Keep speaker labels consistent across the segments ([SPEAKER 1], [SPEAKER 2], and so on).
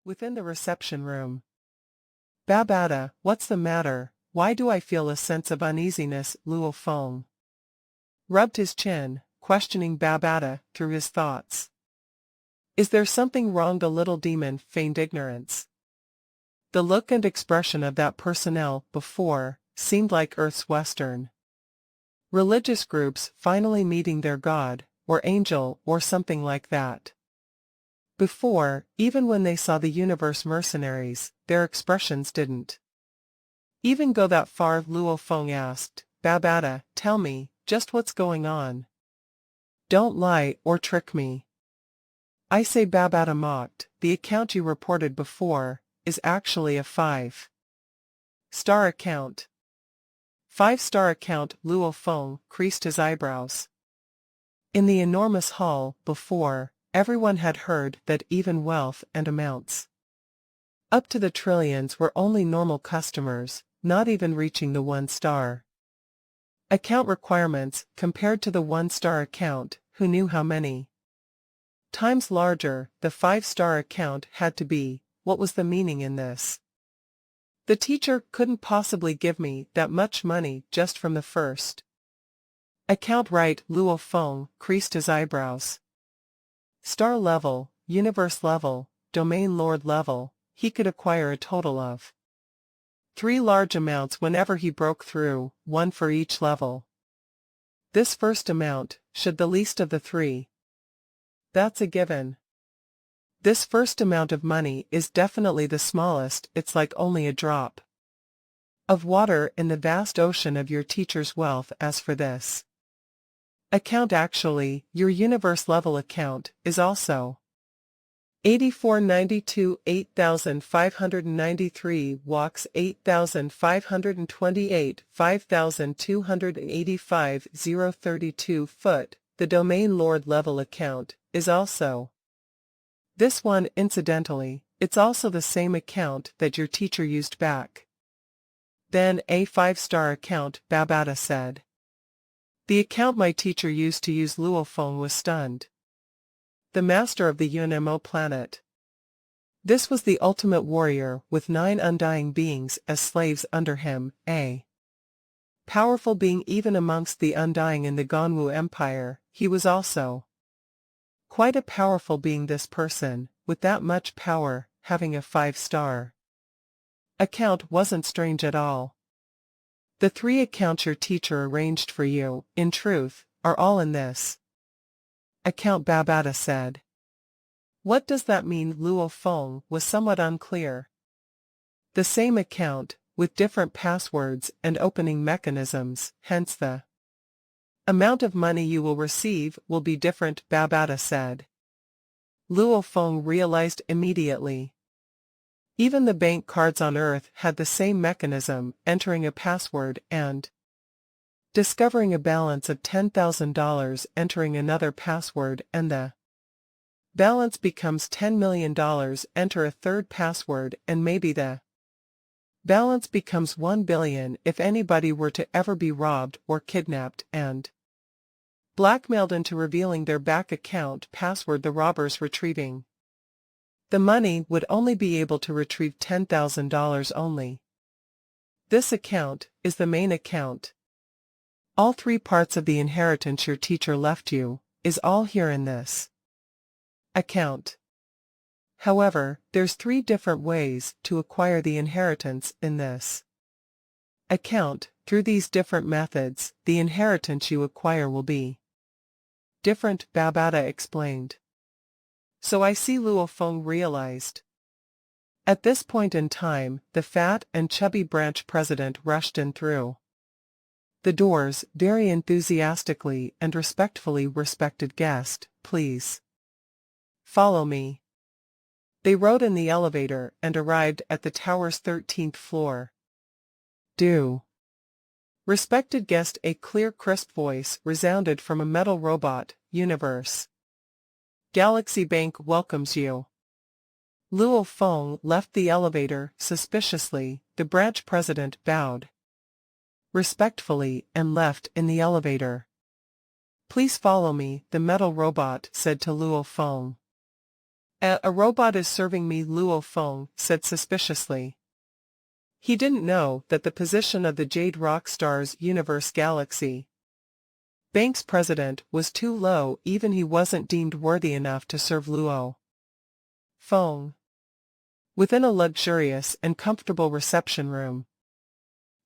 [SPEAKER 1] Within the reception room. Babada, what's the matter? Why do I feel a sense of uneasiness? Luo Feng rubbed his chin, questioning Babada through his thoughts. Is there something wrong? The little demon feigned ignorance. The look and expression of that personnel before seemed like Earth's Western religious groups finally meeting their god, or angel, or something like that. Before, even when they saw the universe mercenaries, their expressions didn't even go that far. Luo Feng asked, Babada, tell me, just what's going on? Don't lie or trick me. I say, Babada mocked, the account you reported before is actually a 5-star account. 5-star account. Luo Feng creased his eyebrows. In the enormous hall before, everyone had heard that even wealth and amounts up to the trillions were only normal customers, not even reaching the 1-star account requirements. Compared to the 1-star account, who knew how many times larger the 5-star account had to be? What was the meaning in this? The teacher couldn't possibly give me that much money just from the first account, right? Luo Feng creased his eyebrows. Star level, universe level, domain lord level, he could acquire a total of 3 large amounts whenever he broke through, 1 for each level. This first amount, should the least of the 3. That's a given. This first amount of money is definitely the smallest. It's like only a drop of water in the vast ocean of your teacher's wealth. As for this account, actually, your universe level account is also 8492 8593 walks 8528 5285 032 foot. The domain lord level account is also this one. Incidentally, it's also the same account that your teacher used back then. A 5-star account, Babada said. The account my teacher used to use. Luo Feng was stunned. The master of the UNMO planet. This was the ultimate warrior with 9 undying beings as slaves under him, a powerful being even amongst the undying in the Ganwu Empire. He was also quite a powerful being. This person, with that much power, having a 5-star account wasn't strange at all. The 3 accounts your teacher arranged for you, in truth, are all in this account, Babada said. What does that mean? Luo Feng was somewhat unclear. The same account, with different passwords and opening mechanisms, hence the amount of money you will receive will be different, Babada said. Luo Feng realized immediately. Even the bank cards on Earth had the same mechanism, entering a password and discovering a balance of $10,000, entering another password, and the balance becomes $10 million. Enter a third password, and maybe the balance becomes $1 billion. If anybody were to ever be robbed or kidnapped and blackmailed into revealing their back account password, the robbers retrieving the money would only be able to retrieve $10,000 only. This account is the main account. All 3 parts of the inheritance your teacher left you is all here in this account. However, there's 3 different ways to acquire the inheritance in this account. Through these different methods, the inheritance you acquire will be different, Babada explained. So I see, Luo Feng realized. At this point in time, the fat and chubby branch president rushed in through the doors, very enthusiastically and respectfully. Respected guest, please follow me. They rode in the elevator and arrived at the tower's 13th floor. Do. Respected guest, a clear, crisp voice resounded from a metal robot. Universe Galaxy Bank welcomes you. Luo Feng left the elevator suspiciously. The branch president bowed respectfully and left in the elevator. Please follow me, the metal robot said to Luo Feng. A robot is serving me, Luo Feng said suspiciously. He didn't know that the position of the Jade Rockstar's universe galaxy bank's president was too low, even he wasn't deemed worthy enough to serve Luo Feng. Within a luxurious and comfortable reception room,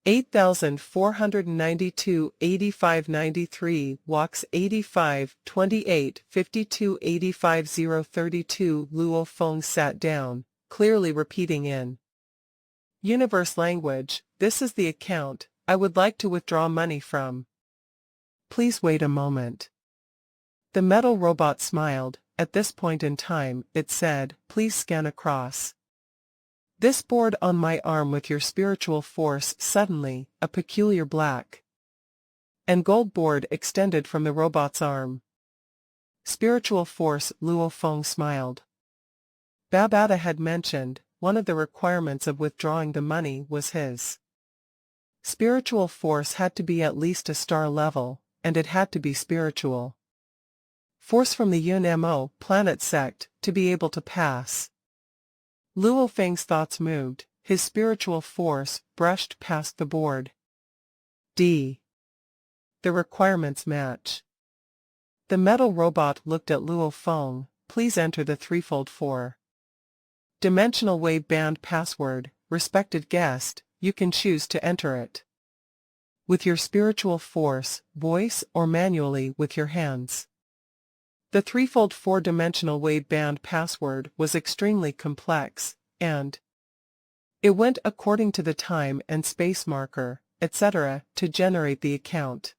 [SPEAKER 1] 8492 8593 walks 85 28 52 85 032 Luo Feng sat down, clearly repeating in universe language, "This is the account I would like to withdraw money from. Please wait a moment." The metal robot smiled. At this point in time, it said, "Please scan across this board on my arm with your spiritual force." Suddenly, a peculiar black and gold board extended from the robot's arm. Spiritual force, Luo Feng smiled. Babada had mentioned, one of the requirements of withdrawing the money was his spiritual force had to be at least a star level, and it had to be spiritual force from the Yun-Mo planet sect to be able to pass. Luo Feng's thoughts moved, his spiritual force brushed past the board. D. The requirements match. The metal robot looked at Luo Feng. "Please enter the threefold 4-dimensional wave band password. Respected guest, you can choose to enter it with your spiritual force, voice, or manually with your hands." The threefold 4-dimensional wave band password was extremely complex, and it went according to the time and space marker, etc., to generate the account.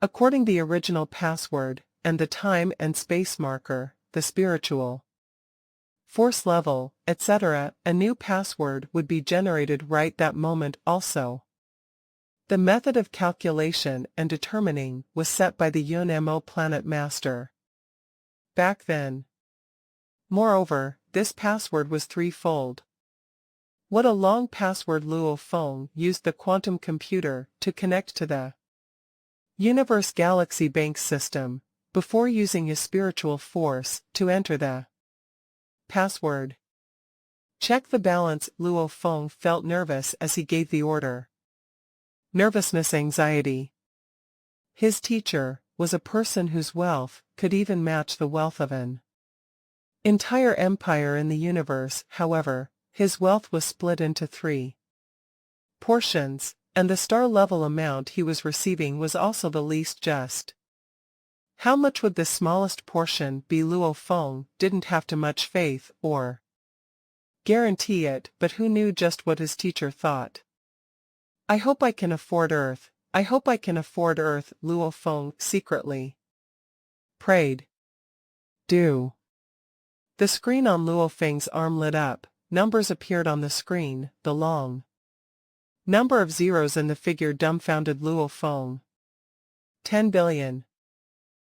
[SPEAKER 1] According to the original password, and the time and space marker, the spiritual force level, etc., a new password would be generated right that moment also. The method of calculation and determining was set by the Yun-Mo planet master back then. Moreover, this password was threefold. What a long password! Luo Feng used the quantum computer to connect to the Universe Galaxy Bank system, before using his spiritual force to enter the password. "Check the balance." Luo Feng felt nervous as he gave the order. Nervousness, anxiety. His teacher was a person whose wealth could even match the wealth of an entire empire in the universe. However, his wealth was split into 3 portions, and the star-level amount he was receiving was also the least just. How much would the smallest portion be? Luo Feng didn't have too much faith or guarantee it, but who knew just what his teacher thought? "I hope I can afford Earth. I hope I can afford Earth," Luo Feng secretly prayed. "Do." The screen on Luo Feng's arm lit up. Numbers appeared on the screen, the long number of zeros in the figure dumbfounded Luo Feng. 10 billion.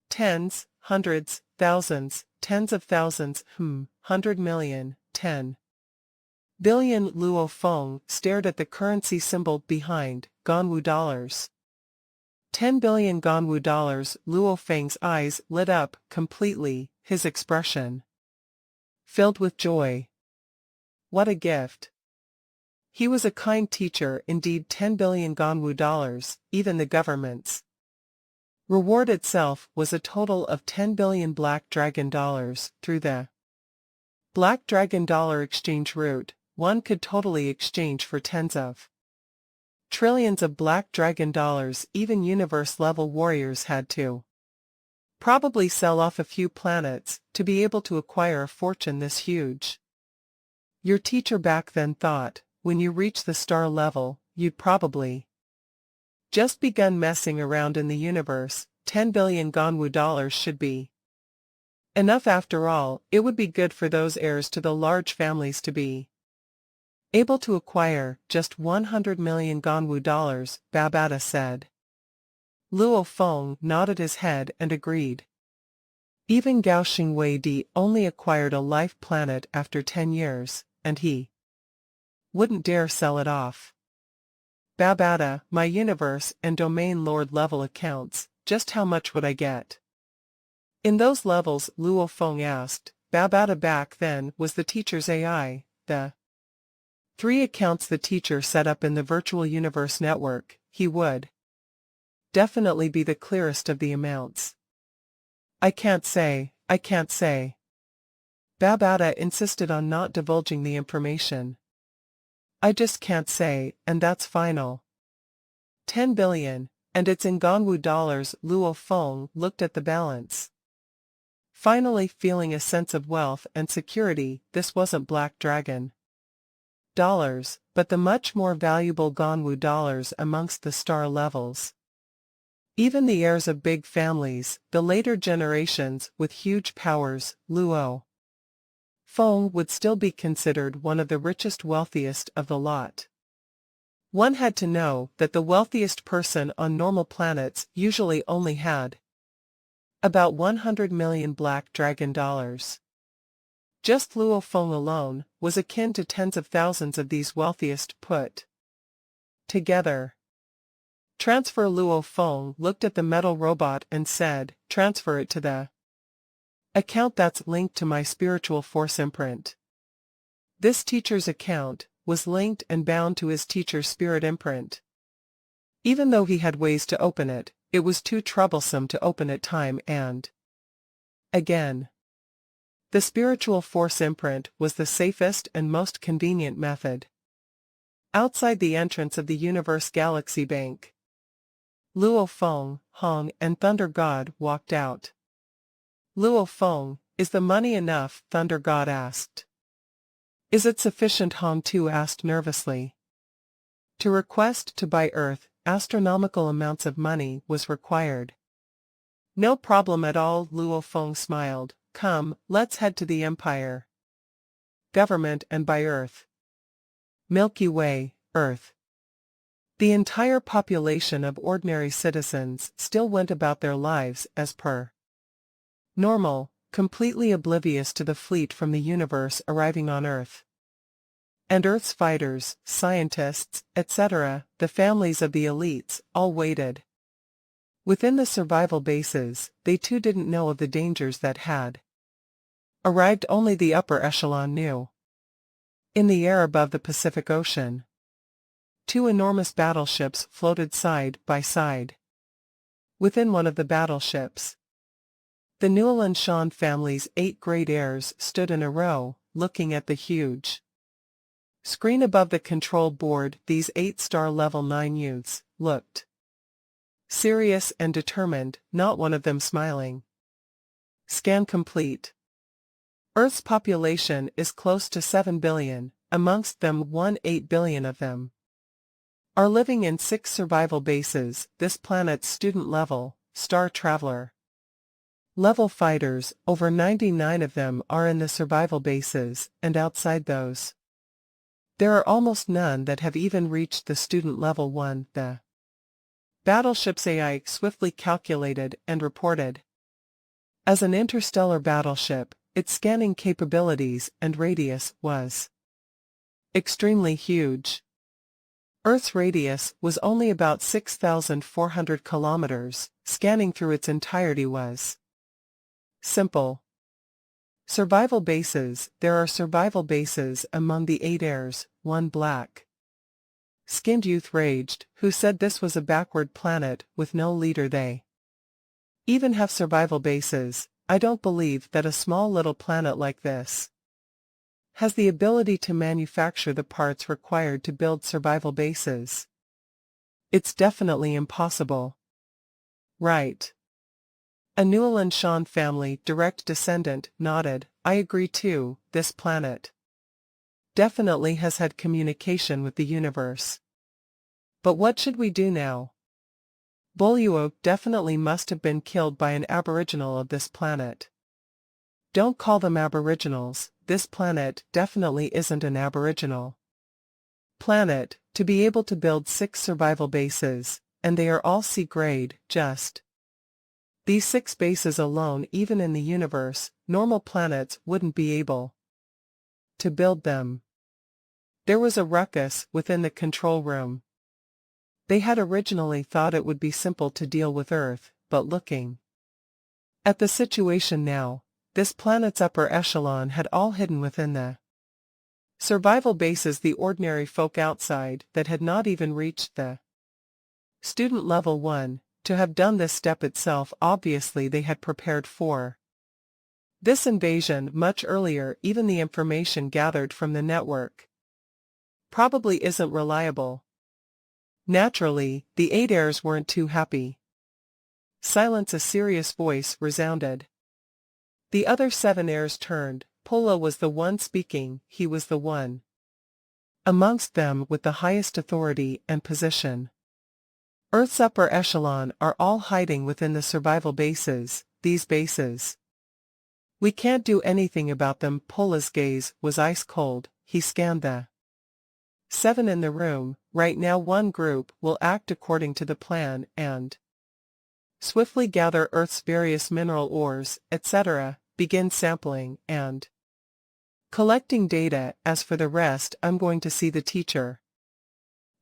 [SPEAKER 1] Tens, hundreds, thousands, tens of thousands, 100 million, 10 billion. Luo Feng stared at the currency symbol behind, Ganwu dollars. 10 billion Ganwu dollars. Luo Feng's eyes lit up completely, his expression filled with joy. What a gift! He was a kind teacher indeed. 10 billion Ganwu dollars, even the government's reward itself was a total of 10 billion Black Dragon dollars. Through the Black Dragon dollar exchange route, one could totally exchange for tens of trillions of Black Dragon dollars. Even universe-level warriors had to probably sell off a few planets to be able to acquire a fortune this huge. Your teacher back then thought, when you reach the star level, you'd probably just begun messing around in the universe. 10 billion Ganwu dollars should be enough. After all, it would be good for those heirs to the large families to be able to acquire just 100 million Ganwu dollars, Babada said. Luo Feng nodded his head and agreed. Even Gao Xingwei Di only acquired a life planet after 10 years, and he wouldn't dare sell it off. Babada, my universe and domain lord level accounts, just how much would I get in those levels? Luo Feng asked, Babada back then was the teacher's AI, the 3 accounts the teacher set up in the virtual universe network. He would definitely be the clearest of the amounts. I can't say. Babada insisted on not divulging the information. I just can't say, and that's final. 10 billion, and it's in Ganwu dollars. Luo Feng looked at the balance. Finally feeling a sense of wealth and security. This wasn't Black Dragon dollars, but the much more valuable Ganwu dollars amongst the star levels. Even the heirs of big families, the later generations with huge powers, Luo Feng would still be considered one of the richest, wealthiest of the lot. One had to know that the wealthiest person on normal planets usually only had about 100 million Black Dragon dollars. Just Luo Feng alone was akin to tens of thousands of these wealthiest put together. Transfer. Luo Feng looked at the metal robot and said, transfer it to the account that's linked to my spiritual force imprint. This teacher's account was linked and bound to his teacher's spirit imprint. Even though he had ways to open it, it was too troublesome to open it time and again. The spiritual force imprint was the safest and most convenient method. Outside the entrance of the Universe Galaxy Bank, Luo Feng, Hong, and Thunder God walked out. Luo Feng, is the money enough? Thunder God asked. Is it sufficient? Hong too asked nervously. To request to buy Earth, astronomical amounts of money was required. No problem at all. Luo Feng smiled. Come, let's head to the Empire government and buy Earth. Milky Way, Earth. The entire population of ordinary citizens still went about their lives as per normal, completely oblivious to the fleet from the universe arriving on Earth. And Earth's fighters, scientists, etc., the families of the elites, all waited. Within the survival bases, they too didn't know of the dangers that had arrived. Only the upper echelon knew. In the air above the Pacific Ocean, 2 enormous battleships floated side by side. Within one of the battleships, the Newell Shan family's 8 great heirs stood in a row, looking at the huge screen above the control board. These 8 star-level 9 youths looked serious and determined, not one of them smiling. Scan complete. Earth's population is close to 7 billion, amongst them 1.8 billion of them are living in 6 survival bases. This planet's student level, star traveler level fighters, over 99 of them are in the survival bases, and outside those, there are almost none that have even reached the student level 1. The battleship's AI swiftly calculated and reported. As an interstellar battleship, its scanning capabilities and radius was extremely huge. Earth's radius was only about 6,400 kilometers, scanning through its entirety was simple. Survival bases. There are survival bases among the 8 heirs. One black-skinned youth raged, who said this was a backward planet with no leader. They even have survival bases. I don't believe that a small little planet like this has the ability to manufacture the parts required to build survival bases. It's definitely impossible. Right. A Newell Shan family direct descendant nodded. I agree too. This planet definitely has had communication with the universe. But what should we do now? Boluo definitely must have been killed by an aboriginal of this planet. Don't call them aboriginals. This planet definitely isn't an aboriginal planet, to be able to build 6 survival bases, and they are all C-grade. Just these 6 bases alone. Even in the universe, normal planets wouldn't be able to build them. There was a ruckus within the control room. They had originally thought it would be simple to deal with Earth, but looking at the situation now, this planet's upper echelon had all hidden within the survival bases the ordinary folk outside that had not even reached the student level 1, to have done this step itself obviously they had prepared for this invasion much earlier. Even the information gathered from the network probably isn't reliable. Naturally, the 8 heirs weren't too happy. Silence. A serious voice resounded. The other 7 heirs turned. Pola was the one speaking, he was the one amongst them with the highest authority and position. Earth's upper echelon are all hiding within the survival bases, these bases. We can't do anything about them. Pola's gaze was ice cold. He scanned the 7 in the room. Right now one group will act according to the plan and swiftly gather Earth's various mineral ores, etc., begin sampling and collecting data. As for the rest, I'm going to see the teacher.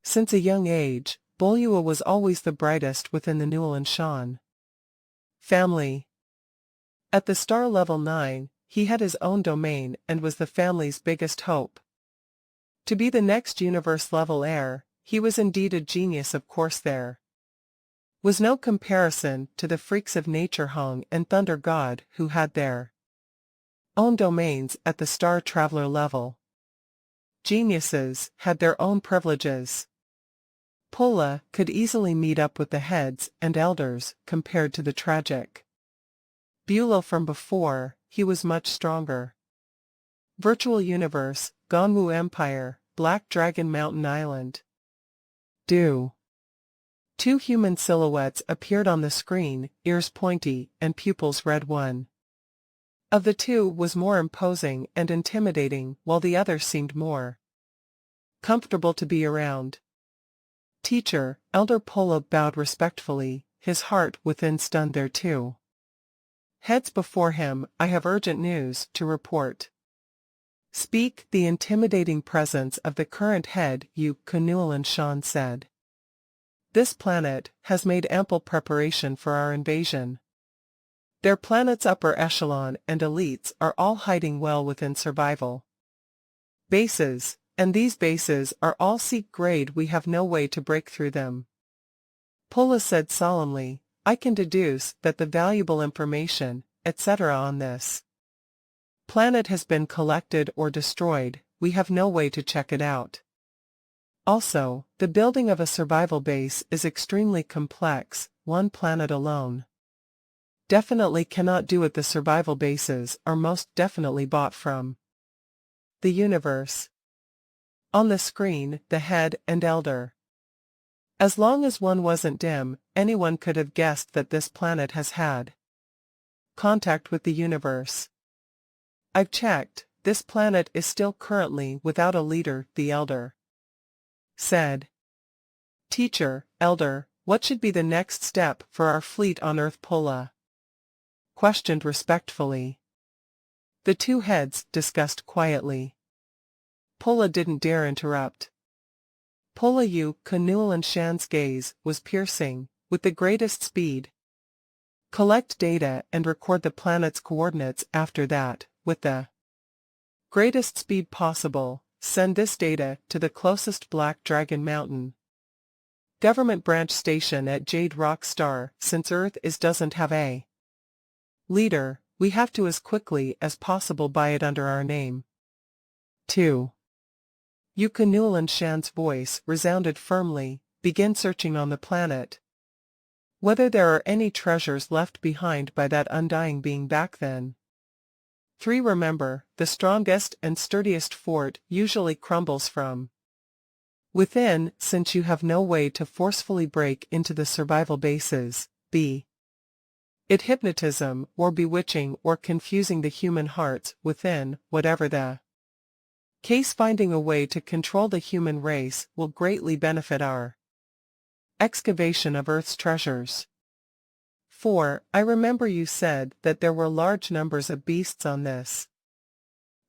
[SPEAKER 1] Since a young age, Bolyua was always the brightest within the Newell and Sean family. At the star level 9, he had his own domain and was the family's biggest hope. To be the next universe level heir, he was indeed a genius. Of course there was no comparison to the freaks of nature Hung and Thunder God who had their own domains at the star traveler level. Geniuses had their own privileges. Pola could easily meet up with the heads and elders. Compared to the tragic Bulow from before, he was much stronger. Virtual Universe, Gonwu Empire, Black Dragon Mountain Island. Do. 2 human silhouettes appeared on the screen, ears pointy, and pupils red. One of the 2 was more imposing and intimidating, while the other seemed more comfortable to be around. Teacher, Elder Pola bowed respectfully, his heart within stunned. There 2 heads before him. I have urgent news to report. Speak. The intimidating presence of the current head, Yu Newell and Sean said. This planet has made ample preparation for our invasion. Their planet's upper echelon and elites are all hiding well within survival bases, and these bases are all seek grade. We have no way to break through them. Pola said solemnly, I can deduce that the valuable information, etc. on this planet has been collected or destroyed. We have no way to check it out. Also, the building of a survival base is extremely complex. One planet alone definitely cannot do it. The survival bases are most definitely bought from the universe. On the screen, the head and elder. As long as one wasn't dim, anyone could have guessed that this planet has had contact with the universe. I've checked, this planet is still currently without a leader, the elder said. Teacher, Elder, what should be the next step for our fleet on Earth? Pola questioned respectfully. The 2 heads discussed quietly. Pola didn't dare interrupt. Pola Yu Newell and Shan's gaze was piercing. With the greatest speed, collect data and record the planet's coordinates. After that, with the greatest speed possible, send this data to the closest Black Dragon Mountain government branch station at Jade Rock Star. Since Earth doesn't have a leader, we have to as quickly as possible buy it under our name. 2. Yu Newell and Shan's voice resounded firmly, begin searching on the planet. Whether there are any treasures left behind by that undying being back then. 3. Remember, the strongest and sturdiest fort usually crumbles from within. Since you have no way to forcefully break into the survival bases, be it hypnotism or bewitching or confusing the human hearts within, whatever the case, finding a way to control the human race will greatly benefit our excavation of Earth's treasures. 4. I remember you said that there were large numbers of beasts on this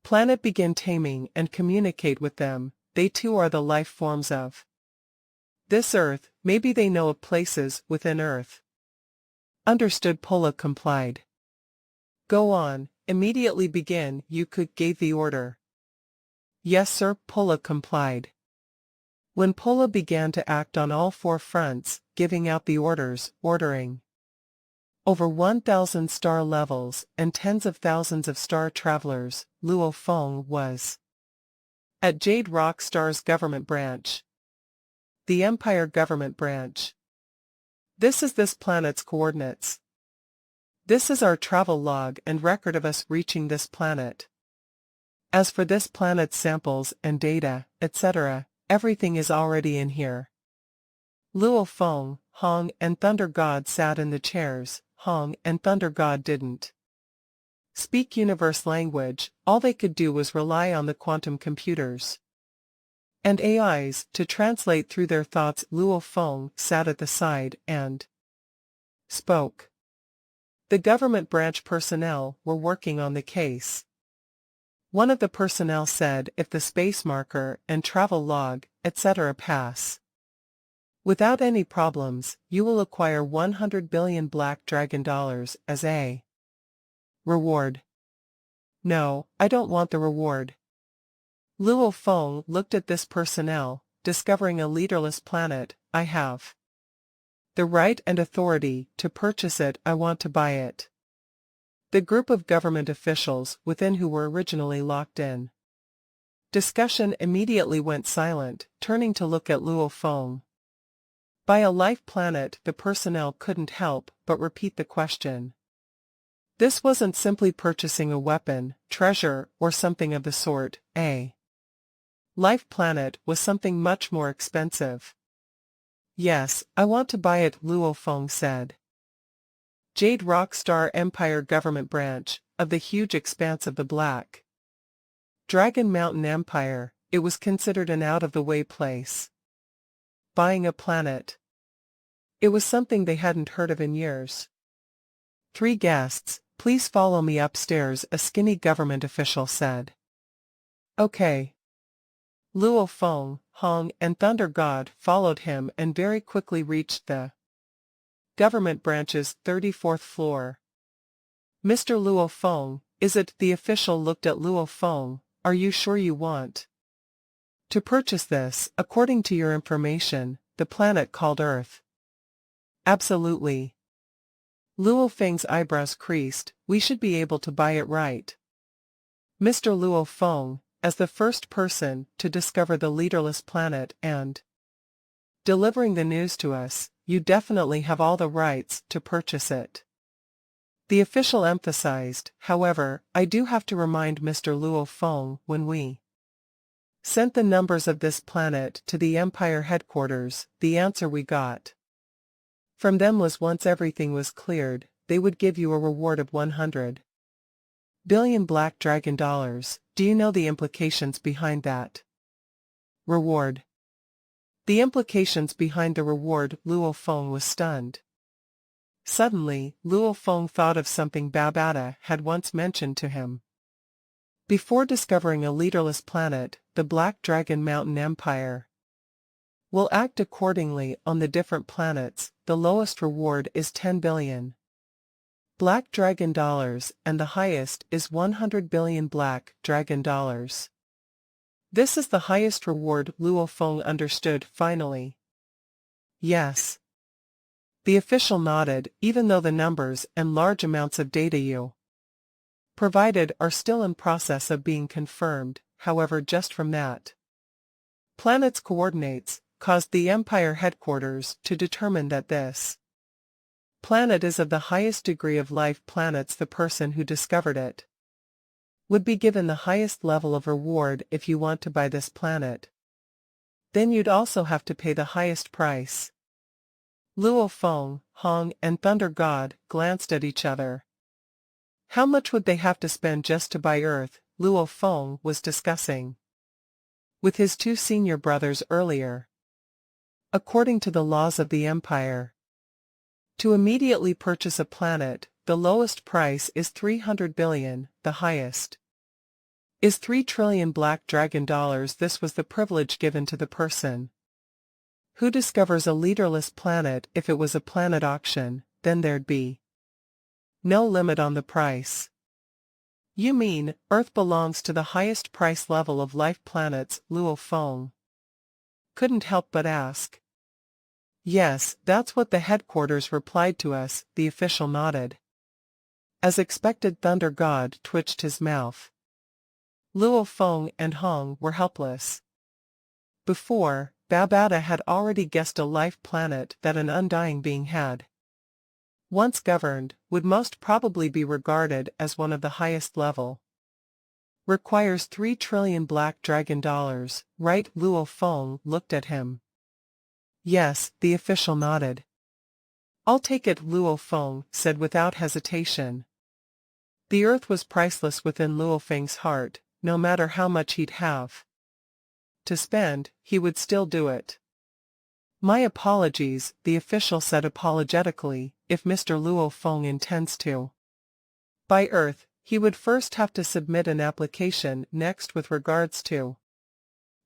[SPEAKER 1] planet. Begin taming and communicate with them. They too are the life forms of this Earth. Maybe they know of places within Earth. Understood. Pola complied. Go on, immediately begin, you gave the order. Yes sir, Pola complied. When Pola began to act on all four fronts, giving out the orders, ordering over 1,000 star levels and tens of thousands of star travelers, Luo Feng was at Jade Rock Star's government branch. The Empire government branch. This is this planet's coordinates. This is our travel log and record of us reaching this planet. As for this planet's samples and data, etc., everything is already in here. Luo Feng, Hong and Thunder God sat in the chairs. Hong and Thunder God didn't speak universe language, all they could do was rely on the quantum computers and AIs to translate through their thoughts. Luo Feng sat at the side and spoke. The government branch personnel were working on the case. One of the personnel said if the space marker and travel log, etc. pass without any problems, you will acquire 100 billion black dragon dollars as a reward. No, I don't want the reward. Luo Feng looked at this personnel, discovering a leaderless planet. I have the right and authority to purchase it. I want to buy it. The group of government officials within who were originally locked in discussion immediately went silent, turning to look at Luo Feng. Buy a life planet, the personnel couldn't help but repeat the question. This wasn't simply purchasing a weapon, treasure, or something of the sort. A life planet was something much more expensive. Yes, I want to buy it, Luo Feng said. Jade Rock Star Empire government branch, of the huge expanse of the Black Dragon Mountain Empire, it was considered an out-of-the-way place. Buying a planet. It was something they hadn't heard of in years. 3 guests, please follow me upstairs, a skinny government official said. Okay. Luo Feng, Hong and Thunder God followed him and very quickly reached the government branch's 34th floor. Mr. Luo Feng, is it? The official looked at Luo Feng. Are you sure you want to purchase this? According to your information, the planet called Earth. Absolutely. Luo Feng's eyebrows creased. We should be able to buy it, right? Mr. Luo Feng, as the first person to discover the leaderless planet and delivering the news to us, you definitely have all the rights to purchase it. The official emphasized. However, I do have to remind Mr. Luo Feng, when we sent the numbers of this planet to the Empire headquarters, the answer we got from them was once everything was cleared, they would give you a reward of 100 billion black dragon dollars. Do you know the implications behind that reward? The implications behind the reward. Luo Feng was stunned. Suddenly, Luo Feng thought of something Babata had once mentioned to him. Before discovering a leaderless planet, the Black Dragon Mountain Empire will act accordingly on the different planets. The lowest reward is 10 billion black dragon dollars and the highest is 100 billion black dragon dollars. This is the highest reward. Luo Feng understood finally. Yes. The official nodded. Even though the numbers and large amounts of data you provided are still in process of being confirmed, however, just from that planet's coordinates caused the Empire headquarters to determine that this planet is of the highest degree of life planets. The person who discovered it would be given the highest level of reward. If you want to buy this planet, then you'd also have to pay the highest price. Luo Feng, Hong and Thunder God glanced at each other. How much would they have to spend just to buy Earth? Luo Feng was discussing with his 2 senior brothers earlier. According to the laws of the Empire, to immediately purchase a planet, the lowest price is 300 billion, the highest is 3 trillion black dragon dollars. This was the privilege given to the person who discovers a leaderless planet. If it was a planet auction, then there'd be no limit on the price. You mean, Earth belongs to the highest price level of life planets, Luo Feng couldn't help but ask. Yes, that's what the headquarters replied to us, the official nodded. As expected, Thunder God twitched his mouth. Luo Feng and Hong were helpless. Before, Babada had already guessed a life planet that an undying being had. Once governed, would most probably be regarded as one of the highest level. Requires 3 trillion black dragon dollars, right? Luo Feng looked at him. Yes, the official nodded. I'll take it, Luo Feng said without hesitation. The earth was priceless within Luo Feng's heart, no matter how much he'd have to spend, he would still do it. My apologies, the official said apologetically, if Mr. Luo Feng intends to buy earth, he would first have to submit an application next with regards to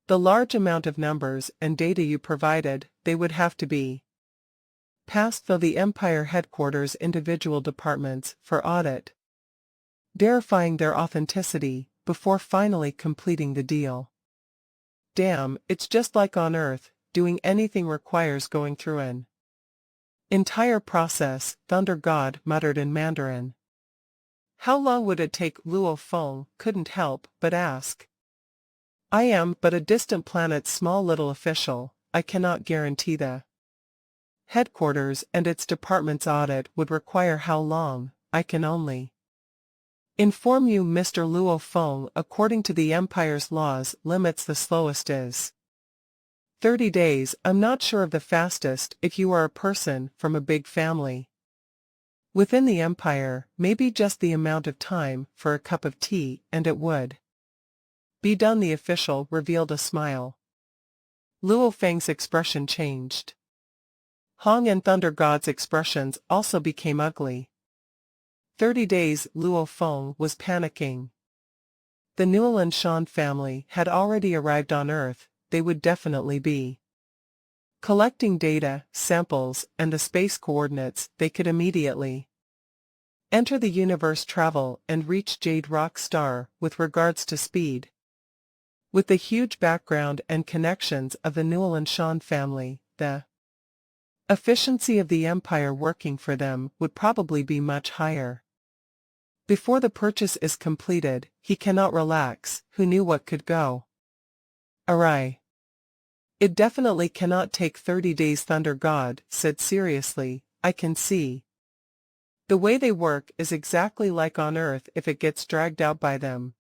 [SPEAKER 1] the large amount of numbers and data you provided. They would have to be passed through the Empire headquarters individual departments for audit, verifying their authenticity, before finally completing the deal. Damn, it's just like on Earth, doing anything requires going through an entire process, Thunder God muttered in Mandarin. How long would it take? Luo Feng couldn't help but ask. I am but a distant planet's small little official, I cannot guarantee the headquarters and its department's audit would require how long. I can only inform you, Mr. Luo Feng, according to the Empire's laws, limits the slowest is 30 days. I'm not sure of the fastest if you are a person from a big family. Within the Empire, maybe just the amount of time for a cup of tea and it would be done. The official revealed a smile. Luo Feng's expression changed. Hong and Thunder God's expressions also became ugly. 30 days, Luo Feng was panicking. The Newland Shan family had already arrived on Earth. They would definitely be collecting data, samples, and the space coordinates. They could immediately enter the universe, travel, and reach Jade Rock Star. With regards to speed, with the huge background and connections of the Newland Shan family, the efficiency of the Empire working for them would probably be much higher. Before the purchase is completed, he cannot relax. Who knew what could go awry? It definitely cannot take 30 days, Thunder God said seriously. I can see. The way they work is exactly like on Earth. If it gets dragged out by them,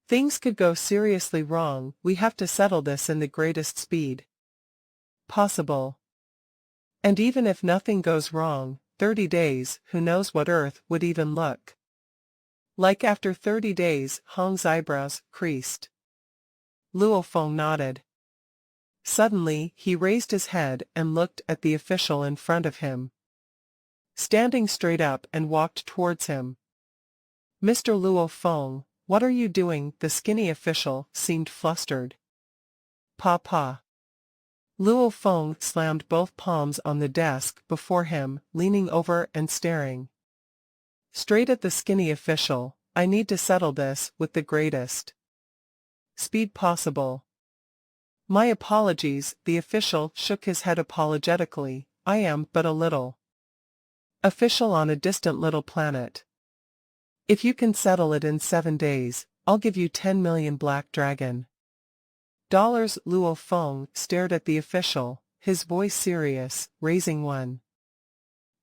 [SPEAKER 1] things could go seriously wrong. We have to settle this in the greatest speed possible. And even if nothing goes wrong, 30 days, who knows what Earth would even look like after 30 days. Hong's eyebrows creased. Luo Feng nodded. Suddenly, he raised his head and looked at the official in front of him, standing straight up, and walked towards him. Mr. Luo Feng, what are you doing? The skinny official seemed flustered. Pa. Luo Feng slammed both palms on the desk before him, leaning over and staring straight at the skinny official. I need to settle this with the greatest speed possible. My apologies, the official shook his head apologetically. I am but a little official on a distant little planet. If you can settle it in 7 days, I'll give you 10 million black dragon dollars. Luo Feng stared at the official, his voice serious, raising one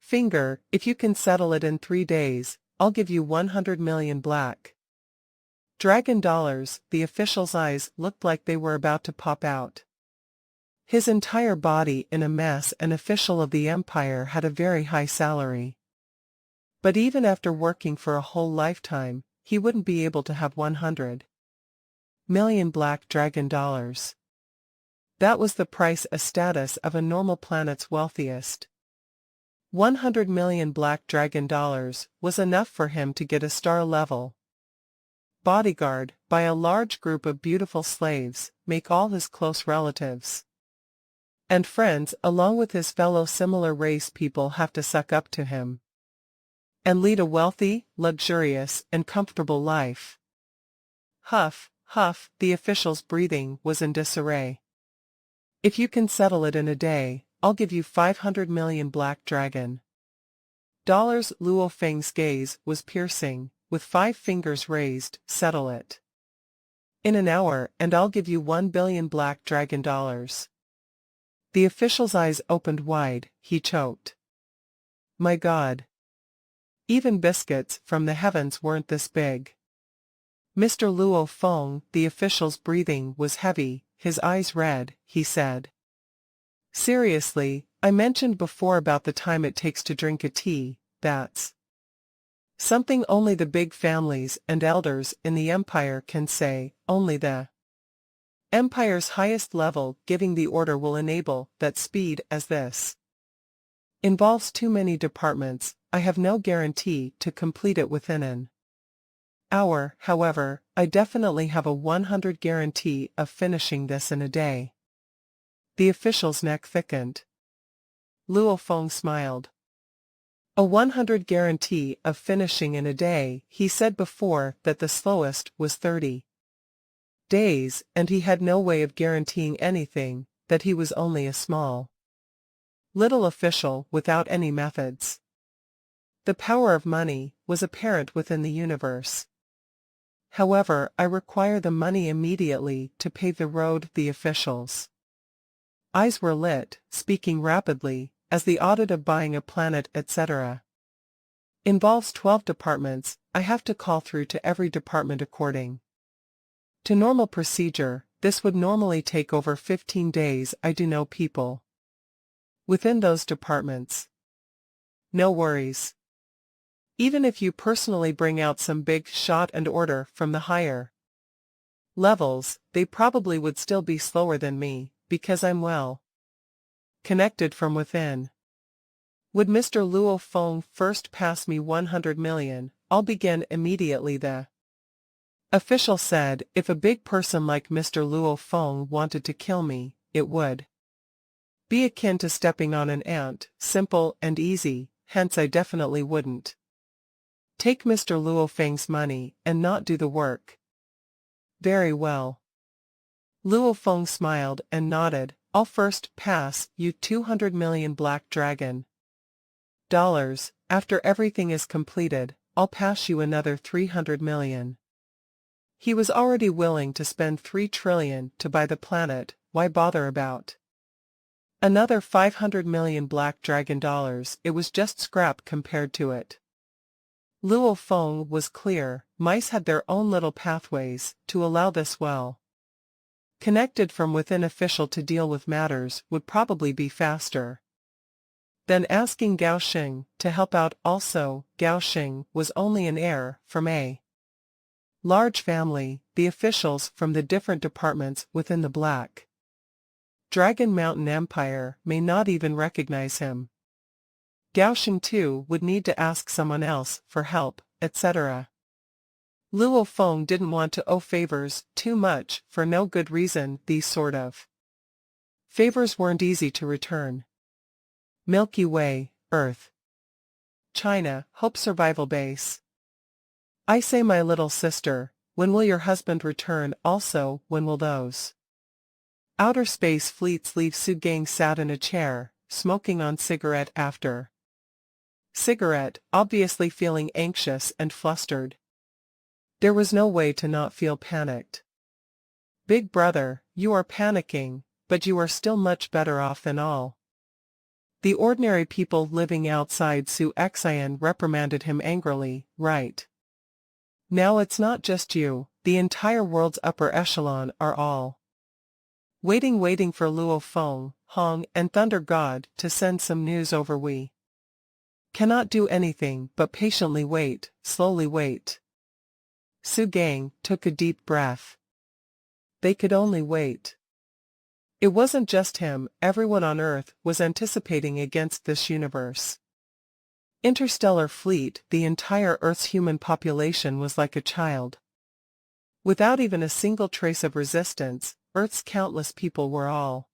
[SPEAKER 1] finger. If you can settle it in 3 days, I'll give you 100 million black dragon dollars. The official's eyes looked like they were about to pop out. His entire body in a mess. An official of the Empire had a very high salary. But even after working for a whole lifetime, he wouldn't be able to have 100 million black dragon dollars. That was the price, a status of a normal planet's wealthiest. 100 million black dragon dollars was enough for him to get a star-level bodyguard by a large group of beautiful slaves, make all his close relatives and friends along with his fellow similar race people have to suck up to him. and lead a wealthy, luxurious, and comfortable life. Huff, huff, the official's breathing was in disarray. If you can settle it in a day, I'll give you 500 million black dragon dollars. Luo Feng's gaze was piercing, with 5 fingers raised. Settle it. In an hour, and I'll give you 1 billion black dragon dollars. The official's eyes opened wide. He choked. My God. Even biscuits from the heavens weren't this big. Mr. Luo Feng, the official's breathing was heavy, his eyes red. He said. Seriously, I mentioned before about the time it takes to drink a tea. That's something only the big families and elders in the empire can say. Only the empire's highest level giving the order will enable that speed as this involves too many departments. I have no guarantee to complete it within an hour. However, I definitely have a 100 guarantee of finishing this in a day. The official's neck thickened. Luo Feng smiled. A 100 guarantee of finishing in a day. He said before that the slowest was 30 days, and he had no way of guaranteeing anything, that he was only a small little official without any methods. The power of money was apparent within the universe. However, I require the money immediately to pave the road. The official's eyes were lit, speaking rapidly, as the audit of buying a planet, etc. involves 12 departments. I have to call through to every department according to normal procedure. This would normally take over 15 days. I do know people within those departments. No worries. Even if you personally bring out some big shot and order from the higher levels, they probably would still be slower than me, because I'm well connected from within. Would Mr. Luo Feng first pass me 100 million, I'll begin immediately. The official said, if a big person like Mr. Luo Feng wanted to kill me, it would be akin to stepping on an ant, simple and easy, hence I definitely wouldn't take Mr. Luo Feng's money and not do the work. Very well. Luo Feng smiled and nodded. I'll first pass you 200 million black dragon dollars. After everything is completed, I'll pass you another 300 million. He was already willing to spend 3 trillion to buy the planet. Why bother about another 500 million black dragon dollars? It was just scrap compared to it. Luo Feng was clear. Mice had their own little pathways to allow this well connected from within official to deal with matters would probably be faster than asking Gao Xing to help out. Also, Gao Xing was only an heir from a large family. The officials from the different departments within the Black Dragon Mountain Empire may not even recognize him. Gao Xing too would need to ask someone else for help, etc. Luo Feng didn't want to owe favors too much for no good reason. These sort of favors weren't easy to return. Milky Way, Earth, China, Hope Survival Base. I say, my little sister, when will your husband return? Also, when will those outer space fleets leave? Su Gang sat in a chair, smoking on cigarette after cigarette, obviously feeling anxious and flustered. There was no way to not feel panicked. Big brother, you are panicking, but you are still much better off than all the ordinary people living outside. Su Xian reprimanded him angrily. Right. Now it's not just you, the entire world's upper echelon are all waiting for Luo Feng, Hong, and Thunder God to send some news over. We cannot do anything but patiently wait, slowly wait. Su Gang took a deep breath. They could only wait. It wasn't just him, everyone on Earth was anticipating against this universe interstellar fleet. The entire Earth's human population was like a child. Without even a single trace of resistance, Earth's countless people were all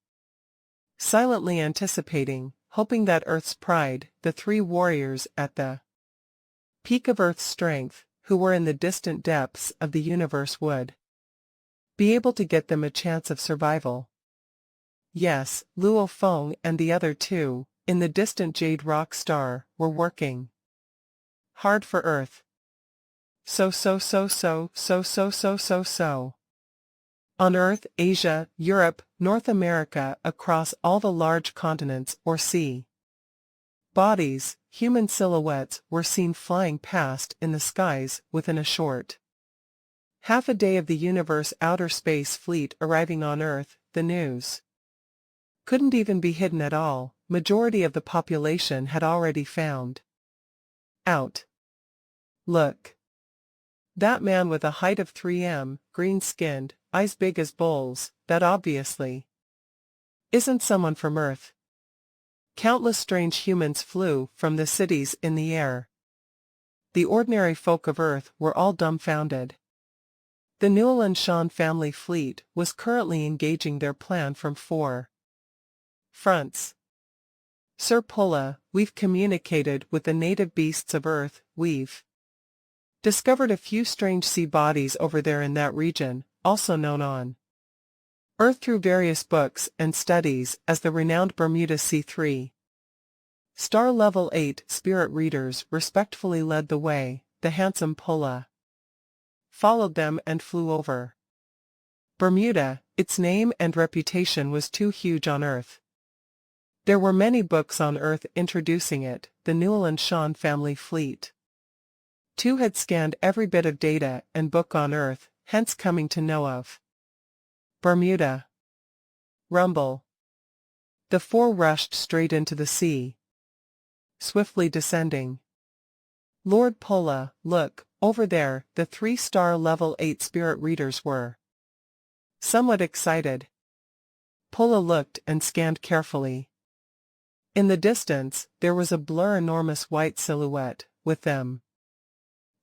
[SPEAKER 1] silently anticipating, hoping that Earth's pride, the 3 warriors at the peak of Earth's strength, who were in the distant depths of the universe would be able to get them a chance of survival. Yes, Luo Feng and the other two, in the distant Jade Rock Star, were working hard for Earth. So. On Earth, Asia, Europe, North America, across all the large continents or sea bodies, human silhouettes were seen flying past in the skies within a short half a day of the universe outer space fleet arriving on Earth. The news couldn't even be hidden at all. Majority of the population had already found out. Look. That man with a height of 3 m, green-skinned, eyes big as bowls, that obviously isn't someone from Earth. Countless strange humans flew from the cities in the air. The ordinary folk of Earth were all dumbfounded. The Newland Shan family fleet was currently engaging their plan from 4 fronts. Sir Pulla, we've communicated with the native beasts of Earth, we've discovered a few strange sea bodies over there in that region, also known on Earth through various books and studies as the renowned Bermuda C3. Star Level 8 spirit readers respectfully led the way. The handsome Pulla followed them and flew over Bermuda. Its name and reputation was too huge on Earth. There were many books on Earth introducing it. The Newland Shan family fleet 2 had scanned every bit of data and book on Earth, hence coming to know of Bermuda. Rumble. The 4 rushed straight into the sea, swiftly descending. Lord Pulla, look, over there. The 3-star level 8 spirit readers were somewhat excited. Pulla looked and scanned carefully. In the distance, there was a blur enormous white silhouette, with them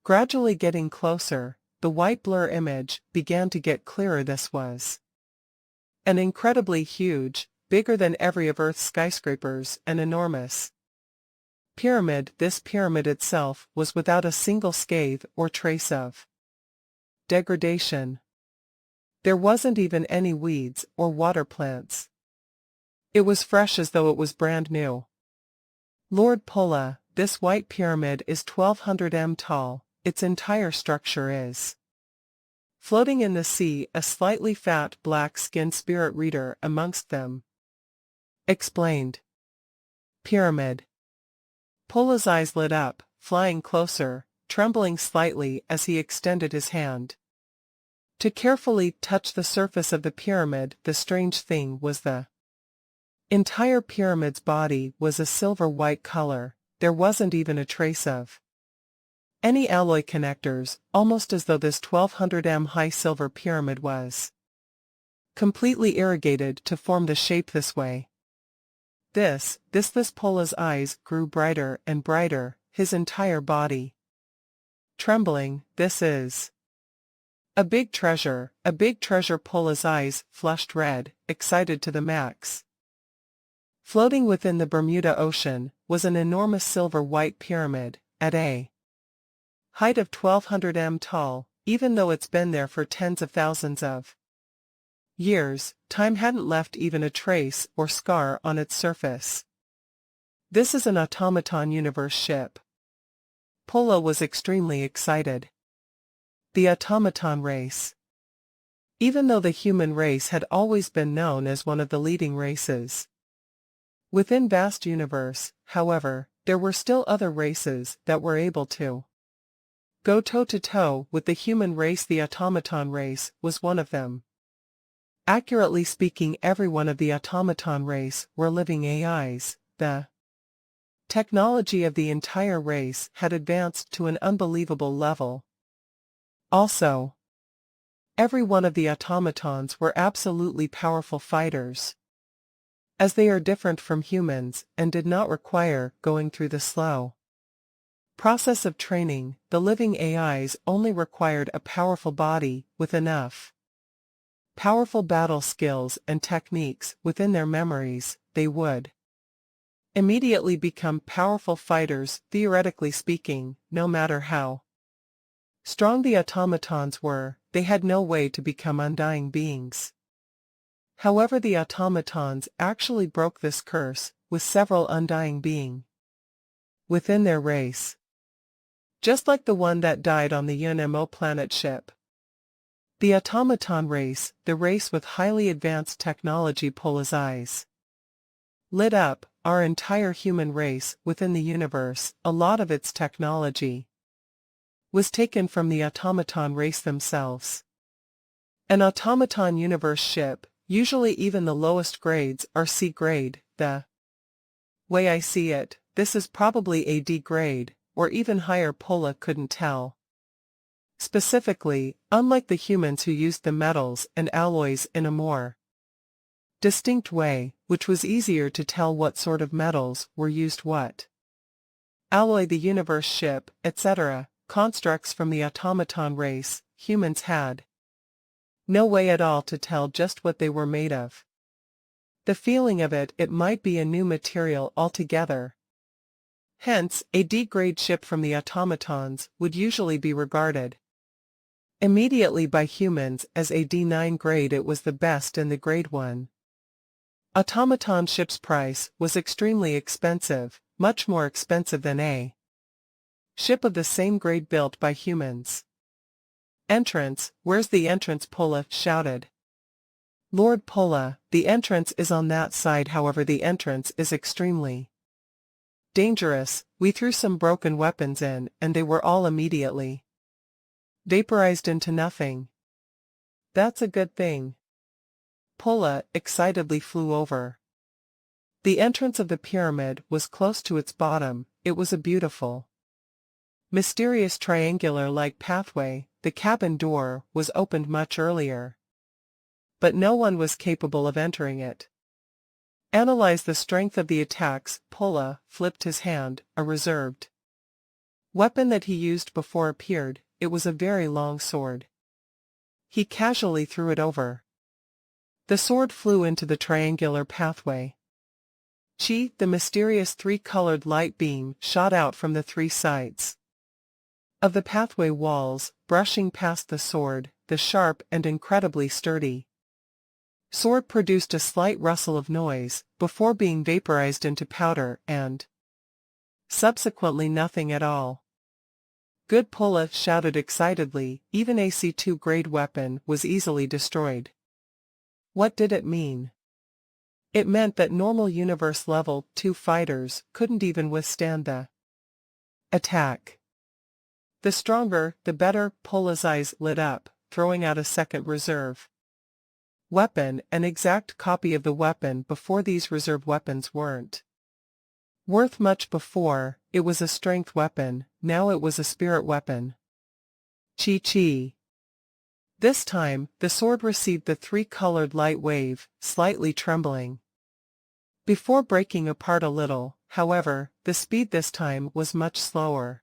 [SPEAKER 1] gradually getting closer. The white blur image began to get clearer. This was an incredibly huge, bigger than every of Earth's skyscrapers, an enormous pyramid. This pyramid itself was without a single scathe or trace of degradation. There wasn't even any weeds or water plants. It was fresh as though it was brand new. Lord Pulla, this white pyramid is 1200 m tall. Its entire structure is floating in the sea. A slightly fat black-skinned spirit reader amongst them explained. Pyramid. Pulla's eyes lit up, flying closer, trembling slightly as he extended his hand to carefully touch the surface of the pyramid. The strange thing was the entire pyramid's body was a silver-white color. There wasn't even a trace of any alloy connectors, almost as though this 1200 m high silver pyramid was completely irrigated to form the shape this way. This Pulla's eyes grew brighter and brighter, his entire body trembling. This is a big treasure, a big treasure. Pulla's eyes flushed red, excited to the max. Floating within the Bermuda Ocean was an enormous silver-white pyramid, at a height of 1200 m tall. Even though it's been there for tens of thousands of years, time hadn't left even a trace or scar on its surface. This is an automaton universe ship. Pulla was extremely excited. The automaton race. Even though the human race had always been known as one of the leading races within vast universe, however, there were still other races that were able to go toe-to-toe with the human race. The automaton race was one of them. Accurately speaking, every one of the automaton race were living AIs. The technology of the entire race had advanced to an unbelievable level. Also, every one of the automatons were absolutely powerful fighters. As they are different from humans and did not require going through the slow process of training, the living AIs only required a powerful body with enough powerful battle skills and techniques within their memories. They would immediately become powerful fighters, theoretically speaking, no matter how strong the automatons were, they had no way to become undying beings. However, the automatons actually broke this curse, with several undying beings within their race. Just like the one that died on the UNMO planet ship. The automaton race, the race with highly advanced technology, Pola's eyes lit up. Our entire human race within the universe, a lot of its technology was taken from the automaton race themselves. An automaton universe ship, usually even the lowest grades, are C grade. The way I see it, this is probably a D grade, or even higher. Pola couldn't tell. Specifically, unlike the humans who used the metals and alloys in a more distinct way, which was easier to tell what sort of metals were used, what alloy the universe ship, etc., constructs from the automaton race, humans had no way at all to tell just what they were made of. The feeling of it might be a new material altogether. Hence, a D-grade ship from the automatons would usually be regarded immediately by humans as a D9 grade. It was the best in the grade 1. Automaton ship's price was extremely expensive, much more expensive than a ship of the same grade built by humans. Entrance, where's the entrance? Pola shouted. Lord Pola, the entrance is on that side. However, the entrance is extremely dangerous. We threw some broken weapons in, and they were all immediately vaporized into nothing. That's a good thing. Pola excitedly flew over. The entrance of the pyramid was close to its bottom. It was a beautiful, mysterious triangular-like pathway. The cabin door was opened much earlier, but no one was capable of entering it. Analyze the strength of the attacks. Pola flipped his hand. A reserved weapon that he used before appeared. It was a very long sword. He casually threw it over. The sword flew into the triangular pathway. Chi, the mysterious three-colored light beam, shot out from the three sides of the pathway walls, brushing past the sword. The sharp and incredibly sturdy sword produced a slight rustle of noise, before being vaporized into powder and subsequently nothing at all. Good, Pola shouted excitedly. Even a C2 grade weapon was easily destroyed. What did it mean? It meant that normal universe level 2 fighters couldn't even withstand the attack. The stronger, the better. Pola's eyes lit up, throwing out a second reserve weapon, an exact copy of the weapon before. These reserve weapons weren't worth much before. It was a strength weapon, now it was a spirit weapon. Chi. This time, the sword received the three-colored light wave, slightly trembling before breaking apart a little. However, the speed this time was much slower.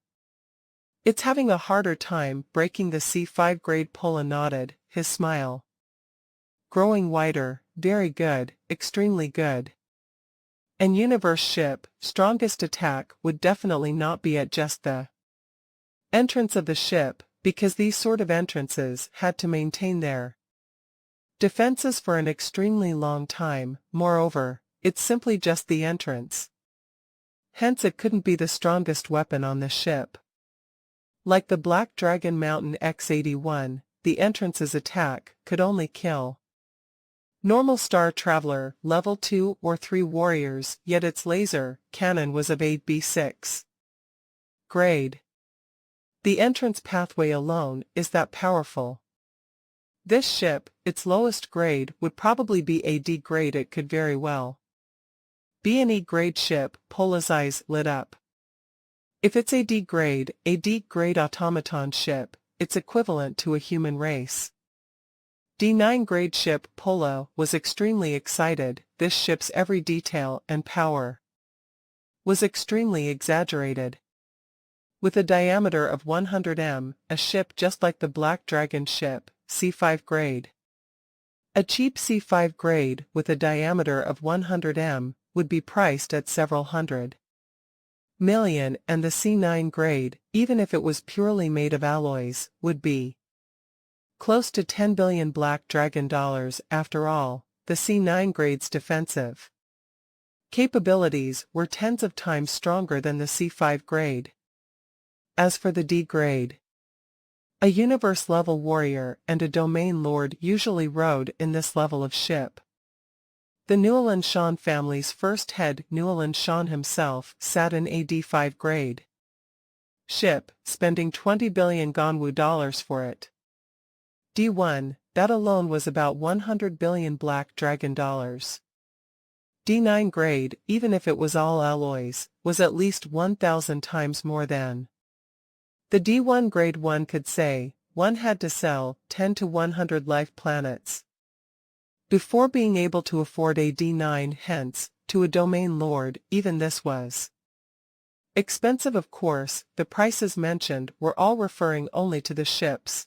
[SPEAKER 1] It's having a harder time breaking the C5 grade. Pola nodded, his smile growing wider. Very good, extremely good. An universe ship, strongest attack would definitely not be at just the entrance of the ship, because these sort of entrances had to maintain their defenses for an extremely long time. Moreover, it's simply just the entrance. Hence it couldn't be the strongest weapon on the ship. Like the Black Dragon Mountain X-81, the entrance's attack could only kill normal Star Traveler, level 2 or 3 warriors, yet its laser cannon was of 8B6 grade. The entrance pathway alone is that powerful. This ship, its lowest grade, would probably be a D grade. It could very well be an E grade ship. Pola's eyes lit up. If it's a D grade automaton ship, it's equivalent to a human race. D9 grade ship. Pola was extremely excited. This ship's every detail and power was extremely exaggerated. With a diameter of 100 m, a ship just like the Black Dragon ship, C5 grade. A cheap C5 grade with a diameter of 100 m would be priced at several hundred million, and the C9 grade, even if it was purely made of alloys, would be close to 10 billion Black Dragon dollars. After all, the C9 grade's defensive capabilities were tens of times stronger than the C5 grade. As for the D grade, a universe-level warrior and a domain lord usually rode in this level of ship. The Newland Shan family's first head, Newland Shan himself, sat in a D5 grade ship, spending 20 billion Ganwu dollars for it. D1, that alone was about 100 billion Black Dragon dollars. D9 grade, even if it was all alloys, was at least 1,000 times more than. The D1 grade. One could say, one had to sell 10 to 100 life planets before being able to afford a D9. Hence, to a domain lord, even this was expensive. Of course, the prices mentioned were all referring only to the ships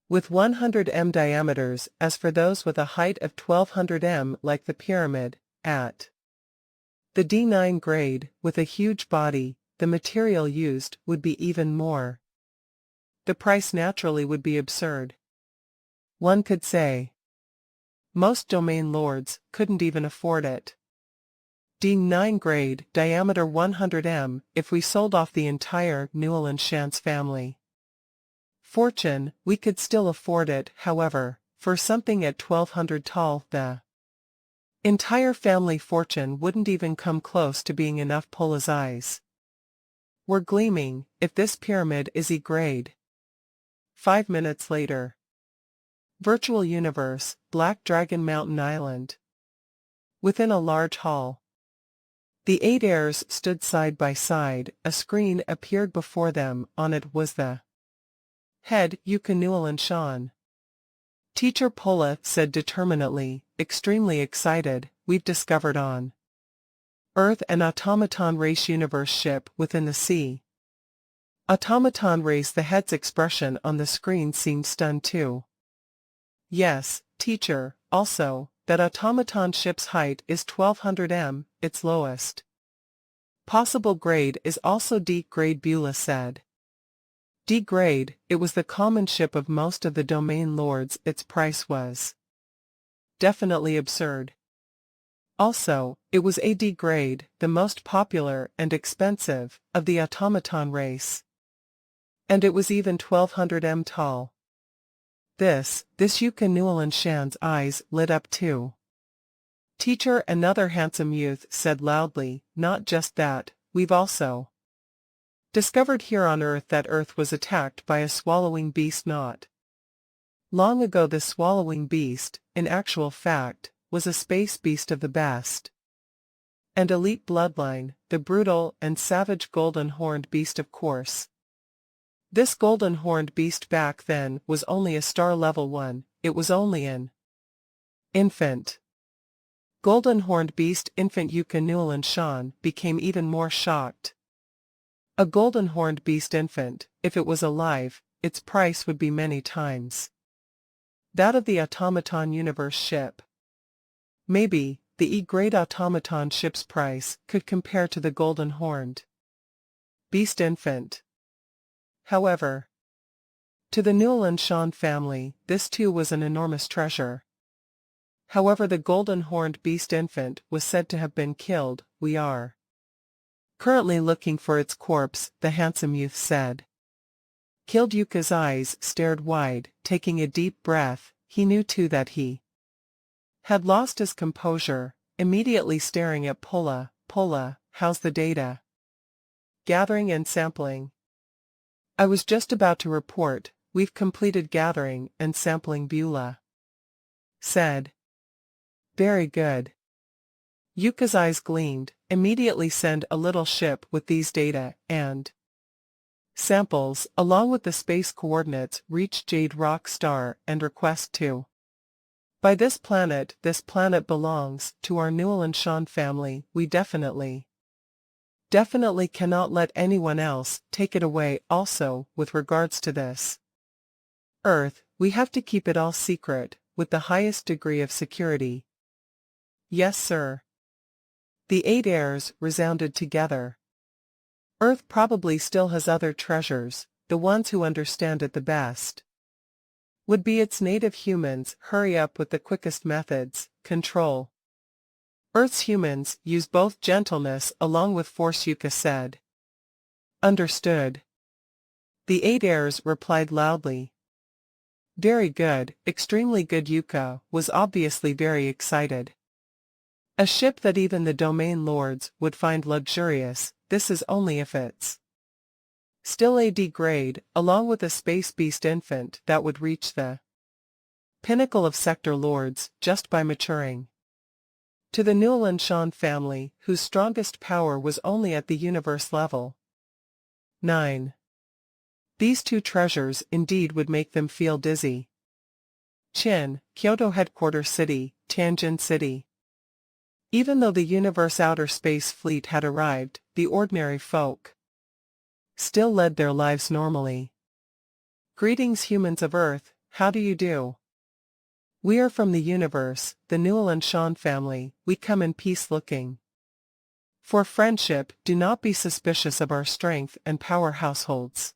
[SPEAKER 1] with 100 m diameters. As for those with a height of 1200 m, like the pyramid, at the D9 grade, with a huge body, the material used would be even more. The price naturally would be absurd. One could say most domain lords couldn't even afford it. D9 grade, diameter 100 m, if we sold off the entire Newland Shan's family fortune, we could still afford it. However, for something at 1200 tall, the entire family fortune wouldn't even come close to being enough. Pola's eyes were gleaming. If this pyramid is E grade. 5 minutes later. Virtual universe, Black Dragon Mountain Island. Within a large hall, the 8 heirs stood side by side. A screen appeared before them. On it was the head, Newland Shan. Teacher Pola said determinedly, extremely excited, we've discovered on Earth an automaton race universe ship within the sea. Automaton race. The head's expression on the screen seemed stunned too. Yes, teacher, also, that automaton ship's height is 1200 m, its lowest possible grade is also D grade, Beulah said. D grade, it was the common ship of most of the domain lords. Its price was definitely absurd. Also, it was a D grade, the most popular and expensive of the automaton race. And it was even 1200 m tall. This Newland Shan's eyes lit up too. Teacher, another handsome youth said loudly, not just that, we've also discovered here on Earth that Earth was attacked by a swallowing beast not long ago. The swallowing beast, in actual fact, was a space beast of the best and elite bloodline, the brutal and savage golden-horned beast. Of course, this golden-horned beast back then was only a star level 1, it was only an infant. Golden-horned beast infant. Newland Shan became even more shocked. A golden-horned beast infant, if it was alive, its price would be many times that of the automaton universe ship. Maybe, the E-grade automaton ship's price could compare to the golden-horned beast infant. However, to the Newland Shan family, this too was an enormous treasure. However, the golden-horned beast infant was said to have been killed. We are currently looking for its corpse, the handsome youth said. Killed. Yuka's eyes stared wide, taking a deep breath. He knew too that he had lost his composure, immediately staring at Pola. Pola, how's the data gathering and sampling? I was just about to report, we've completed gathering and sampling, Beulah said. Very good. Yuka's eyes gleamed. Immediately send a little ship with these data and samples, along with the space coordinates, reach Jade Rock Star and request to buy this planet. This planet belongs to our Newland Shan family. We definitely cannot let anyone else take it away. Also, with regards to this Earth, we have to keep it all secret. with the highest degree of security. Yes, sir. The 8 heirs resounded together. Earth probably still has other treasures, the ones who understand it the best. Would be its native humans hurry up with the quickest methods, control. Earth's humans use both gentleness along with force, Yuka said. Understood. The 8 heirs replied loudly. Very good, extremely good. Yuka was obviously very excited. A ship that even the domain lords would find luxurious, this is only if it's still AD grade, along with a space beast infant that would reach the pinnacle of sector lords just by maturing. To the Newland Shan family, whose strongest power was only at the universe level. 9. These 2 treasures indeed would make them feel dizzy. Chin, Kyoto headquarters city, Tianjin City. Even though the universe outer space fleet had arrived, the ordinary folk still led their lives normally. Greetings, humans of Earth, how do you do? We are from the universe, the Newland Shan family, we come in peace looking for friendship. Do not be suspicious of our strength and power. Households,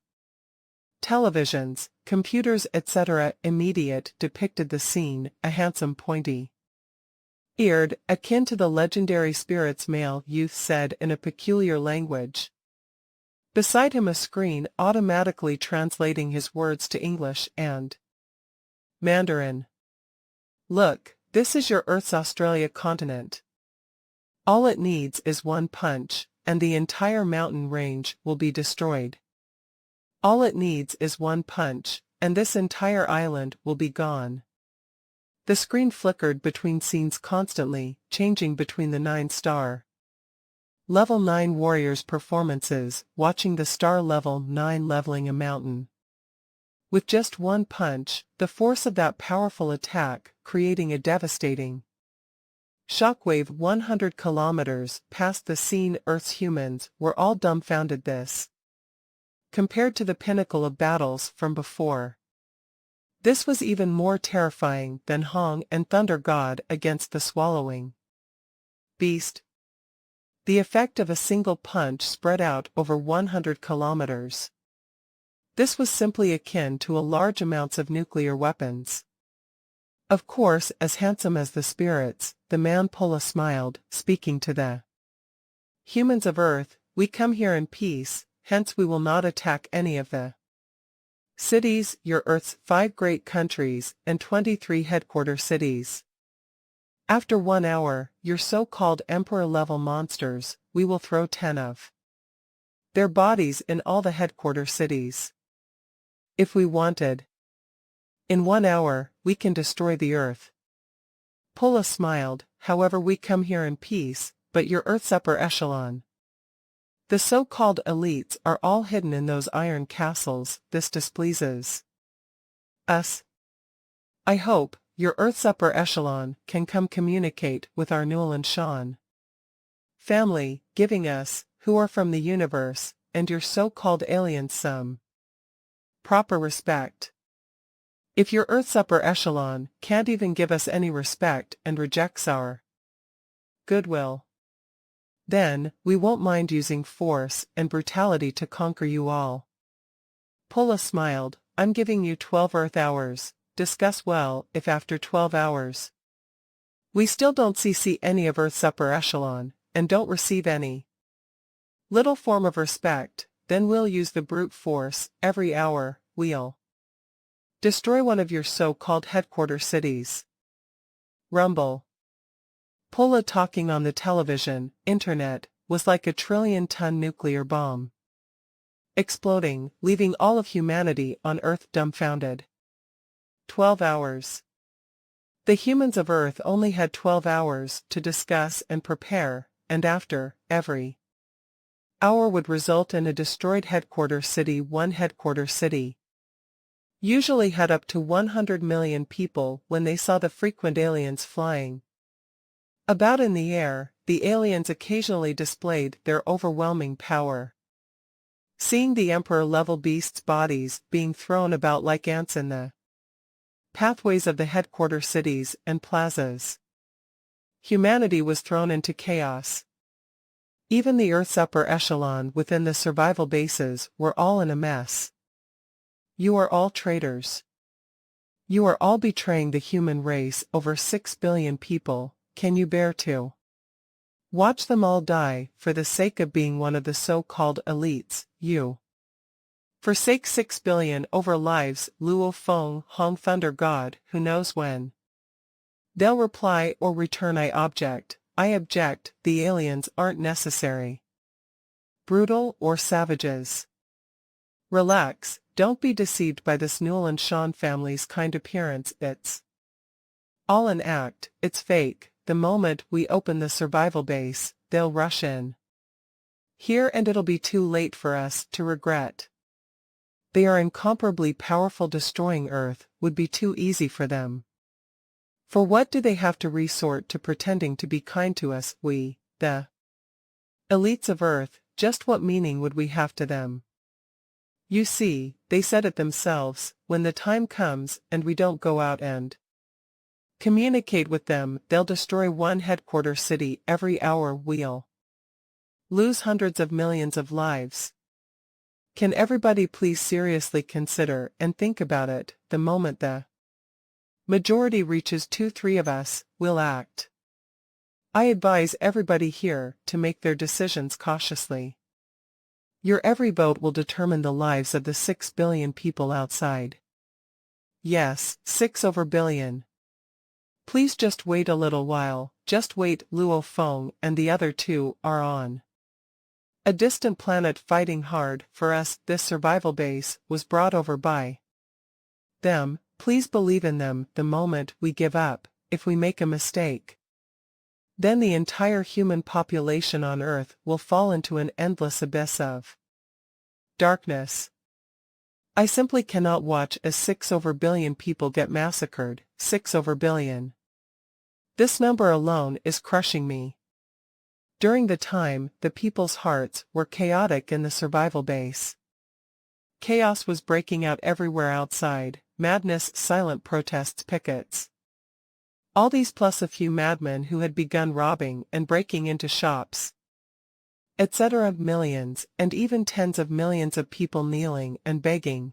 [SPEAKER 1] televisions, computers, etc. Immediate depicted the scene, a handsome pointy-eared, akin to the legendary spirits male youth said in a peculiar language. Beside him a screen automatically translating his words to English and Mandarin. Look, this is your Earth's Australia continent. All it needs is one punch, and the entire mountain range will be destroyed. All it needs is one punch, and this entire island will be gone. The screen flickered between scenes constantly, changing between the 9-star Level 9 warriors' performances, watching the star Level 9 leveling a mountain. With just one punch, the force of that powerful attack, creating a devastating shockwave 100 kilometers past the scene. Earth's humans were all dumbfounded. This, compared to the pinnacle of battles from before, this was even more terrifying than Hong and Thunder God against the swallowing beast. The effect of a single punch spread out over 100 kilometers. This was simply akin to a large amounts of nuclear weapons. Of course, as handsome as the spirits, the man Pola smiled, speaking to the humans of Earth, we come here in peace, hence we will not attack any of the cities, your Earth's 5 great countries, and 23 headquarter cities. After 1 hour, your so-called emperor-level monsters, we will throw 10 of their bodies in all the headquarter cities. If we wanted. In 1 hour, we can destroy the Earth. Pola smiled, however we come here in peace, but your Earth's upper echelon. The so-called elites are all hidden in those iron castles. This displeases us. I hope your Earth's upper echelon can come communicate with our Newland Shan family, giving us, who are from the universe, and your so-called aliens some proper respect. If your Earth's upper echelon can't even give us any respect and rejects our goodwill, then we won't mind using force and brutality to conquer you all. Pola smiled, I'm giving you 12 Earth hours. Discuss well. If after 12 hours we still don't see any of Earth's upper echelon, and don't receive any little form of respect, then we'll use the brute force. Every hour, we'll destroy one of your so-called headquarter cities. Rumble. Pola talking on the television, internet, was like a trillion-ton nuclear bomb, exploding, leaving all of humanity on Earth dumbfounded. 12 hours. The humans of Earth only had 12 hours to discuss and prepare, and after, every hour would result in a destroyed headquarter city. One headquarter city usually had up to 100 million people. When they saw the frequent aliens flying about in the air, the aliens occasionally displayed their overwhelming power. Seeing the emperor-level beasts' bodies being thrown about like ants in the pathways of the headquarter cities and plazas. Humanity was thrown into chaos. Even the Earth's upper echelon within the survival bases were all in a mess. You are all traitors. You are all betraying the human race, over 6 billion people. Can you bear to watch them all die for the sake of being one of the so-called elites? You forsake 6 billion over lives. Luo Feng Hong Thunder God, who knows when they'll reply or return. I object. The aliens aren't necessary. Brutal or savages. Relax, don't be deceived by this Newell and Sean family's kind appearance. It's all an act, it's fake. The moment we open the survival base, they'll rush in here and it'll be too late for us to regret. They are incomparably powerful. Destroying Earth would be too easy for them. For what do they have to resort to pretending to be kind to us, we, the elites of Earth? Just what meaning would we have to them? You see, they said it themselves, when the time comes and we don't go out and communicate with them, they'll destroy one headquarter city every hour. We'll lose hundreds of millions of lives. Can everybody please seriously consider and think about it? The moment the majority reaches 2-3 of us, we'll act. I advise everybody here to make their decisions cautiously. Your every vote will determine the lives of the 6 billion people outside. Yes, 6 over billion. Please just wait a little while, just wait. Luo Feng and the other two are on a distant planet fighting hard for us. This survival base was brought over by them. Please believe in them. The moment we give up, if we make a mistake, then the entire human population on Earth will fall into an endless abyss of darkness. I simply cannot watch as 6 over billion people get massacred. 6 over billion. This number alone is crushing me. During the time, the people's hearts were chaotic in the survival base. Chaos was breaking out everywhere outside. Madness, silent protests, pickets. All these plus a few madmen who had begun robbing and breaking into shops, etc. Millions, and even tens of millions of people kneeling and begging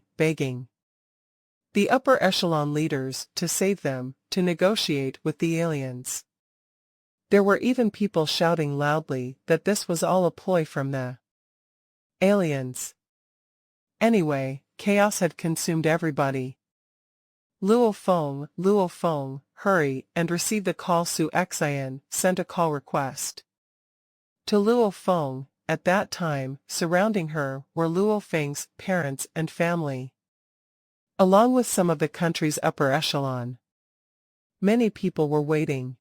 [SPEAKER 1] the upper echelon leaders to save them, to negotiate with the aliens. There were even people shouting loudly that this was all a ploy from the aliens. Anyway, chaos had consumed everybody. Luo Feng, hurry and receive the call. Su Xian sent a call request to Luo Feng. At that time, surrounding her were Luo Feng's parents and family, along with some of the country's upper echelon. Many people were waiting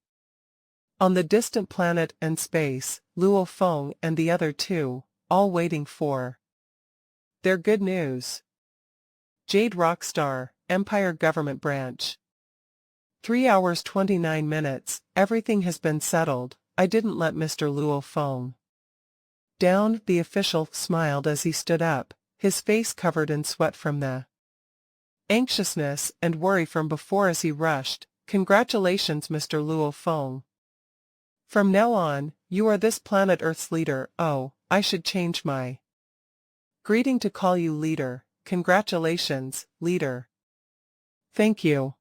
[SPEAKER 1] on the distant planet and space. Luo Feng and the other two, all waiting for their good news. Jade Rockstar, Empire Government Branch. 3 hours 29 minutes, everything has been settled. I didn't let Mr. Luo Feng down. The official smiled as he stood up, his face covered in sweat from the anxiousness and worry from before as he rushed. Congratulations, Mr. Luo Feng. From now on, you are this planet Earth's leader. Oh, I should change my greeting to call you leader. Congratulations, leader. Thank you.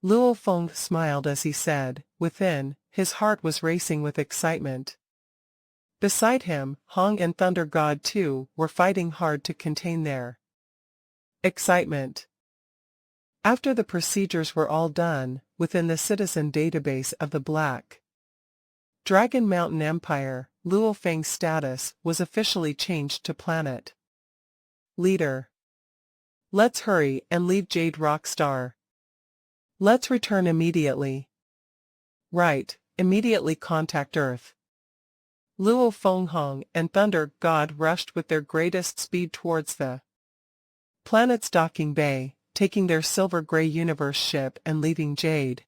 [SPEAKER 1] Luo Feng smiled as he said. Within, his heart was racing with excitement. Beside him, Hong and Thunder God too were fighting hard to contain their excitement. After the procedures were all done, within the citizen database of the Black Dragon Mountain Empire, Luo Feng's status was officially changed to planet leader. Let's hurry and leave Jade Rockstar. Let's return immediately. Right, immediately contact Earth. Luo Feng Hong and Thunder God rushed with their greatest speed towards the planet's docking bay, taking their silver-gray universe ship and leaving Jade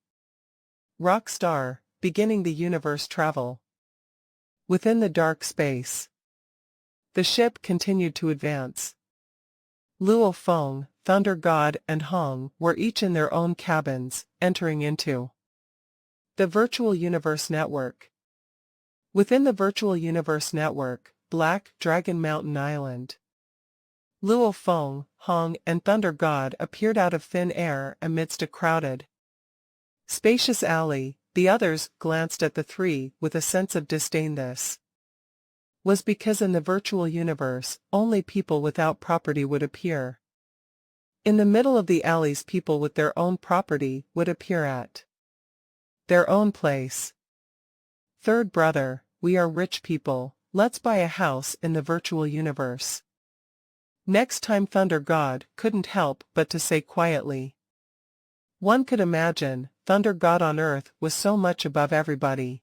[SPEAKER 1] Rockstar, beginning the universe travel. Within the dark space, the ship continued to advance. Luo Feng, Thunder God and Hong were each in their own cabins, entering into the Virtual Universe Network. Within the Virtual Universe Network, Black Dragon Mountain Island. Luo Feng, Hong and Thunder God appeared out of thin air amidst a crowded, spacious alley. The others glanced at the three with a sense of disdain. This was because in the virtual universe, only people without property would appear. In the middle of the alleys, people with their own property would appear at their own place. Third brother, we are rich people, let's buy a house in the virtual universe. Next time Thunder God couldn't help but to say quietly. One could imagine, Thunder God on Earth was so much above everybody.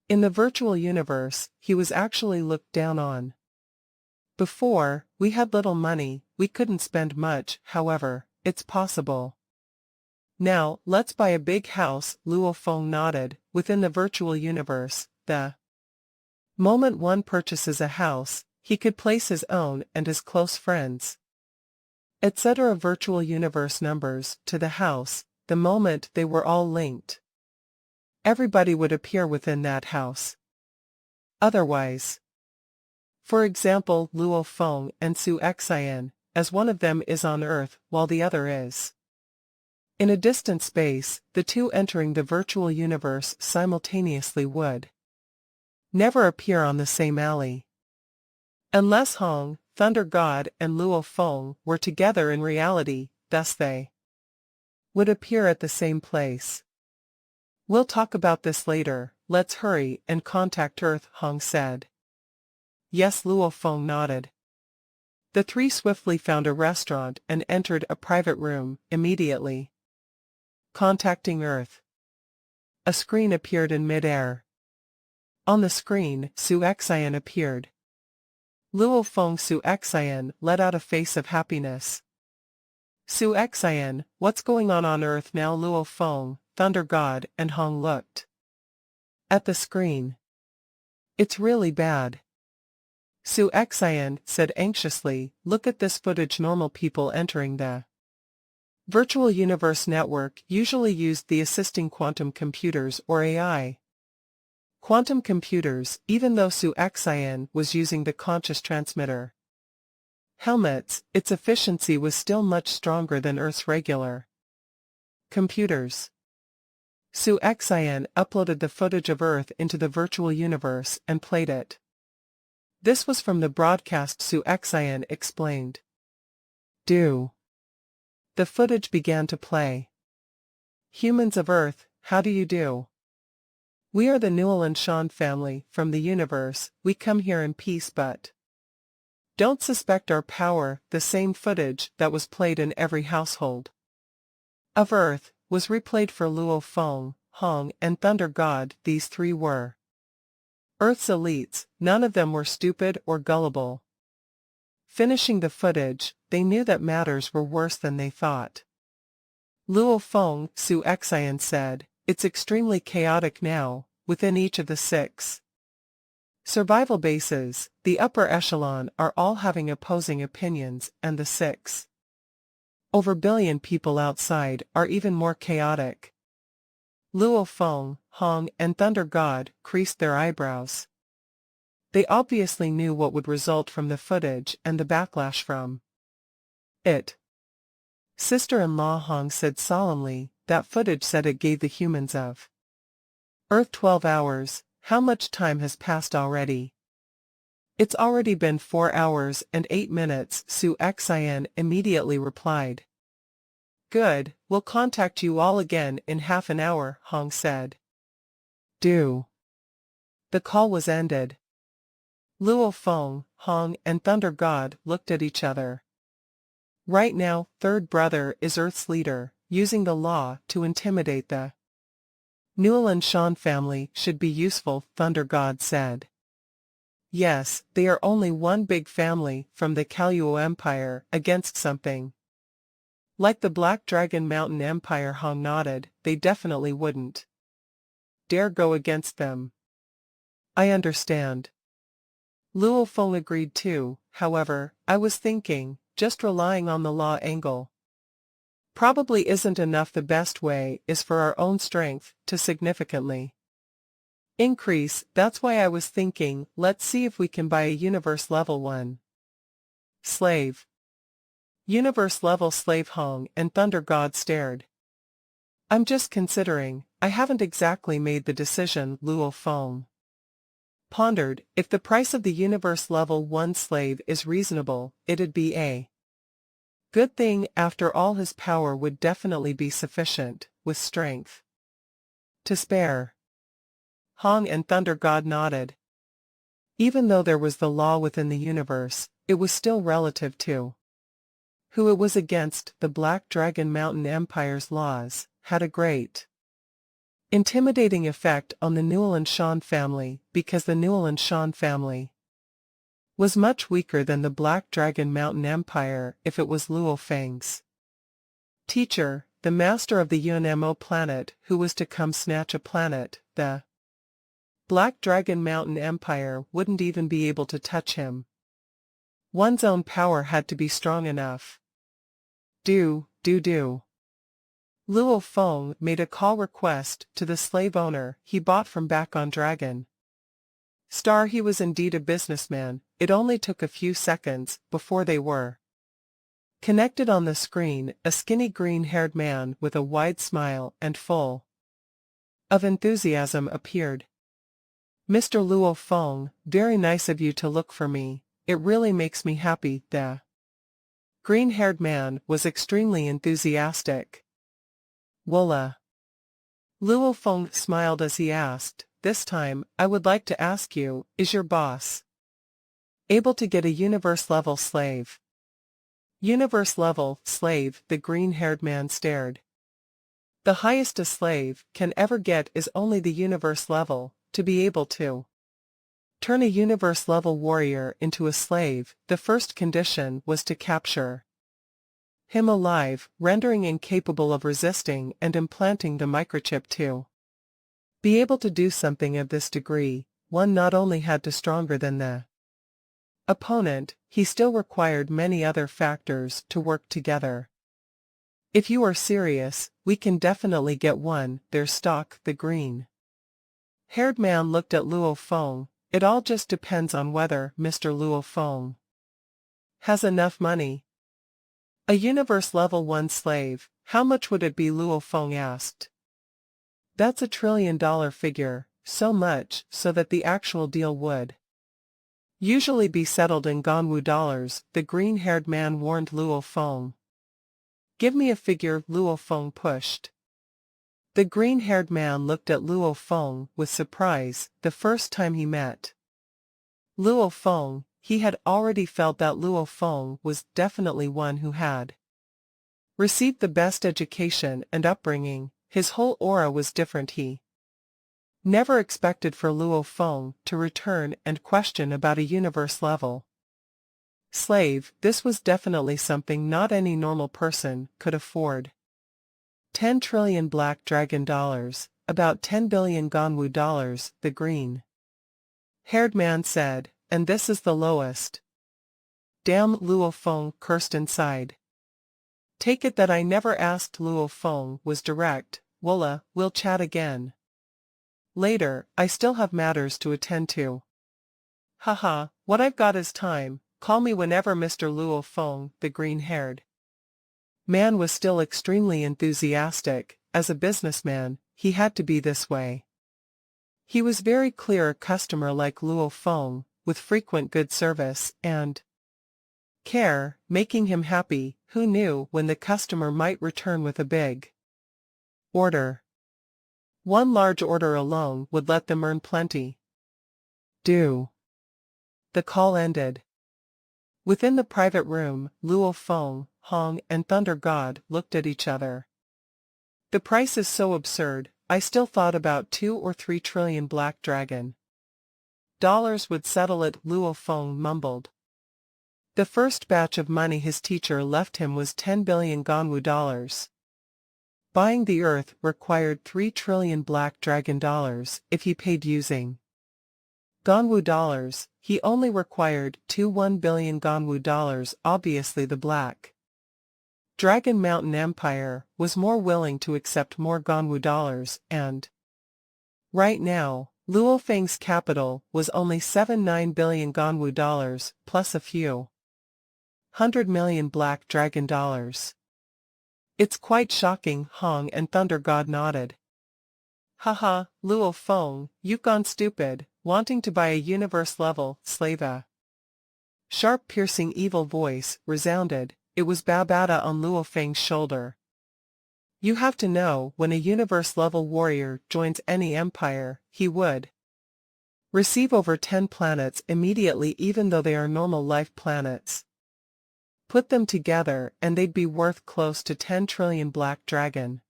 [SPEAKER 1] In the virtual universe, he was actually looked down on. Before, we had little money, we couldn't spend much, however, it's possible. Now, let's buy a big house, Luo Feng nodded, within the virtual universe. The moment one purchases a house, he could place his own and his close friends, etc. virtual universe numbers to the house. The moment they were all linked, everybody would appear within that house. Otherwise, for example, Luo Feng and Su Xian, as one of them is on Earth while the other is in a distant space, the two entering the virtual universe simultaneously would never appear on the same alley. Unless Hong, Thunder God and Luo Feng were together in reality, thus they would appear at the same place. We'll talk about this later, let's hurry and contact Earth, Hong said. Yes, Luo Feng nodded. The three swiftly found a restaurant and entered a private room, immediately contacting Earth. A screen appeared in mid-air. On the screen, Su Xian appeared. Luo Feng Su Xian let out a face of happiness. Su Xian, what's going on Earth now? Luo Feng, Thunder God and Hong looked at the screen. It's really bad. Su Xian said anxiously, look at this footage. Normal people entering the virtual universe network usually used the assisting quantum computers or AI. Quantum computers, even though Su Xian was using the conscious transmitter helmets, its efficiency was still much stronger than Earth's regular computers. Su Xian uploaded the footage of Earth into the virtual universe and played it. This was from the broadcast, Su Xian explained. The footage began to play. Humans of Earth, how do you do? We are the Newell and Sean family from the universe. We come here in peace but don't suspect our power. The same footage that was played in every household of Earth was replayed for Luo Feng, Hong and Thunder God. These three were Earth's elites, none of them were stupid or gullible. Finishing the footage, they knew that matters were worse than they thought. Luo Feng, Su Xian said, it's extremely chaotic now, within each of the 6 survival bases. The upper echelon are all having opposing opinions and the 6 over billion people outside are even more chaotic. Luo Feng, Hong and Thunder God creased their eyebrows. They obviously knew what would result from the footage and the backlash from it. Sister-in-law Hong said solemnly, that footage said it gave the humans of Earth 12 hours, how much time has passed already? It's already been 4 hours and 8 minutes, Su Xian immediately replied. Good, we'll contact you all again in half an hour, Hong said. The call was ended. Luo Feng, Hong and Thunder God looked at each other. Right now, third brother is Earth's leader, using the law to intimidate the Newell and Sean family should be useful, Thunder God said. Yes, they are only one big family from the Kaluo Empire against something like the Black Dragon Mountain Empire. Hong nodded, they definitely wouldn't dare go against them. I understand. Luo Feng agreed too, however, I was thinking, just relying on the law angle probably isn't enough. The best way is for our own strength to significantly increase. That's why I was thinking, let's see if we can buy a universe level 1 slave. Universe level slave. Hong and Thunder God stared. I'm just considering, I haven't exactly made the decision. Luo Feng pondered, if the price of the universe level 1 slave is reasonable, it'd be a good thing. After all, his power would definitely be sufficient, with strength to spare. Hong and Thunder God nodded. Even though there was the law within the universe, it was still relative to who it was against. The Black Dragon Mountain Empire's laws had a great intimidating effect on the Newell and Shan family, because the Newell and Shan family was much weaker than the Black Dragon Mountain Empire. If it was Luo Feng's teacher, the master of the UNMO planet, who was to come snatch a planet, the Black Dragon Mountain Empire wouldn't even be able to touch him. One's own power had to be strong enough. Do. Luo Feng made a call request to the slave owner he bought from back on Dragon Star. He was indeed a businessman. It only took a few seconds before they were connected. On the screen, a skinny green-haired man with a wide smile and full of enthusiasm appeared. Mr. Luo Feng, very nice of you to look for me. It really makes me happy. The green-haired man was extremely enthusiastic. Wola. Luo Feng smiled as he asked, this time, I would like to ask you, is your boss able to get a universe-level slave? Universe-level slave. The green-haired man stared. The highest a slave can ever get is only the universe level. To be able to turn a universe-level warrior into a slave, the first condition was to capture him alive, rendering incapable of resisting, and implanting the microchip to be able to do something of this degree. One not only had to be stronger than the opponent, he still required many other factors to work together. If you are serious, we can definitely get one. Their stock. The green-haired man looked at Luo Feng. It all just depends on whether Mr. Luo Feng has enough money. A universe level 1 slave, how much would it be? Luo Feng asked. That's $1 trillion figure, so much so that the actual deal would usually be settled in Ganwu dollars, the green-haired man warned Luo Feng. Give me a figure. Luo Feng pushed. The green-haired man looked at Luo Feng with surprise. The first time he met Luo Feng, he had already felt that Luo Feng was definitely one who had received the best education and upbringing. His whole aura was different. He never expected for Luo Feng to return and question about a universe-level slave. This was definitely something not any normal person could afford. 10 trillion Black Dragon dollars, about 10 billion Ganwu dollars, the green-haired man said, and this is the lowest. Damn, Luo Feng cursed inside. Take it that I never asked. Luo Feng was direct. Wola, we'll chat again later, I still have matters to attend to. Haha, what I've got is time. Call me whenever. Mr. Luo Feng, the green-haired man was still extremely enthusiastic. As a businessman, he had to be this way. He was very clear a customer like Luo Feng, with frequent good service and care, making him happy. Who knew when the customer might return with a big order? One large order alone would let them earn plenty. The call ended. Within the private room, Luo Feng, Hong, and Thunder God looked at each other. The price is so absurd. I still thought about 2 or 3 trillion Black Dragon dollars would settle it. Luo Feng mumbled. The first batch of money his teacher left him was 10 billion Ganwu dollars. Buying the earth required 3 trillion Black Dragon dollars if he paid using Ganwu dollars, he only required 1 billion Ganwu dollars, obviously the Black Dragon Mountain Empire was more willing to accept more Ganwu dollars, and right now, Luo Feng's capital was only 79 billion Ganwu dollars, plus a few 100 million Black Dragon dollars. It's quite shocking, Hong and Thunder God nodded. Haha, Luo Feng, you've gone stupid, wanting to buy a universe-level slave. A sharp piercing evil voice resounded. It was Babata on Luo Feng's shoulder. You have to know, when a universe-level warrior joins any empire, he would receive over 10 planets immediately, even though they are normal life planets. Put them together and they'd be worth close to 10 trillion Black Dragon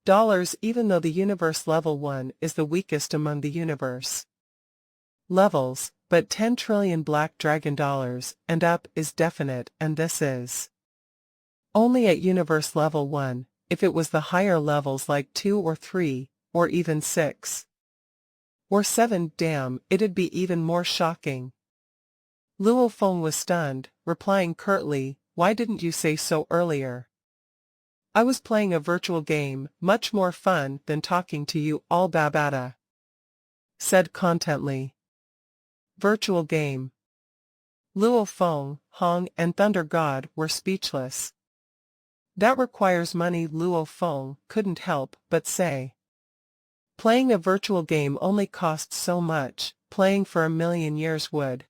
[SPEAKER 1] dollars, even though the universe level 1 is the weakest among the universe levels, but 10 trillion Black Dragon dollars and up is definite, and this is only at universe level 1. If it was the higher levels like 2 or 3, or even 6 or 7, damn, it'd be even more shocking. Luo Feng was stunned, replying curtly, "Why didn't you say so earlier? I was playing a virtual game, much more fun than talking to you all," Babata said contently. Virtual game. Luo Feng, Hong and Thunder God were speechless. That requires money, Luo Feng couldn't help but say. Playing a virtual game only costs so much, playing for 1,000,000 years would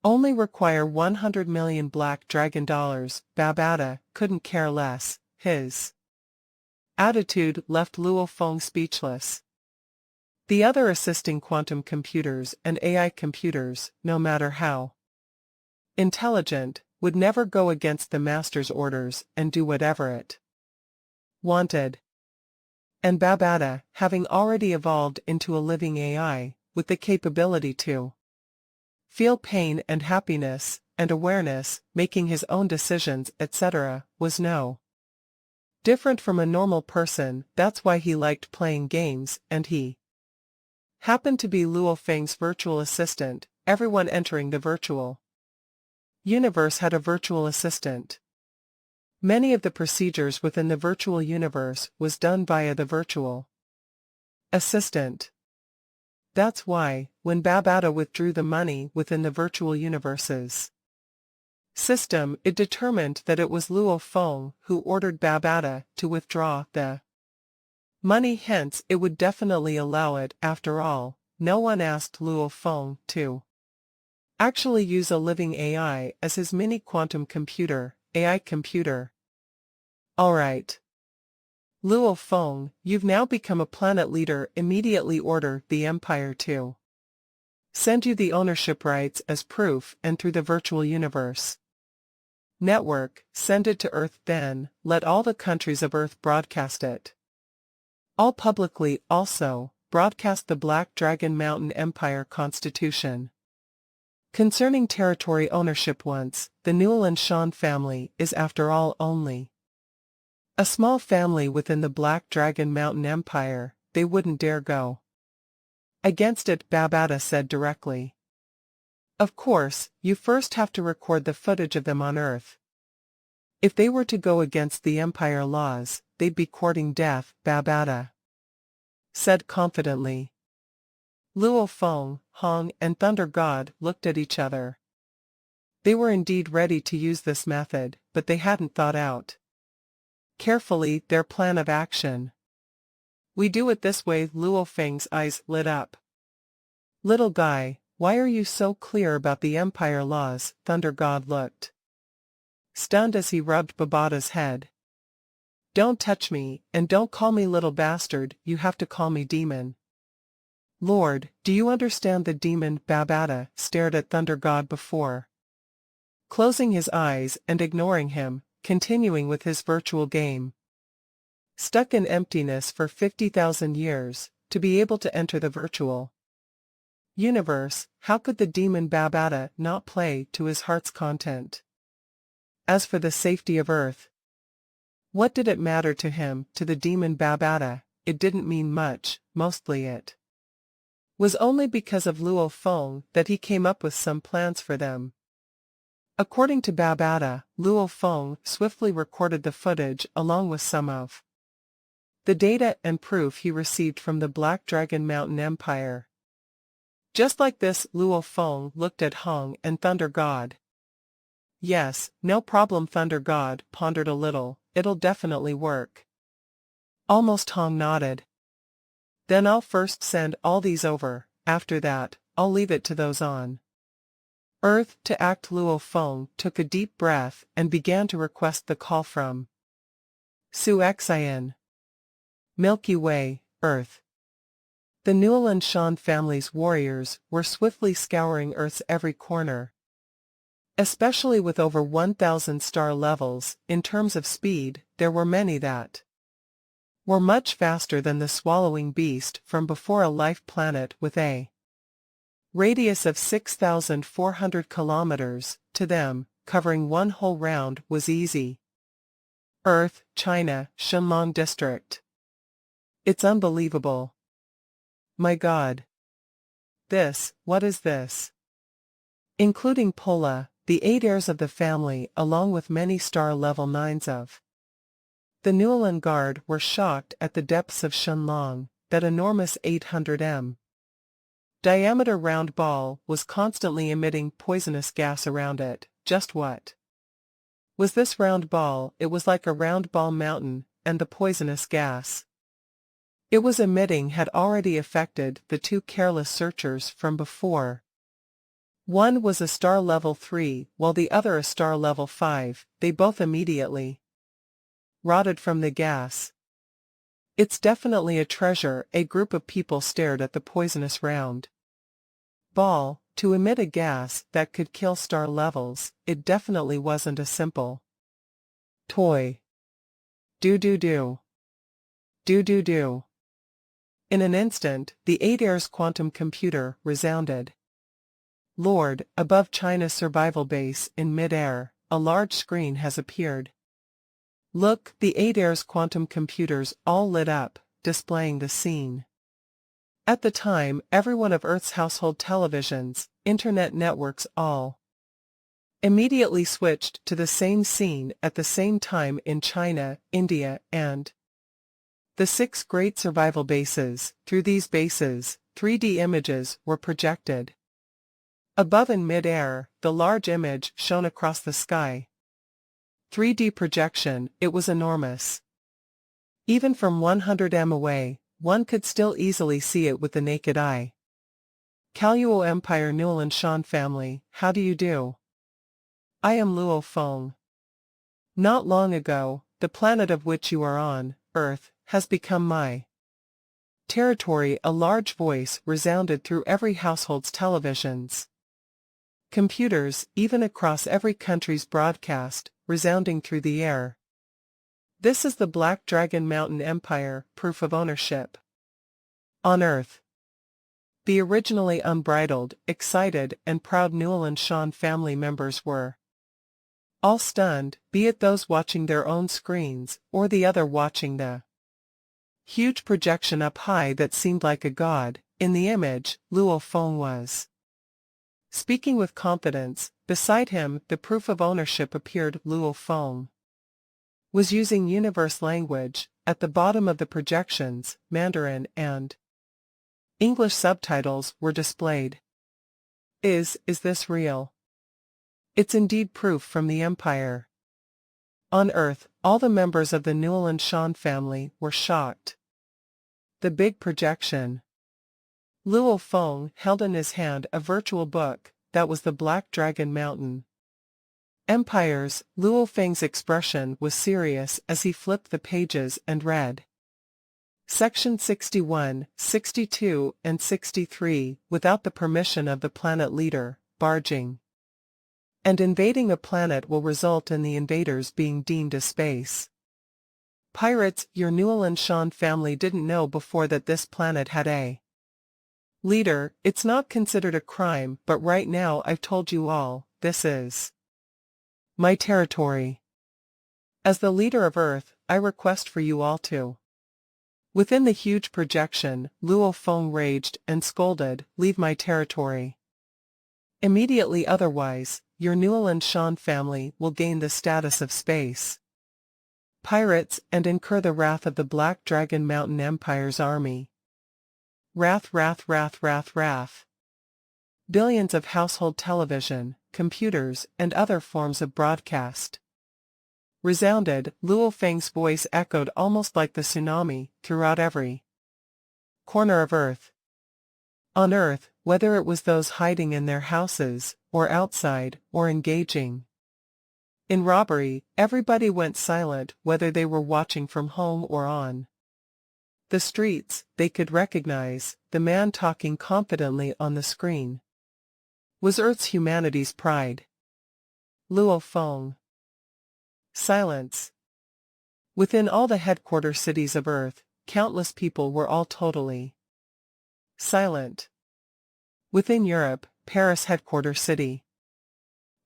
[SPEAKER 1] only require 100 million Black Dragon dollars. Babata couldn't care less. His attitude left Luo Feng speechless. The other assisting quantum computers and AI computers, no matter how intelligent, would never go against the master's orders and do whatever it wanted. And Babata, having already evolved into a living AI, with the capability to feel pain and happiness, and awareness, making his own decisions, etc., was no different from a normal person. That's why he liked playing games, and he happened to be Luo Feng's virtual assistant. Everyone entering the virtual universe had a virtual assistant. Many of the procedures within the virtual universe was done via the virtual assistant. That's why, when Babata withdrew the money within the virtual universe's system, it determined that it was Luo Feng who ordered Babata to withdraw the money, hence it would definitely allow it. After all, no one asked Luo Feng to actually use a living AI as his mini quantum computer, AI computer. Alright. Luo Feng, you've now become a planet leader. Immediately order the Empire to send you the ownership rights as proof, and through the virtual universe network, send it to Earth, then let all the countries of Earth broadcast it. All publicly. Also, broadcast the Black Dragon Mountain Empire Constitution concerning territory ownership. Once, the Newland Shan family is after all only a small family within the Black Dragon Mountain Empire, they wouldn't dare go against it, Babata said directly. Of course, you first have to record the footage of them on Earth. If they were to go against the Empire laws, they'd be courting death, Babata said confidently. Luo Feng, Hong and Thunder God looked at each other. They were indeed ready to use this method, but they hadn't thought out carefully their plan of action. We do it this way. Luo Feng's eyes lit up. Little guy, why are you so clear about the Empire laws? Thunder God looked stunned as he rubbed Babata's head. Don't touch me, and don't call me little bastard, you have to call me demon. Lord, do you understand the demon? Babata stared at Thunder God before closing his eyes and ignoring him, continuing with his virtual game. Stuck in emptiness for 50,000 years, to be able to enter the virtual universe, how could the demon Babata not play to his heart's content? As for the safety of Earth, what did it matter to him? To the demon Babata, it didn't mean much, mostly it was only because of Luo Feng that he came up with some plans for them. According to Babata, Luo Feng swiftly recorded the footage along with some of the data and proof he received from the Black Dragon Mountain Empire. Just like this, Luo Feng looked at Hong and Thunder God. Yes, no problem. Thunder God pondered a little. It'll definitely work. Almost Hong nodded. Then I'll first send all these over, after that, I'll leave it to those on Earth to act. Luo Feng took a deep breath and began to request the call from Su Xian. Milky Way, Earth. The Newland Shan family's warriors were swiftly scouring Earth's every corner. Especially with over 1,000 star levels, in terms of speed, there were many that were much faster than the swallowing beast from before a life planet with a radius of 6,400 kilometers. To them, covering one whole round was easy. Earth, China, Shenlong District. It's unbelievable. My God. What is this? Including Pola, the 8 heirs of the family along with many star-level 9s of the Newland Guard were shocked at the depths of Shenlong. That enormous 800 diameter round ball was constantly emitting poisonous gas around it. Just what was this round ball? It was like a round ball mountain, and the poisonous gas it was emitting had already affected the 2 careless searchers from before. One was a star level 3, while the other a star level 5. They both immediately rotted from the gas. It's definitely a treasure. A group of people stared at the poisonous round ball. To emit a gas that could kill star levels, it definitely wasn't a simple toy. Do. In an instant, the 8 heirs quantum computer resounded. Lord, above China's survival base in mid-air, a large screen has appeared. Look, the 8 heirs quantum computers all lit up, displaying the scene. At the time, every one of Earth's household televisions, internet networks all immediately switched to the same scene at the same time in China, India, and the 6 great survival bases. Through these bases, 3D images were projected. Above in mid-air, the large image shone across the sky. 3D projection, it was enormous. Even from 100 m away, one could still easily see it with the naked eye. Kaluo Empire Newland Shan family, how do you do? I am Luo Feng. Not long ago, the planet of which you are on, Earth, has become my territory. A large voice resounded through every household's televisions. Computers, even across every country's broadcast, resounding through the air. This is the Black Dragon Mountain Empire, proof of ownership on Earth. The originally unbridled, excited, and proud Newland Shan family members were all stunned, be it those watching their own screens, or the other watching the huge projection up high that seemed like a god. In the image, Luo Feng was speaking with confidence. Beside him, the proof of ownership appeared. Luo Feng was using universe language. At the bottom of the projections, Mandarin and English subtitles were displayed. Is this real? It's indeed proof from the Empire. On Earth, all the members of the Newland Shan family were shocked. The big projection. Luo Feng held in his hand a virtual book. That was the Black Dragon Mountain Empires. Luo Feng's expression was serious as he flipped the pages and read Section 61, 62, and 63. Without the permission of the planet leader, barging and invading a planet will result in the invaders being deemed as space pirates. Your Newland Shan family didn't know before that this planet had a leader. It's not considered a crime, but right now I've told you all, this is my territory. As the leader of Earth, I request for you all to Within the huge projection, Luo Feng raged and scolded, "Leave my territory. Immediately, otherwise, your Newland Shan family will gain the status of space pirates and incur the wrath of the Black Dragon Mountain Empire's army." Wrath, wrath, wrath, wrath, wrath. Billions of household television, computers, and other forms of broadcast resounded. Luo Feng's voice echoed almost like the tsunami, throughout every corner of Earth. On Earth, whether it was those hiding in their houses, or outside, or engaging in robbery, everybody went silent, whether they were watching from home or on the streets. They could recognize the man talking confidently on the screen was Earth's humanity's pride. Luo Feng. Silence. Within all the headquarter cities of Earth, countless people were all totally silent. Within Europe, Paris headquarter city,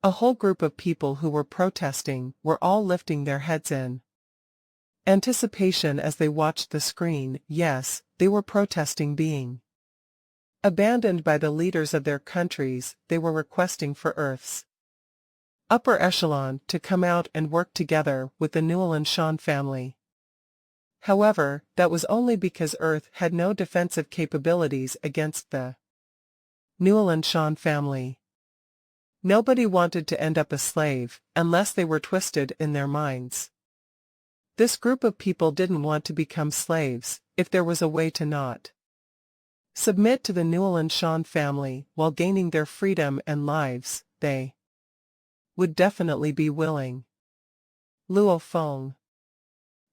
[SPEAKER 1] a whole group of people who were protesting were all lifting their heads in anticipation as they watched the screen. Yes, they were protesting being abandoned by the leaders of their countries. They were requesting for Earth's upper echelon to come out and work together with the Newland Shan family. However, that was only because Earth had no defensive capabilities against the Newland Shan family. Nobody wanted to end up a slave, unless they were twisted in their minds. This group of people didn't want to become slaves. If there was a way to not submit to the Newland Shan family while gaining their freedom and lives, they would definitely be willing. Luo Feng.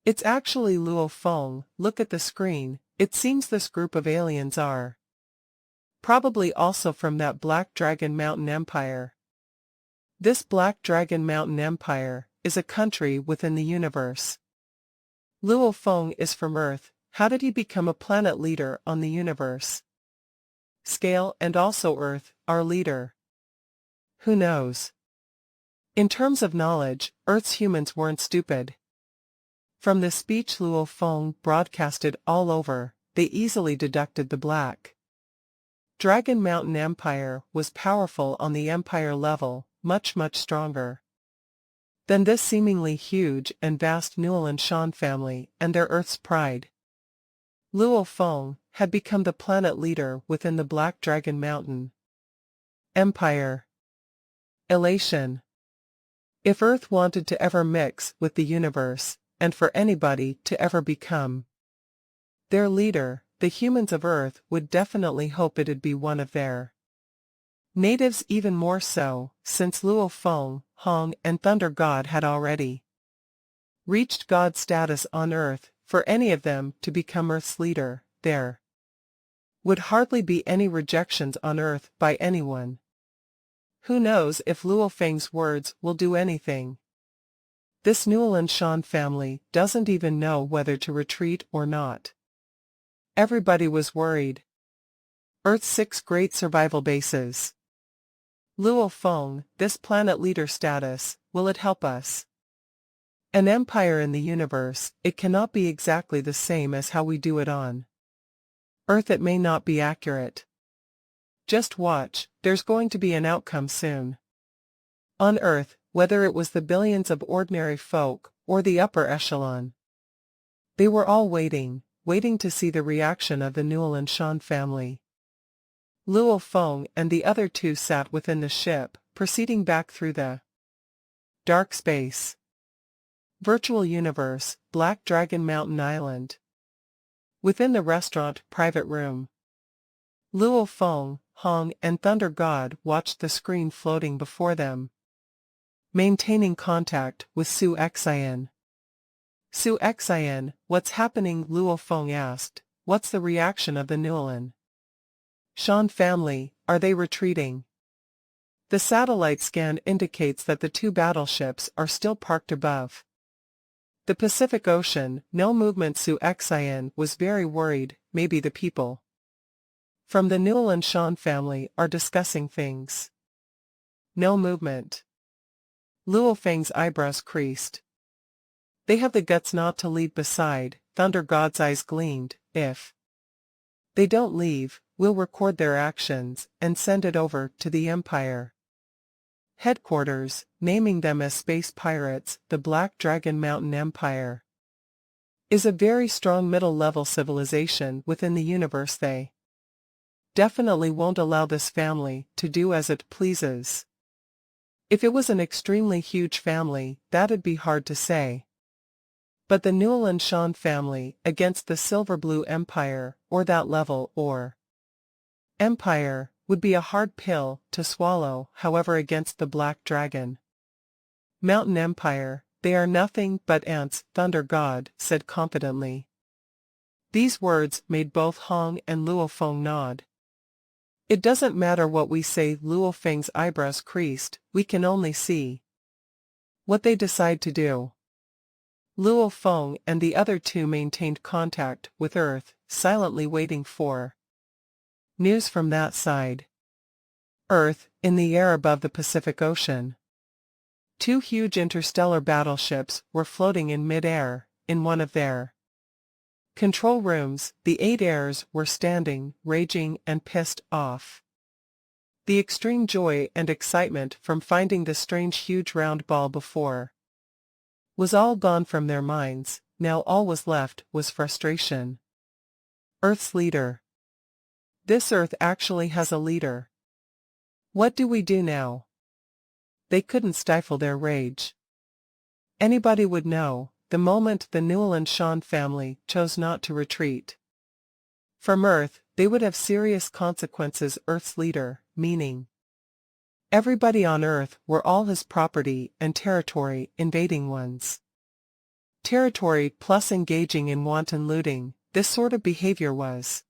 [SPEAKER 1] It's actually Luo Feng. Look at the screen. It seems this group of aliens are probably also from that Black Dragon Mountain Empire. This Black Dragon Mountain Empire is a country within the universe. Luo Feng is from Earth. How did he become a planet leader on the universe scale and also Earth, our leader? Who knows? In terms of knowledge, Earth's humans weren't stupid. From the speech Luo Feng broadcasted all over, they easily deducted the Black Dragon Mountain Empire was powerful on the empire level, much stronger than this seemingly huge and vast Newland Shan family and their Earth's pride. Luo Feng had become the planet leader within the Black Dragon Mountain Empire. Elation. If Earth wanted to ever mix with the universe, and for anybody to ever become their leader, the humans of Earth would definitely hope it'd be one of their natives, even more so, since Luo Feng, Hong, and Thunder God had already reached God status on Earth. For any of them to become Earth's leader, there would hardly be any rejections on Earth by anyone. Who knows if Luo Feng's words will do anything? This Newland Shan family doesn't even know whether to retreat or not. Everybody was worried. Earth's 6 great survival bases. Luo Feng, this planet leader status, will it help us? An empire in the universe, it cannot be exactly the same as how we do it on Earth. It may not be accurate. Just watch, there's going to be an outcome soon. On Earth, whether it was the billions of ordinary folk, or the upper echelon, they were all waiting to see the reaction of the Newland Shan family. Luo Feng and the other 2 sat within the ship, proceeding back through the dark space. Virtual universe, Black Dragon Mountain Island. Within the restaurant, private room. Luo Feng, Hong, and Thunder God watched the screen floating before them, maintaining contact with Su Xian. Su Xian, what's happening? Luo Feng asked. What's the reaction of the Newland Shan family? Are they retreating? The satellite scan indicates that the 2 battleships are still parked above the Pacific Ocean. No movement. Su Xian was very worried. Maybe the people from the Newland Shan family are discussing things. No movement. Luo Feng's eyebrows creased. They have the guts not to lead. Beside, Thunder God's eyes gleamed. If they don't leave, we'll record their actions and send it over to the Empire headquarters, naming them as Space Pirates. The Black Dragon Mountain Empire is a very strong middle-level civilization within the universe. They definitely won't allow this family to do as it pleases. If it was an extremely huge family, that'd be hard to say. But the Newell & Sean family against the Silver Blue Empire, or that level or empire, would be a hard pill to swallow. However, against the Black Dragon Mountain Empire, they are nothing but ants. Thunder God said confidently. These words made both Hong and Luo Feng nod. It doesn't matter what we say. Luo Feng's eyebrows creased. We can only see what they decide to do. Luo Feng and the other two maintained contact with Earth, silently waiting for news from that side. Earth, in the air above the Pacific Ocean. Two huge interstellar battleships were floating in mid-air. In one of their control rooms, the 8 heirs were standing, raging and pissed off. The extreme joy and excitement from finding the strange huge round ball before was all gone from their minds. Now all was left was frustration. Earth's leader. This Earth actually has a leader. What do we do now? They couldn't stifle their rage. Anybody would know, the moment the Newell & Sean family chose not to retreat from Earth, they would have serious consequences. Earth's leader, meaning everybody on Earth, were all his property and territory, invading one's territory plus engaging in wanton looting. This sort of behavior was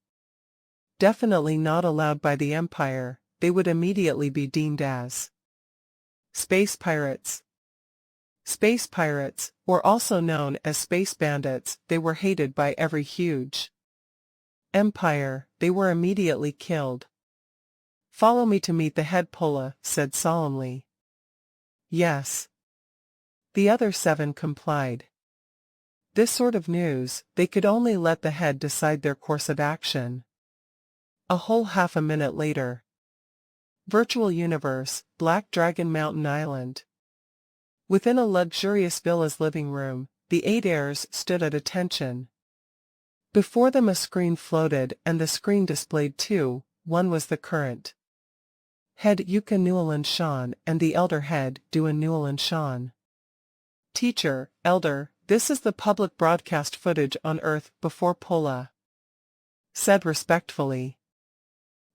[SPEAKER 1] definitely not allowed by the Empire. They would immediately be deemed as space pirates. Space pirates, or also known as space bandits, they were hated by every huge empire. They were immediately killed. Follow me to meet the head, Pola said solemnly. Yes. The other 7 complied. This sort of news, they could only let the head decide their course of action. A whole half a minute later. Virtual universe, Black Dragon Mountain Island. Within a luxurious villa's living room, the 8 heirs stood at attention. Before them a screen floated, and the screen displayed 2. One was the current head Yuka Newell & Sean and the elder head Dua Newell & Sean. Teacher, elder, this is the public broadcast footage on Earth before Pola said respectfully.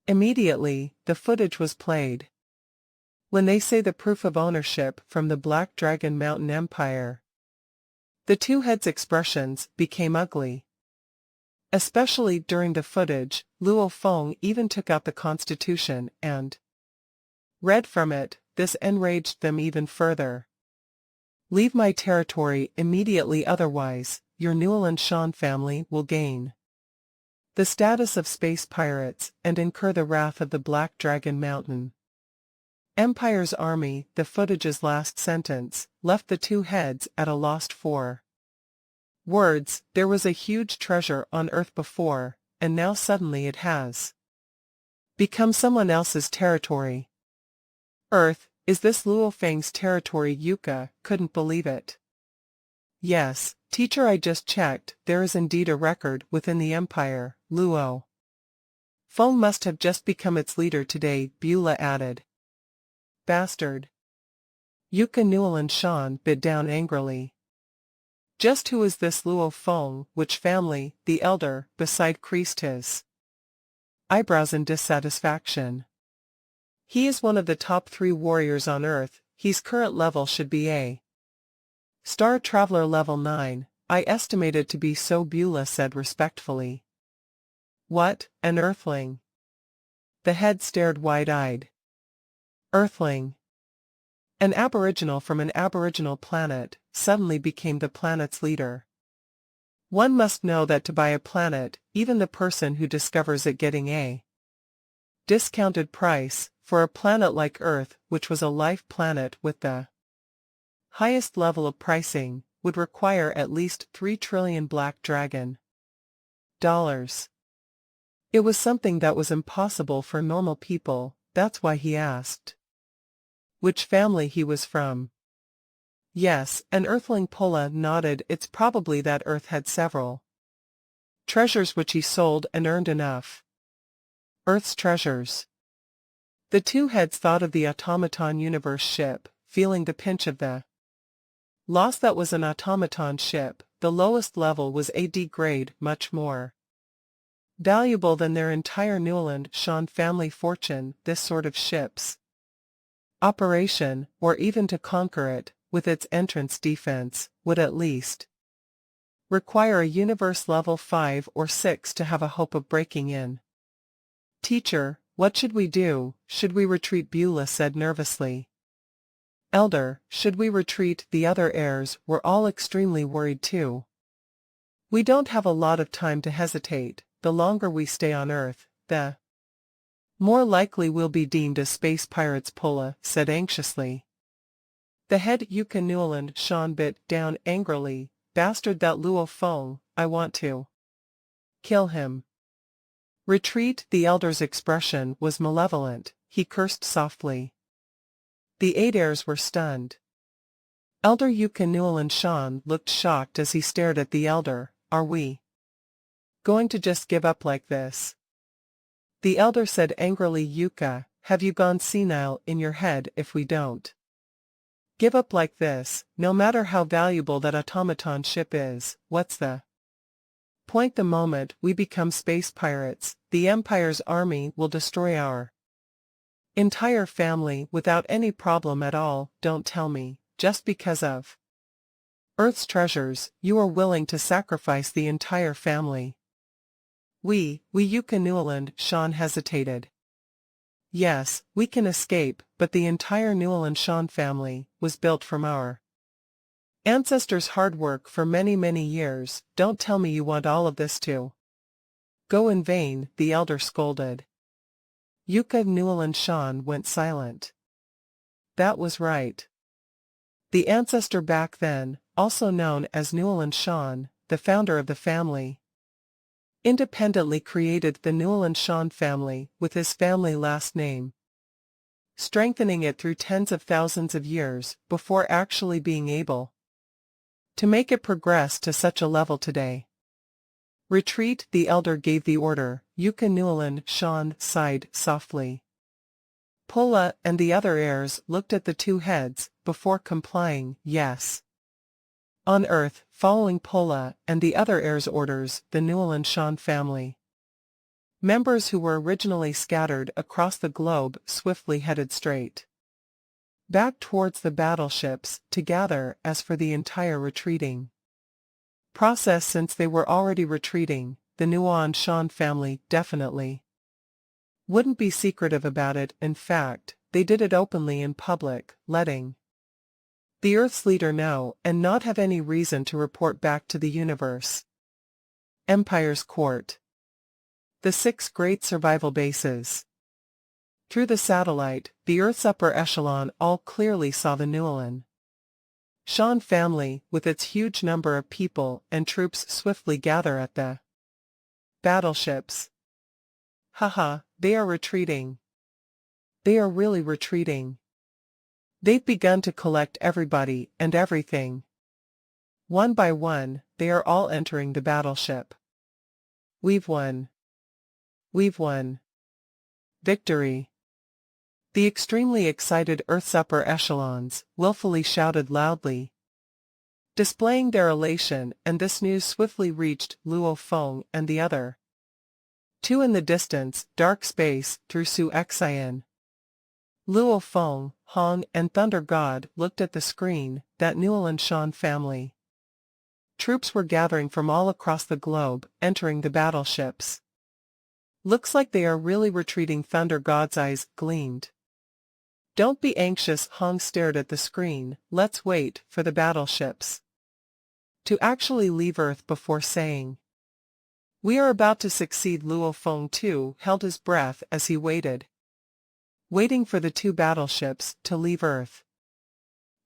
[SPEAKER 1] Immediately, the footage was played. When they say the proof of ownership from the Black Dragon Mountain Empire, the 2 heads' expressions became ugly. Especially during the footage, Luo Feng even took out the Constitution and read from it. This enraged them even further. Leave my territory immediately, otherwise, your Newell & Sean family will gain the status of space pirates and incur the wrath of the Black Dragon Mountain Empire's army. The footage's last sentence left the 2 heads at a loss for words. There was a huge treasure on Earth before, and now suddenly it has become someone else's territory. Earth, is this Luo Feng's territory? Yuka couldn't believe it. Yes, teacher, I just checked. There is indeed a record within the Empire. Luo Feng must have just become its leader today, Beulah added. Bastard. Yuka Newell & Sean bit down angrily. Just who is this Luo Feng? Which family? The elder, beside, creased his eyebrows in dissatisfaction. He is one of the top 3 warriors on Earth. His current level should be a Star Traveler level 9. I estimate it to be so, Beulah said respectfully. What, an Earthling? The head stared wide-eyed. Earthling. An aboriginal from an aboriginal planet suddenly became the planet's leader. One must know that to buy a planet, even the person who discovers it getting a discounted price, for a planet like Earth, which was a life planet with the highest level of pricing, would require at least 3 trillion black dragon dollars. It was something that was impossible for normal people, that's why he asked which family he was from. Yes, an Earthling Pola nodded. It's probably that Earth had several treasures which he sold and earned enough Earth's treasures. The two heads thought of the automaton universe ship, feeling the pinch of the loss that was an automaton ship. The lowest level was AD grade, much more valuable than their entire Newland Sean family fortune. This sort of ship's operation, or even to conquer it, with its entrance defense, would at least require a universe level 5 or 6 to have a hope of breaking in. Teacher, what should we do? Should we retreat? Beulah said nervously. Elder, should we retreat? The other heirs were all extremely worried too. We don't have a lot of time to hesitate. The longer we stay on Earth, the more likely we'll be deemed as space pirates. Pola said anxiously. The head Yuka Newland Sean bit down angrily. Bastard, that Luo Feng, I want to kill him. Retreat. The elder's expression was malevolent. He cursed softly. The 8 heirs were stunned. Elder Yuka Newland Sean looked shocked as he stared at the elder. Are we going to just give up like this? The elder said angrily. Yuka, have you gone senile in your head? If we don't give up like this, no matter how valuable that automaton ship is, what's the point? The moment we become space pirates, the Empire's army will destroy our entire family without any problem at all. Don't tell me, just because of Earth's treasures, you are willing to sacrifice the entire family. We Yuka Newland. Sean hesitated. Yes, we can escape, but the entire Newland Sean family was built from our ancestors' hard work for many, many years. Don't tell me you want all of this to go in vain, the elder scolded. Yuka Newland Sean went silent. That was right. The ancestor back then, also known as Newland Sean, the founder of the family, independently created the Newland Sean family with his family last name, strengthening it through tens of thousands of years before actually being able to make it progress to such a level today. Retreat. The elder gave the order. Yuka Newland Sean sighed softly. Pola and the other heirs looked at the two heads before complying. Yes. On Earth, following Pola and the other heirs' orders, the Newland Sean family members who were originally scattered across the globe swiftly headed straight back towards the battleships to gather. As for the entire retreating process, since they were already retreating, the Newland Sean family definitely wouldn't be secretive about it. In fact, they did it openly in public, letting the Earth's leader know and not have any reason to report back to the universe. Empire's court. The 6 great survival bases. Through the satellite, the Earth's upper echelon all clearly saw the Newland Sean family, with its huge number of people and troops, swiftly gather at the battleships. Haha, they are retreating. They are really retreating. They've begun to collect everybody and everything. One by one, they are all entering the battleship. We've won. We've won. Victory. The extremely excited Earth's upper echelons willfully shouted loudly, displaying their elation, and this news swiftly reached Luo Feng and the other two in the distance, dark space, through Su Xian. Luo Feng, Hong, and Thunder God looked at the screen. That Newland Sean family troops were gathering from all across the globe, entering the battleships. Looks like they are really retreating. Thunder God's eyes gleamed. Don't be anxious. Hong stared at the screen. Let's wait for the battleships to actually leave Earth before saying we are about to succeed. Luo Feng too held his breath as he waited for the 2 battleships to leave Earth.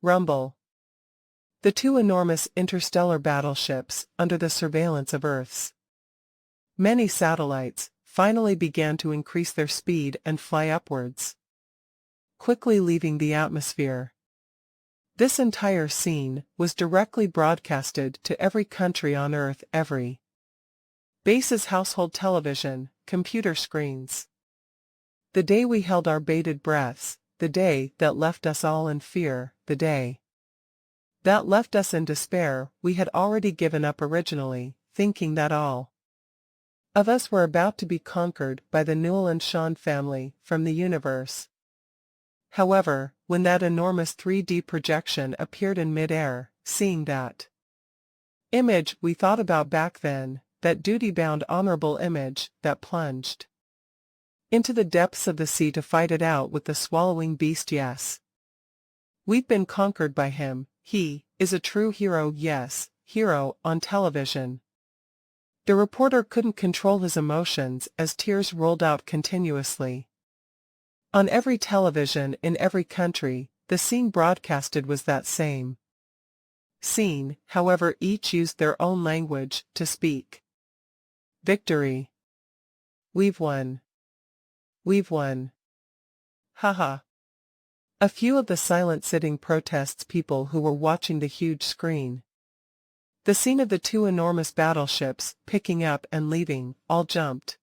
[SPEAKER 1] Rumble. The two enormous interstellar battleships under the surveillance of Earth's many satellites finally began to increase their speed and fly upwards, quickly leaving the atmosphere. This entire scene was directly broadcasted to every country on Earth, every base's household television, computer screens. The day we held our bated breaths, the day that left us all in fear, the day that left us in despair, we had already given up originally, thinking that all of us were about to be conquered by the Newell and Sean family from the universe. However, when that enormous 3D projection appeared in mid-air, seeing that image we thought about back then, that duty-bound honorable image that plunged into the depths of the sea to fight it out with the swallowing beast, yes. We've been conquered by him. He is a true hero, yes, hero on television. The reporter couldn't control his emotions as tears rolled out continuously. On every television in every country, the scene broadcasted was that same scene, however each used their own language to speak. Victory. We've won. We've won. Haha. A few of the silent sitting protests people who were watching the huge screen. The scene of the two enormous battleships picking up and leaving, all jumped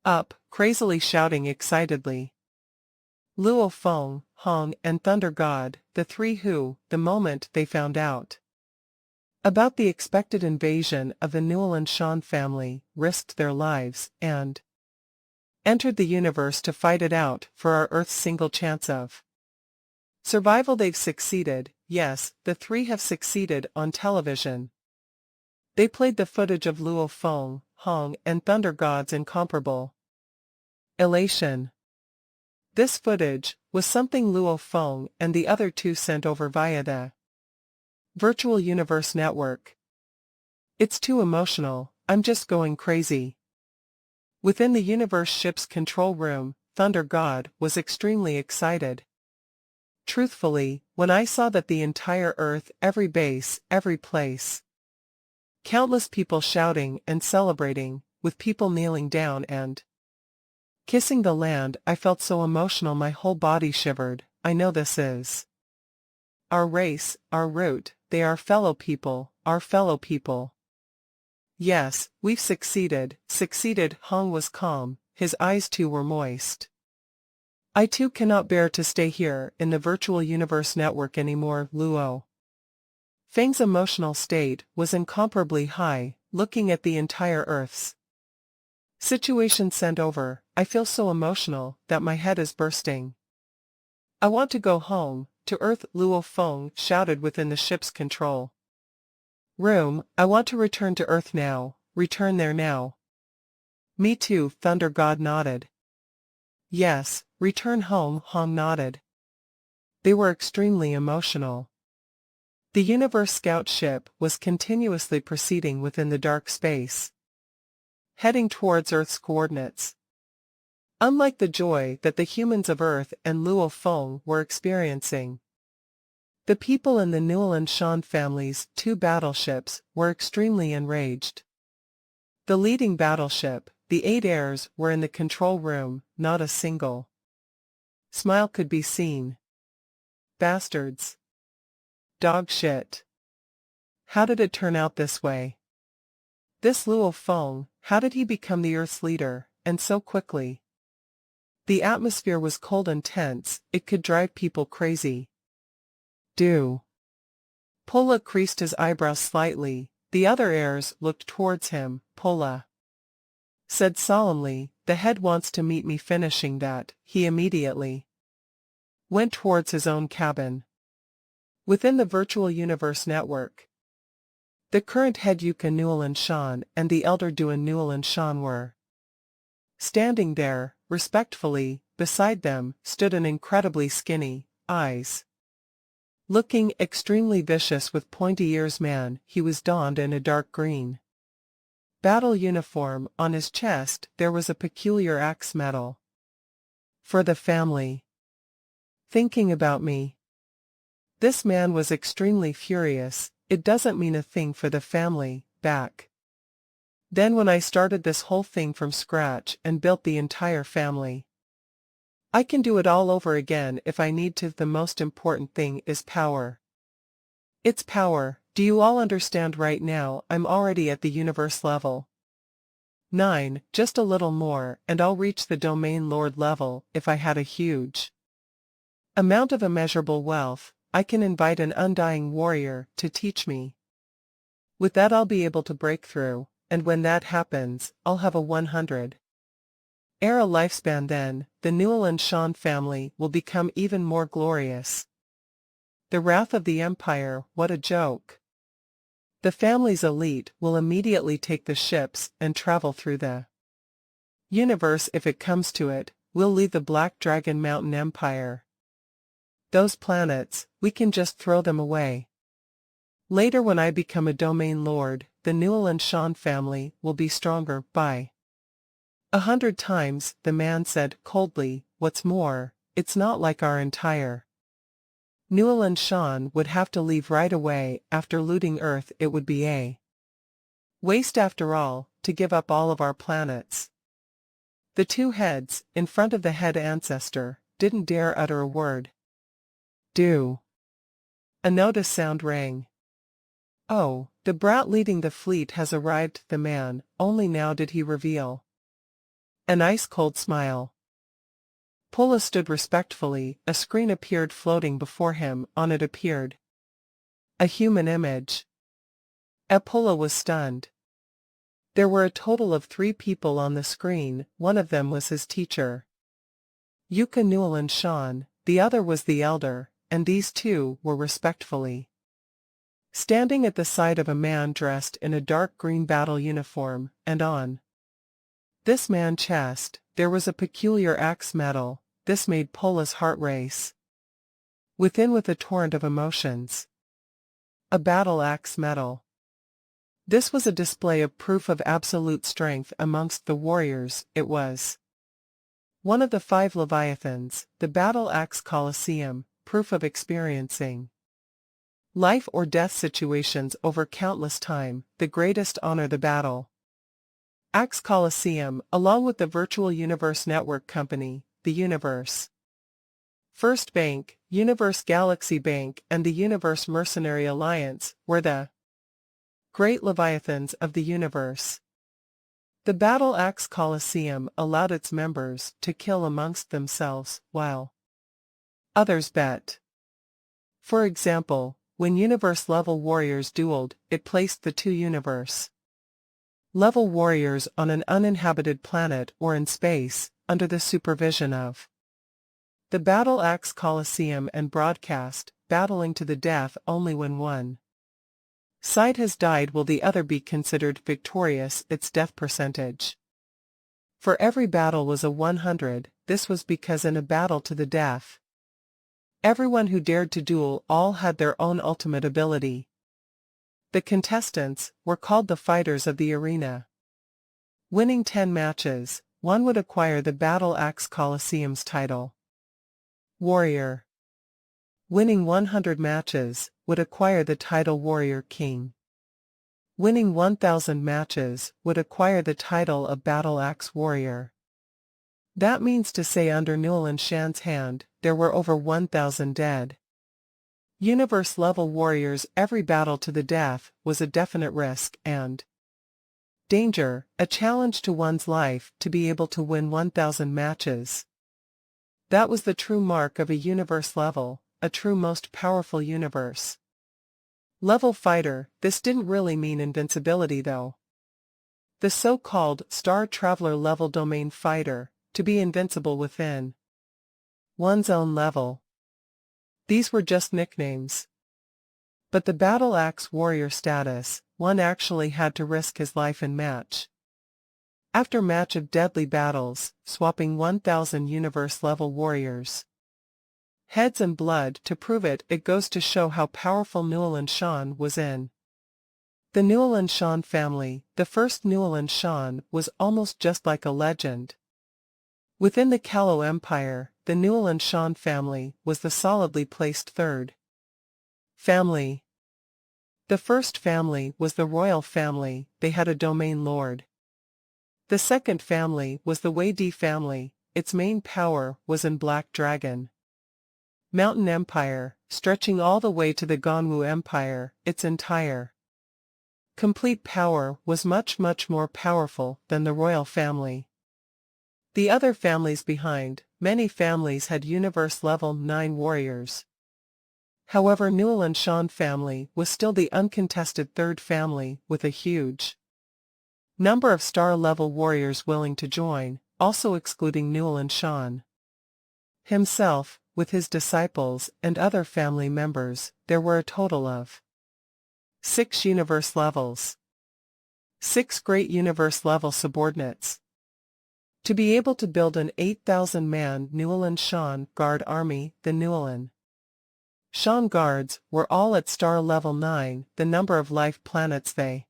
[SPEAKER 1] up, crazily shouting excitedly. Luo Feng, Hong and Thunder God, the three who, the moment they found out about the expected invasion of the Newell and Sean family, risked their lives and entered the universe to fight it out for our Earth's single chance of survival. They've succeeded, yes, the three have succeeded on television. They played the footage of Luo Feng, Hong and Thunder God's incomparable elation. This footage was something Luo Feng and the other two sent over via the Virtual Universe Network. It's too emotional, I'm just going crazy. Within the universe ship's control room, Thunder God was extremely excited. Truthfully, when I saw that the entire Earth, every base, every place, countless people shouting and celebrating, with people kneeling down and kissing the land, I felt so emotional my whole body shivered. I know this is our race, our root, they are fellow people, our fellow people. Yes, we've succeeded, succeeded. Hong was calm, his eyes too were moist. I too cannot bear to stay here in the Virtual Universe Network anymore. Luo Feng's emotional state was incomparably high, looking at the entire Earth's situation sent over. I feel so emotional that my head is bursting. I want to go home, to Earth, Luo Feng shouted within the ship's control room. I want to return to Earth now, return there now. Me too, Thunder God nodded. Yes, return home, Hong nodded. They were extremely emotional. The Universe Scout ship was continuously proceeding within the dark space, heading towards Earth's coordinates. Unlike the joy that the humans of Earth and Luo Feng were experiencing, the people in the Newell and Sean family's two battleships were extremely enraged. The leading battleship, the 8 heirs, were in the control room, not a single smile could be seen. Bastards. Dog shit. How did it turn out this way? This Luo Feng, how did he become the Earth's leader, and so quickly? The atmosphere was cold and tense, it could drive people crazy. Pola creased his eyebrows slightly, the other heirs looked towards him. Pola said solemnly, the head wants to meet me. Finishing that, he immediately went towards his own cabin. Within the Virtual Universe Network, the current head Yuka Newell and Sean and the elder Duan Newell and Sean were standing there, respectfully. Beside them stood an incredibly skinny, eyes looking extremely vicious with pointy ears man. He was donned in a dark green battle uniform. On his chest there was a peculiar axe medal. For the family. Thinking about me. This man was extremely furious. It doesn't mean a thing for the family, back. Then when I started this whole thing from scratch and built the entire family. I can do it all over again if I need to. The most important thing is power. It's power. Do you all understand right now? I'm already at the universe level. 9. Just a little more, and I'll reach the domain lord level. If I had a huge amount of immeasurable wealth, I can invite an undying warrior to teach me. With that I'll be able to break through, and when that happens, I'll have a 100 era lifespan. Then, the Newell and Sean family will become even more glorious. The wrath of the Empire, what a joke. The family's elite will immediately take the ships and travel through the universe. If it comes to it, we'll leave the Black Dragon Mountain Empire. Those planets, we can just throw them away. Later when I become a domain lord, the Newell and Sean family will be stronger by 100 times, the man said coldly. What's more, it's not like our entire Newell and Sean would have to leave right away after looting Earth. It would be a waste after all, to give up all of our planets. The two heads, in front of the head ancestor, didn't dare utter a word. Do. A notice sound rang. Oh, the brat leading the fleet has arrived. The man, only now did he reveal an ice-cold smile. Pulla stood respectfully. A screen appeared floating before him. On it appeared a human image. Pulla was stunned. There were a total of 3 people on the screen. One of them was his teacher, Yuka Newell and Sean, the other was the elder, and these two were respectfully standing at the side of a man dressed in a dark green battle uniform, and on this man's chest, there was a peculiar axe medal. This made Pulla's heart race within with a torrent of emotions. A battle axe medal. This was a display of proof of absolute strength amongst the warriors. It was one of the 5 Leviathans, the battle axe Colosseum, proof of experiencing life or death situations over countless time, the greatest honor. The battle axe Colosseum, along with the Virtual Universe Network Company, the Universe First Bank, Universe Galaxy Bank, and the Universe Mercenary Alliance, were the great Leviathans of the universe. The battle axe Colosseum allowed its members to kill amongst themselves, while others bet. For example, when universe-level warriors dueled, it placed the 2 universe-level warriors on an uninhabited planet or in space, under the supervision of the battle axe Colosseum and broadcast, battling to the death. Only when one side has died will the other be considered victorious. Its death percentage for every battle was a 100. This was because in a battle to the death, everyone who dared to duel all had their own ultimate ability. The contestants were called the fighters of the arena. Winning 10 matches, one would acquire the Battle Axe Colosseum's title Warrior. Winning 100 matches would acquire the title Warrior King. Winning 1,000 matches would acquire the title of Battle Axe Warrior. That means to say under Newell and Shan's hand, there were over 1,000 dead universe-level warriors. Every battle to the death was a definite risk and danger, a challenge to one's life to be able to win 1,000 matches. That was the true mark of a universe level, a true most powerful universe level fighter. This didn't really mean invincibility though. The so-called Star Traveler level domain fighter, to be invincible within one's own level. These were just nicknames. But the Battle Axe Warrior status, one actually had to risk his life in match after match of deadly battles, swapping 1,000 universe-level warriors' heads and blood to prove it. It goes to show how powerful Newell and Sean was in the Newell and Sean family. The first Newell and Sean was almost just like a legend. Within the Callow Empire, the Newell and Sean family was the solidly placed 3rd Family. The first family was the royal family, they had a domain lord. The second family was the Wei Di family, its main power was in Black Dragon. Mountain Empire, stretching all the way to the Ganwu Empire, its entire complete power was much more powerful than the royal family. The other families behind, many families had universe level 9 warriors. However, Newell and Shan family was still the uncontested third family with a huge number of star-level warriors willing to join, also excluding Newell and Shan himself. With his disciples and other family members, there were a total of 6 universe levels. 6 great universe level subordinates. To be able to build an 8,000-man Newell and Shan guard army, the Newell and Shan guards were all at star level 9, the number of life planets they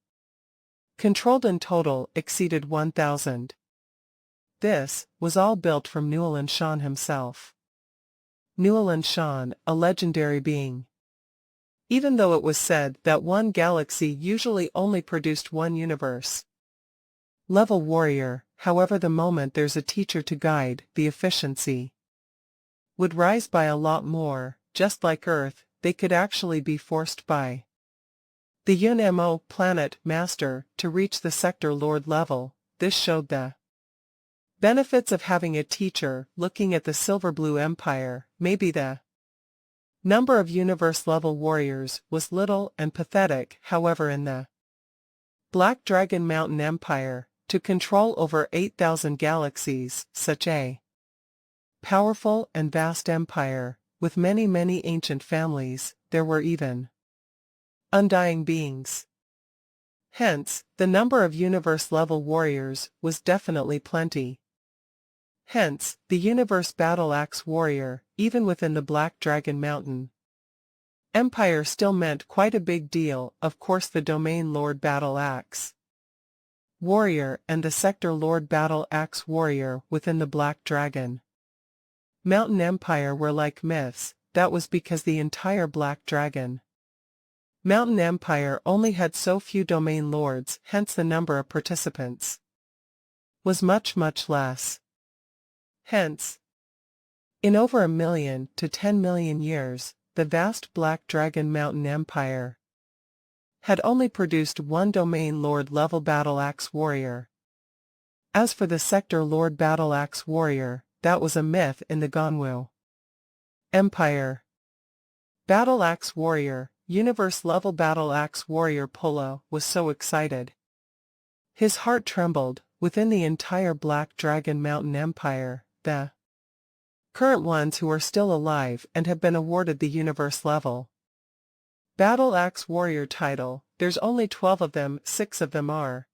[SPEAKER 1] controlled in total exceeded 1,000. This was all built from Newell and Shan himself. Newell and Shan, a legendary being. Even though it was said that one galaxy usually only produced one universe level warrior, however, the moment there's a teacher to guide, the efficiency would rise by a lot more. Just like Earth, they could actually be forced by the Yun-Mo planet master to reach the sector lord level. This showed the benefits of having a teacher. Looking at the Silver Blue Empire, maybe the number of universe-level warriors was little and pathetic. However, in the Black Dragon Mountain Empire, to control over 8,000 galaxies, such a powerful and vast empire, with many ancient families, there were even undying beings. Hence, the number of universe-level warriors was definitely plenty. Hence, the Universe Battle Axe Warrior, even within the Black Dragon Mountain Empire, still meant quite a big deal. Of course, the Domain Lord Battle Axe Warrior and the Sector Lord Battle Axe Warrior within the Black Dragon Mountain Empire were like myths. That was because the entire Black Dragon Mountain Empire only had so few Domain Lords, hence the number of participants was much less. Hence, in over 1 million to 10 million years, the vast Black Dragon Mountain Empire had only produced one Domain Lord level Battle Axe Warrior. As for the Sector Lord Battle Axe Warrior, that was a myth in the Ganwu Empire. Battle Axe Warrior, Universe level Battle Axe Warrior Polo was so excited. His heart trembled. Within the entire Black Dragon Mountain Empire, the current ones who are still alive and have been awarded the universe level Battle Axe Warrior title, there's only 12 of them. 6 of them are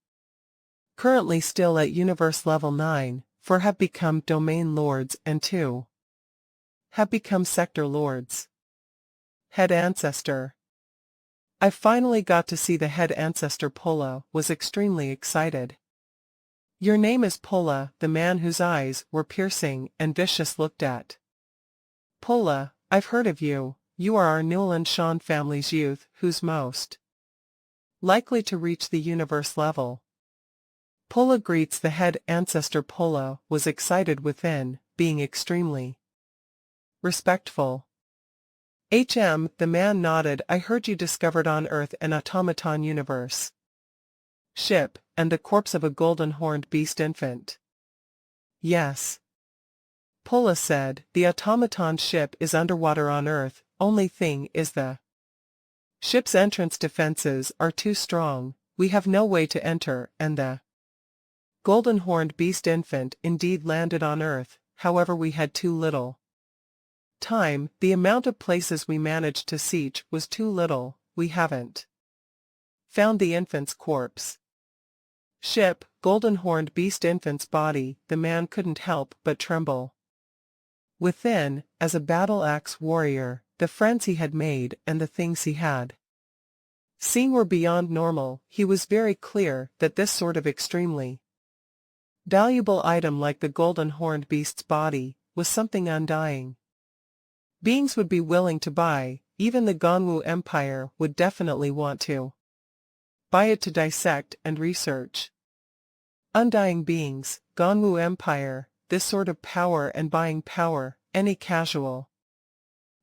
[SPEAKER 1] currently still at universe level 9, 4 have become Domain Lords and 2 have become Sector Lords. Head Ancestor. I finally got to see the Head Ancestor. Pola was extremely excited. Your name is Pola, the man whose eyes were piercing and vicious looked at. Pola, I've heard of you. You are our Newell and Shan family's youth, who's most likely to reach the universe level. Pola greets the Head Ancestor. Pola was excited within, being extremely respectful. The man nodded. I heard you discovered on Earth an automaton universe ship, and the corpse of a golden-horned beast infant. Yes. Pola said, the automaton ship is underwater on Earth, only thing is the ship's entrance defenses are too strong, we have no way to enter, and the golden-horned beast infant indeed landed on Earth, however we had too little time, the amount of places we managed to siege was too little, we haven't found the infant's corpse. Ship, golden-horned beast infant's body, the man couldn't help but tremble. Within, as a battle axe warrior, the friends he had made and the things he had seen were beyond normal. He was very clear that this sort of extremely valuable item like the golden-horned beast's body was something undying beings would be willing to buy, even the Ganwu Empire would definitely want to buy it to dissect and research. Undying beings, Ganwu Empire, this sort of power and buying power, any casual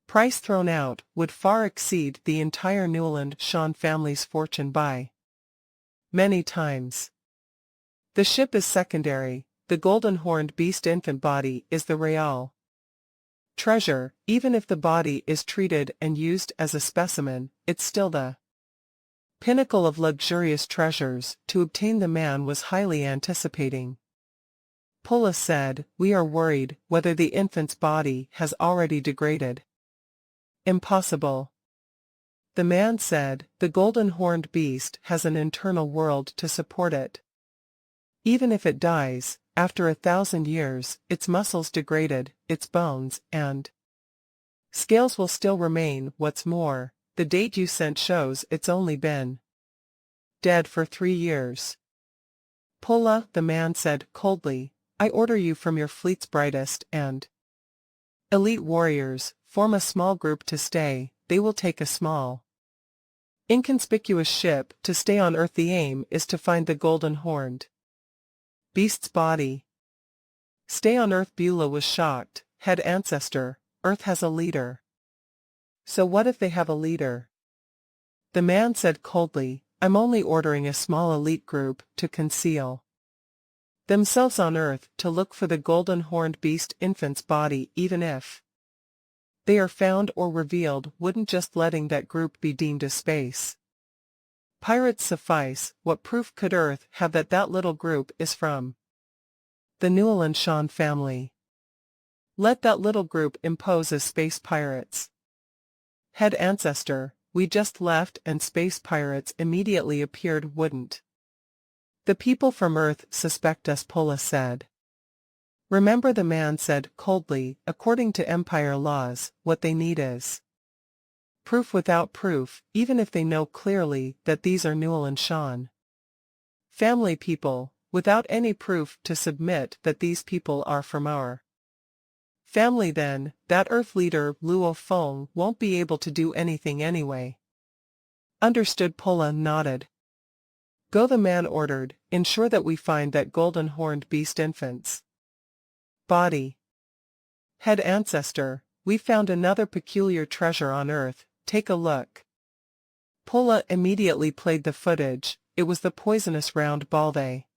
[SPEAKER 1] price thrown out would far exceed the entire Newland Shan family's fortune by many times. The ship is secondary, the golden-horned beast infant body is the real treasure. Even if the body is treated and used as a specimen, it's still the pinnacle of luxurious treasures to obtain the man was highly anticipating. Pulla said, "We are worried whether the infant's body has already degraded." Impossible. The man said, "The golden-horned beast has an internal world to support it. Even if it dies, after 1,000 years, its muscles degraded, its bones and scales will still remain. What's more, the date you sent shows it's only been dead for 3 years. Pulla," the man said coldly, "I order you from your fleet's brightest and elite warriors, form a small group to stay. They will take a small, inconspicuous ship to stay on Earth. The aim is to find the golden-horned beast's body. Stay on Earth." Beulah was shocked. "Head ancestor, Earth has a leader." "So what if they have a leader?" The man said coldly, "I'm only ordering a small elite group to conceal themselves on Earth to look for the golden-horned beast infant's body. Even if they are found or revealed, wouldn't just letting that group be deemed a space pirates suffice? What proof could Earth have that that little group is from the Newland Shan family? Let that little group impose as space pirates." "Head ancestor, we just left and space pirates immediately appeared." "Wouldn't the people from Earth suspect us?" Pulla said. "Remember," the man said coldly, "according to Empire laws, what they need is proof. Without proof, even if they know clearly that these are Newland Shan family people, without any proof to submit that these people are from our family, then that Earth leader Luo Feng won't be able to do anything anyway." "Understood." Pulla nodded. "Go," the man ordered, "ensure that we find that golden-horned beast infant's body." "Head ancestor, we found another peculiar treasure on Earth. Take a look." Pulla immediately played the footage. It was the poisonous round ball they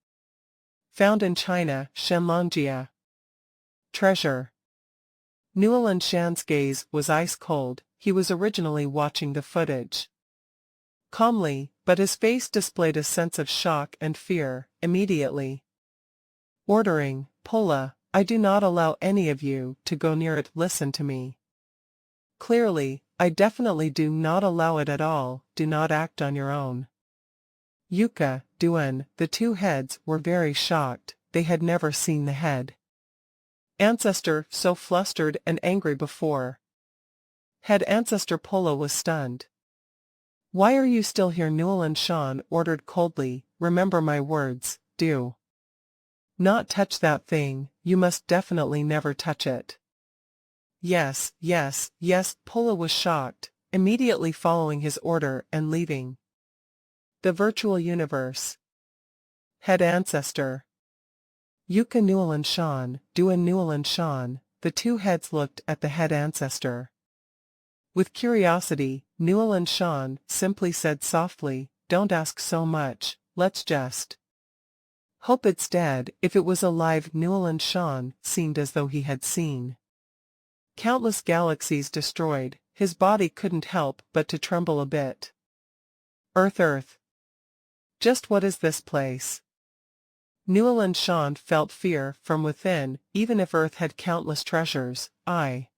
[SPEAKER 1] found in China, Shenlongjia. Treasure. Newland Shan's gaze was ice-cold. He was originally watching the footage calmly, but his face displayed a sense of shock and fear. Immediately ordering, "Pulla, I do not allow any of you to go near it." "Listen to me clearly, I definitely do not allow it at all. Do not act on your own." Yuka, Duan, the two heads were very shocked. They had never seen the head ancestor so flustered and angry before. Head ancestor Pulla was stunned. "Why are you still here?" Newland Shan ordered coldly. "Remember my words, do not touch that thing. You must definitely never touch it." "Yes, yes, yes." Pulla was shocked, immediately following his order and leaving the virtual universe. Head ancestor Yuka Newland Shan, Duan Newland Shan, the two heads looked at the head ancestor with curiosity. Newland Shan simply said softly, "Don't ask so much, let's just hope it's dead." If it was alive, Newland Shan seemed as though he had seen countless galaxies destroyed. His body couldn't help but to tremble a bit. Earth. Just what is this place?" Newland Shan felt fear from within. Even if Earth had countless treasures, I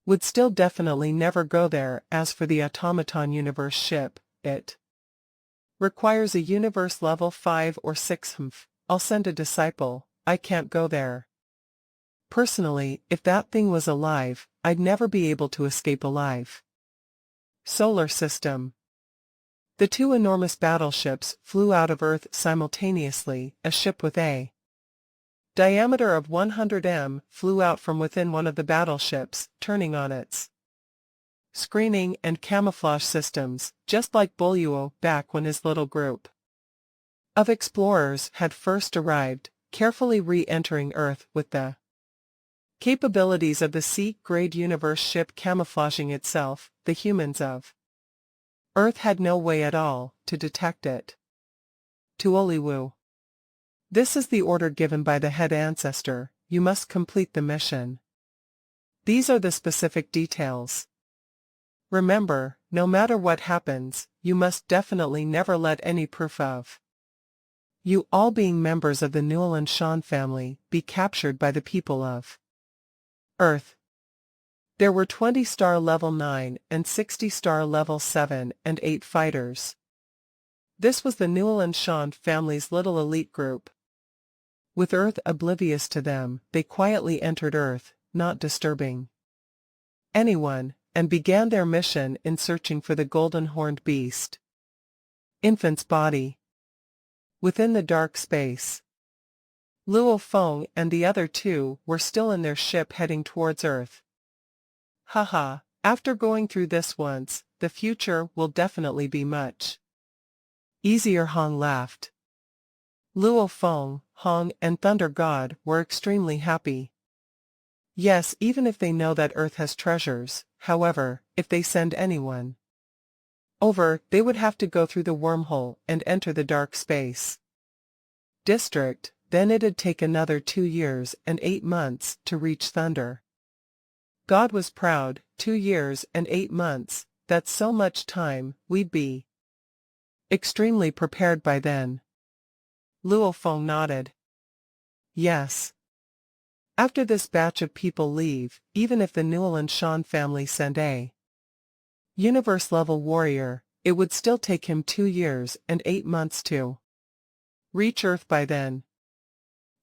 [SPEAKER 1] would still definitely never go there. As for the automaton universe ship, it requires a universe level 5 or 6. I'll send a disciple. I can't go there. Personally, if that thing was alive, I'd never be able to escape alive. Solar system. The two enormous battleships flew out of Earth simultaneously. A ship with a diameter of 100 m flew out from within one of the battleships, turning on its screening and camouflage systems, just like Boluo back when his little group of explorers had first arrived, carefully re-entering Earth with the capabilities of the C-grade universe ship camouflaging itself. The humans of Earth had no way at all to detect it. Tuoliwu. This is the order given by the head ancestor: you must complete the mission. These are the specific details. Remember, no matter what happens, you must definitely never let any proof of you all being members of the Newell and Sean family be captured by the people of Earth. There were 20-star level 9 and 60-star level 7 and 8 fighters. This was the Newell and Sean family's little elite group. With Earth oblivious to them, they quietly entered Earth, not disturbing anyone, and began their mission in searching for the golden horned beast. Infant's body. Within the dark space, Luo Feng and the other two were still in their ship heading towards Earth. Haha, after going through this once, the future will definitely be much easier. Hong laughed. Luo Feng, Hong, and Thunder God were extremely happy. Yes, even if they know that Earth has treasures. However, if they send anyone over, they would have to go through the wormhole and enter the dark space district. Then it'd take another 2 years and 8 months to reach Thunder. God was proud. 2 years and 8 months, that's so much time. We'd be extremely prepared by then. Luo Feng nodded. Yes. After this batch of people leave, even if the Newell and Sean family sent a universe-level warrior, it would still take him 2 years and 8 months to reach Earth by then.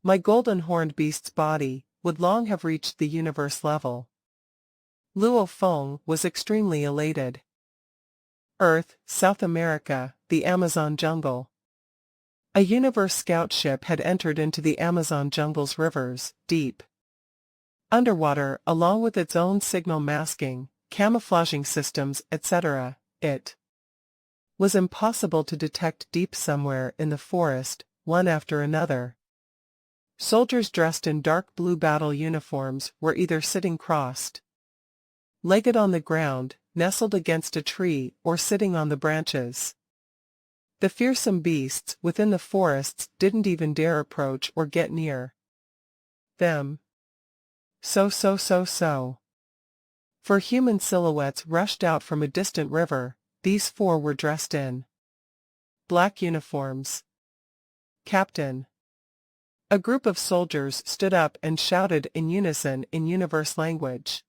[SPEAKER 1] My golden horned beast's body would long have reached the universe level. Luo Feng was extremely elated. Earth, South America, the Amazon jungle. A universe scout ship had entered into the Amazon jungle's rivers, deep underwater, along with its own signal masking, camouflaging systems, etc. It was impossible to detect deep somewhere in the forest, one after another. Soldiers dressed in dark blue battle uniforms were either sitting crossed-legged on the ground, nestled against a tree, or sitting on the branches. The fearsome beasts within the forests didn't even dare approach or get near them. So. For human silhouettes rushed out from a distant river, these four were dressed in black uniforms. Captain. A group of soldiers stood up and shouted in unison in universe language.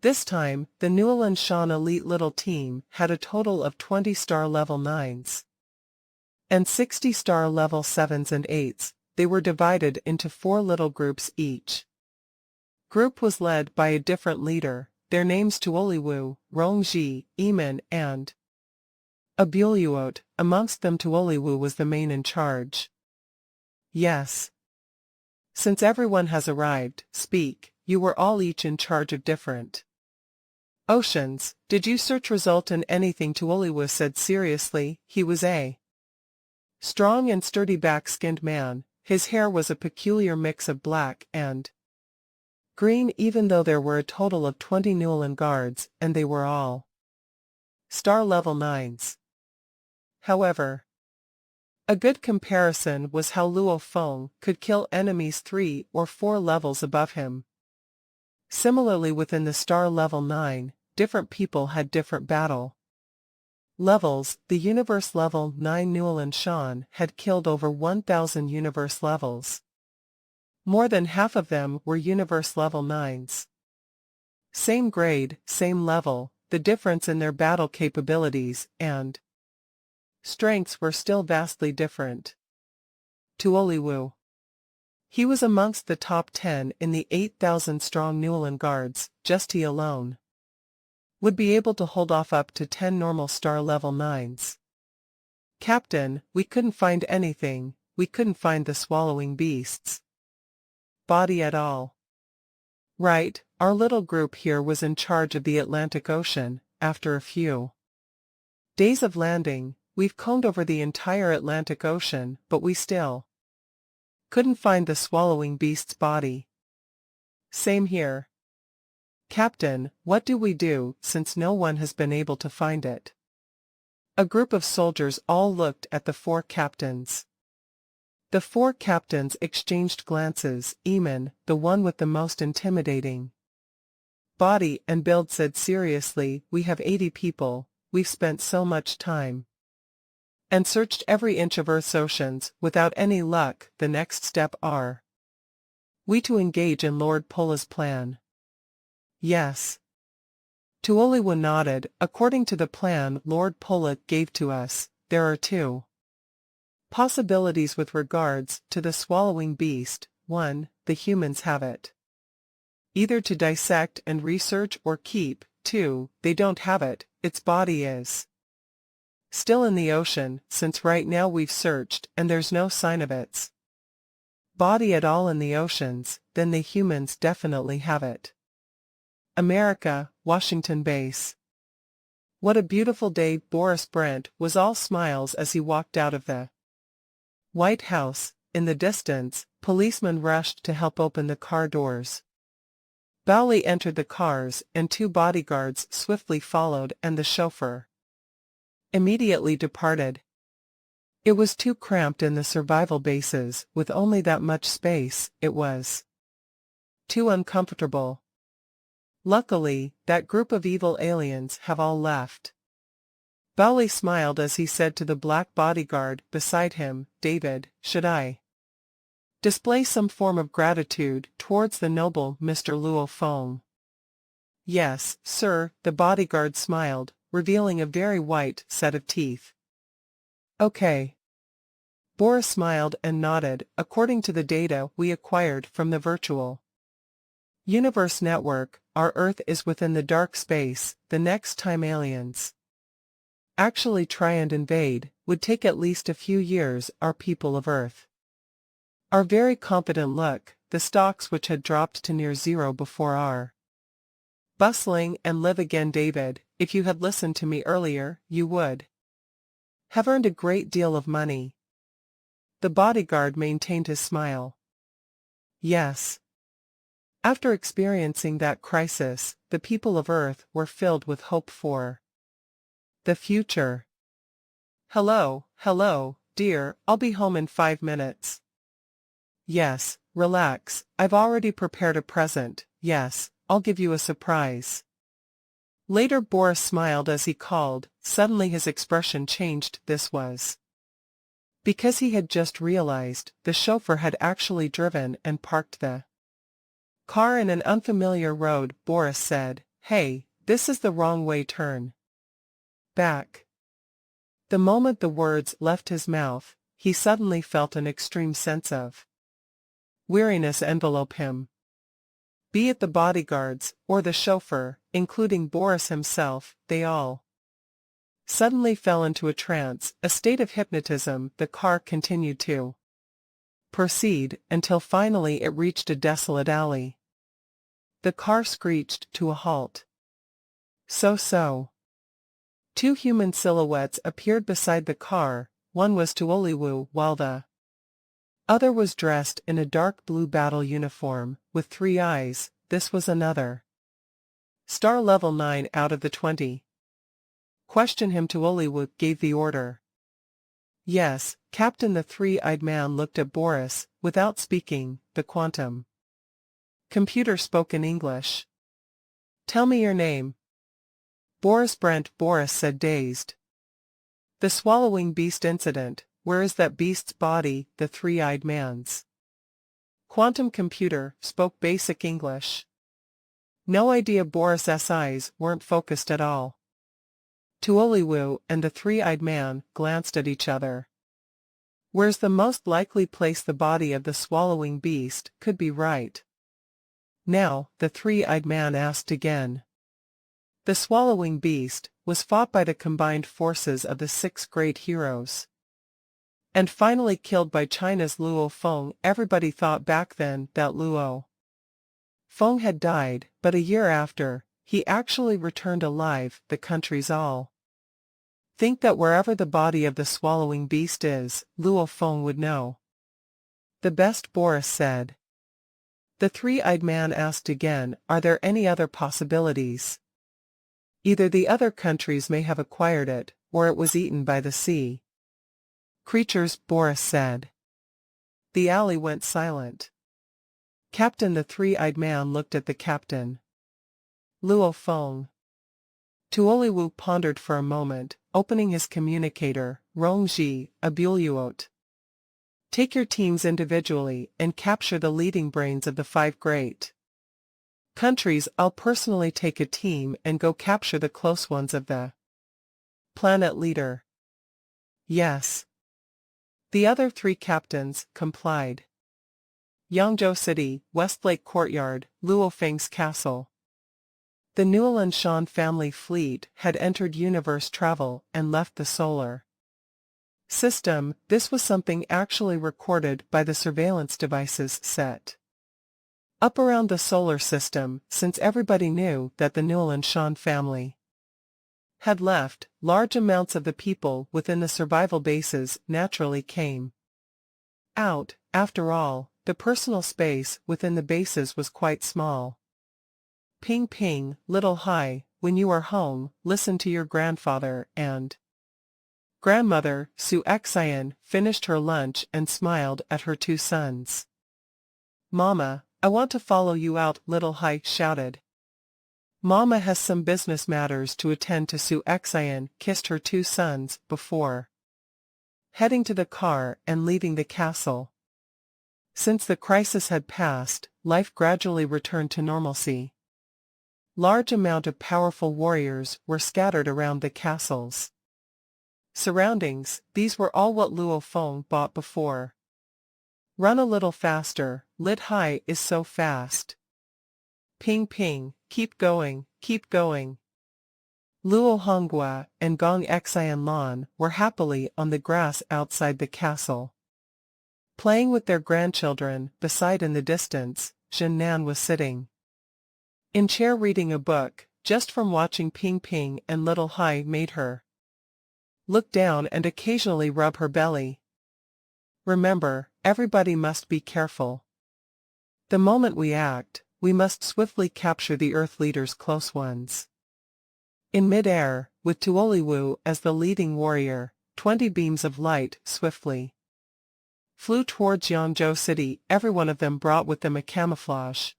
[SPEAKER 1] This time, the Newell and Sean elite little team had a total of 20-star level 9s and 60-star level 7s and 8s. They were divided into 4 little groups each. Group was led by a different leader, their names Tuoliwu, Rongji, Eamon, and Abuluot. Amongst them Tuoliwu was the main in charge. Yes. Since everyone has arrived, speak. You were all each in charge of different oceans. Did you search result in anything? Tuoliwu said seriously. He was a strong and sturdy back-skinned man. His hair was a peculiar mix of black and green, even though there were a total of 20 Newland guards, and they were all star level 9s. However, a good comparison was how Luo Feng could kill enemies 3 or 4 levels above him. Similarly, within the star level 9, different people had different battle levels. The universe level 9 Newell and Sean had killed over 1,000 universe levels. More than half of them were universe level 9s. Same grade, same level, the difference in their battle capabilities and strengths were still vastly different. Tuoliwu. He was amongst the top 10 in the 8,000-strong Newland guards. Just he alone would be able to hold off up to 10 normal star level 9s. Captain, we couldn't find anything. We couldn't find the swallowing beast's body at all. Right, Our little group here was in charge of the Atlantic Ocean. After a few days of landing, we've combed over the entire Atlantic Ocean, but we still couldn't find the swallowing beast's body. Same here. Captain, what do we do, since no one has been able to find it? A group of soldiers all looked at the four captains. The four captains exchanged glances. Eamon, the one with the most intimidating body and build, said seriously, we have 80 people, we've spent so much time and searched every inch of Earth's oceans, without any luck. The next step are we to engage in Lord Pola's plan? Yes. Tuoliwa nodded. According to the plan Lord Pola gave to us, there are two possibilities with regards to the swallowing beast. 1. The humans have it either to dissect and research or keep. 2. They don't have it, its body is still in the ocean, since right now we've searched and there's no sign of its body at all in the oceans. Then the humans definitely have it. America, Washington base. What a beautiful day. Boris Brent was all smiles as he walked out of the White House. In the distance, policemen rushed to help open the car doors. Bowley entered the cars, and 2 bodyguards swiftly followed, and the chauffeur immediately departed. It was too cramped in the survival bases, with only that much space. It was too uncomfortable. Luckily, that group of evil aliens have all left. Bowley smiled as he said to the black bodyguard beside him, David, should I display some form of gratitude towards the noble Mr. Luo Feng? Yes, sir, the bodyguard smiled, revealing a very white set of teeth. Okay. Boris smiled and nodded. According to the data we acquired from the virtual universe network, our Earth is within the dark space. The next time aliens actually try and invade would take at least a few years. Our people of Earth are very competent. Look, the stocks which had dropped to near zero before are bustling and live again. David, if you had listened to me earlier, you would have earned a great deal of money. The bodyguard maintained his smile. Yes. After experiencing that crisis, the people of Earth were filled with hope for the future. Hello, dear, I'll be home in 5 minutes. Yes, relax, I've already prepared a present. Yes, I'll give you a surprise. Later Boris smiled as he called. Suddenly his expression changed. This was because he had just realized the chauffeur had actually driven and parked the car in an unfamiliar road. Boris said, Hey, this is the wrong way, turn back. The moment the words left his mouth, he suddenly felt an extreme sense of weariness envelope him. Be it the bodyguards, or the chauffeur, including Boris himself, they all suddenly fell into a trance, a state of hypnotism. The car continued to proceed, until finally it reached a desolate alley. The car screeched to a halt. So. 2 human silhouettes appeared beside the car. One was Tuoliwu, while the other was dressed in a dark blue battle uniform, with 3 eyes. This was another star level 9 out of the 20. Question him. Tuoliwu gave the order. Yes, Captain. The 3-eyed man looked at Boris, without speaking. The quantum computer spoke in English. Tell me your name. Boris Brent. Boris said, dazed. The swallowing beast incident. Where is that beast's body? The 3-eyed man's quantum computer spoke basic English. No idea. Boris's eyes weren't focused at all. Tuoliwu and the 3-eyed man glanced at each other. Where's the most likely place the body of the swallowing beast could be right now? The 3-eyed man asked again. The swallowing beast was fought by the combined forces of the 6 great heroes, and finally killed by China's Luo Feng. Everybody thought back then that Luo Feng had died, but a year after, he actually returned alive, the country's all. Think that wherever the body of the swallowing beast is, Luo Feng would know. The best, Boris said. The three-eyed man asked again, are there any other possibilities? Either the other countries may have acquired it, or it was eaten by the sea. Creatures, Boris said. The alley went silent. Captain, the three-eyed man looked at the captain. Luo Feng. Tuoliwu pondered for a moment, opening his communicator, Rongji, Abuluot. Take your teams individually and capture the leading brains of the 5 great countries. I'll personally take a team and go capture the close ones of the planet leader. Yes. The other 3 captains complied. Yangzhou City, Westlake Courtyard, Luo Feng's castle. The Newland Shan family fleet had entered universe travel and left the solar system. This was something actually recorded by the surveillance devices set up around the solar system, since everybody knew that the Newland Shan family had left. Large amounts of the people within the survival bases naturally came out. After all, the personal space within the bases was quite small. Ping ping, little Hai, when you are home, listen to your grandfather and grandmother. Su Xian finished her lunch and smiled at her 2 sons. Mama, I want to follow you out, little Hai shouted. Mama has some business matters to attend to. Su Xian kissed her 2 sons before heading to the car and leaving the castle. Since the crisis had passed, life gradually returned to normalcy. Large amount of powerful warriors were scattered around the castle's surroundings. These were all what Luo Feng bought before. Run a little faster, Lit Hai is so fast. Ping ping, keep going, keep going. Luo Honghua and Gong Xian Lan were happily on the grass outside the castle, playing with their grandchildren. Beside, in the distance, Zhen Nan was sitting in chair reading a book. Just from watching Ping Ping and little Hai made her look down and occasionally rub her belly. Remember, everybody must be careful. The moment we act, we must swiftly capture the Earth leader's close ones. In mid-air, with Tuoliwu as the leading warrior, 20 beams of light swiftly flew towards Yangzhou City. Every one of them brought with them a camouflage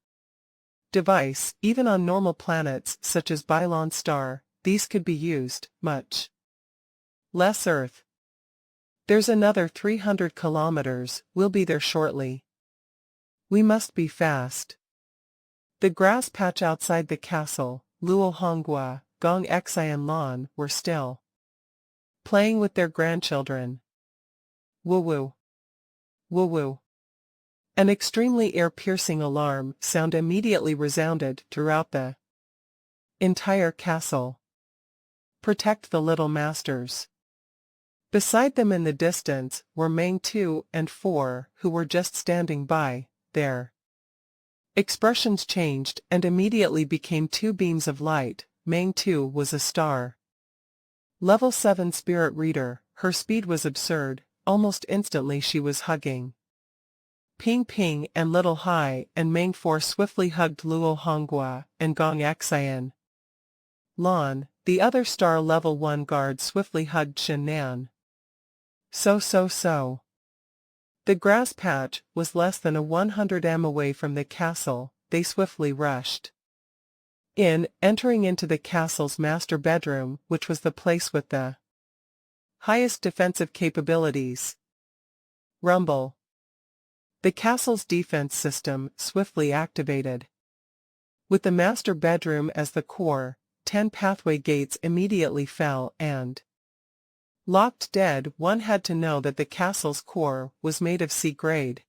[SPEAKER 1] device. Even on normal planets such as Bylon Star, these could be used. Much less Earth. There's another 300 kilometers, we'll be there shortly. We must be fast. The grass patch outside the castle, Luo Honghua, Gong Xian Lan were still playing with their grandchildren. Woo-woo. Woo-woo. An extremely ear-piercing alarm sound immediately resounded throughout the entire castle. Protect the little masters. Beside them in the distance were Meng 2 and 4, who were just standing by. Their expressions changed and immediately became 2 beams of light. Meng 2 was a star level 7 spirit reader. Her speed was absurd. Almost instantly she was hugging Ping Ping and little Hai, and Meng 4 swiftly hugged Luo Honghua and Gong Xian Lan. The other star level 1 guard swiftly hugged Zhen Nan. So. The grass patch was less than a 100 m away from the castle. They swiftly rushed in, entering into the castle's master bedroom, which was the place with the highest defensive capabilities. Rumble. The castle's defense system swiftly activated. With the master bedroom as the core, 10 pathway gates immediately fell and locked dead. One had to know that the castle's core was made of C-grade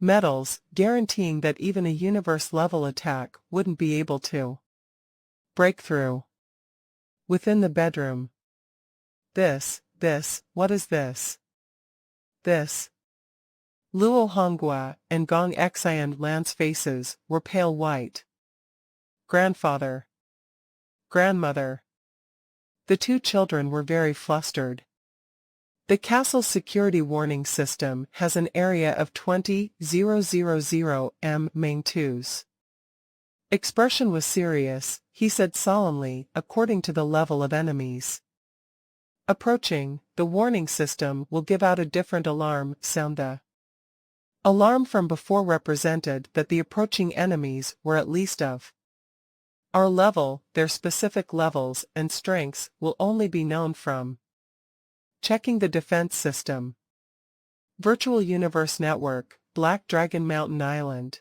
[SPEAKER 1] metals, guaranteeing that even a universe-level attack wouldn't be able to break through. Within the bedroom. This, what is this? This. Luo Honghua and Gong Xian Lan's faces were pale white. grandfather, grandmother. The two children were very flustered. The castle's security warning system has an area of 20,000 m-2s. Expression was serious, he said solemnly, according to the level of enemies. Approaching, the warning system will give out a different alarm sound. The alarm from before represented that the approaching enemies were at least of our level. Their specific levels and strengths will only be known from checking the defense system. Virtual Universe Network, Black Dragon Mountain Island.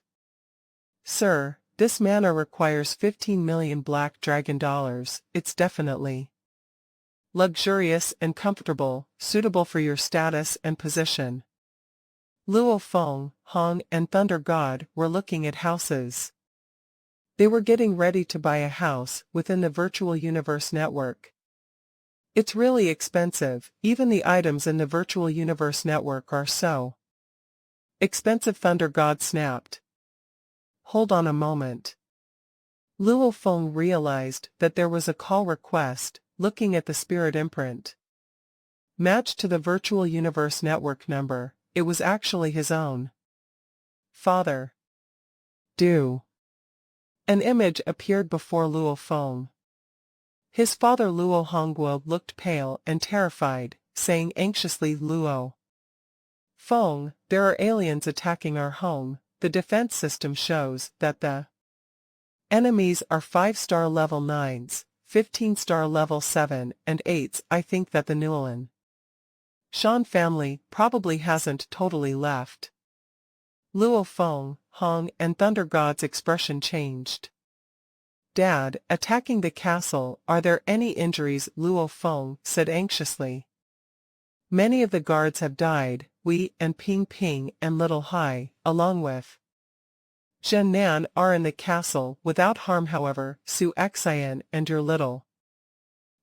[SPEAKER 1] Sir, this mana requires 15 million Black Dragon dollars. It's definitely luxurious and comfortable, suitable for your status and position. Luo Feng, Hong, and Thunder God were looking at houses. They were getting ready to buy a house within the Virtual Universe Network. It's really expensive, even the items in the Virtual Universe Network are so expensive. Thunder God snapped. Hold on a moment. Luo Feng realized that there was a call request, looking at the spirit imprint matched to the Virtual Universe Network number. It was actually his own father. Do. An image appeared before Luo Feng. His father Luo Hongguo looked pale and terrified, saying anxiously, Luo Feng, there are aliens attacking our home. The defense system shows that the enemies are 5-star level 9s, 15-star level 7 and 8s. I think that the Newlin Shan family probably hasn't totally left. Luo Feng, Hong, and Thunder God's expression changed. Dad, attacking the castle, are there any injuries? Luo Feng said anxiously. Many of the guards have died, we and Ping Ping and Little Hai, along with Zhen Nan, are in the castle without harm. However, Su Xian and your little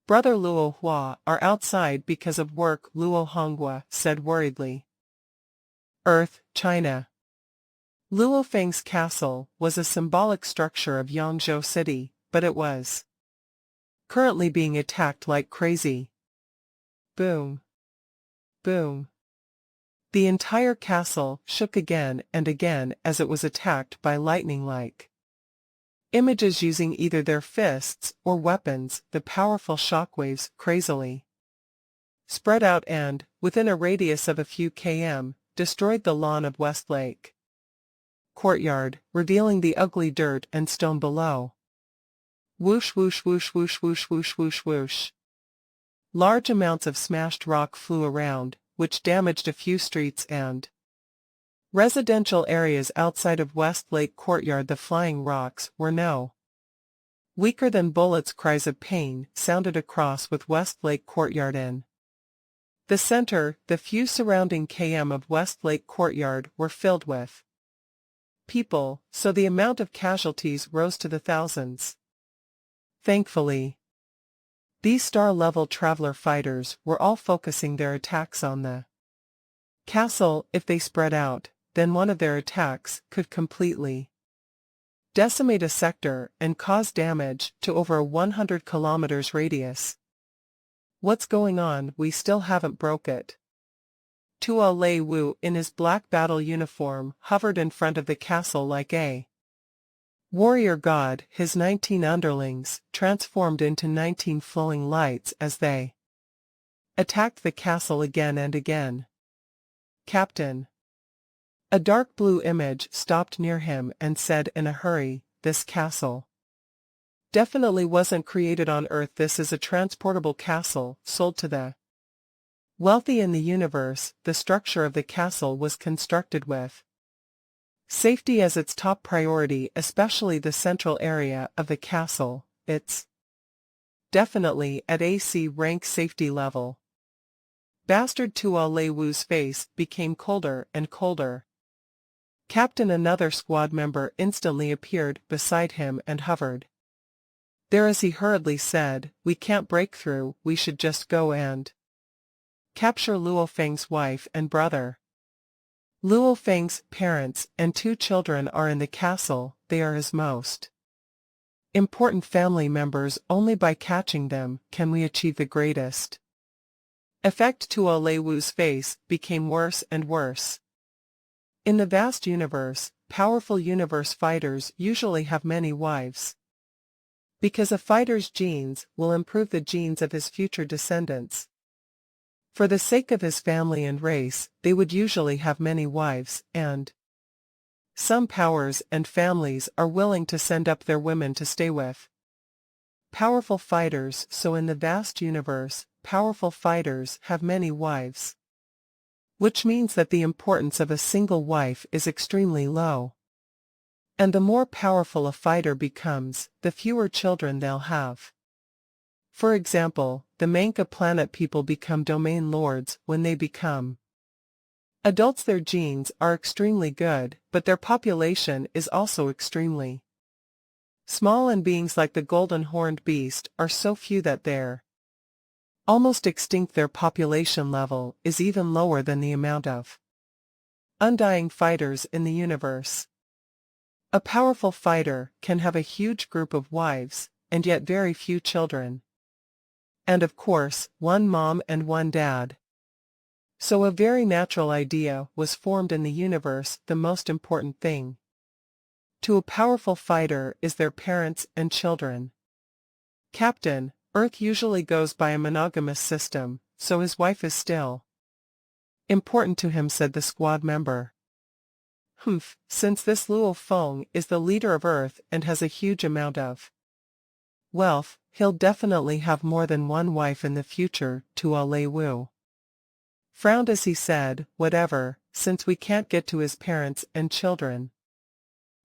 [SPEAKER 1] brother Luo Hua are outside because of work. Luo Honghua said worriedly. Earth, China. Luo Feng's castle was a symbolic structure of Yangzhou City, but it was currently being attacked like crazy. Boom. Boom. The entire castle shook again and again as it was attacked by lightning-like images using either their fists or weapons. The powerful shockwaves crazily spread out and, within a radius of a few km, destroyed the lawn of Westlake Courtyard, revealing the ugly dirt and stone below. Whoosh whoosh whoosh whoosh whoosh whoosh whoosh whoosh. Large amounts of smashed rock flew around, which damaged a few streets and residential areas outside of Westlake Courtyard. The flying rocks were no weaker than bullets. Cries of pain sounded across with Westlake Courtyard in the center. The few surrounding km of Westlake Courtyard were filled with people, so the amount of casualties rose to the thousands. Thankfully, these star-level traveler fighters were all focusing their attacks on the castle. If they spread out, then one of their attacks could completely decimate a sector and cause damage to over a 100 kilometers radius. What's going on? We still haven't broke it. Tua Lei Wu in his black battle uniform hovered in front of the castle like a warrior god. His 19 underlings transformed into 19 flowing lights as they attacked the castle again and again. Captain. A dark blue image stopped near him and said in a hurry, this castle definitely wasn't created on Earth. This is a transportable castle, sold to the wealthy in the universe. The structure of the castle was constructed with safety as its top priority, especially the central area of the castle. It's definitely at AC rank safety level. Bastard Tua Lei Wu's face became colder and colder. Captain, another squad member instantly appeared beside him and hovered there as he hurriedly said, we can't break through, we should just go and capture Luo Feng's wife and brother. Luo Feng's parents and 2 children are in the castle. They are his most Important family members. Only by catching them can we achieve the greatest. Effect. Tuo Lei Wu's face became worse and worse. In the vast universe, powerful universe fighters usually have many wives. Because a fighter's genes will improve the genes of his future descendants. For the sake of his family and race, they would usually have many wives, and some powers and families are willing to send up their women to stay with powerful fighters. So in the vast universe, powerful fighters have many wives. Which means that the importance of a single wife is extremely low. And the more powerful a fighter becomes, the fewer children they'll have. For example, the Manka planet people become domain lords when they become adults. Their genes are extremely good, but their population is also extremely small, and beings like the golden horned beast are so few that they're almost extinct. Their population level is even lower than the amount of undying fighters in the universe. A powerful fighter can have a huge group of wives, and yet very few children. And of course, one mom and one dad. So a very natural idea was formed in the universe. The most important thing to a powerful fighter is their parents and children. Captain, Earth usually goes by a monogamous system, so his wife is still important to him, said the squad member. Since this Luo Feng is the leader of Earth and has a huge amount of wealth, he'll definitely have more than one wife in the future. Tuo Lei Wu frowned as he said, whatever, since we can't get to his parents and children.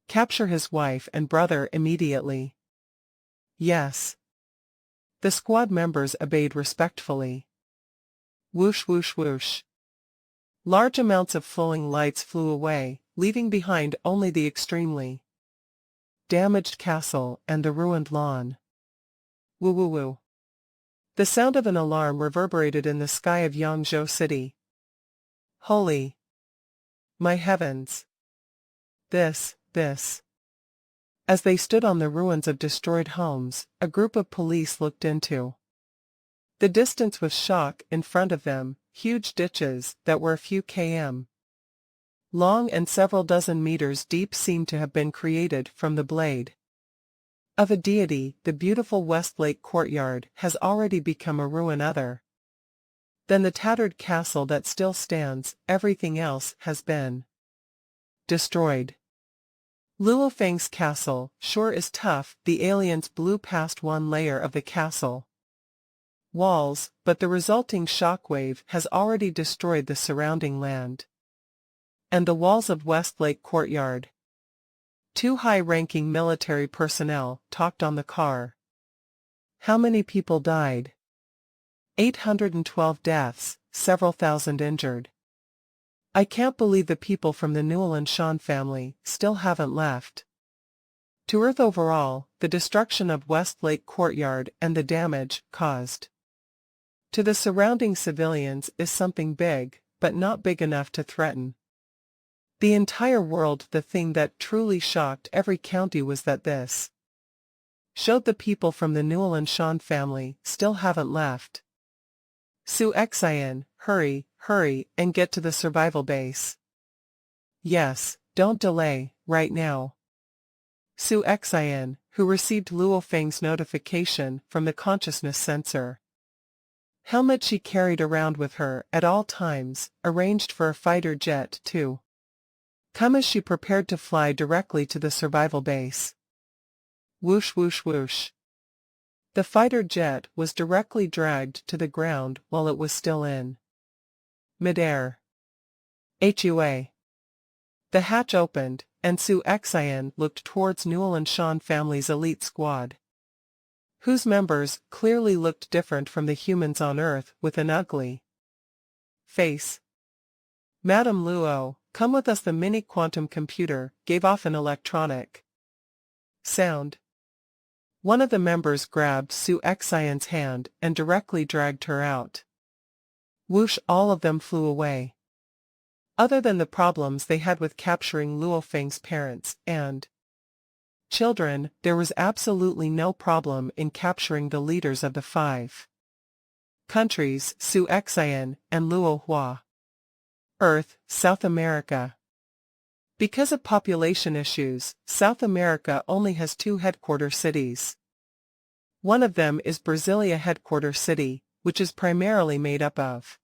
[SPEAKER 1] Capture his wife and brother immediately. Yes. The squad members obeyed respectfully. Whoosh whoosh whoosh. Large amounts of flowing lights flew away, leaving behind only the extremely damaged castle and the ruined lawn. Woo woo woo. The sound of an alarm reverberated in the sky of Yangzhou City. Holy! My heavens! This. As they stood on the ruins of destroyed homes, a group of police looked into the distance with shock. In front of them, huge ditches that were a few km long and several dozen meters deep seemed to have been created from the blade of a deity. The beautiful Westlake courtyard has already become a ruin. Other than the tattered castle that still stands, everything else has been destroyed. Luo Feng's castle sure is tough. The aliens blew past one layer of the castle walls, but the resulting shockwave has already destroyed the surrounding land and the walls of Westlake Courtyard. Two high-ranking military personnel talked on the car. How many people died? 812 deaths, several thousand injured. I can't believe the people from the Newell and Sean family still haven't left. To Earth overall, the destruction of Westlake Courtyard and the damage caused to the surrounding civilians is something big, but not big enough to threaten the entire world. The thing that truly shocked every county was that this showed the people from the Newell and Sean family still haven't left. Su Xian, hurry, and get to the survival base. Yes, don't delay, right now. Su Xian, who received Luo Feng's notification from the consciousness sensor helmet she carried around with her at all times, arranged for a fighter jet to come as she prepared to fly directly to the survival base. Whoosh whoosh whoosh. The fighter jet was directly dragged to the ground while it was still in midair. HUA. The hatch opened, and Su Xian looked towards Newell and Sean family's elite squad, whose members clearly looked different from the humans on Earth, with an ugly face. Madame Luo, come with us. The mini quantum computer gave off an electronic sound. One of the members grabbed Su Xian's hand and directly dragged her out. Whoosh! All of them flew away. Other than the problems they had with capturing Luo Feng's parents and Children, there was absolutely no problem in capturing the leaders of the 5 countries, Su-Xian and Luo-Hua. Earth, South America. Because of population issues, South America only has 2 headquarter cities. One of them is Brasilia headquarter city, which is primarily made up of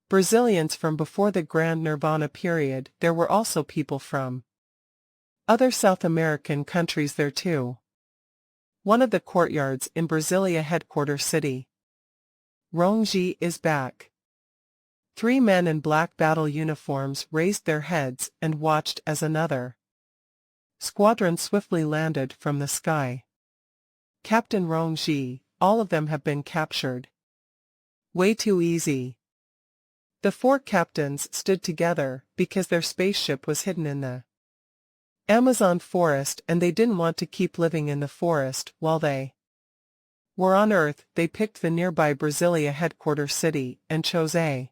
[SPEAKER 1] Brazilians from before the Grand Nirvana period. There were also people from other South American countries there too. One of the courtyards in Brasilia headquarter city. Rongji is back. 3 men in black battle uniforms raised their heads and watched as another squadron swiftly landed from the sky. Captain Rongji, all of them have been captured. Way too easy. The 4 captains stood together because their spaceship was hidden in the Amazon forest and they didn't want to keep living in the forest while they were on Earth. They picked the nearby Brasilia headquarter city and chose a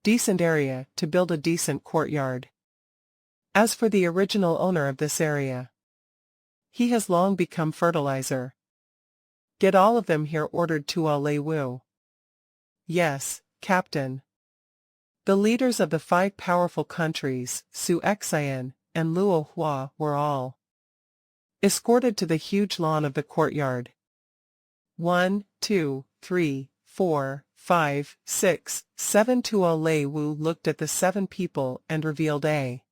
[SPEAKER 1] decent area to build a decent courtyard. As for the original owner of this area, he has long become fertilizer. Get all of them here, ordered Tuo Wu. Yes, Captain. The leaders of the 5 powerful countries, Su-Xian and Luo-Hua, were all escorted to the huge lawn of the courtyard. 1, 2, 3, 4, 5, 6, 7. Tuo Wu looked at the 7 people and revealed a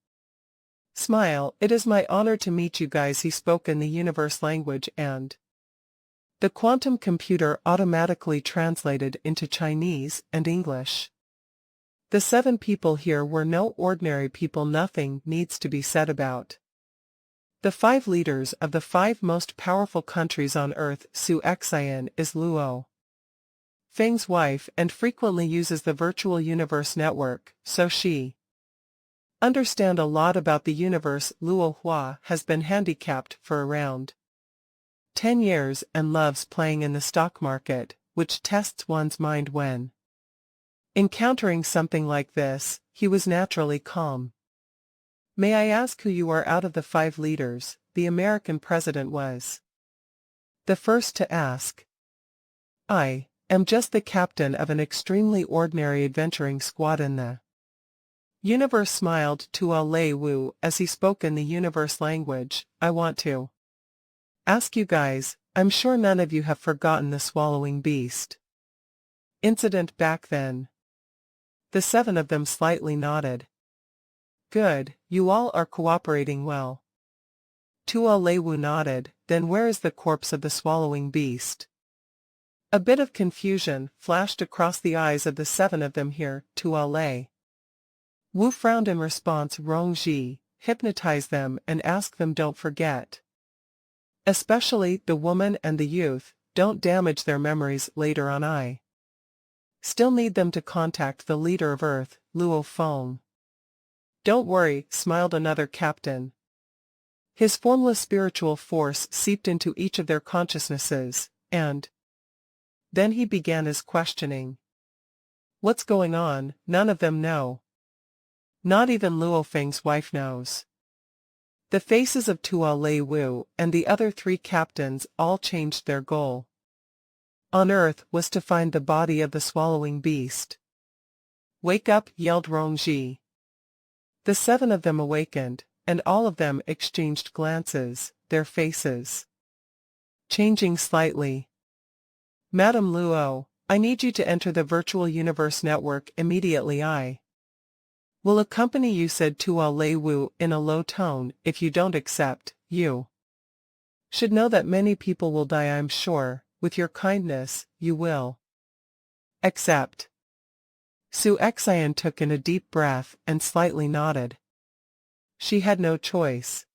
[SPEAKER 1] smile. It is my honor to meet you guys. He spoke in the universe language and the quantum computer automatically translated into Chinese and English. The 7 people here were no ordinary people. Nothing needs to be said about the 5 leaders of the 5 most powerful countries on Earth. Su-Xian is Luo Feng's wife and frequently uses the virtual universe network, so she understands a lot about the universe. Luo-Hua has been handicapped for around 10 years and loves playing in the stock market, which tests one's mind. When encountering something like this, he was naturally calm. May I ask who you are? Out of the 5 leaders, the American president was the first to ask. I am just the captain of an extremely ordinary adventuring squad in the universe, smiled Tuo Wu as he spoke in the universe language. I want to ask you guys, I'm sure none of you have forgotten the swallowing beast incident back then. The 7 of them slightly nodded. Good, you all are cooperating well. Tuo Wu nodded. Then where is the corpse of the swallowing beast? A bit of confusion flashed across the eyes of the 7 of them. Here, Tuo Wu frowned in response. Rongji, hypnotize them and ask them, don't forget. Especially the woman and the youth, don't damage their memories later on. I still need them to contact the leader of Earth, Luo Feng. Don't worry, smiled another captain. His formless spiritual force seeped into each of their consciousnesses, and then he began his questioning. What's going on? None of them know. Not even Luo Feng's wife knows. The faces of Tuo Wu and the other 3 captains all changed. Their goal on Earth was to find the body of the swallowing beast. Wake up, yelled Rongji. The 7 of them awakened, and all of them exchanged glances, their faces changing slightly. Madam Luo, I need you to enter the virtual universe network immediately. I will accompany you, said Tuo Wu in a low tone. If you don't accept, you should know that many people will die. I'm sure, with your kindness, you will accept. Su-Xian took in a deep breath and slightly nodded. She had no choice.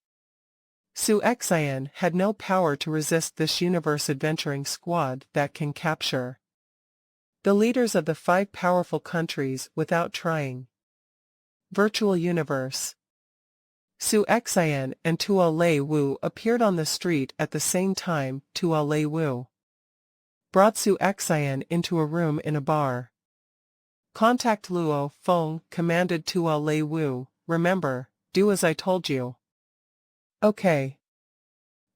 [SPEAKER 1] Su-Xian had no power to resist this universe adventuring squad that can capture the leaders of the 5 powerful countries without trying. Virtual universe. Su-Xian and Tuo Wu appeared on the street at the same time. Tuo Wu brought Su-Xian into a room in a bar. Contact Luo Feng, commanded Tuo Wu. Remember, do as I told you. Okay.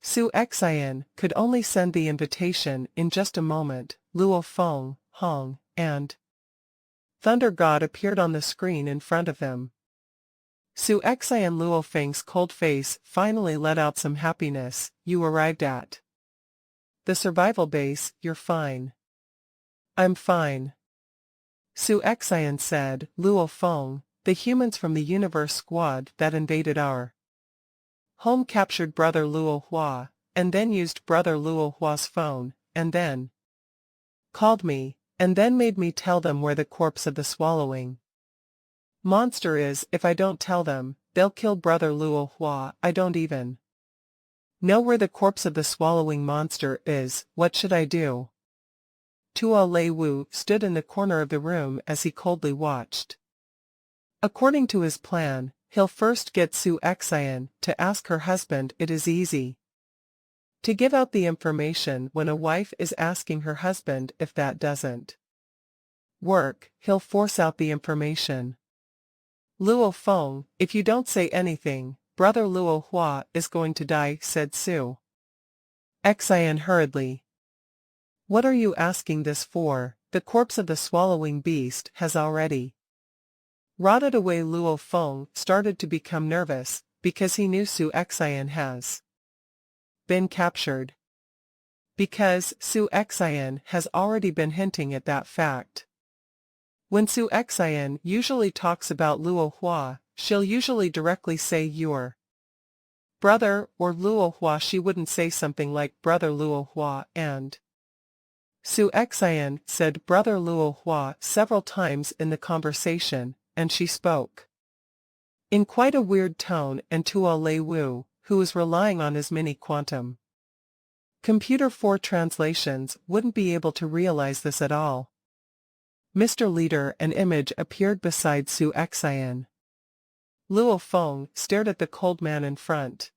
[SPEAKER 1] Su Xian could only send the invitation in just a moment. Luo Feng, Hong, and Thunder God appeared on the screen in front of them. Su Xian Luo Feng's cold face finally let out some happiness. You arrived at the survival base. You're fine. I'm fine. Su Xian said. Luo Feng, the humans from the universe squad that invaded our home captured Brother Luo Hua, and then used Brother Luo Hua's phone, and then called me, and then made me tell them where the corpse of the swallowing monster is. If I don't tell them, they'll kill Brother Luo Hua. I don't even know where the corpse of the swallowing monster is. What should I do? Tuo Lei Wu stood in the corner of the room as he coldly watched. According to his plan, he'll first get Su Xian to ask her husband. It is easy to give out the information when a wife is asking her husband. If that doesn't work, he'll force out the information. Luo Feng, if you don't say anything, Brother Luo Hua is going to die, said Su Xian hurriedly. What are you asking this for? The corpse of the swallowing beast has already rotted away. Luo Feng started to become nervous, because he knew Su Xian has been captured. Because Su Xian has already been hinting at that fact. When Su Xian usually talks about Luo Hua, she'll usually directly say your brother or Luo Hua. She wouldn't say something like Brother Luo Hua, and Su Xian said Brother Luo Hua several times in the conversation, and she spoke in quite a weird tone, and Tuo Lei Wu, who was relying on his mini quantum computer for translations, wouldn't be able to realize this at all. Mr. Leader, an image appeared beside Su Xian. Luo Feng stared at the cold man in front.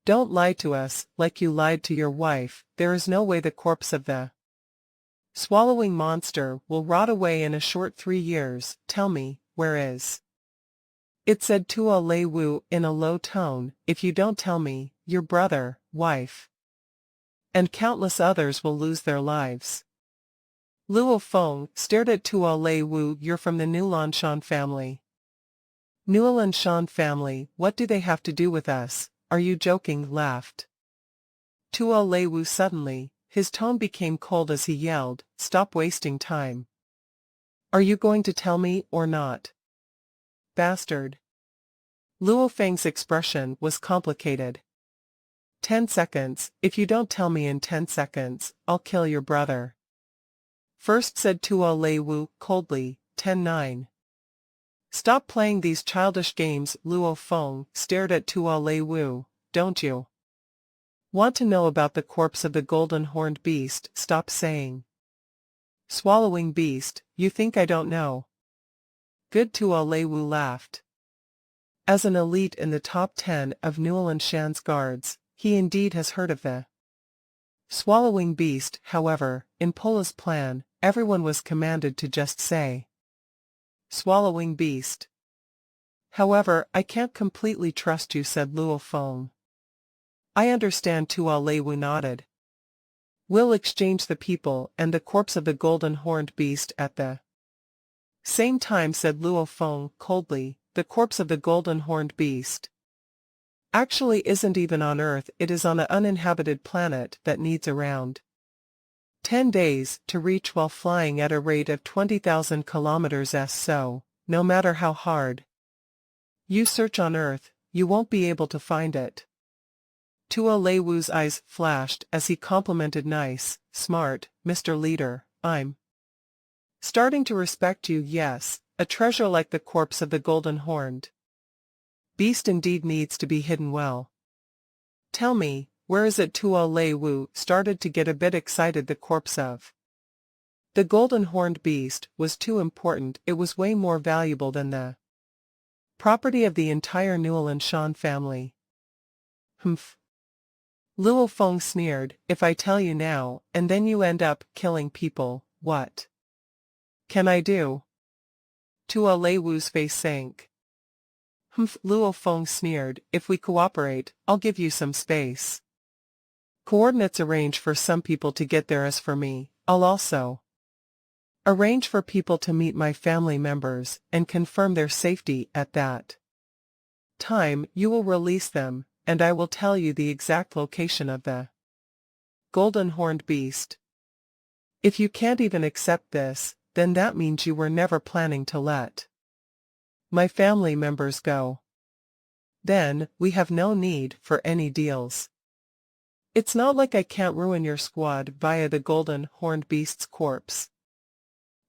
[SPEAKER 1] Don't lie to us, like you lied to your wife. There is no way the corpse of the swallowing monster will rot away in a short 3 years. Tell me, where is it, said Tuo Lei Wu in a low tone. If you don't tell me, your brother, wife, and countless others will lose their lives. Luo Feng stared at Tuo Lei Wu. You're from the Nuanshan family. Nuanshan family, what do they have to do with us? Are you joking? Laughed Tuo Lei Wu suddenly. His tone became cold as he yelled, stop wasting time. Are you going to tell me or not? Bastard. Luo Feng's expression was complicated. 10 seconds, if you don't tell me in 10 seconds, I'll kill your brother. First, said Tuo Lei Wu coldly. 10-9. Stop playing these childish games. Luo Feng stared at Tuo Lei Wu. Don't you want to know about the corpse of the golden horned beast? Stop saying swallowing beast. You think I don't know? Good. Tuo Lei Wu laughed. As an elite in the top 10 of Nuanshan's guards, he indeed has heard of the swallowing beast. However, in Pola's plan, everyone was commanded to just say swallowing beast. However, I can't completely trust you, said Luo Feng. I understand. Tuo Lei Wu nodded. We'll exchange the people and the corpse of the golden horned beast at the same time, said Luo Feng coldly. The corpse of the golden horned beast actually isn't even on Earth. It is on an uninhabited planet that needs around 10 days to reach while flying at a rate of 20,000 kilometers. So, no matter how hard you search on Earth, you won't be able to find it. Tuo Lei Wu's eyes flashed as he complimented. Nice, smart, Mr. Leader. I'm starting to respect you. Yes, a treasure like the corpse of the golden horned beast indeed needs to be hidden well. Tell me, where is it? Tuo Lei Wu started to get a bit excited. The corpse of the golden horned beast was too important. It was way more valuable than the property of the entire Nuanshan family. Humph. Luo Feng sneered. If I tell you now, and then you end up killing people, what can I do? Tuo Lei Wu's face sank. Humph. Luo Feng sneered. If we cooperate, I'll give you some space. Coordinates arrange for some people to get there. As for me, I'll also arrange for people to meet my family members and confirm their safety at that time. You will release them, and I will tell you the exact location of the golden horned beast. If you can't even accept this, then that means you were never planning to let my family members go. Then, we have no need for any deals. It's not like I can't ruin your squad via the golden horned beast's corpse,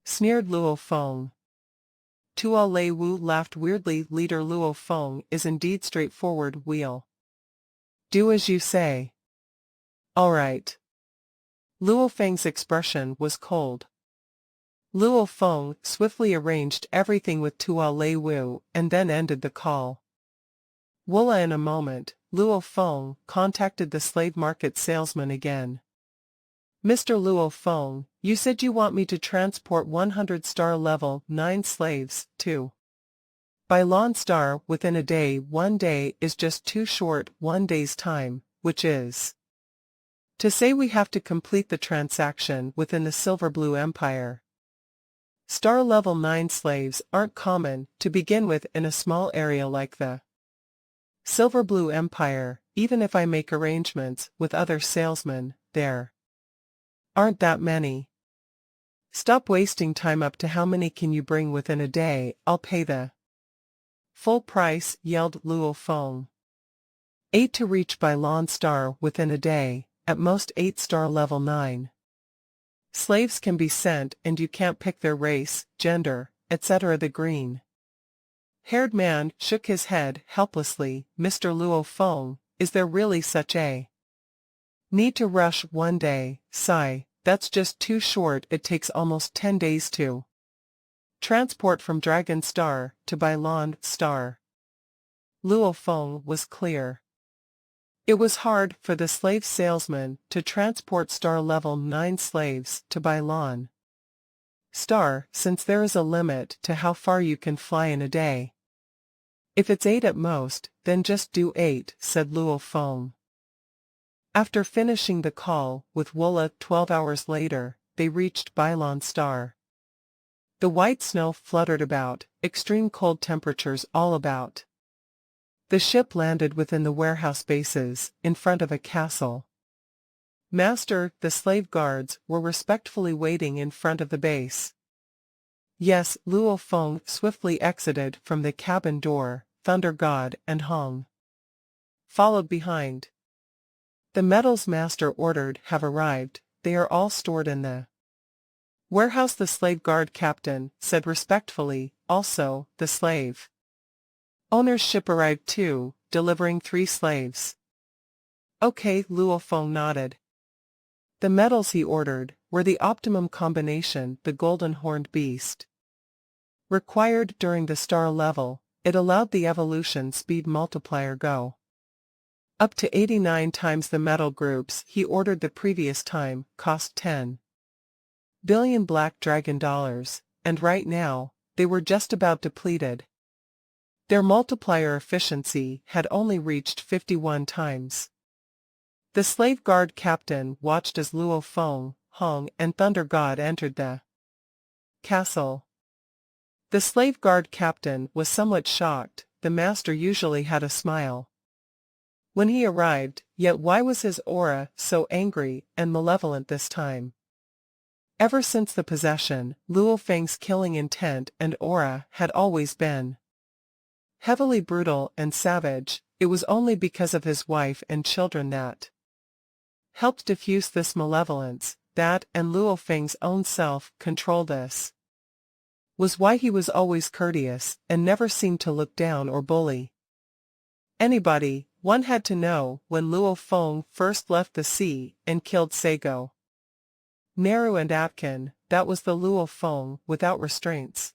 [SPEAKER 1] sneered Luo Feng. Tuo Lei Wu laughed weirdly. Leader Luo Feng is indeed straightforward. We'll do as you say. All right. Luo Feng's expression was cold. Luo Feng swiftly arranged everything with Tuo Lei Wu and then ended the call. Voila! In a moment, Luo Feng contacted the slave market salesman again. Mr. Luo Feng, you said you want me to transport 100 star level 9 slaves to Bailon Star within a day. 1 day is just too short. 1 day's time, which is to say we have to complete the transaction within the Silver Blue Empire. Star level 9 slaves aren't common to begin with in a small area like the Silver Blue Empire. Even if I make arrangements with other salesmen, there aren't that many. Stop wasting time. Up to how many can you bring within a day? I'll pay the full price, yelled Luo Feng. 8 to reach Bailon Star within a day, at most 8 star level 9. Slaves can be sent and you can't pick their race, gender, etc. The green-haired man shook his head helplessly. Mr. Luo Feng, is there really such a need to rush 1 day? Sigh, that's just too short. It takes almost 10 days to transport from Dragon Star to Bailon Star. Luo Feng was clear. It was hard for the slave salesman to transport star level 9 slaves to Bailon Star, since there is a limit to how far you can fly in a day. If it's 8 at most, then just do 8, said Luo Feng. After finishing the call with Wola 12 hours later, they reached Bailon Star. The white snow fluttered about, extreme cold temperatures all about. The ship landed within the warehouse bases, in front of a castle. Master, the slave guards were respectfully waiting in front of the base. Yes, Luo Feng swiftly exited from the cabin door. Thunder God and Hong followed behind. The metals Master ordered have arrived. They are all stored in the warehouse. The slave guard captain said respectfully. Also, the slave owner's ship arrived too, delivering 3 slaves. Okay, Luo Feng nodded. The metals he ordered were the optimum combination. The golden horned beast required during the star level. It allowed the evolution speed multiplier go up to 89 times. The metal groups he ordered the previous time cost 10 billion black dragon dollars, and right now, they were just about depleted. Their multiplier efficiency had only reached 51 times. The slave guard captain watched as Luo Feng, Hong, and Thunder God entered the castle. The slave guard captain was somewhat shocked. The master usually had a smile when he arrived, yet why was his aura so angry and malevolent this time? Ever since the possession, Luo Feng's killing intent and aura had always been heavily brutal and savage. It was only because of his wife and children that helped diffuse this malevolence, that and Luo Feng's own self-control. This was why he was always courteous and never seemed to look down or bully anybody. One had to know when Luo Feng first left the sea and killed Sego, Naru and Atkin, that was the Luo Feng without restraints.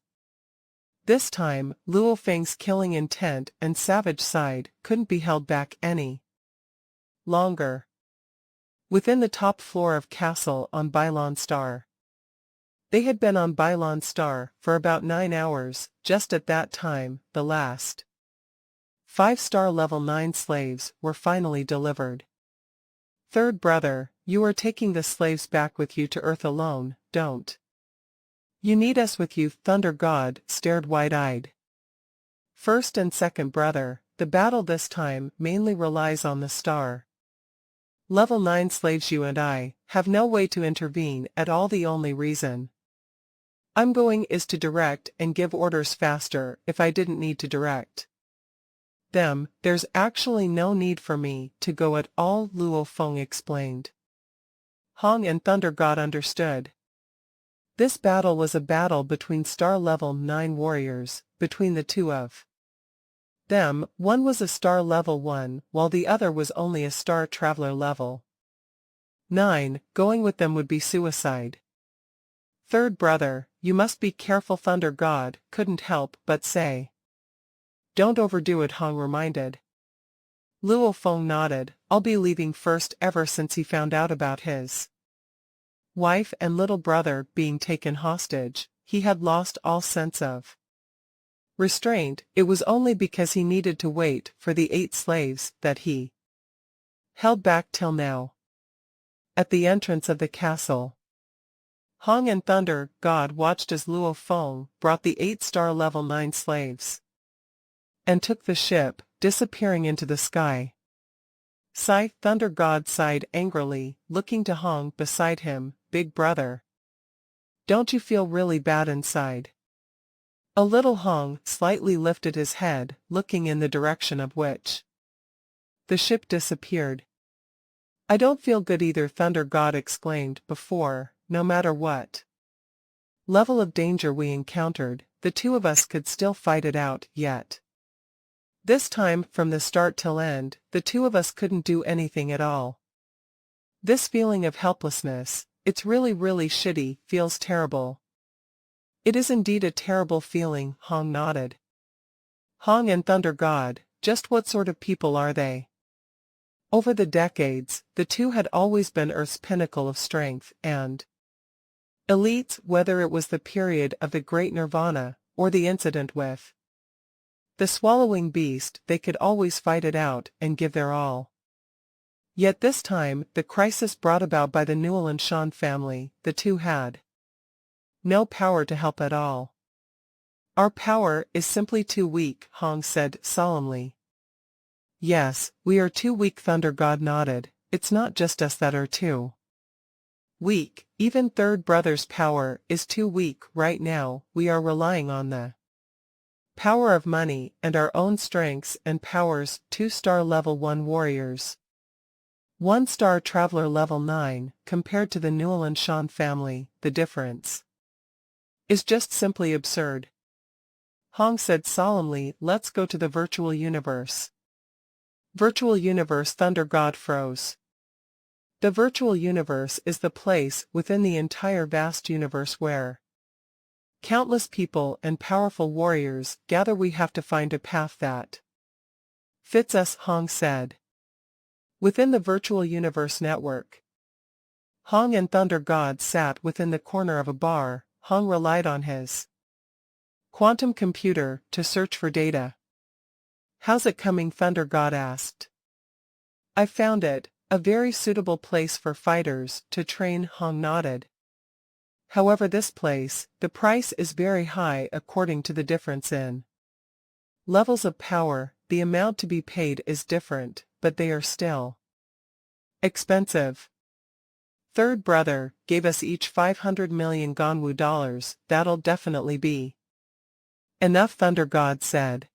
[SPEAKER 1] This time, Luo Feng's killing intent and savage side couldn't be held back any longer. Within the top floor of castle on Bailon Star. They had been on Bailon Star for about 9 hours. Just at that time, the last 5-star level 9 slaves were finally delivered. Third brother, you are taking the slaves back with you to Earth alone, don't you need us with you? Thunder God stared wide-eyed. First and second brother, the battle this time mainly relies on the star. Level 9 slaves, you and I have no way to intervene at all. The only reason I'm going is to direct and give orders faster. If I didn't need to direct them, there's actually no need for me to go at all, Luo Feng explained. Hong and Thunder God understood. This battle was a battle between star level 9 warriors. Between the two of them, one was a star level 1, while the other was only a star traveler level 9. Going with them would be suicide. Third brother, you must be careful, Thunder God couldn't help but say. Don't overdo it, Hong reminded. Luo Feng nodded. I'll be leaving first. Ever since he found out about his wife and little brother being taken hostage, he had lost all sense of restraint. It was only because he needed to wait for the 8 slaves that he held back till now. At the entrance of the castle, Hong and Thunder God watched as Luo Feng brought the 8 star level 9 slaves and took the ship, disappearing into the sky. Sigh. Thunder God sighed angrily, looking to Hong beside him. Big brother, don't you feel really bad inside? A little. Hong slightly lifted his head, looking in the direction of which the ship disappeared. I don't feel good either, Thunder God exclaimed. Before, no matter what level of danger we encountered, the two of us could still fight it out, yet this time, from the start till end, the two of us couldn't do anything at all. This feeling of helplessness, it's really shitty, feels terrible. It is indeed a terrible feeling, Hong nodded. Hong and Thunder God, just what sort of people are they? Over the decades, the two had always been Earth's pinnacle of strength and elites, whether it was the period of the Great Nirvana, or the incident with the swallowing beast, they could always fight it out and give their all. Yet this time, the crisis brought about by the Newell and Sean family, the two had no power to help at all. Our power is simply too weak, Hong said solemnly. Yes, we are too weak, Thunder God nodded. It's not just us that are too weak. Even Third Brother's power is too weak right now. We are relying on the power of money and our own strengths and powers. 2 star level 1 warriors, 1 star traveler level 9, compared to the Newell and Sean family, the difference is just simply absurd. Hong said solemnly, let's go to the virtual universe. Virtual universe. Thunder God froze. The virtual universe is the place within the entire vast universe where countless people and powerful warriors gather. We have to find a path that fits us, Hong said. Within the virtual universe network, Hong and Thunder God sat within the corner of a bar. Hong relied on his quantum computer to search for data. How's it coming? Thunder God asked. I found it, a very suitable place for fighters to train, Hong nodded. However, this place, the price is very high according to the difference in levels of power. The amount to be paid is different, but they are still expensive. Third Brother gave us each 500 million Ganwu dollars. That'll definitely be enough, Thunder God said.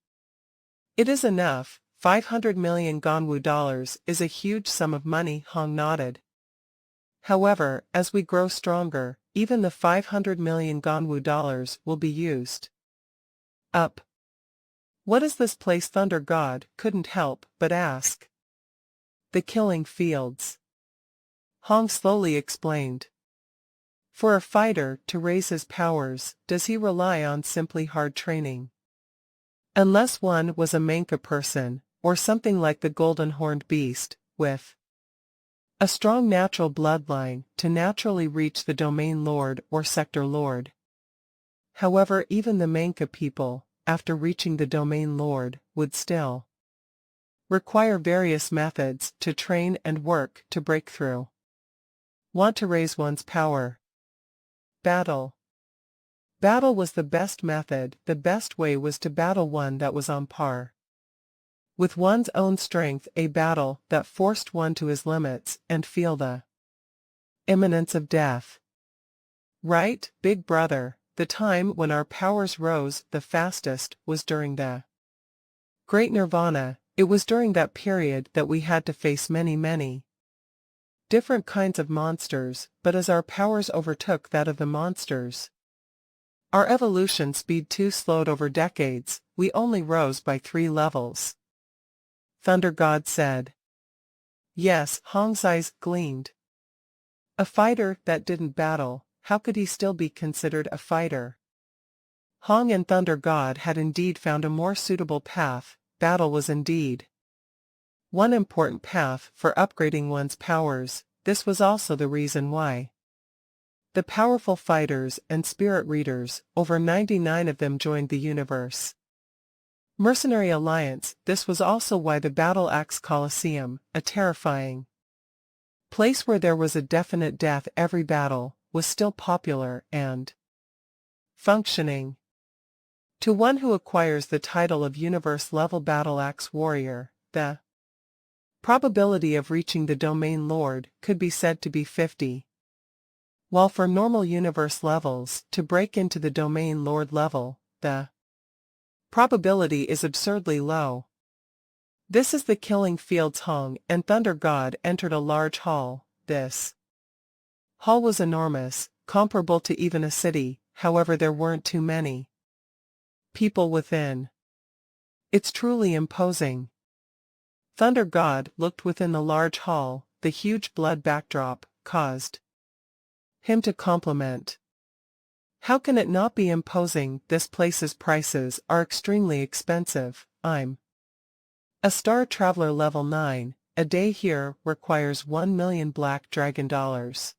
[SPEAKER 1] It is enough. 500 million Ganwu dollars is a huge sum of money, Hong nodded. However, as we grow stronger, even the 500 million Ganwu dollars will be used up. What is this place? Thunder God couldn't help but ask. The killing fields, Hong slowly explained. For a fighter to raise his powers, does he rely on simply hard training? Unless one was a Manka person, or something like the golden horned beast, with a strong natural bloodline to naturally reach the domain lord or sector lord. However, even the Manka people, after reaching the domain lord, would still Require various methods to train and work to break through. Want to raise one's power. Battle. Battle was the best method. The best way was to battle one that was on par with one's own strength, a battle that forced one to his limits and feel the imminence of death. Right, big brother, the time when our powers rose the fastest was during the Great Nirvana. It was during that period that we had to face many different kinds of monsters, but as our powers overtook that of the monsters, our evolution speed too slowed over decades, we only rose by 3 levels. Thunder God said. Yes, Hong's eyes gleamed. A fighter that didn't battle, how could he still be considered a fighter? Hong and Thunder God had indeed found a more suitable path. Battle was indeed one important path for upgrading one's powers. This was also the reason why the powerful fighters and spirit readers, over 99 of them, joined the universe Mercenary Alliance. This was also why the Battle Axe Coliseum, a terrifying place where there was a definite death every battle, was still popular and functioning. To one who acquires the title of Universe-level Battle Axe Warrior, the probability of reaching the Domain Lord could be said to be 50. While for normal universe levels, to break into the Domain Lord level, the probability is absurdly low. This is the killing fields. Hong and Thunder God entered a large hall. This hall was enormous, comparable to even a city, however there weren't too many people within. It's truly imposing. Thunder God looked within the large hall. The huge blood backdrop caused him to compliment. How can it not be imposing? This place's prices are extremely expensive. I'm a Star Traveler level 9. A day here requires 1 million Black Dragon dollars.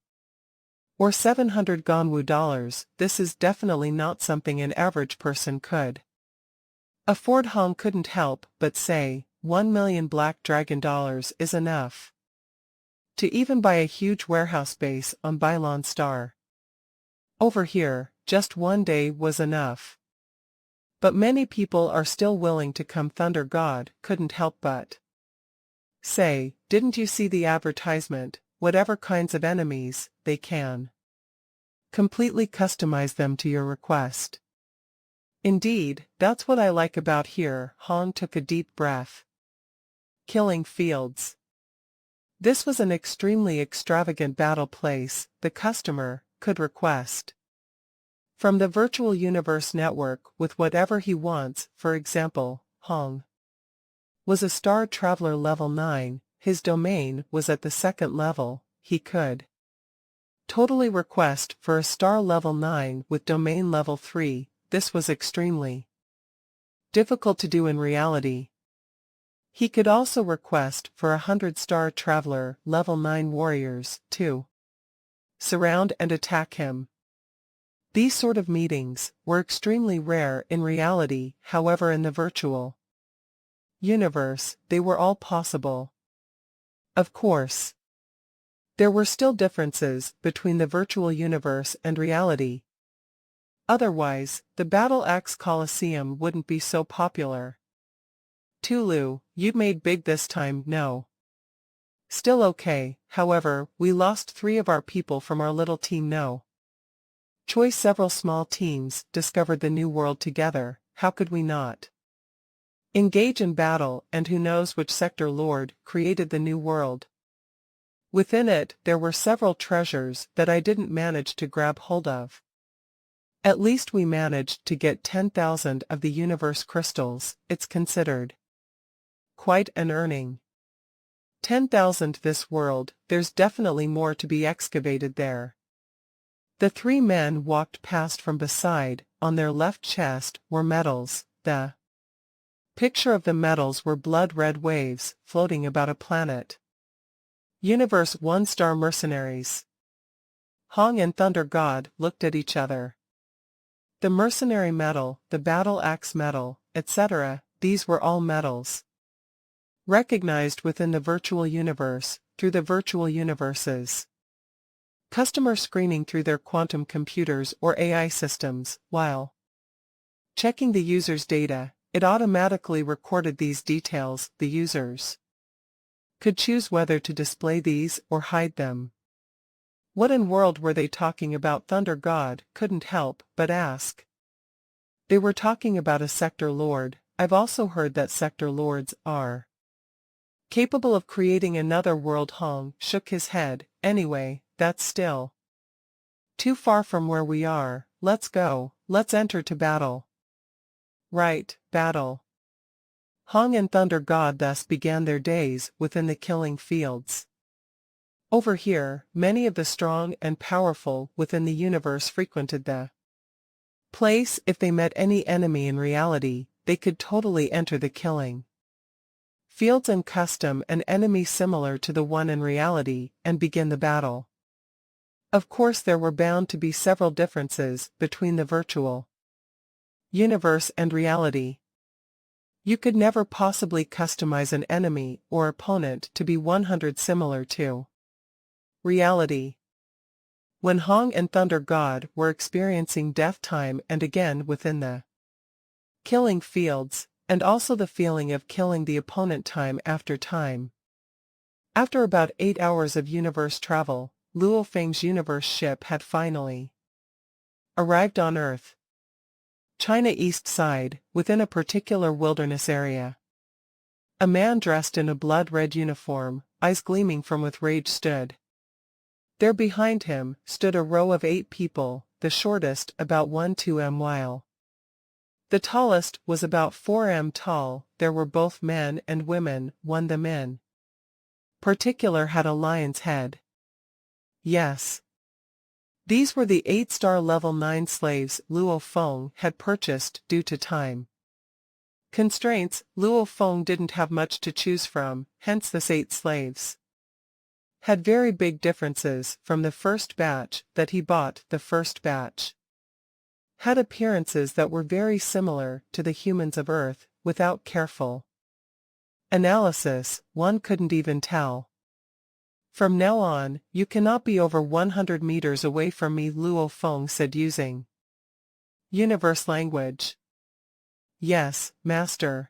[SPEAKER 1] Or 700 Ganwu dollars. This is definitely not something an average person could afford. Hong couldn't help but say, 1 million Black Dragon dollars is enough to even buy a huge warehouse base on Bylon Star. Over here, just 1 day was enough. But many people are still willing to come. Thunder God couldn't help but say, didn't you see the advertisement? Whatever kinds of enemies, they can completely customize them to your request. Indeed, that's what I like about here. Hong took a deep breath. Killing fields. This was an extremely extravagant battle place. The customer could request from the virtual universe network with whatever he wants. For example, Hong was a Star Traveler level 9, his domain was at the 2nd level, he could totally request for a Star level 9 with domain level 3, this was extremely difficult to do in reality. He could also request for 100 Star Traveler level 9 warriors to surround and attack him. These sort of meetings were extremely rare in reality. However, in the virtual universe, they were all possible. Of course, there were still differences between the virtual universe and reality. Otherwise, the Battle Axe Coliseum wouldn't be so popular. Tulu, you made big this time. No. Still okay, however, we lost 3 of our people from our little team. No choice. Several small teams discovered the new world together. How could we not engage in battle? And who knows which sector lord created the new world? Within it, there were several treasures that I didn't manage to grab hold of. At least we managed to get 10,000 of the universe crystals. It's considered quite an earning. 10,000 this world, there's definitely more to be excavated there. The 3 men walked past from beside. On their left chest were medals. The picture of the medals were blood-red waves floating about a planet. Universe 1-star mercenaries. Hong and Thunder God looked at each other. The mercenary medal, the battle axe medal, etc., these were all medals Recognized within the virtual universe, through the virtual universes. Customer screening through their quantum computers or AI systems, while checking the user's data, it automatically recorded these details. The users could choose whether to display these or hide them. What in world were they talking about? Thunder God couldn't help but ask. They were talking about a sector lord. I've also heard that sector lords are capable of creating another world. Hong shook his head. Anyway, that's still too far from where we are. Let's go, let's enter to battle. Right, battle. Hong and Thunder God thus began their days within the killing fields. Over here, many of the strong and powerful within the universe frequented the place. If they met any enemy in reality, they could totally enter the killing fields and custom an enemy similar to the one in reality, and begin the battle. Of course there were bound to be several differences between the virtual universe and reality. You could never possibly customize an enemy or opponent to be 100% similar to reality. When Hong and Thunder God were experiencing death time and again within the killing fields, and also the feeling of killing the opponent time after time. After about 8 hours of universe travel, Luo Feng's universe ship had finally arrived on Earth. China East Side, within a particular wilderness area. A man dressed in a blood-red uniform, eyes gleaming from with rage stood. There behind him stood a row of 8 people, the shortest about 1-2 m while the tallest was about 4 m tall. There were both men and women. One the men particular had a lion's head. Yes. These were the 8-star level 9 slaves Luo Feng had purchased due to time constraints. Luo Feng didn't have much to choose from, hence this 8 slaves had very big differences from the first batch that he bought. The first batch had appearances that were very similar to the humans of Earth. Without careful analysis, one couldn't even tell. From now on, you cannot be over 100 meters away from me, Luo Feng said using universe language. Yes, master.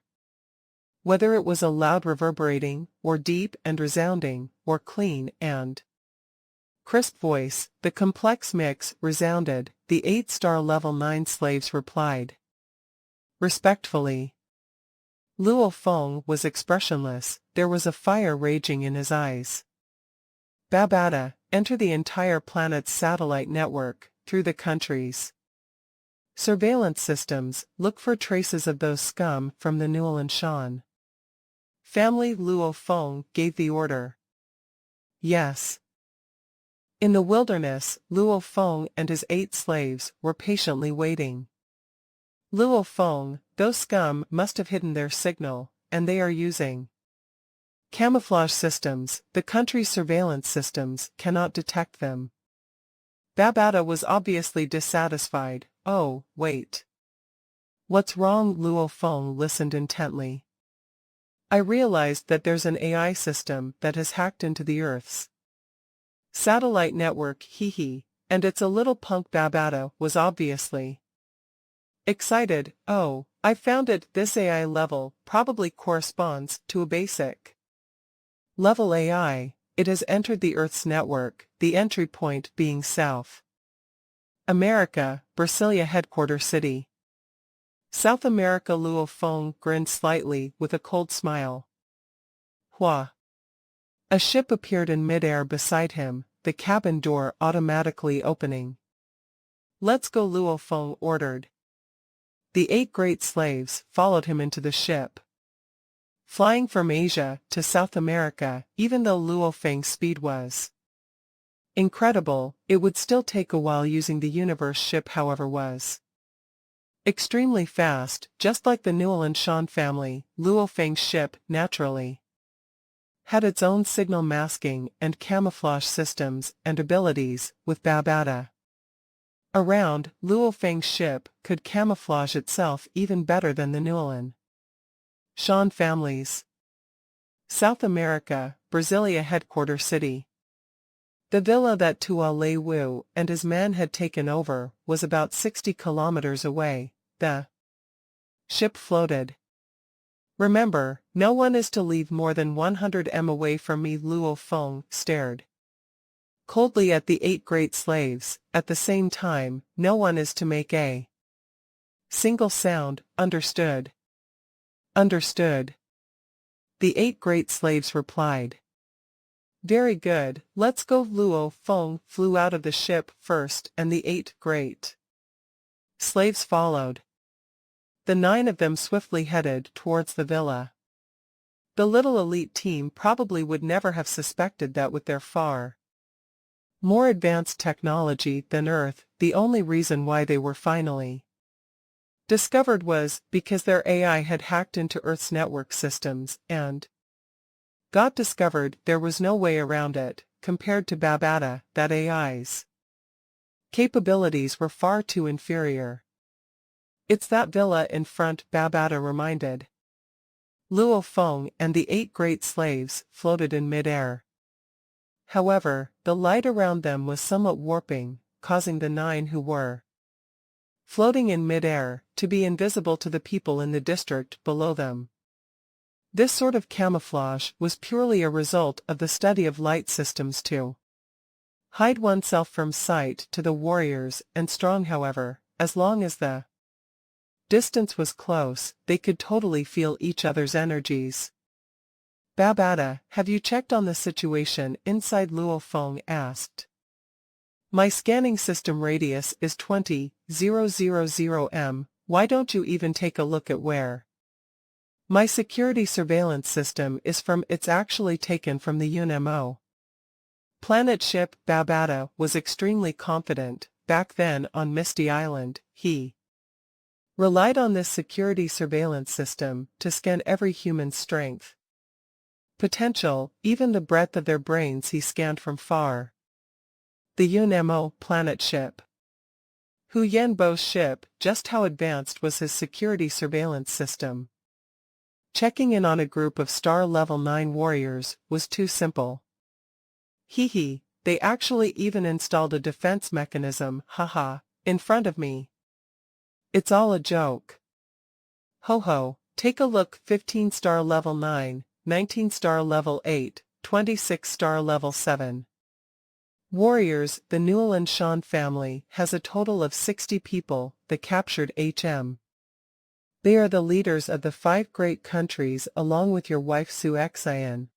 [SPEAKER 1] Whether it was a loud reverberating, or deep and resounding, or clean and crisp voice, the complex mix resounded. The 8-star level 9 slaves replied respectfully. Luo Feng was expressionless. There was a fire raging in his eyes. Babada, enter the entire planet's satellite network, through the country's surveillance systems, look for traces of those scum from the Newell and Shan family. Luo Feng gave the order. Yes. In the wilderness, Luo Feng and his 8 slaves were patiently waiting. Luo Feng, those scum must have hidden their signal, and they are using camouflage systems. The country's surveillance systems cannot detect them. Babada was obviously dissatisfied. Oh, wait. What's wrong? Luo Feng listened intently. I realized that there's an AI system that has hacked into the Earth's satellite network, and it's a little punk. Babada was obviously excited. Oh, I found it. This AI level probably corresponds to a basic level AI. It has entered the Earth's network, the entry point being South America, Brasilia headquarter city. South America. Luo Feng grinned slightly with a cold smile. Hua. A ship appeared in midair beside him, the cabin door automatically opening. Let's go, Luo Feng ordered. The 8 great slaves followed him into the ship. Flying from Asia to South America, even though Luo Feng's speed was incredible, it would still take a while. Using the universe ship, however, was extremely fast, just like the Newell and Shan family. Luo Feng's ship, naturally, had its own signal masking and camouflage systems and abilities. With Babada around, Luo Feng's ship could camouflage itself even better than the Newell and Shan families. South America, Brasilia headquarter city. The villa that Tua Lei Wu and his man had taken over was about 60 kilometers away. The ship floated. Remember, no one is to leave more than 100 m away from me. Luo Feng stared coldly at the 8 great slaves. At the same time, no one is to make a single sound. Understood? Understood. The 8 great slaves replied. Very good, let's go. Luo Feng flew out of the ship first and the 8 great slaves followed. The 9 of them swiftly headed towards the villa. The little elite team probably would never have suspected that with their far more advanced technology than Earth, the only reason why they were finally discovered was because their AI had hacked into Earth's network systems and got discovered. There was no way around it. Compared to Babata, that AI's capabilities were far too inferior. It's that villa in front, Babata reminded. Luo Feng and the 8 great slaves floated in mid-air. However, the light around them was somewhat warping, causing the 9 who were floating in mid-air to be invisible to the people in the district below them. This sort of camouflage was purely a result of the study of light systems to hide oneself from sight to the warriors and strong. However, as long as the distance was close, they could totally feel each other's energies. Babata, have you checked on the situation inside? Luo Feng asked. My scanning system radius is 20,000 m. Why don't you even take a look at where my security surveillance system is from? It's actually taken from the UNMO planet ship. Babata was extremely confident. Back then on Misty Island, he relied on this security surveillance system to scan every human's strength, potential, even the breadth of their brains. He scanned from far. The UNMO planet ship. Hu Yanbo's ship. Just how advanced was his security surveillance system? Checking in on a group of star level 9 warriors was too simple. Hee, they actually even installed a defense mechanism, haha, in front of me. It's all a joke. Ho, take a look. 15 star level 9, 19 star level 8, 26 star level 7. Warriors. The Newland Shan family has a total of 60 people, the captured HM. They are the leaders of the 5 great countries along with your wife Su Xian.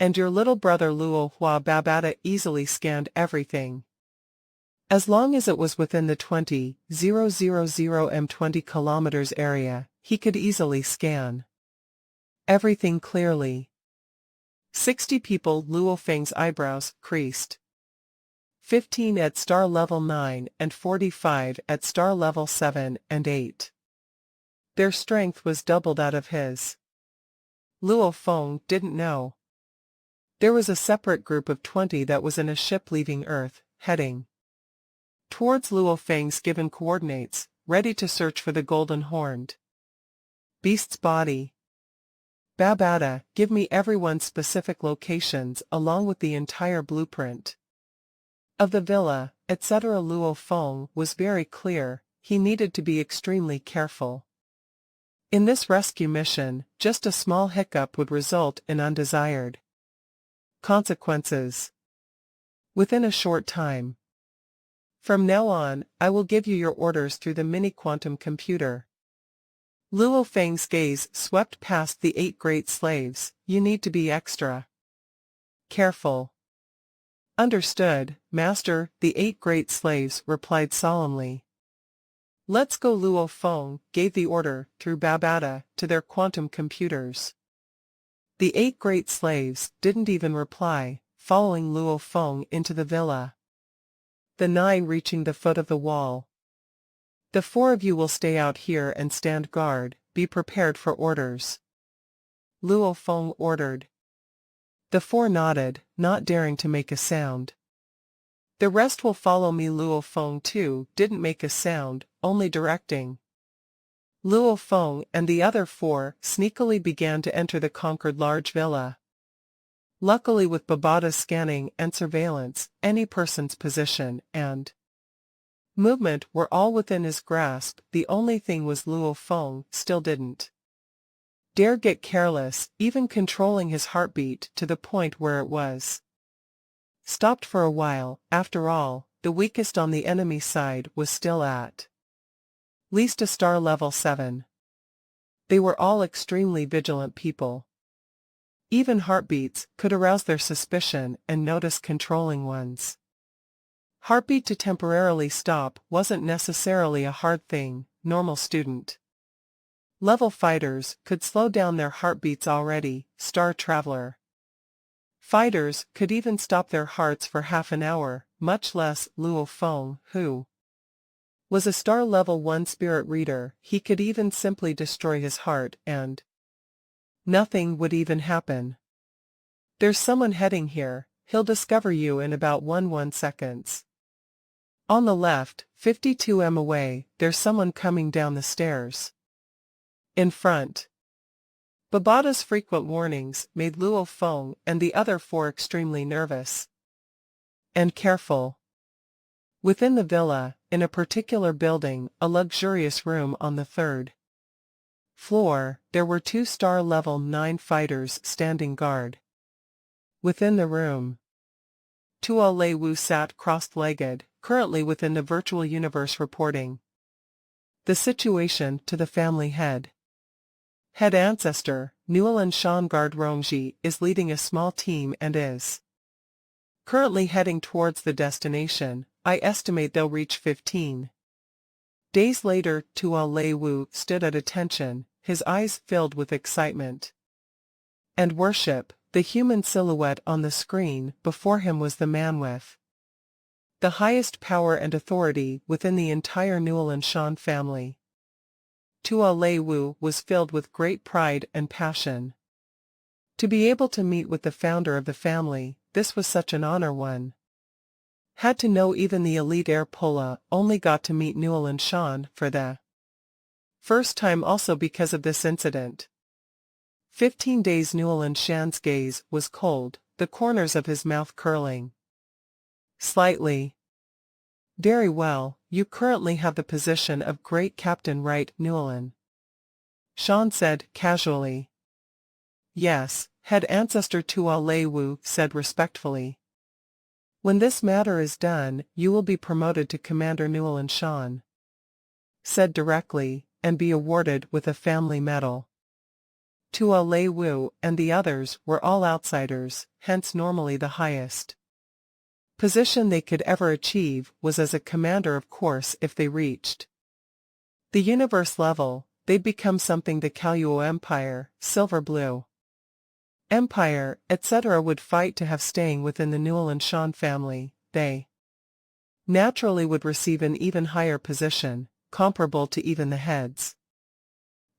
[SPEAKER 1] And your little brother Luo Hua. Babata easily scanned everything. As long as it was within the 20,000 m 20 kilometers area, he could easily scan everything clearly. 60 people. Luo Feng's eyebrows creased. 15 at star level 9 and 45 at star level 7 and 8. Their strength was double that of his. Luo Feng didn't know. There was a separate group of 20 that was in a ship leaving Earth, heading towards Luo Feng's given coordinates, ready to search for the golden horned beast's body. Babata, give me everyone's specific locations along with the entire blueprint of the villa, etc. Luo Feng was very clear. He needed to be extremely careful. In this rescue mission, just a small hiccup would result in undesired consequences within a short time. From now on, I will give you your orders through the mini-quantum computer. Luo Feng's gaze swept past the 8 great slaves. You need to be extra careful. Understood, Master, the 8 great slaves replied solemnly. Let's go. Luo Feng gave the order through Babata to their quantum computers. The 8 great slaves didn't even reply, following Luo Feng into the villa. The 9 reaching the foot of the wall. The 4 of you will stay out here and stand guard. Be prepared for orders. Luo Feng ordered. The 4 nodded, not daring to make a sound. The rest will follow me. Luo Feng too didn't make a sound, only directing. Luo Feng and the other four sneakily began to enter the conquered large villa. Luckily, with Babada's scanning and surveillance, any person's position and movement were all within his grasp. The only thing was Luo Feng still didn't dare get careless, even controlling his heartbeat to the point where it was stopped for a while. After all, the weakest on the enemy side was still at least a star level 7. They were all extremely vigilant people. Even heartbeats could arouse their suspicion and notice controlling ones. Heartbeat to temporarily stop wasn't necessarily a hard thing. Normal student level fighters could slow down their heartbeats already. Star Traveler fighters could even stop their hearts for half an hour, much less Luo Feng, who was a star level 1 spirit reader. He could even simply destroy his heart and nothing would even happen. There's someone heading here. He'll discover you in about 1 seconds. On the left, 52 m away, there's someone coming down the stairs. In front. Babada's frequent warnings made Luo Feng and the other four extremely nervous and careful. Within the villa, in a particular building, a luxurious room on the 3rd floor, there were 2 star level 9 fighters standing guard. Within the room, Tuo Lei Wu sat cross-legged, currently within the virtual universe, reporting the situation to the family head. Head ancestor, Nuolan Shan Guard Rongji, is leading a small team and is currently heading towards the destination. I estimate they'll reach 15 days later. Tuo Lei Wu stood at attention, his eyes filled with excitement and worship. The human silhouette on the screen before him was the man with the highest power and authority within the entire Nuolan Shan family. Tuo Lei Wu was filled with great pride and passion. To be able to meet with the founder of the family, this was such an honor. One had to know even the elite heir Pola only got to meet Nuolan Shan for the first time, also because of this incident. 15 days. Nuolan Shan's gaze was cold, the corners of his mouth curling slightly. Very well, you currently have the position of Great Captain, right? Nuolan Shan said casually. Yes, head ancestor. Tuo Lei Wu said respectfully. When this matter is done, you will be promoted to Commander. Nuolan Shan said directly, and be awarded with a family medal. Tuo Lei Wu and the others were all outsiders, hence normally the highest position they could ever achieve was as a commander. Of course, if they reached the universe level, they'd become something. The Kaluo Empire, Silver Blue Empire, etc. would fight to have staying within the Nuolan Shan family. They naturally would receive an even higher position, comparable to even the heads.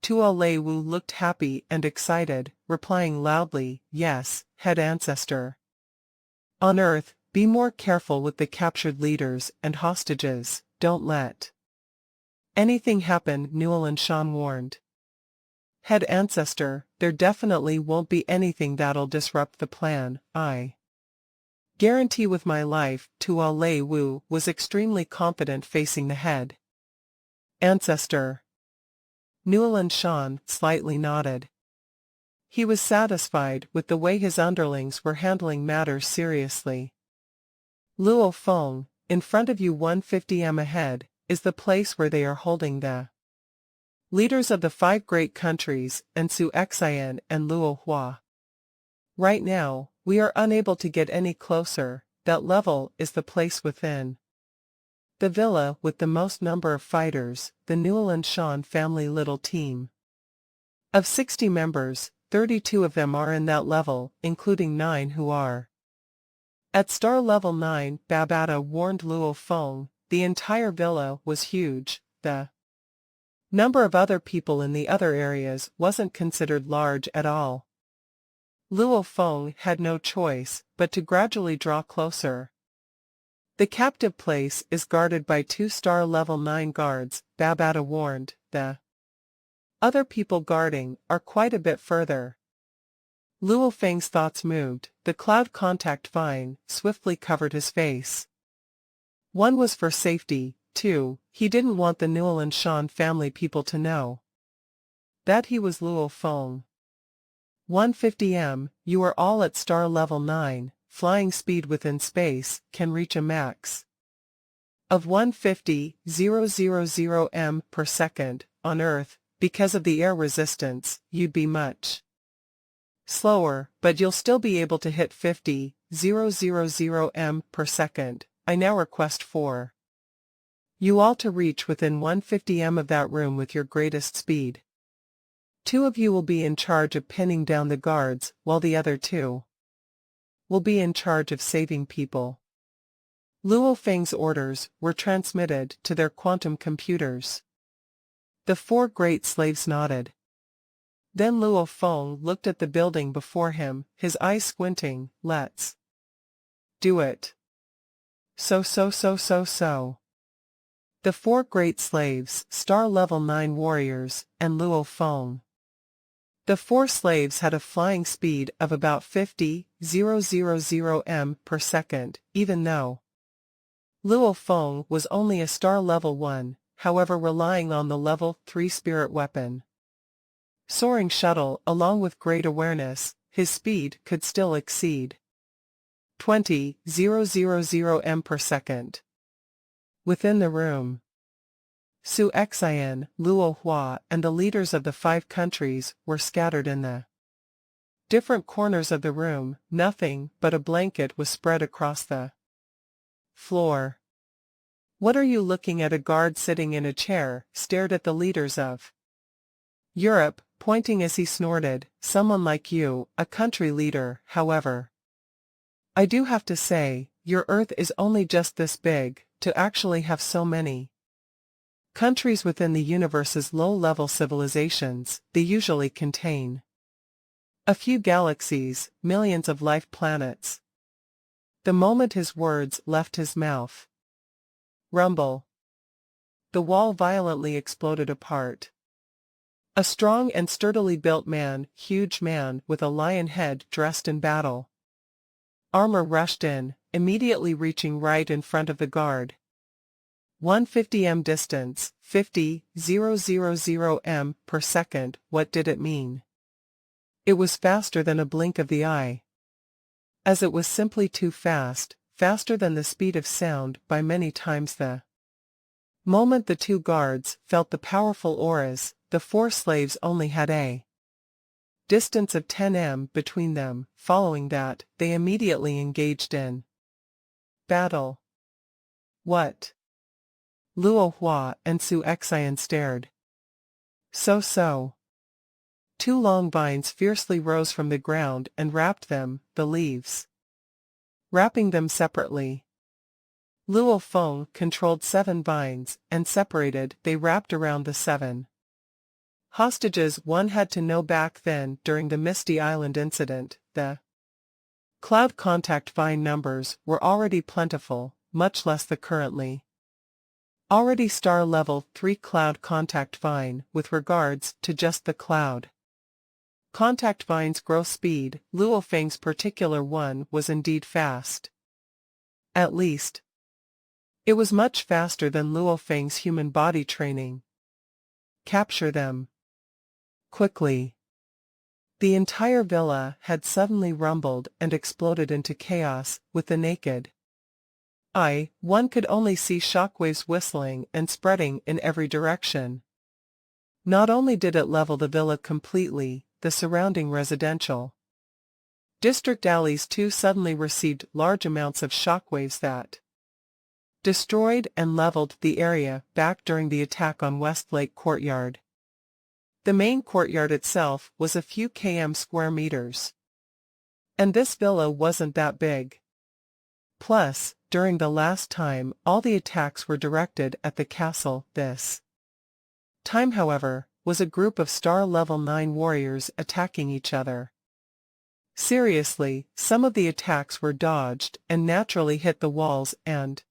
[SPEAKER 1] Tuo Lei Wu looked happy and excited, replying loudly, yes, head ancestor. On Earth, be more careful with the captured leaders and hostages, don't let anything happen. Nuolan Shan warned. Head ancestor, there definitely won't be anything that'll disrupt the plan, I guarantee with my life. Tuo Lei Wu was extremely confident, facing the head ancestor. Nuolan Shan slightly nodded. He was satisfied with the way his underlings were handling matters seriously. Luo Feng, in front of you 150 m ahead, is the place where they are holding the leaders of the 5 great countries, and Su Xian and Luo Hua. Right now, we are unable to get any closer. That level is the place within the villa with the most number of fighters, the Nuolan Shan family little team. Of 60 members, 32 of them are in that level, including 9 who are at star level 9. Babada warned Luo Feng. The entire villa was huge. The number of other people in the other areas wasn't considered large at all. Luo Feng had no choice but to gradually draw closer. The captive place is guarded by 2 star level 9 guards, Babada warned. The Other people guarding are quite a bit further. Luo Feng's thoughts moved. The cloud contact vine swiftly covered his face. One was for safety, two, he didn't want the Newell and Shan family people to know that he was Luo Feng. 150m, you are all at star level 9, flying speed within space, can reach a max of 150,000 m per second, on Earth, because of the air resistance, you'd be much slower, but you'll still be able to hit 50,000 m per second. I now request for you all to reach within 150m of that room with your greatest speed. 2 of you will be in charge of pinning down the guards, while the other 2 will be in charge of saving people. Luo Feng's orders were transmitted to their quantum computers. The 4 great slaves nodded. Then Luo Feng looked at the building before him, his eyes squinting. Let's do it. So. The 4 great slaves, star level 9 warriors, and Luo Feng. The 4 slaves had a flying speed of about 50,000 m per second, even though Luo Feng was only a star level 1, however relying on the level 3 spirit weapon soaring shuttle along with great awareness, his speed could still exceed 20,000 m per second. Within the room, Su Xian, Luo Hua and the leaders of the 5 countries were scattered in the different corners of the room. Nothing but a blanket was spread across the floor. What are you looking at? A guard sitting in a chair stared at the leaders of Europe, pointing as he snorted. Someone like you, a country leader, however. I do have to say, your Earth is only just this big, to actually have so many countries within the universe's low-level civilizations. They usually contain a few galaxies, millions of life planets. The moment his words left his mouth, rumble. The wall violently exploded apart. A strong and sturdily built man, huge man with a lion head dressed in battle armor rushed in, immediately reaching right in front of the guard. 150m distance, 50,000 m per second. What did it mean? It was faster than a blink of the eye. As it was simply too fast, faster than the speed of sound by many times. The moment the 2 guards felt the powerful auras, the 4 slaves only had a distance of 10m between them. Following that, they immediately engaged in battle. What? Luo Hua and Su Xian stared. So. 2 long vines fiercely rose from the ground and wrapped them, the leaves wrapping them separately. Luo Feng controlled 7 vines, and separated, they wrapped around the 7 hostages. One had to know back then during the Misty Island incident, the cloud contact vine numbers were already plentiful, much less the currently already star level 3 cloud contact vine. With regards to just the cloud contact vine's growth speed, Luo Feng's particular one was indeed fast. At least, it was much faster than Luo Feng's human body training. Capture them quickly. The entire villa had suddenly rumbled and exploded into chaos. With the naked eye, one could only see shockwaves whistling and spreading in every direction. Not only did it level the villa completely, the surrounding residential district alleys too suddenly received large amounts of shockwaves that destroyed and leveled the area back during the attack on Westlake Courtyard. The main courtyard itself was a few square meters. And this villa wasn't that big. Plus, during the last time, all the attacks were directed at the castle. This time, however, was a group of star level 9 warriors attacking each other. Seriously, some of the attacks were dodged and naturally hit the walls and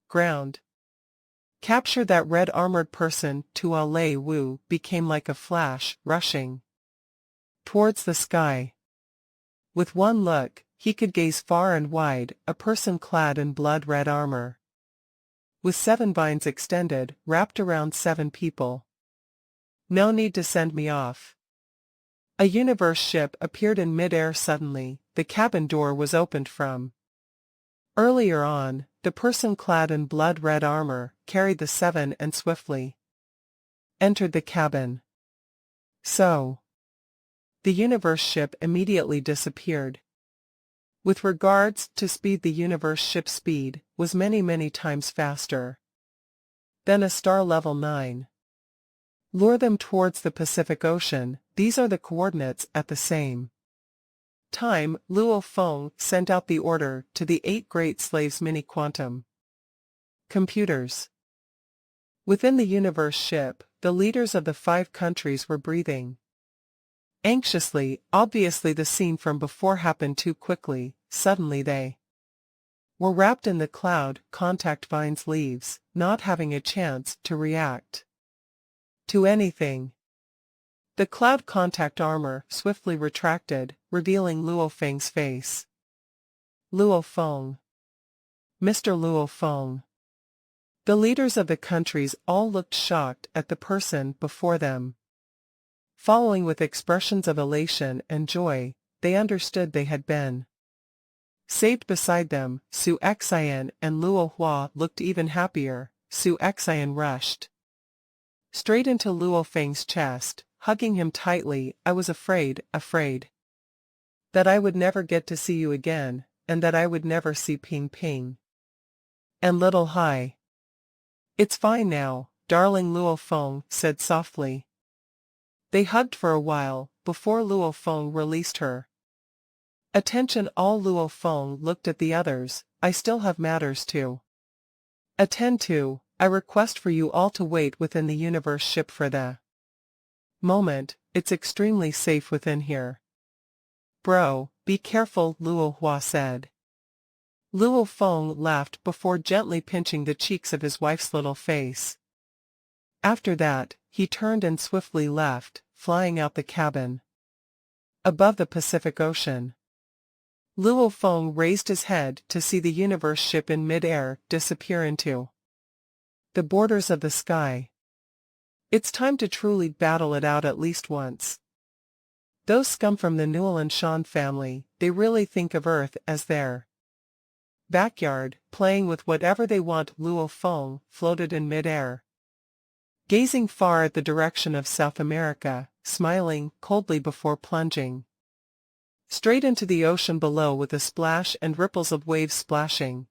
[SPEAKER 1] ground. Capture that red armored person. Tuale Wu became like a flash, rushing towards the sky. With one look, he could gaze far and wide, a person clad in blood-red armor, with 7 vines extended, wrapped around 7 people. No need to send me off. A universe ship appeared in mid-air suddenly. The cabin door was opened from. Earlier on, the person clad in blood-red armor carried the 7 and swiftly entered the cabin. So, the universe ship immediately disappeared. With regards to speed, the universe ship's speed was many times faster than a star level 9. Lure them towards the Pacific Ocean. These are the coordinates. At the same time, Luo Feng sent out the order to the 8 great slaves mini-quantum computers. Within the universe ship, the leaders of the 5 countries were breathing anxiously. Obviously the scene from before happened too quickly. Suddenly they were wrapped in the cloud contact vine's leaves, not having a chance to react to anything. The cloud contact armor swiftly retracted, revealing Luo Feng's face. Luo Feng. Mr. Luo Feng. The leaders of the countries all looked shocked at the person before them. Following with expressions of elation and joy, they understood they had been saved. Beside them, Su Xian and Luo Hua looked even happier. Su Xian rushed straight into Luo Feng's chest, hugging him tightly. I was afraid that I would never get to see you again, and that I would never see Ping Ping and Little Hai. It's fine now, darling, Luo Feng said softly. They hugged for a while, before Luo Feng released her. Attention all. Luo Feng looked at the others. I still have matters to attend to. I request for you all to wait within the universe ship for the moment. It's extremely safe within here. Bro, be careful, Luo Hua said. Luo Feng laughed before gently pinching the cheeks of his wife's little face. After that, he turned and swiftly left, flying out the cabin. Above the Pacific Ocean, Luo Feng raised his head to see the universe ship in mid-air disappear into the borders of the sky. It's time to truly battle it out at least once. Those scum from the Newell and Sean family, they really think of Earth as their backyard, playing with whatever they want. Luo Feng floated in mid-air, gazing far at the direction of South America, smiling coldly before plunging straight into the ocean below with a splash and ripples of waves splashing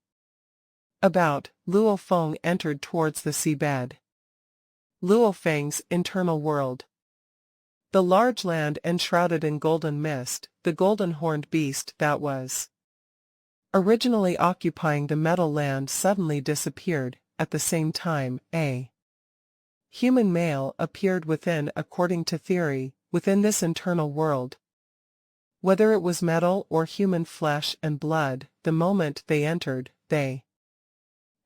[SPEAKER 1] about. Luo Feng entered towards the seabed. Luo Feng's internal world. The large land enshrouded in golden mist, the golden-horned beast that was originally occupying the metal land suddenly disappeared. At the same time, a human male appeared within. According to theory, within this internal world, whether it was metal or human flesh and blood, the moment they entered, they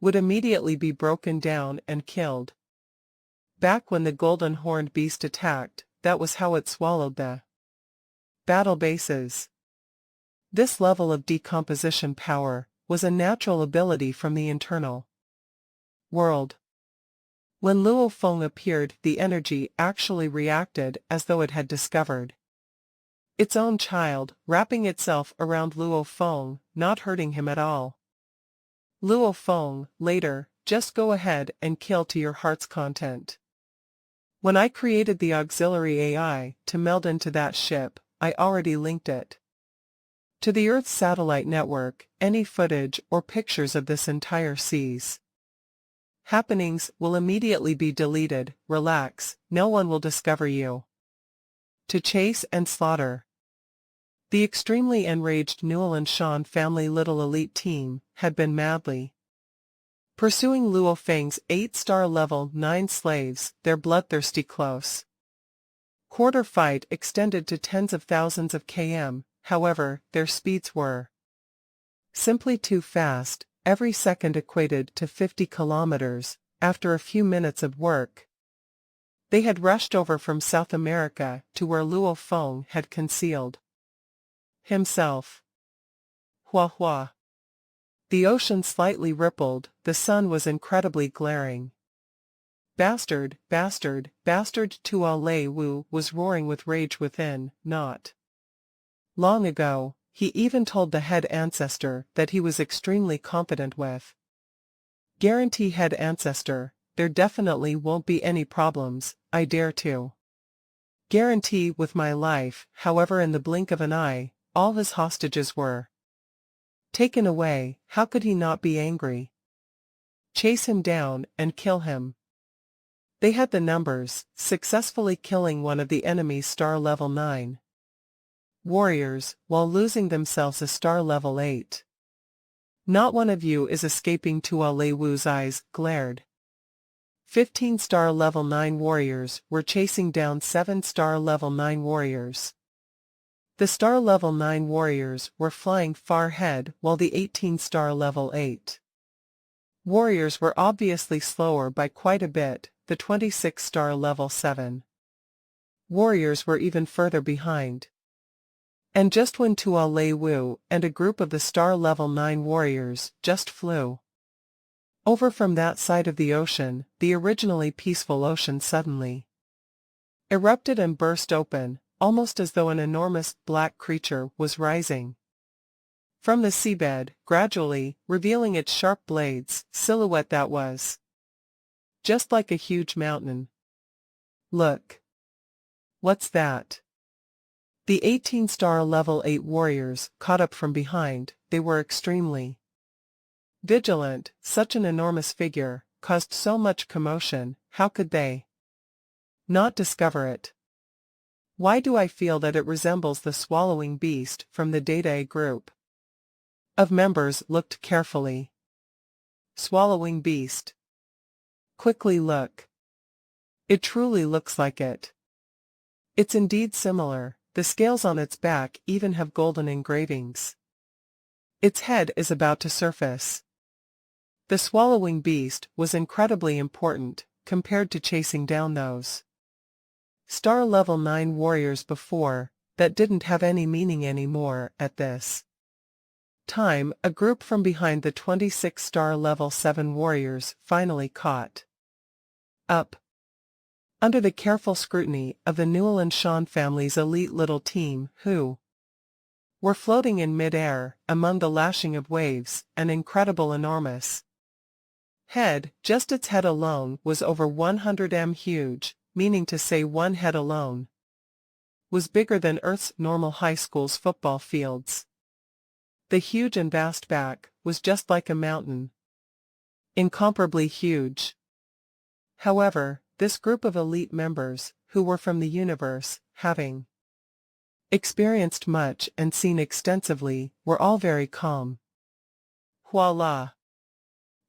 [SPEAKER 1] would immediately be broken down and killed. Back when the golden-horned beast attacked, that was how it swallowed the battle bases. This level of decomposition power was a natural ability from the internal world. When Luo Feng appeared, the energy actually reacted as though it had discovered its own child, wrapping itself around Luo Feng, not hurting him at all. Luo Feng, later, just go ahead and kill to your heart's content. When I created the auxiliary AI to meld into that ship, I already linked it to the Earth's satellite network. Any footage or pictures of this entire sea's happenings will immediately be deleted. Relax, no one will discover you to chase and slaughter. The extremely enraged Newell and Sean family little elite team had been madly pursuing Luo Feng's 8-star level 9 slaves. Their bloodthirsty close quarter fight extended to tens of thousands of km. However, their speeds were simply too fast. Every second equated to 50 kilometers, after a few minutes of work. They had rushed over from South America to where Luo Feng had concealed himself. Hua hua. The ocean slightly rippled, the sun was incredibly glaring. Bastard, bastard, bastard! Tua Lei Wu was roaring with rage within. Not long ago, he even told the head ancestor that he was extremely confident with. Guarantee head ancestor, there definitely won't be any problems, I dare to guarantee with my life. However, in the blink of an eye, all his hostages were taken away. How could he not be angry? Chase him down and kill him. They had the numbers, successfully killing one of the enemy's star level 9 warriors, while losing themselves a star level 8. Not one of you is escaping. Tua Lei Wu's eyes glared. 15 star level 9 warriors were chasing down 7 star level 9 warriors. The star level 9 warriors were flying far ahead, while the 18 star level 8 warriors were obviously slower by quite a bit. The 26 star level 7 warriors were even further behind. And just when Tua Lei Wu and a group of the star level 9 warriors just flew over from that side of the ocean, the originally peaceful ocean suddenly erupted and burst open, almost as though an enormous black creature was rising from the seabed, gradually revealing its sharp blades, silhouette that was just like a huge mountain. Look. What's that? The 18 star level 8 warriors caught up from behind. They were extremely vigilant. Such an enormous figure caused so much commotion. How could they not discover it? Why do I feel that it resembles the swallowing beast from the Data? A group of members looked carefully. Swallowing beast. Quickly look. It truly looks like it. It's indeed similar. The scales on its back even have golden engravings. Its head is about to surface. The swallowing beast was incredibly important, compared to chasing down those star level 9 warriors before. That didn't have any meaning anymore. At this time, a group from behind the 26 star level 7 warriors finally caught up. Under the careful scrutiny of the Newell and Sean family's elite little team, who were floating in mid-air, among the lashing of waves, an incredible enormous head, just its head alone was over 100 m huge, meaning to say one head alone was bigger than Earth's normal high school's football fields. The huge and vast back was just like a mountain. Incomparably huge. However, this group of elite members, who were from the universe, having experienced much and seen extensively, were all very calm. Voila!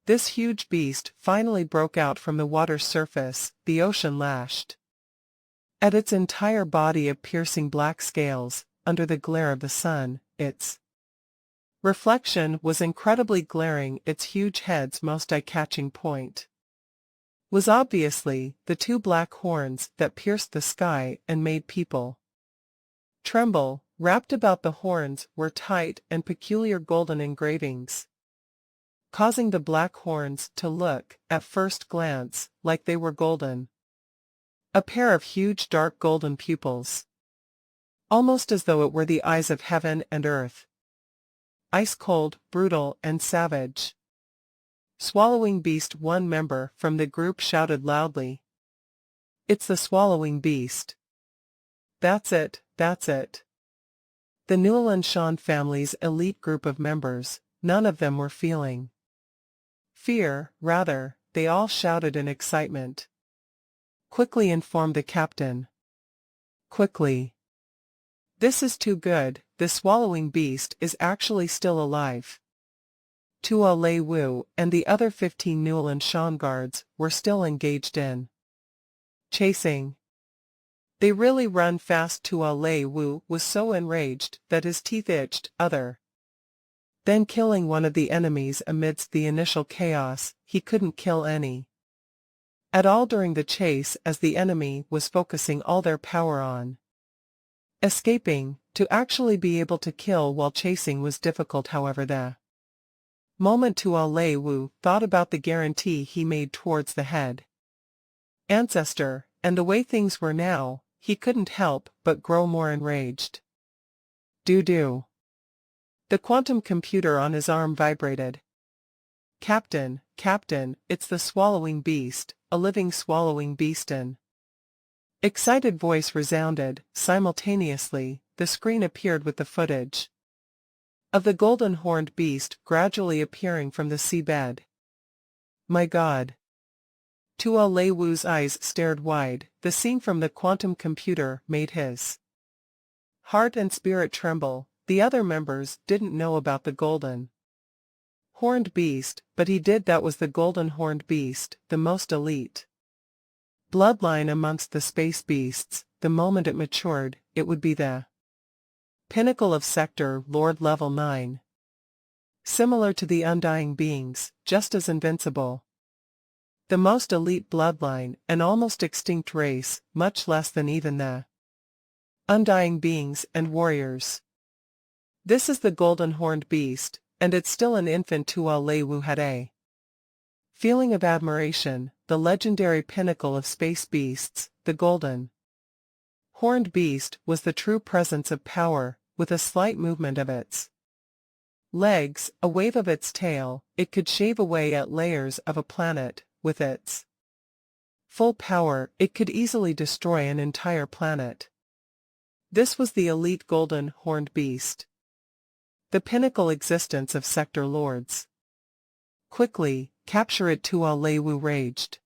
[SPEAKER 1] This huge beast finally broke out from the water's surface. The ocean lashed at its entire body of piercing black scales. Under the glare of the sun, its reflection was incredibly glaring. Its huge head's most eye-catching point was obviously the 2 black horns that pierced the sky and made people tremble. Wrapped about the horns were tight and peculiar golden engravings, causing the black horns to look, at first glance, like they were golden. A pair of huge dark golden pupils. Almost as though it were the eyes of heaven and earth. Ice-cold, brutal, and savage. Swallowing beast. One member from the group shouted loudly. It's the swallowing beast. That's it, that's it. The Newell and Sean family's elite group of members, none of them were feeling fear, rather, they all shouted in excitement. Quickly informed the captain. Quickly. This is too good, the swallowing beast is actually still alive. Tua Lei Wu and the other 15 Newell and Sean guards were still engaged in chasing. They really run fast. Tua Lei Wu was so enraged that his teeth itched. Other than killing one of the enemies amidst the initial chaos, he couldn't kill any at all during the chase, as the enemy was focusing all their power on escaping. To actually be able to kill while chasing was difficult. However, the moment Tuo Lei Wu thought about the guarantee he made towards the head ancestor, and the way things were now, he couldn't help but grow more enraged. Doo-doo. The quantum computer on his arm vibrated. Captain, Captain, it's the swallowing beast, a living swallowing beast. An excited voice resounded. Simultaneously, the screen appeared with the footage of the golden horned beast gradually appearing from the seabed. My God. Tuo Lei Wu's eyes stared wide. The scene from the quantum computer made his heart and spirit tremble. The other members didn't know about the golden horned beast, but he did. That was the golden horned beast, the most elite bloodline amongst the space beasts. The moment it matured, it would be the pinnacle of Sector Lord Level 9. Similar to the undying beings, just as invincible. The most elite bloodline, an almost extinct race, much less than even the undying beings and warriors. This is the golden horned beast, and it's still an infant. Tuo Lei Wu had a feeling of admiration. The legendary pinnacle of space beasts, the golden horned beast, was the true presence of power. With a slight movement of its legs, a wave of its tail, it could shave away at layers of a planet. With its full power, it could easily destroy an entire planet. This was the elite golden horned beast, the pinnacle existence of sector lords. Quickly, capture it. Tuo Lei Wu raged.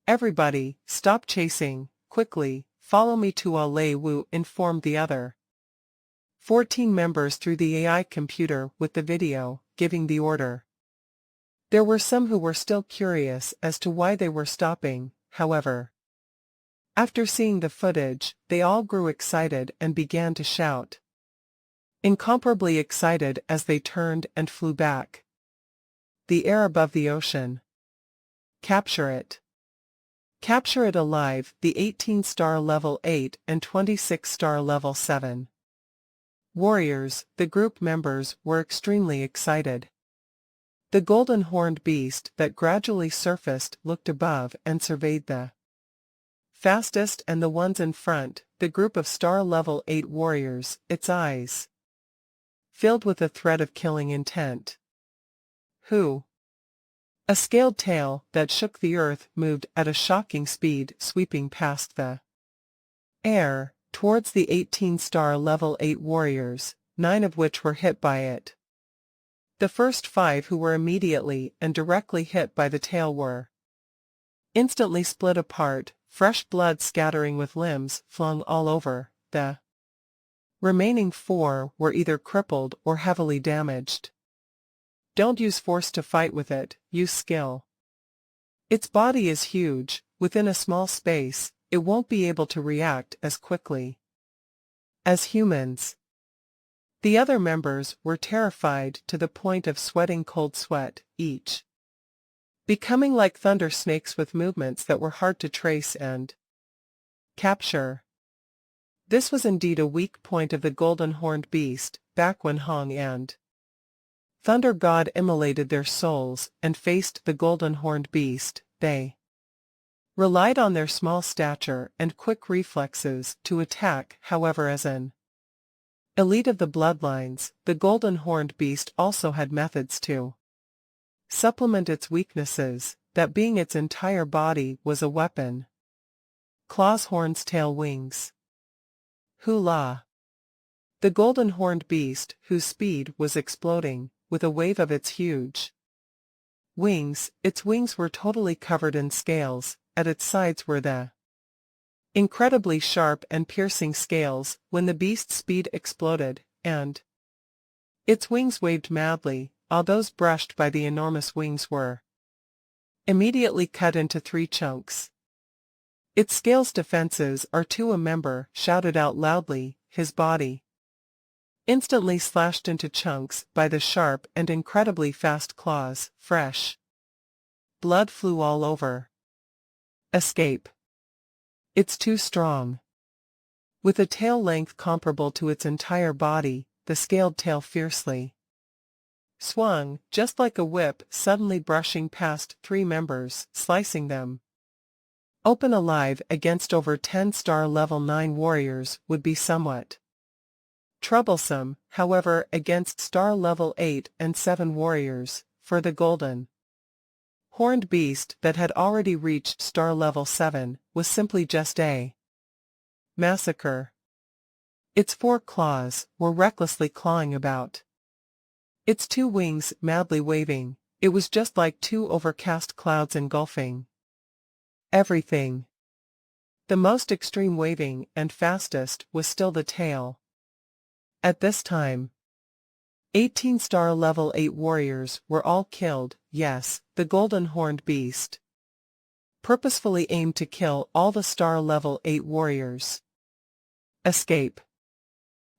[SPEAKER 1] Everybody, stop chasing, quickly, follow me. Tuo Lei Wu informed the other 14 members through the AI computer with the video, giving the order. There were some who were still curious as to why they were stopping, however. After seeing the footage, they all grew excited and began to shout. Incomparably excited as they turned and flew back. The air above the ocean. Capture it. Capture it alive. The 18-star level 8 and 26-star level 7 warriors, the group members, were extremely excited. The golden horned beast that gradually surfaced looked above and surveyed the fastest and the ones in front, the group of star level 8 warriors, its eyes filled with a threat of killing intent. Who? A scaled tail that shook the earth moved at a shocking speed, sweeping past the air, towards the 18-star level 8 warriors, 9 of which were hit by it. The first 5 who were immediately and directly hit by the tail were instantly split apart, fresh blood scattering with limbs flung all over. The remaining 4 were either crippled or heavily damaged. Don't use force to fight with it, use skill. Its body is huge. Within a small space, it won't be able to react as quickly as humans. The other members were terrified to the point of sweating cold sweat, each becoming like thunder snakes with movements that were hard to trace and capture. This was indeed a weak point of the golden horned beast. Back when Hong and Thunder God immolated their souls and faced the golden horned beast, they relied on their small stature and quick reflexes to attack. However, as an elite of the bloodlines, the golden horned beast also had methods to supplement its weaknesses, that being its entire body was a weapon. Claws, horns, tail, wings. Hula. The golden horned beast, whose speed was exploding, with a wave of its huge wings, its wings were totally covered in scales. At its sides were the incredibly sharp and piercing scales. When the beast's speed exploded, and its wings waved madly, all those brushed by the enormous wings were immediately cut into 3 chunks. Its scales defenses are to a member shouted out loudly, his body instantly slashed into chunks by the sharp and incredibly fast claws. Fresh blood flew all over. Escape. It's too strong. With a tail length comparable to its entire body, the scaled tail fiercely swung, just like a whip, suddenly brushing past 3 members, slicing them open alive. Against over 10 star level 9 warriors would be somewhat troublesome, however, against star level 8 and 7 warriors, for the golden horned beast that had already reached star level 7, was simply just a massacre. Its 4 claws were recklessly clawing about. Its 2 wings madly waving. It was just like 2 overcast clouds engulfing everything. The most extreme waving and fastest was still the tail. At this time, 18 star level 8 warriors were all killed. Yes, the golden horned beast purposefully aimed to kill all the star level 8 warriors. Escape.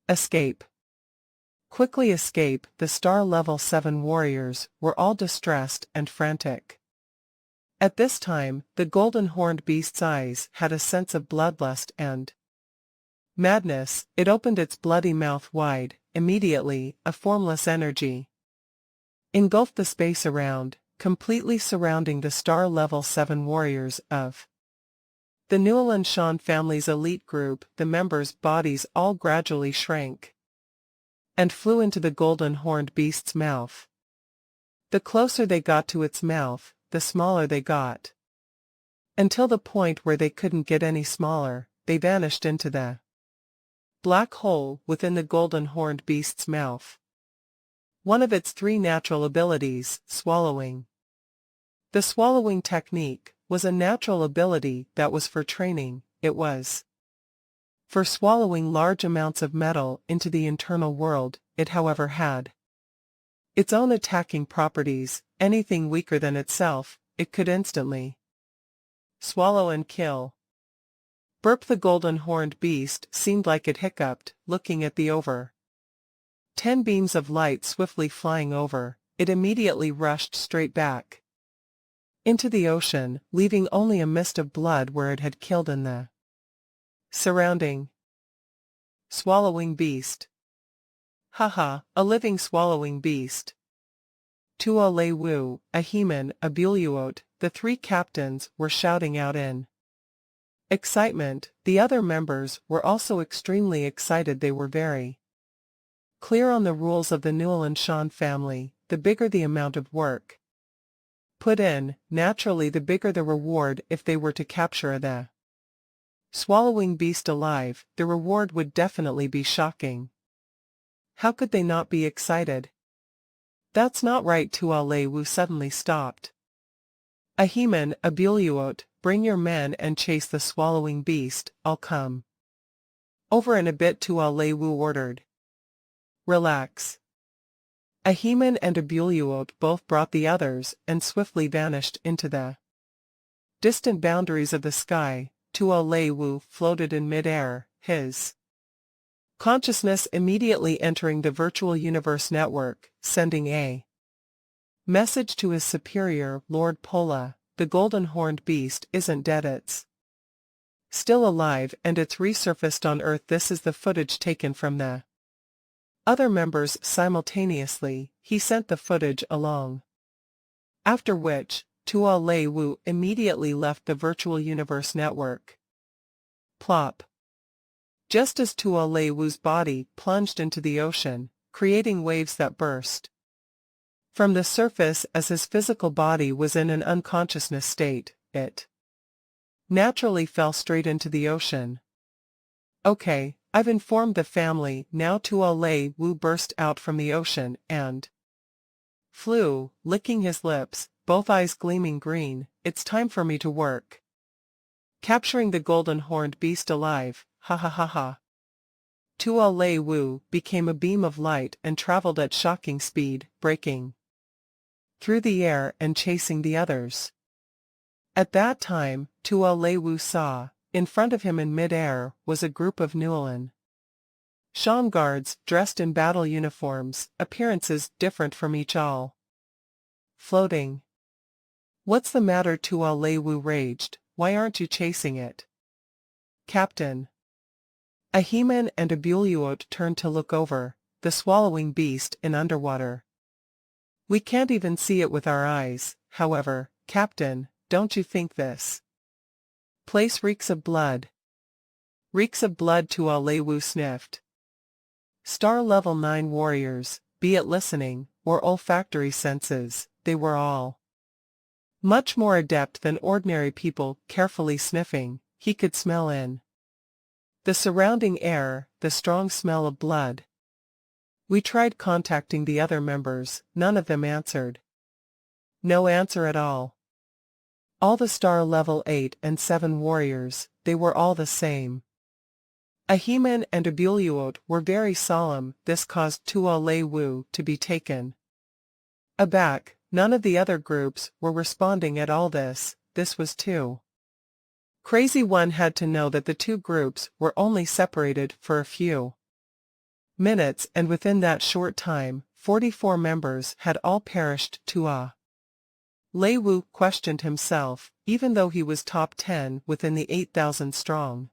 [SPEAKER 1] Escape. Quickly escape. The star level 7 warriors were all distressed and frantic. At this time, the golden horned beast's eyes had a sense of bloodlust and madness. It opened its bloody mouth wide. Immediately, a formless energy engulfed the space around, completely surrounding the star level 7 warriors of the Newland Shan family's elite group. The members' bodies all gradually shrank and flew into the golden horned beast's mouth. The closer they got to its mouth, the smaller they got. Until the point where they couldn't get any smaller, they vanished into the black hole within the golden horned beast's mouth. One of its 3 natural abilities, swallowing. The swallowing technique was a natural ability that was for training. It was for swallowing large amounts of metal into the internal world. It, however, had its own attacking properties. Anything weaker than itself, it could instantly swallow and kill. Burp. The golden horned beast seemed like it hiccuped, looking at the over 10 beams of light swiftly flying over. It immediately rushed straight back into the ocean, leaving only a mist of blood where it had killed in the surrounding swallowing beast. Haha, a living swallowing beast. Tua Lei Wu, Ahiman, Abuluot, the 3 captains were shouting out in excitement. The other members were also extremely excited. They were very clear on the rules of the Newland Shan family. The bigger the amount of work put in, naturally the bigger the reward. If they were to capture the swallowing beast alive, the reward would definitely be shocking. How could they not be excited? That's not right. Tua Lei Wu suddenly stopped. Ahiman, Abuluot, bring your men and chase the swallowing beast. I'll come over in a bit. Tua Lei Wu ordered. Relax. Ahiman and Abuluot both brought the others and swiftly vanished into the distant boundaries of the sky. Tua Lei Wu floated in mid-air, his consciousness immediately entering the virtual universe network, sending a message to his superior, Lord Pola. The golden horned beast isn't dead, it's still alive and it's resurfaced on Earth. This is the footage taken from the other members simultaneously. He sent the footage along. After which, Tua Lei Wu immediately left the virtual universe network. Plop. Just as Tua Lei Wu's body plunged into the ocean, creating waves that burst from the surface as his physical body was in an unconsciousness state, it naturally fell straight into the ocean. Okay, I've informed the family now. Tua Lei Wu burst out from the ocean and flew, licking his lips, both eyes gleaming green. It's time for me to work. Capturing the golden horned beast alive, ha ha ha ha. Tua Lei Wu became a beam of light and traveled at shocking speed, breaking through the air and chasing the others. At that time, Tua Lei Wu saw, in front of him in mid-air, was a group of Newland Shan guards dressed in battle uniforms, appearances different from each all. Floating. What's the matter? Tua Lei Wu raged. why aren't you chasing it? Captain. A he-man and a Buliot turned to look over, the swallowing beast in underwater. We can't even see it with our eyes, however, Captain, don't you think this place reeks of blood? Reeks of blood, Tualewu sniffed. Star level 9 warriors, be it listening, or olfactory senses, they were all much more adept than ordinary people. Carefully sniffing, he could smell in the surrounding air the strong smell of blood. We tried contacting the other members, none of them answered. No answer at all. All the star level 8 and 7 warriors, they were all the same. A he-man and a Buliot were very solemn. This caused Tualewu to be taken aback. None of the other groups were responding at all. This was too crazy. One had to know that the two groups were only separated for a few minutes, and within that short time, 44 members had all perished. Tualewu questioned himself, even though he was top 10 within the 8,000 strong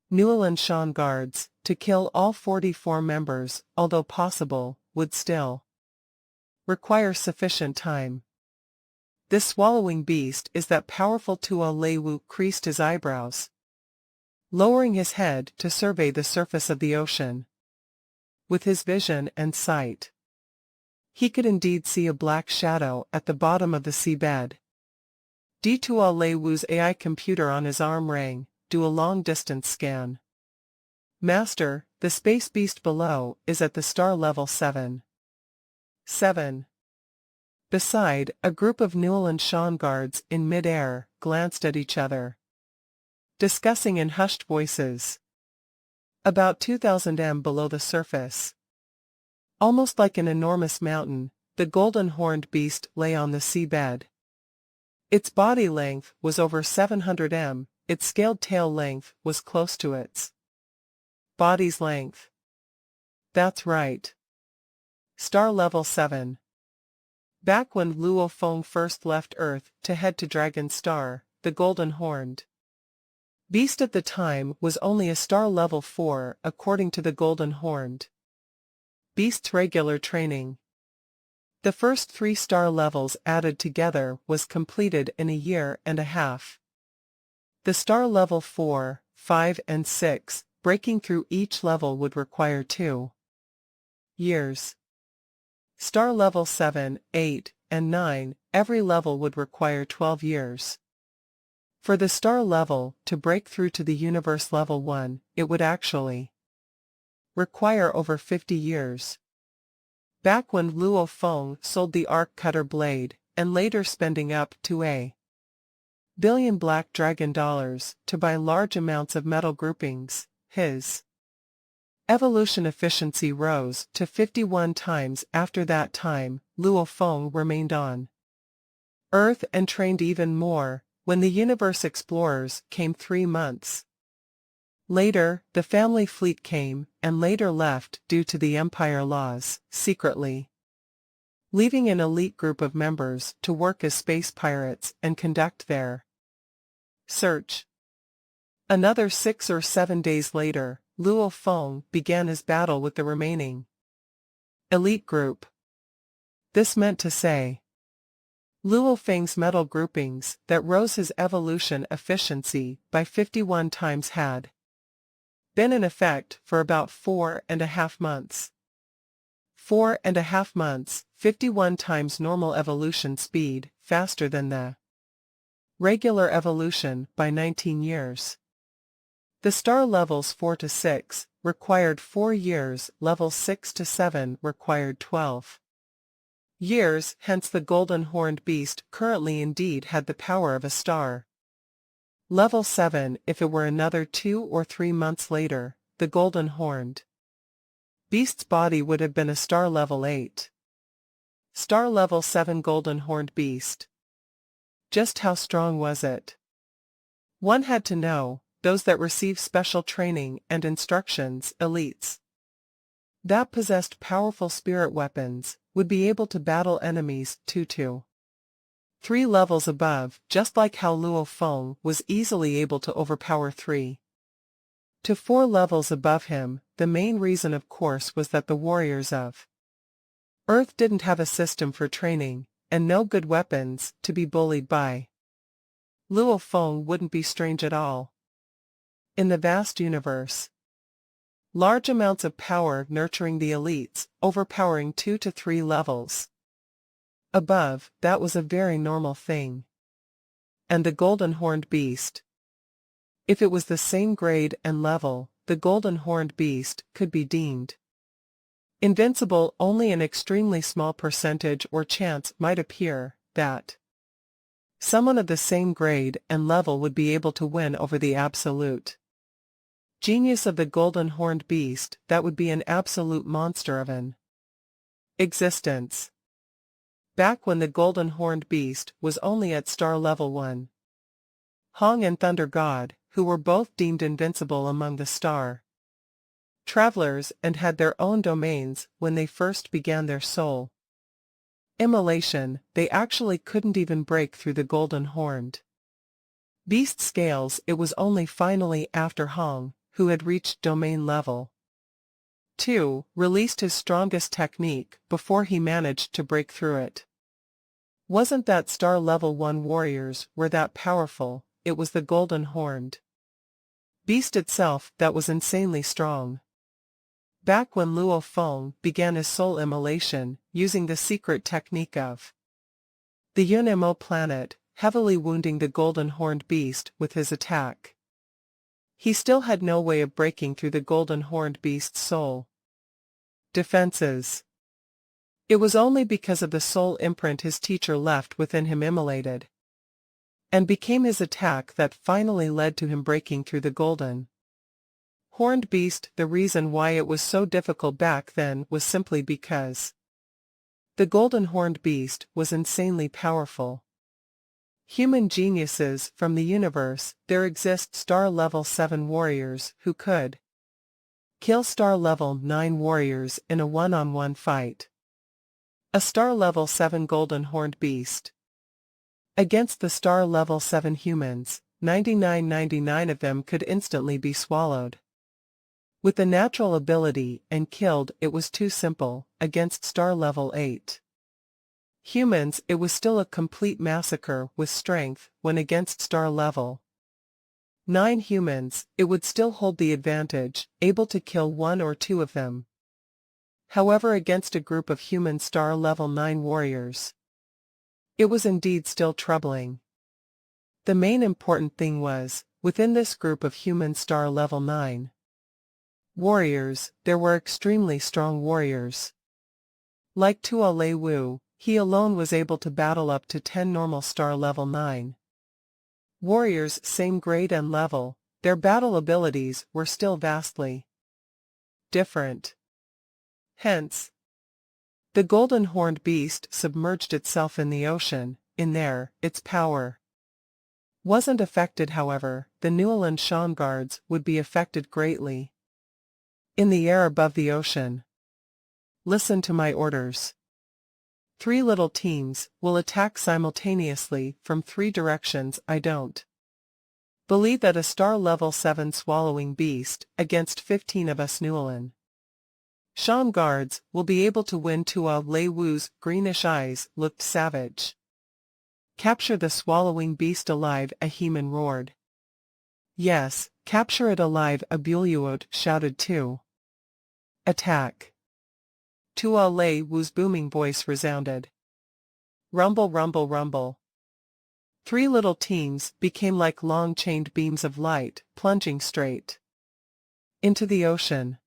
[SPEAKER 1] Newland Shan guards, to kill all 44 members, although possible, would still require sufficient time. This swallowing beast is that powerful. Tualewu creased his eyebrows, lowering his head to survey the surface of the ocean. With his vision and sight, he could indeed see a black shadow at the bottom of the seabed. Tualewu's AI computer on his arm rang, do a long-distance scan. Master, the space beast below is at the star level 7. Beside, a group of Newland Shan guards in mid-air glanced at each other, discussing in hushed voices. About 2,000 m below the surface, almost like an enormous mountain, the golden-horned beast lay on the seabed. Its body length was over 700 m, its scaled tail length was close to its body's length. That's right. Star level 7. Back when Luo Feng first left Earth to head to Dragon Star, the golden-horned beast at the time was only a star level 4 according to the golden-horned beast's regular training. The first 3 star levels added together was completed in a year and a half. The star level 4, 5 and 6, breaking through each level would require 2 years. Star level 7, 8, and 9, every level would require 12 years. For the star level to break through to the universe level 1, it would actually require over 50 years. Back when Luo Feng sold the arc cutter blade, and later spending up to $1 billion black dragon dollars to buy large amounts of metal groupings, his evolution efficiency rose to 51 times. After that time, Luo Feng remained on Earth and trained even more. When the universe explorers came 3 months later, the family fleet came, and later left due to the Empire laws, secretly, leaving an elite group of members to work as space pirates and conduct their search. Another 6 or 7 days later, Luo Feng began his battle with the remaining elite group. This meant to say, Luo Feng's metal groupings that rose his evolution efficiency by 51 times had been in effect for about 4.5 months. 4.5 months, 51 times normal evolution speed, faster than the regular evolution by 19 years. The star levels 4 to 6 required 4 years, levels 6 to 7 required 12 years, hence the golden-horned beast currently indeed had the power of a star level 7. If it were another 2 or 3 months later, the golden-horned beast's body would have been a star level 8. Star level 7 golden-horned beast. Just how strong was it? One had to know. Those that receive special training and instructions, elites that possessed powerful spirit weapons, would be able to battle enemies 2-2. 3 levels above, just like how Luo Feng was easily able to overpower 3 to 4 levels above him. The main reason, of course, was that the warriors of Earth didn't have a system for training, and no good weapons to be bullied by. Luo Feng wouldn't be strange at all. In the vast universe, large amounts of power nurturing the elites, overpowering 2 to 3 levels above, that was a very normal thing. And the golden horned beast. If it was the same grade and level, the golden horned beast could be deemed invincible. Only an extremely small percentage or chance might appear that someone of the same grade and level would be able to win over the absolute genius of the golden horned beast. That would be an absolute monster of an existence. Back when the golden horned beast was only at star level 1, Hong and Thunder God, who were both deemed invincible among the star travelers and had their own domains when they first began their soul immolation, they actually couldn't even break through the golden horned beast scales. It was only finally after Hong, who had reached domain level 2, released his strongest technique before he managed to break through it. Wasn't that star level 1 warriors were that powerful, it was the golden horned beast itself that was insanely strong. Back when Luo Feng began his soul immolation, using the secret technique of the Yunemo planet, heavily wounding the golden horned beast with his attack, he still had no way of breaking through the golden horned beast's soul defenses. It was only because of the soul imprint his teacher left within him immolated and became his attack that finally led to him breaking through the golden horned beast. The reason why it was so difficult back then was simply because the golden horned beast was insanely powerful. Human geniuses from the universe, there exist star level 7 warriors who could kill star level 9 warriors in a one-on-one fight. A star level 7 golden horned beast against the star level 7 humans, 99 of them could instantly be swallowed with the natural ability and killed. It was too simple. Against star level 8 humans, it was still a complete massacre with strength. When against star level 9 humans, it would still hold the advantage, able to kill 1 or 2 of them. However, against a group of human star level 9 warriors, it was indeed still troubling. The main important thing was, within this group of human star level 9 warriors, there were extremely strong warriors. Like Tua Lei Wu, he alone was able to battle up to 10 normal star level 9 warriors, same grade and level. Their battle abilities were still vastly different. Hence, the golden horned beast submerged itself in the ocean. In there, its power wasn't affected. However, the Newland Shan guards would be affected greatly. In the air above the ocean, listen to my orders. 3 little teams will attack simultaneously from 3 directions. I don't believe that a star level 7 swallowing beast against 15 of us Newland Shan guards will be able to win. Tua Lei Wu's greenish eyes looked savage. Capture the swallowing beast alive, a Heman roared. Yes, capture it alive, a Buluot shouted too. Attack. Tua Lei Wu's booming voice resounded. Rumble, rumble, rumble. 3 little teams became like long-chained beams of light, plunging straight into the ocean.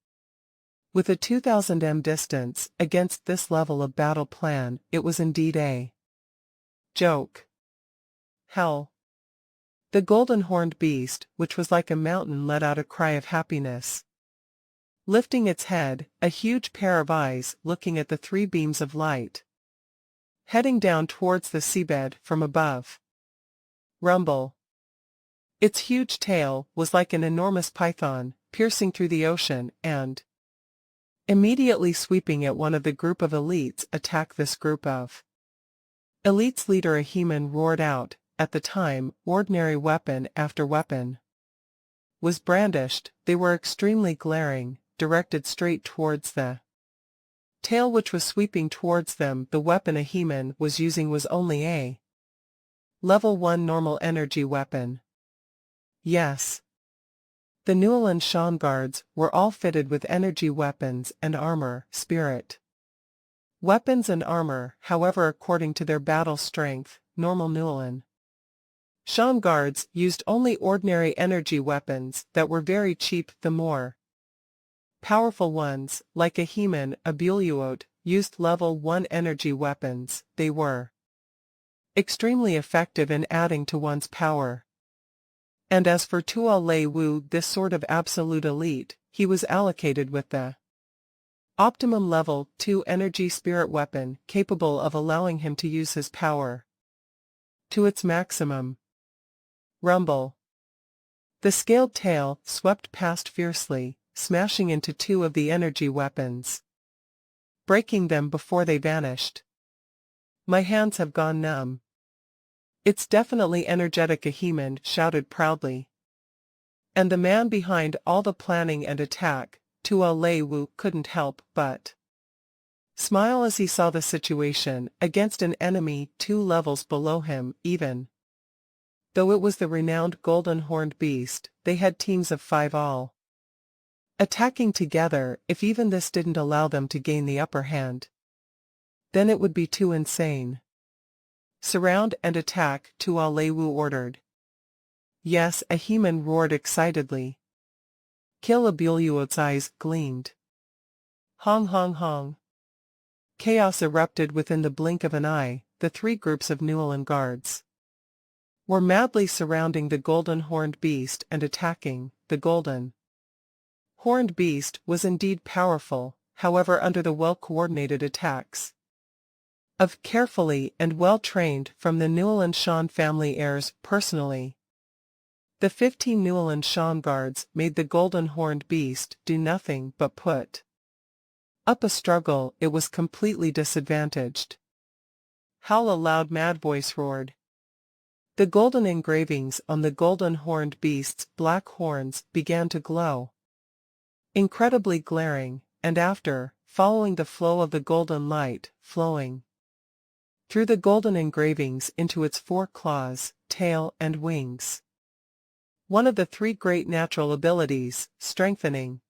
[SPEAKER 1] With a 2000 m distance against this level of battle plan, it was indeed a joke. Hell. The golden horned beast, which was like a mountain, let out a cry of happiness. Lifting its head, a huge pair of eyes looking at the 3 beams of light heading down towards the seabed from above. Rumble. Its huge tail was like an enormous python, piercing through the ocean and immediately sweeping at one of the group of elites. Attack. This group of Elite's leader Ahiman roared out. At the time, ordinary weapon after weapon was brandished. They were extremely glaring, directed straight towards the tail which was sweeping towards them. The weapon Ahiman was using was only a level 1 normal energy weapon. Yes. The Newland Shan guards were all fitted with energy weapons and armor, spirit weapons and armor. However, according to their battle strength, normal Newland Shan guards used only ordinary energy weapons that were very cheap. The more powerful ones, like Ahiman, Abuluot, used level 1 energy weapons. They were extremely effective in adding to one's power. And as for Tuo Lei Wu, this sort of absolute elite, he was allocated with the optimum level 2 energy spirit weapon, capable of allowing him to use his power to its maximum. Rumble. The scaled tail swept past fiercely, smashing into 2 of the energy weapons, breaking them before they vanished. My hands have gone numb. It's definitely energetic, Ahiman shouted proudly. And the man behind all the planning and attack, Tuo Lei Wu, couldn't help but smile as he saw the situation against an enemy 2 levels below him. Even though it was the renowned golden horned beast, they had teams of 5 all attacking together. If even this didn't allow them to gain the upper hand, then it would be too insane. Surround and attack, Tuo Lei Wu ordered. Yes, Ahiman roared excitedly. Kill. Abuluot's eyes gleamed. Hong hong hong. Chaos erupted within the blink of an eye. The 3 groups of Newland guards were madly surrounding the golden horned beast and attacking. The golden horned beast was indeed powerful, however, under the well-coordinated attacks of carefully and well-trained from the Newland Shan family heirs personally. The 15 Newland Shan guards made the golden horned beast do nothing but put up a struggle. It was completely disadvantaged. Howl, a loud mad voice roared. The golden engravings on the golden horned beast's black horns began to glow, incredibly glaring, and after, following the flow of the golden light, flowing through the golden engravings into its 4 claws, tail and wings. One of the 3 great natural abilities, strengthening.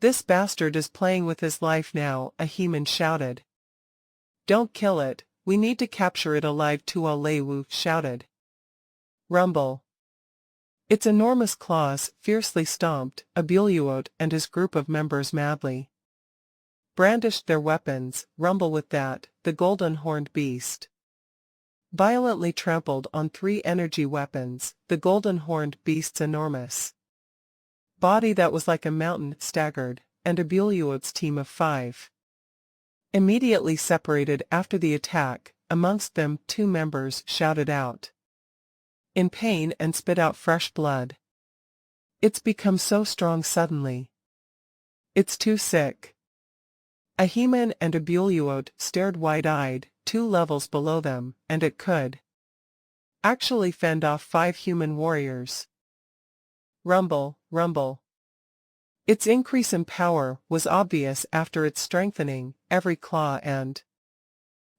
[SPEAKER 1] This bastard is playing with his life now, Ahiman shouted. Don't kill it, we need to capture it alive, Tuo Lei Wu shouted. Rumble. Its enormous claws fiercely stomped. Abuluot and his group of members madly brandished their weapons. Rumble with that, the golden horned beast violently trampled on 3 energy weapons. The golden horned beast's enormous body that was like a mountain staggered, and Abuluot's team of 5 immediately separated after the attack. Amongst them 2 members shouted out in pain and spit out fresh blood. It's become so strong suddenly. It's too sick. Ahiman and Abuluot stared wide-eyed, 2 levels below them, and it could actually fend off 5 human warriors. Rumble, rumble. Its increase in power was obvious after its strengthening. Every claw and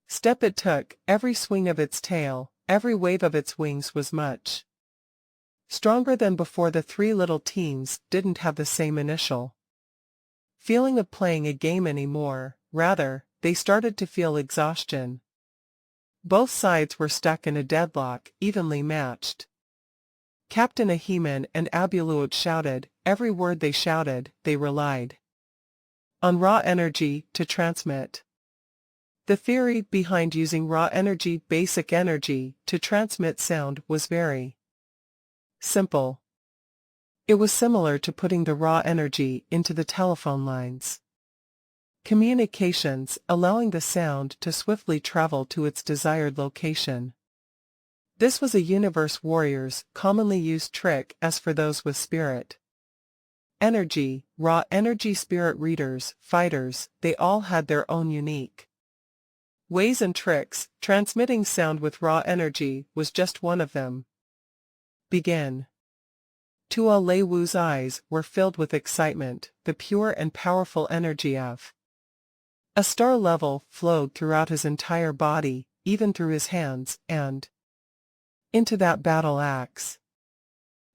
[SPEAKER 1] step it took, every swing of its tail, every wave of its wings was much stronger than before. The 3 little teams didn't have the same initial feeling of playing a game anymore. Rather, they started to feel exhaustion. Both sides were stuck in a deadlock, evenly matched. Captain Ahiman and Abuluot shouted. Every word they shouted, they relied on raw energy to transmit. The theory behind using raw energy, basic energy, to transmit sound was very simple. It was similar to putting the raw energy into the telephone lines. Communications, allowing the sound to swiftly travel to its desired location. This was a universe warriors commonly used trick. As for those with spirit energy, raw energy spirit readers, fighters, they all had their own unique Ways and tricks, transmitting sound with raw energy, was just one of them. Begin. Tua Lei Wu's eyes were filled with excitement, the pure and powerful energy of a star level flowed throughout his entire body, even through his hands, and into that battle axe.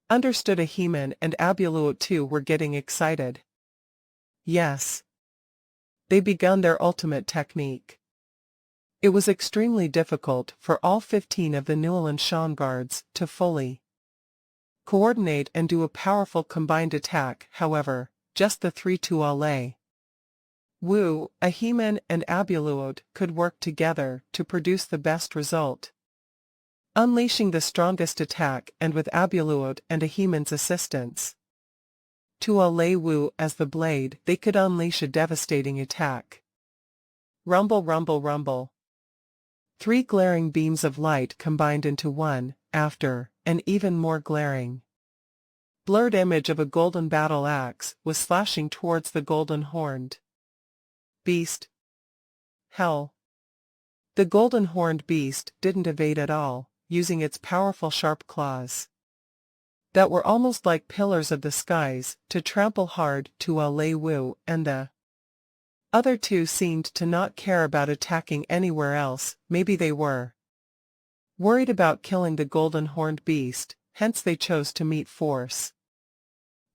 [SPEAKER 1] Understood. Ahiman and Abuluot too were getting excited. Yes. They begun their ultimate technique. It was extremely difficult for all 15 of the Newland Shan guards to fully coordinate and do a powerful combined attack. However, just the 3 Tua Lei Wu, Ahiman and Abuluot could work together to produce the best result. Unleashing the strongest attack, and with Abuluot and Ahiman's assistance, Tua Lei Wu as the blade, they could unleash a devastating attack. Rumble, rumble, rumble. 3 glaring beams of light combined into one, after an even more glaring blurred image of a golden battle axe was slashing towards the golden horned beast. Hell! The golden horned beast didn't evade at all, using its powerful sharp claws that were almost like pillars of the skies to trample hard Tua Lei Wu, and the other 2 seemed to not care about attacking anywhere else. Maybe they were worried about killing the golden horned beast, hence they chose to meet force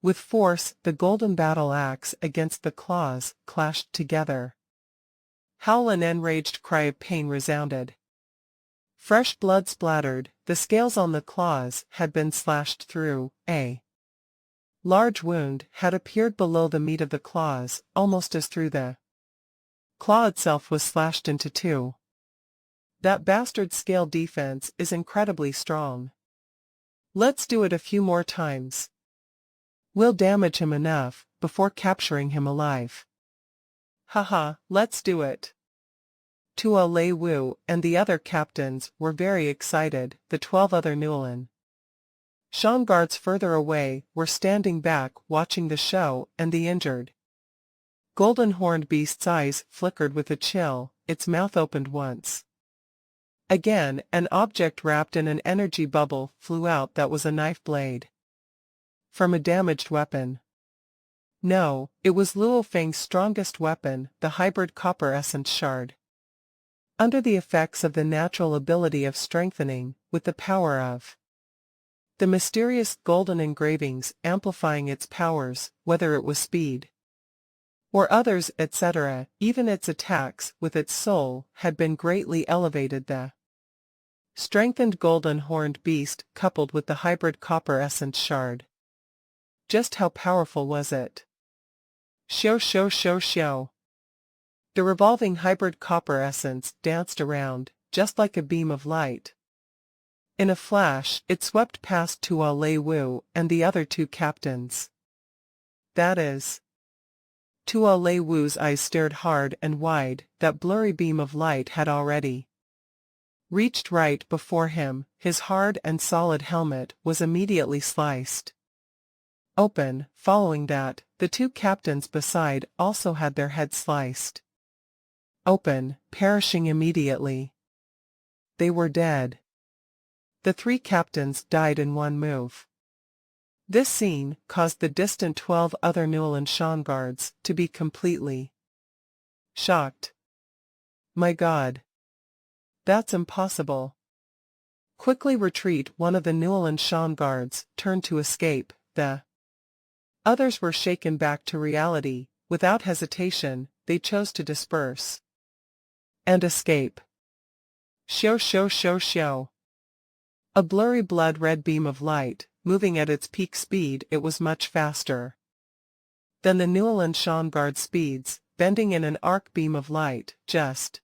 [SPEAKER 1] with force. The golden battle axe against the claws clashed together. Howl and enraged cry of pain resounded. Fresh blood splattered, the scales on the claws had been slashed through, a large wound had appeared below the meat of the claws, almost as through the claw itself was slashed into 2. That bastard scale defense is incredibly strong. Let's do it a few more times. We'll damage him enough, before capturing him alive. Haha, let's do it. Tua Lei Wu and the other captains were very excited. The 12 other Newland Shan guards further away were standing back watching the show, and the injured golden horned beast's eyes flickered with a chill. Its mouth opened once. Again, an object wrapped in an energy bubble flew out that was a knife blade from a damaged weapon. No, it was Luo Feng's strongest weapon, the hybrid copper essence shard. Under the effects of the natural ability of strengthening, with the power of the mysterious golden engravings amplifying its powers, whether it was speed or others, etc., even its attacks with its soul had been greatly elevated. The strengthened golden horned beast coupled with the hybrid copper essence shard. Just how powerful was it? Xiao xiao xiao xiao. The revolving hybrid copper essence danced around, just like a beam of light. In a flash, it swept past Tua Lei Wu and the other 2 captains. That is. Tua Lei Wu's eyes stared hard and wide. That blurry beam of light had already reached right before him. His hard and solid helmet was immediately sliced open. Following that, the 2 captains beside also had their heads sliced open, perishing immediately. They were dead. The 3 captains died in one move. This scene caused the distant 12 other Newland Shan guards to be completely shocked. My God! That's impossible. Quickly retreat. One of the Newland Shan guards turned to escape. The others were shaken back to reality. Without hesitation, they chose to disperse and escape. Xiao xiao xiao xiao. A blurry blood-red beam of light, moving at its peak speed. It was much faster than the Newland Shan guard speeds, bending in an arc beam of light, just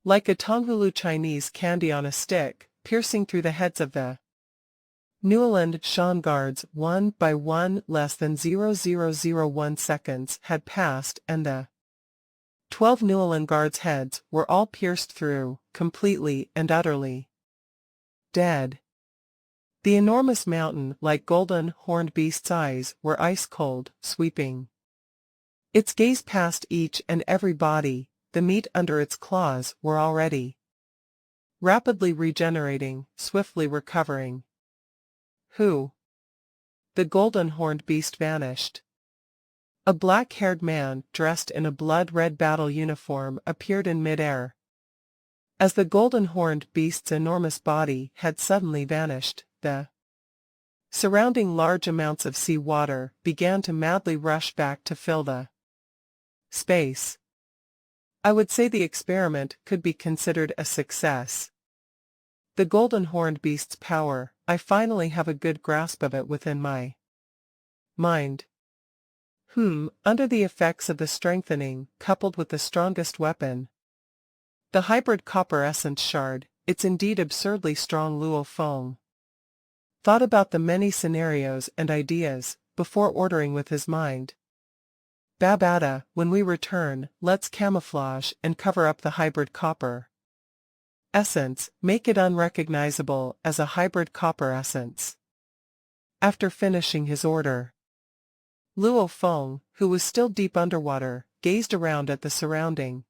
[SPEAKER 1] like a Tonghulu Chinese candy on a stick, piercing through the heads of the Newland Shan guards. One by one, less than 0.001 seconds had passed, and the 12 Newland guards' heads were all pierced through, completely and utterly dead. The enormous mountain-like golden horned beast's eyes were ice-cold, sweeping its gaze past each and every body. the meat under its claws were already rapidly regenerating, swiftly recovering. Who? The golden-horned beast vanished. A black-haired man dressed in a blood-red battle uniform appeared in mid-air. As the golden-horned beast's enormous body had suddenly vanished, the surrounding large amounts of sea water began to madly rush back to fill the space. I would say the experiment could be considered a success. The golden-horned beast's power, I finally have a good grasp of it within my mind. Under the effects of the strengthening, coupled with the strongest weapon, the hybrid copper essence shard, it's indeed absurdly strong. Luo Feng thought about the many scenarios and ideas, before ordering with his mind. Babada, when we return, let's camouflage and cover up the hybrid copper essence, make it unrecognizable as a hybrid copper essence. After finishing his order, Luo Feng, who was still deep underwater, gazed around at the surrounding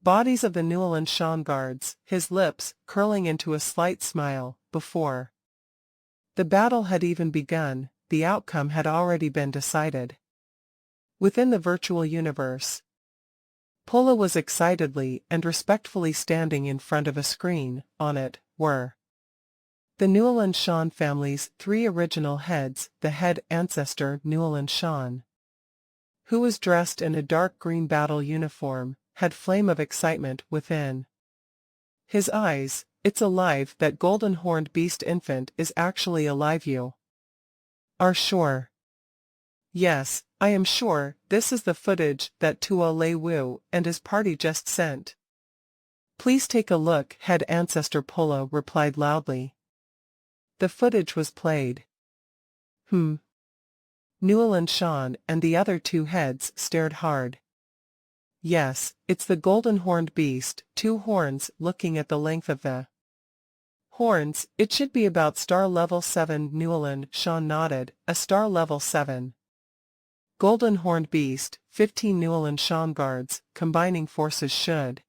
[SPEAKER 1] bodies of the Newland Shan guards, his lips curling into a slight smile. Before the battle had even begun, the outcome had already been decided. Within the virtual universe, Pola was excitedly and respectfully standing in front of a screen. On it were the Newland Shan family's 3 original heads, the head ancestor Newland Shan, who was dressed in a dark green battle uniform, had flame of excitement within his eyes. It's alive. That golden-horned beast infant is actually alive. You are sure? Yes, I am sure. This is the footage that Tuo Lei Wu and his party just sent. Please take a look. Head ancestor Pola replied loudly. The footage was played. Newland Shan and the other 2 heads stared hard. Yes, it's the golden-horned beast, 2 horns looking at the length of the horns. It should be about star level 7. Newland Shan nodded. A star level 7 golden-horned beast, 15 Newland Shan guards, combining forces should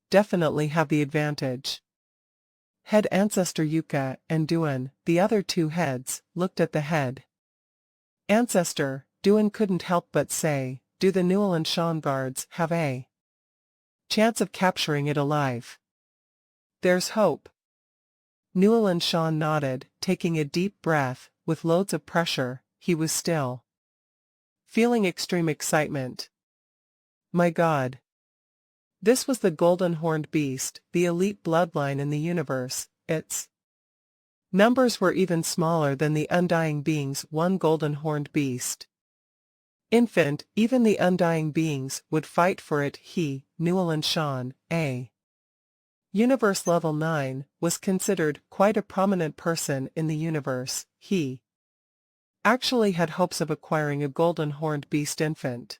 [SPEAKER 1] definitely have the advantage. Head ancestor Yuka and Duan, the other 2 heads, looked at the head ancestor. Duan couldn't help but say, do the Newland Shan guards have a chance of capturing it alive? There's hope. Newland Shan nodded, taking a deep breath. With loads of pressure, he was still feeling extreme excitement. My God! This was the golden-horned beast, the elite bloodline in the universe. Its numbers were even smaller than the undying being's 1 golden-horned beast infant. Even the undying beings would fight for it. He, Newland Shan, a universe level 9, was considered quite a prominent person in the universe. He actually had hopes of acquiring a golden-horned beast infant.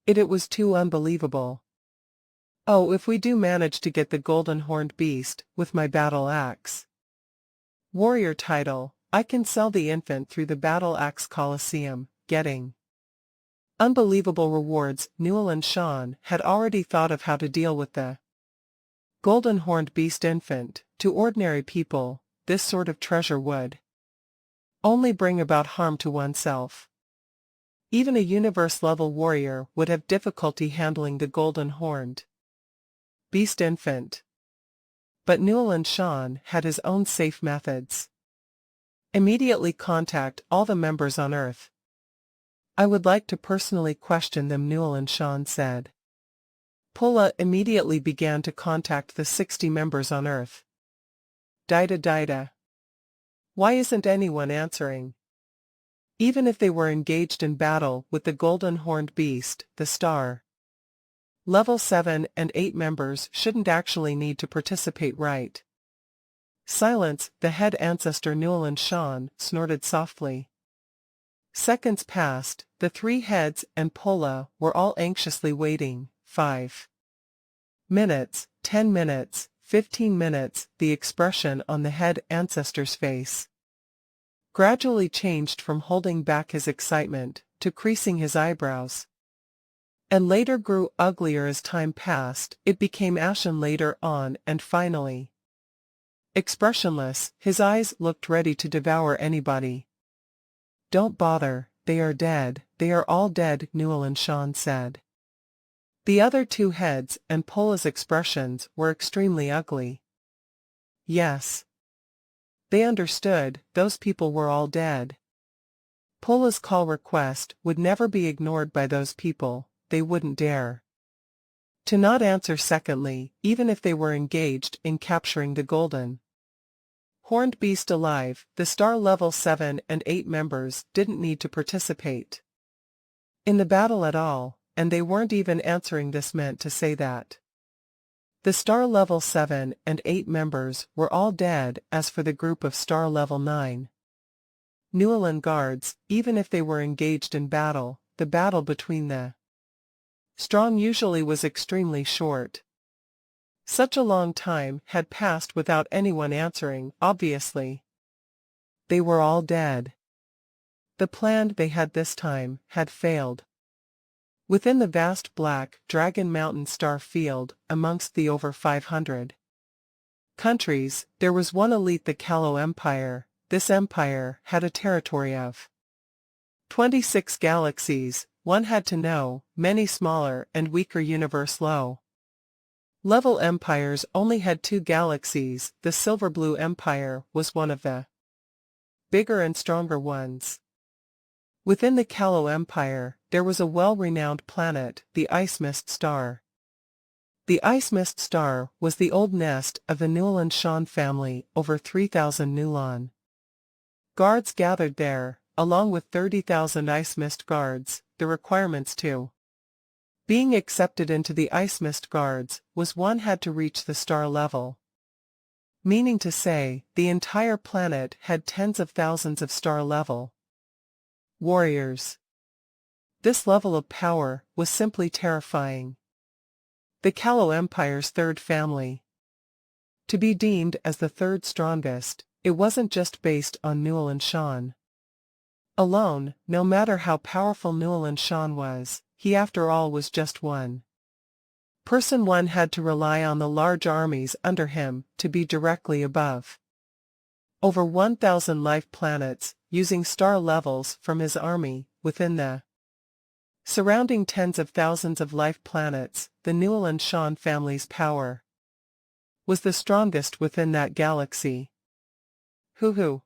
[SPEAKER 1] It was too unbelievable. Oh, if we do manage to get the golden-horned beast, with my battle axe warrior title, I can sell the infant through the battle axe Coliseum, getting unbelievable rewards. Newland Shan had already thought of how to deal with the golden-horned beast infant. To ordinary people, this sort of treasure would only bring about harm to oneself. Even a universe-level warrior would have difficulty handling the golden-horned beast infant. But Newland Shan had his own safe methods. Immediately contact all the members on Earth. I would like to personally question them, Newland Shan said. Pola immediately began to contact the 60 members on Earth. Dida. Why isn't anyone answering? Even if they were engaged in battle with the golden-horned beast, the star level 7 and 8 members shouldn't actually need to participate, right? Silence. The head ancestor Newland Shan snorted softly. Seconds passed. The 3 heads and Pola were all anxiously waiting. 5 minutes, 10 minutes, 15 minutes. The expression on the head ancestor's face gradually changed from holding back his excitement to creasing his eyebrows. and later grew uglier as time passed. It became ashen later on and finally expressionless. His eyes looked ready to devour anybody. "Don't bother, they are dead, they are all dead," Newell and Sean said. The other two heads and Pola's expressions were extremely ugly. Yes. They understood, those people were all dead. Pola's call request would never be ignored by those people, they wouldn't dare to not answer. Secondly, even if they were engaged in capturing the golden horned beast alive, the star level 7 and 8 members didn't need to participate in the battle at all, and they weren't even answering. This meant to say that the star level 7 and 8 members were all dead. As for the group of star level 9 Newell and guards, even if they were engaged in battle, the battle between the strong usually was extremely short. Such a long time had passed without anyone answering. Obviously, they were all dead. The plan they had this time had failed. Within the vast black Dragon Mountain star field, amongst the over 500 countries, there was one elite, the Callow Empire. This empire had a territory of 26 galaxies. One had to know, many smaller and weaker universe low-level empires only had 2 galaxies. The Silver Blue Empire was one of the bigger and stronger ones. Within the Callow Empire, there was a well-renowned planet, the Ice Mist Star. The Ice Mist Star was the old nest of the Newell and Sean family. Over 3,000 Newlon guards gathered there, along with 30,000 Ice Mist guards. The requirements to being accepted into the Ice Mist guards was one had to reach the star level. Meaning to say, the entire planet had tens of thousands of star level warriors. This level of power was simply terrifying. The Callow Empire's third family to be deemed as the third strongest, it wasn't just based on Newell and Sean alone. No matter how powerful Newell and Sean was, he after all was just one person. One had to rely on the large armies under him to be directly above over 1,000 life planets, using star levels from his army. Within the surrounding tens of thousands of life planets, the Newell and Sean family's power was the strongest within that galaxy. Hoo-hoo!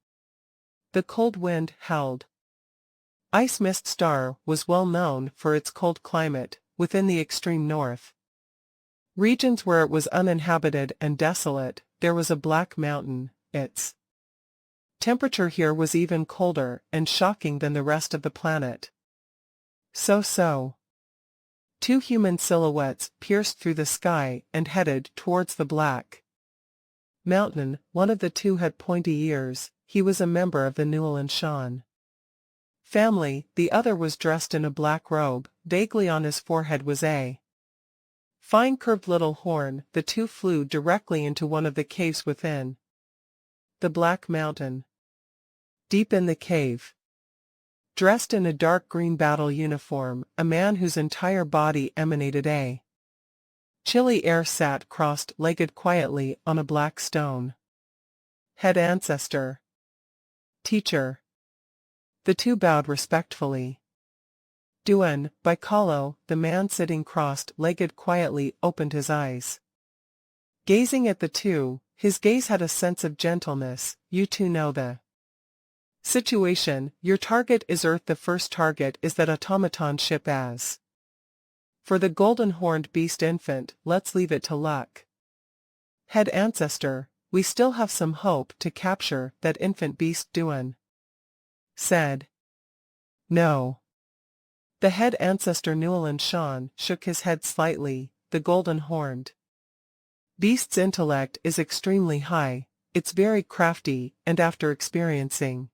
[SPEAKER 1] The cold wind howled. Ice Mist Star was well known for its cold climate. Within the extreme north regions where it was uninhabited and desolate, there was a black mountain. Its temperature here was even colder and shocking than the rest of the planet. So. 2 human silhouettes pierced through the sky and headed towards the black mountain. One of the two had pointy ears. He was a member of the Newell and Sean family. The other was dressed in a black robe. Vaguely on his forehead was a fine curved little horn. The two flew directly into one of the caves within the black mountain. Deep in the cave, dressed in a dark green battle uniform, a man whose entire body emanated a chilly air sat crossed-legged quietly on a black stone. Head ancestor. Teacher. The two bowed respectfully. Duan, by Kahlo, the man sitting crossed-legged quietly opened his eyes. Gazing at the two, his gaze had a sense of gentleness. You two know the situation. Your target is Earth. The first target is that automaton ship. As for the golden horned beast infant, let's leave it to luck. Head ancestor, we still have some hope to capture that infant beast. Duan said. No. The head ancestor Newell and Sean shook his head slightly. The golden horned beast's intellect is extremely high, it's very crafty, and after experiencing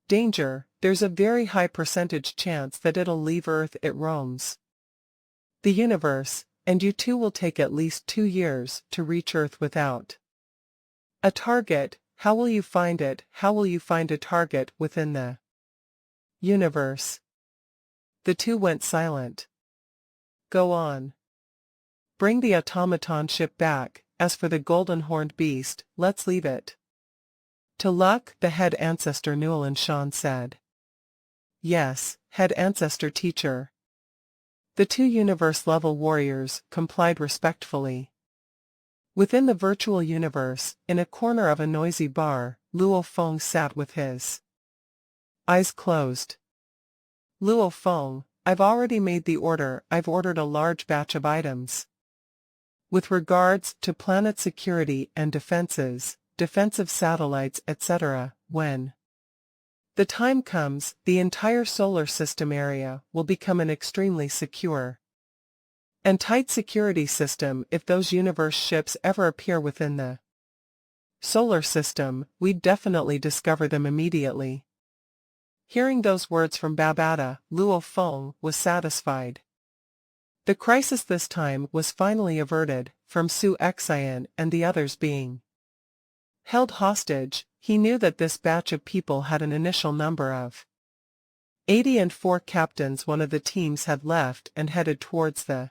[SPEAKER 1] danger, there's a very high percentage chance that it'll leave Earth. It roams the universe, and you two will take at least 2 years to reach Earth without a target. How will you find it? How will you find a target within the universe? The two went silent. go on. Bring the automaton ship back. As for the golden-horned beast, let's leave it to luck, the head ancestor Newell Shan said. Yes, head ancestor teacher. The two universe-level warriors complied respectfully. Within the virtual universe, in a corner of a noisy bar, Luo Feng sat with his eyes closed. Luo Feng, I've already made the order. I've ordered a large batch of items. With regards to planet security and defenses, defensive satellites, etc., when the time comes, the entire solar system area will become an extremely secure and tight security system. If those universe ships ever appear within the solar system, we'd definitely discover them immediately. Hearing those words from Babata, Luo Feng was satisfied. The crisis this time was finally averted, from Su Xian and the others being held hostage. He knew that this batch of people had an initial number of 80 and 4 captains. One of the teams had left and headed towards the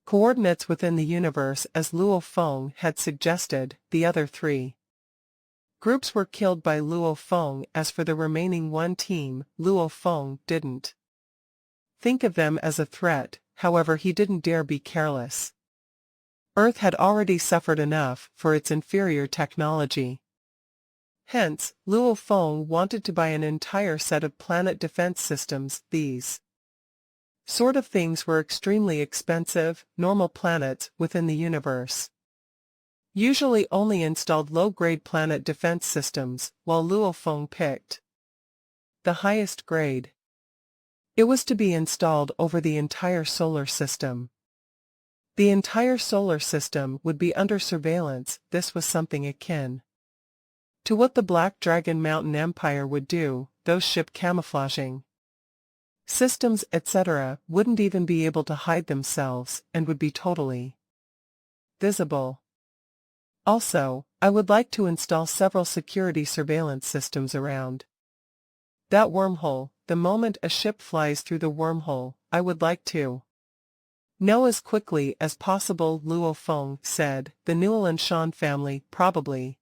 [SPEAKER 1] coordinates within the universe as Luo Feng had suggested. The other 3 groups were killed by Luo Feng. As for the remaining one team, Luo Feng didn't think of them as a threat. However, he didn't dare be careless. Earth had already suffered enough for its inferior technology. Hence, Luo Feng wanted to buy an entire set of planet defense systems. These sort of things were extremely expensive. Normal planets within the universe usually only installed low-grade planet defense systems, while Luo Feng picked the highest grade. It was to be installed over the entire solar system. The entire solar system would be under surveillance. This was something akin to what the Black Dragon Mountain Empire would do. Those ship camouflaging systems, etc., wouldn't even be able to hide themselves and would be totally visible. Also, I would like to install several security surveillance systems around that wormhole. The moment a ship flies through the wormhole, I would like to know as quickly as possible, Luo Feng said. The Newell Shan family probably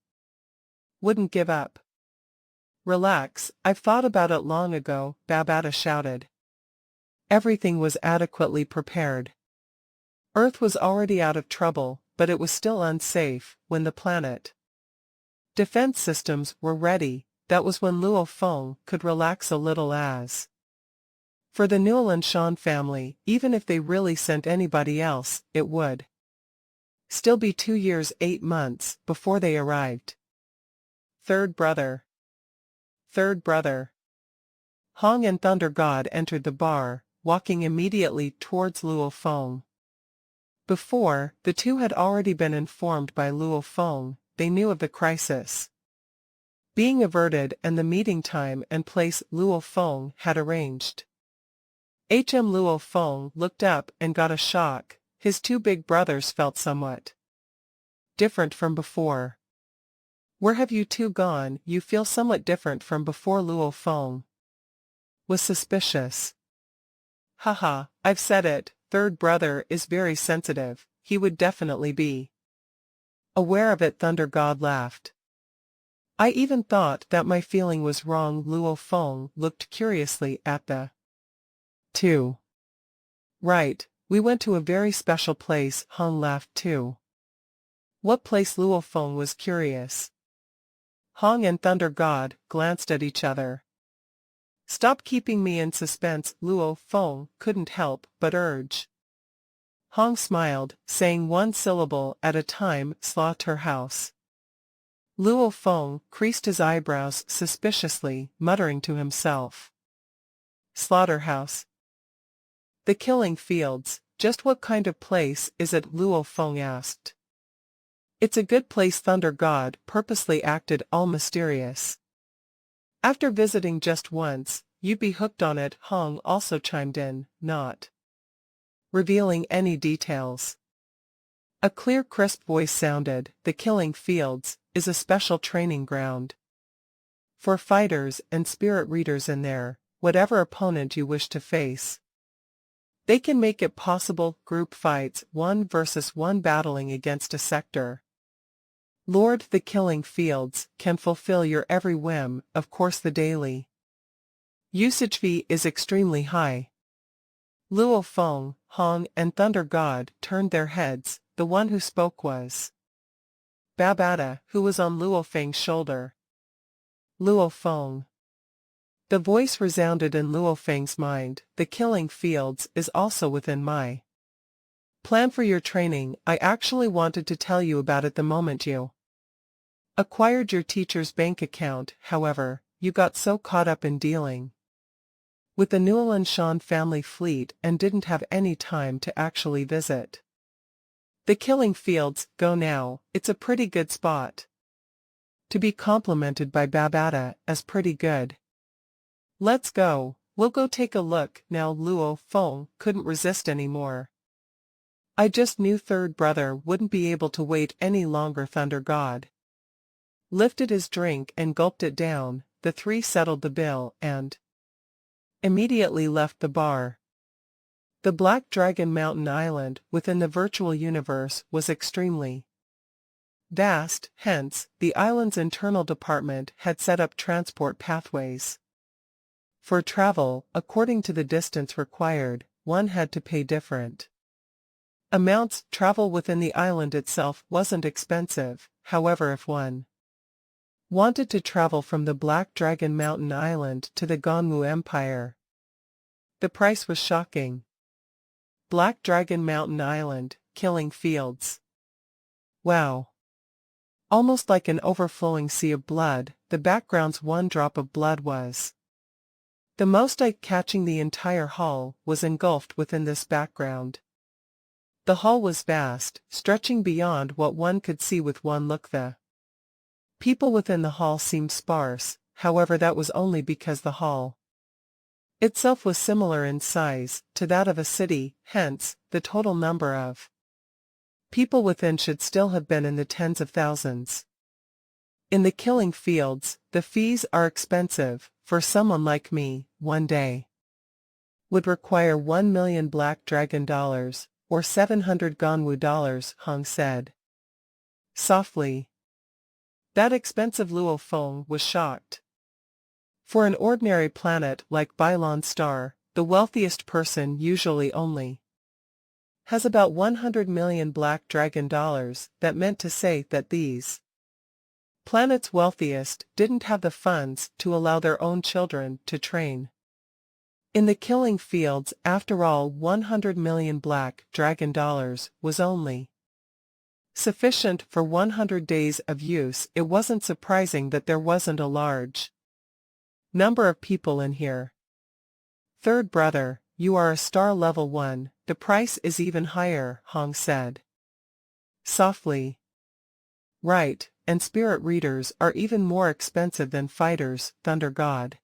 [SPEAKER 1] wouldn't give up. Relax, I've thought about it long ago, Babata shouted. Everything was adequately prepared. Earth was already out of trouble, but it was still unsafe. When the planet defense systems were ready, that was when Luo Feng could relax a little. As for the Newell Shan family, even if they really sent anybody else, it would still be 2 years 8 months before they arrived. Third brother. Hong and Thunder God entered the bar, walking immediately towards Luo Feng. Before, the two had already been informed by Luo Feng. They knew of the crisis being averted and the meeting time and place Luo Feng had arranged. Luo Feng looked up and got a shock. His 2 big brothers felt somewhat different from before. Where have you 2 gone? You feel somewhat different from before. Luo Feng was suspicious. Haha, I've said it. Third brother is very sensitive. He would definitely be aware of it. Thunder God laughed. I even thought that my feeling was wrong. Luo Feng looked curiously at the 2. Right, we went to a very special place. Hong laughed too. What place? Luo Feng was curious. Hong and Thunder God glanced at each other. Stop keeping me in suspense, Luo Feng couldn't help but urge. Hong smiled, saying one syllable at a time. Slaughterhouse. Luo Feng creased his eyebrows suspiciously, muttering to himself. Slaughterhouse. The killing fields. Just what kind of place is it? Luo Feng asked. It's a good place. Thunder God purposely acted all mysterious. After visiting just once, you'd be hooked on it. Hong also chimed in, not revealing any details. A clear, crisp voice sounded. The killing fields is a special training ground for fighters and spirit readers in there, whatever opponent you wish to face. They can make it possible group fights 1 versus 1 battling against a sector. Lord the Killing Fields can fulfill your every whim, of course the daily usage fee is extremely high. Luo Feng, Hong and Thunder God turned their heads. The one who spoke was Babata, who was on Luo Feng's shoulder. Luo Feng. The voice resounded in Luo Feng's mind. The Killing Fields is also within my plan for your training. I actually wanted to tell you about it the moment you acquired your teacher's bank account. However, you got so caught up in dealing with the Newland Shan family fleet and didn't have any time to actually visit the Killing Fields. Go now, it's a pretty good spot to be complimented by Babata as pretty good. Let's go, we'll go take a look now. Luo Feng couldn't resist anymore. I just knew third brother wouldn't be able to wait any longer. Thunder God lifted his drink and gulped it down. The three settled the bill and immediately left the bar. The Black Dragon Mountain Island within the virtual universe was extremely vast, hence, the island's internal department had set up transport pathways. For travel, according to the distance required, one had to pay different amounts. Travel within the island itself wasn't expensive, however if one wanted to travel from the Black Dragon Mountain Island to the Ganwu Empire, the price was shocking. Black Dragon Mountain Island, Killing Fields. Wow. Almost like an overflowing sea of blood, the background's one drop of blood was the most eye-catching. The entire hall was engulfed within this background. The hall was vast, stretching beyond what one could see with one look. The people within the hall seemed sparse, however that was only because the hall itself was similar in size to that of a city, hence, the total number of people within should still have been in the tens of thousands. In the Killing Fields, the fees are expensive. For someone like me, one day would require 1 million Black Dragon dollars, or 700 Ganwu dollars, Hong said softly. That expensive. Luo Feng was shocked. For an ordinary planet like Bailon Star, the wealthiest person usually only has about 100 million Black Dragon dollars. That meant to say that these planet's wealthiest didn't have the funds to allow their own children to train in the Killing Fields. After all, 100 million Black Dragon dollars was only sufficient for 100 days of use. It wasn't surprising that there wasn't a large number of people in here. Third brother, you are a star level 1, the price is even higher, Hong said softly. Right, and spirit readers are even more expensive than fighters, Thunder God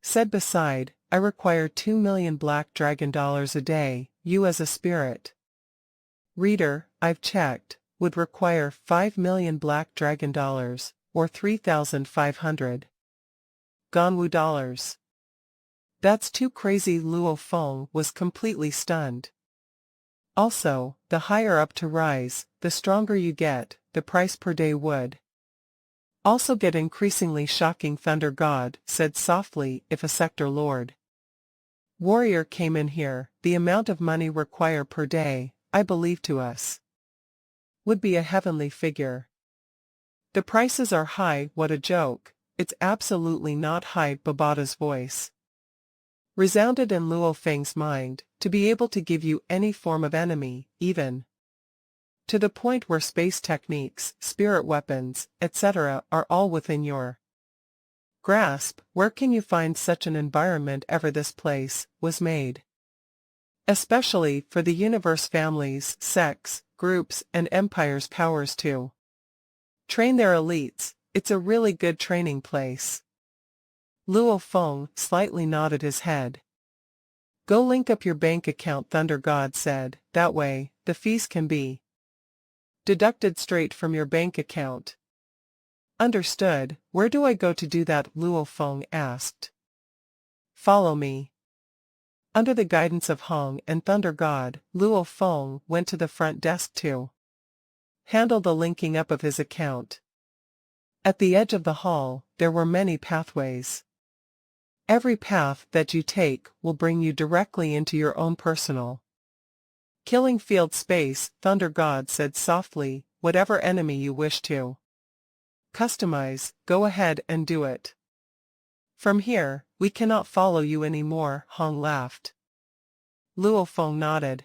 [SPEAKER 1] said. Beside, I require 2 million Black Dragon dollars a day. You as a spirit reader, I've checked, would require 5 million Black Dragon dollars, or 3,500 Ganwu dollars. That's too crazy. Luo Feng was completely stunned. Also, the higher up to rise, the stronger you get, the price per day would also get increasingly shocking. Thunder God said softly. If a sector lord warrior came in here, the amount of money required per day, I believe to us, would be a heavenly figure. The prices are high. What a joke. It's absolutely not high. Babata's voice resounded in Luo Feng's mind. To be able to give you any form of enemy, even to the point where space techniques, spirit weapons, etc. are all within your grasp. Where can you find such an environment ever? This place was made especially for the universe families, sects, groups and empires' powers to train their elites. It's a really good training place. Luo Feng slightly nodded his head. Go link up your bank account, Thunder God said. That way, the fees can be deducted straight from your bank account. Understood. Where do I go to do that? Luo Feng asked. Follow me. Under the guidance of Hong and Thunder God, Luo Feng went to the front desk to handle the linking up of his account. At the edge of the hall, there were many pathways. Every path that you take will bring you directly into your own personal killing field space, Thunder God said softly. Whatever enemy you wish to customize, go ahead and do it. From here, we cannot follow you anymore, Hong laughed. Luo Feng nodded.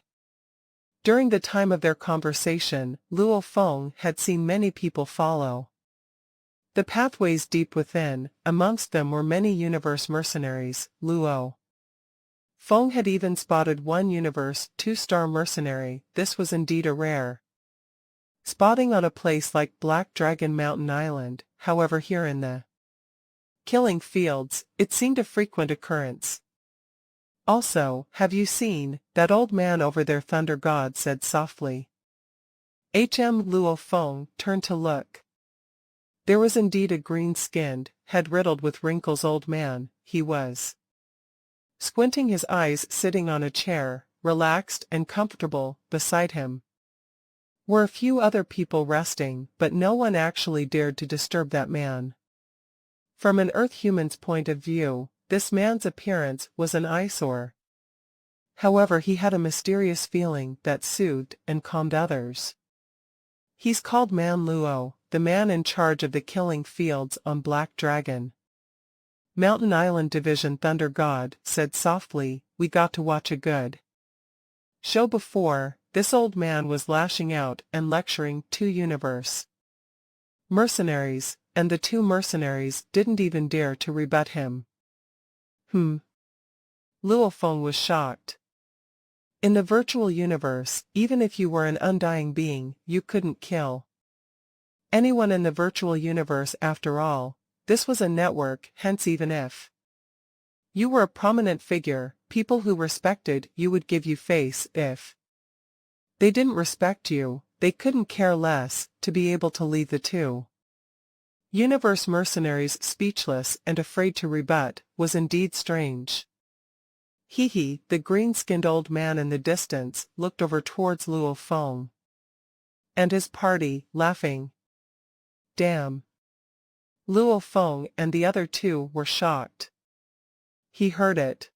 [SPEAKER 1] During the time of their conversation, Luo Feng had seen many people follow the pathways deep within. Amongst them were many universe mercenaries. Luo Feng had even spotted one universe 2-star mercenary. This was indeed a rare spotting on a place like Black Dragon Mountain Island. However, here in the killing fields, it seemed a frequent occurrence. Also, have you seen that old man over there? Thunder God said softly. Luo Feng turned to look. There was indeed a green-skinned, head-riddled with wrinkles old man. He was squinting his eyes, sitting on a chair, relaxed and comfortable. Beside him were a few other people resting, but no one actually dared to disturb that man. From an Earth human's point of view, this man's appearance was an eyesore. However, he had a mysterious feeling that soothed and calmed others. He's called Man Luo, the man in charge of the killing fields on Black Dragon Mountain Island Division. Thunder God said softly. We got to watch a good show before. This old man was lashing out and lecturing 2 universe mercenaries, and the 2 mercenaries didn't even dare to rebut him. Luo Feng was shocked. In the virtual universe, even if you were an undying being, you couldn't kill anyone in the virtual universe. After all, this was a network, hence even if you were a prominent figure, people who respected you would give you face. If they didn't respect you, they couldn't care less. To be able to lead the 2 universe mercenaries speechless and afraid to rebut was indeed strange. He, the green-skinned old man in the distance, looked over towards Luo Feng and his party, laughing. Damn. Luo Feng and the other 2 were shocked. He heard it.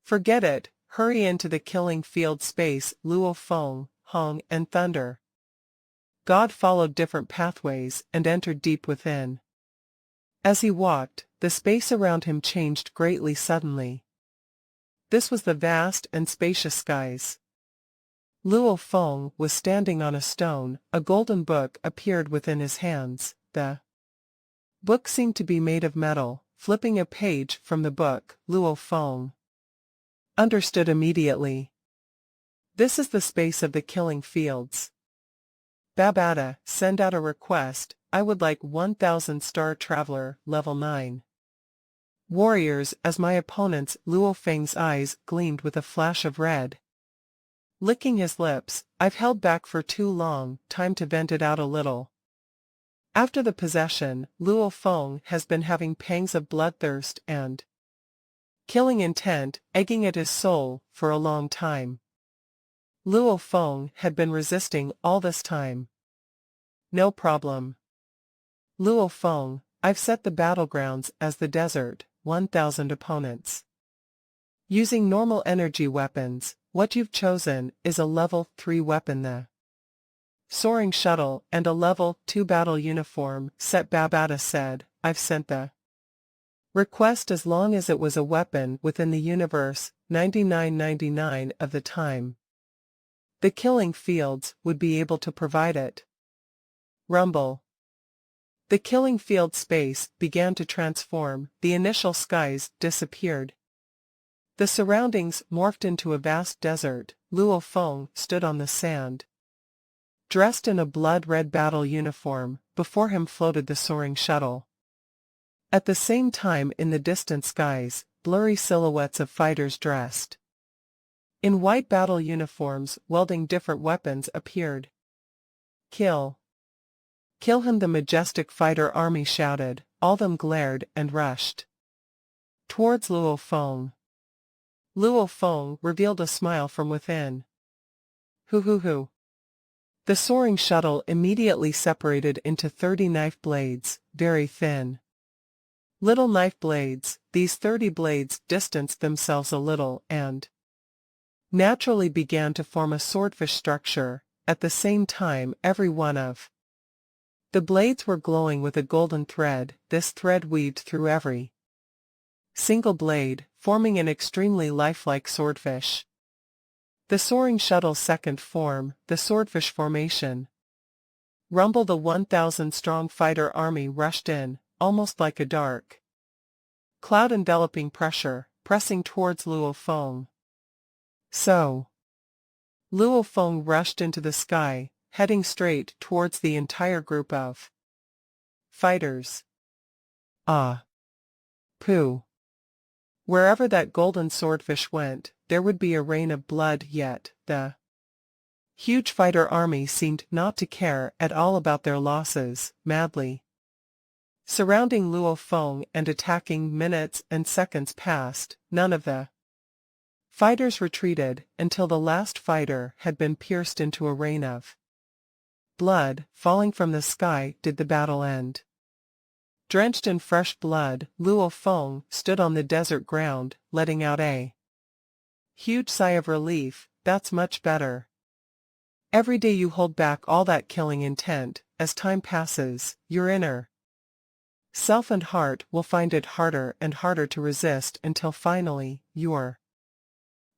[SPEAKER 1] Forget it, hurry into the killing field space. Luo Feng, Hong and Thunder God followed different pathways and entered deep within. As he walked, the space around him changed greatly suddenly. This was the vast and spacious skies. Luo Feng was standing on a stone. A golden book appeared within his hands. The book seemed to be made of metal. Flipping a page from the book, Luo Feng understood immediately. This is the space of the killing fields. Babata, send out a request. I would like 1000 Star Traveler, level 9 warriors as my opponents. Luo Feng's eyes gleamed with a flash of red. Licking his lips, I've held back for too long, time to vent it out a little. After the possession, Luo Feng has been having pangs of bloodthirst and killing intent, egging at his soul, for a long time. Luo Feng had been resisting all this time. No problem. Luo Feng, I've set the battlegrounds as the desert, 1000 opponents using normal energy weapons. What you've chosen is a level 3 weapon, the soaring shuttle, and a level 2 battle uniform set. Babata said, I've sent the request as long as it was a weapon within the universe. 99.99 of the time the killing fields would be able to provide it. Rumble. The killing field space began to transform. The initial skies disappeared. The surroundings morphed into a vast desert. Luo Feng stood on the sand, dressed in a blood-red battle uniform. Before him floated the soaring shuttle. At the same time, in the distant skies, blurry silhouettes of fighters dressed in white battle uniforms, wielding different weapons, appeared. Kill. Kill him, the majestic fighter army shouted. All them glared and rushed towards Luo Feng. Luo Feng revealed a smile from within. Hoo hoo hoo. The soaring shuttle immediately separated into 30 knife blades, very thin. Little knife blades, these 30 blades distanced themselves a little and naturally began to form a swordfish structure. At the same time, every one of the blades were glowing with a golden thread, this thread weaved through every single blade, forming an extremely lifelike swordfish. The soaring shuttle's second form, the swordfish formation. Rumble, the 1,000-strong fighter army rushed in, almost like a dark cloud enveloping pressure, pressing towards Luo Feng. So Luo Feng rushed into the sky, heading straight towards the entire group of fighters. Ah! Pooh! Wherever that golden swordfish went, there would be a rain of blood, yet the huge fighter army seemed not to care at all about their losses, madly surrounding Luo Feng and attacking. Minutes and seconds passed, none of the fighters retreated until the last fighter had been pierced into a rain of blood falling from the sky. Did the battle end? Drenched in fresh blood, Luo Feng stood on the desert ground, letting out a huge sigh of relief. That's much better. Every day you hold back all that killing intent. As time passes, your inner self and heart will find it harder and harder to resist until finally, your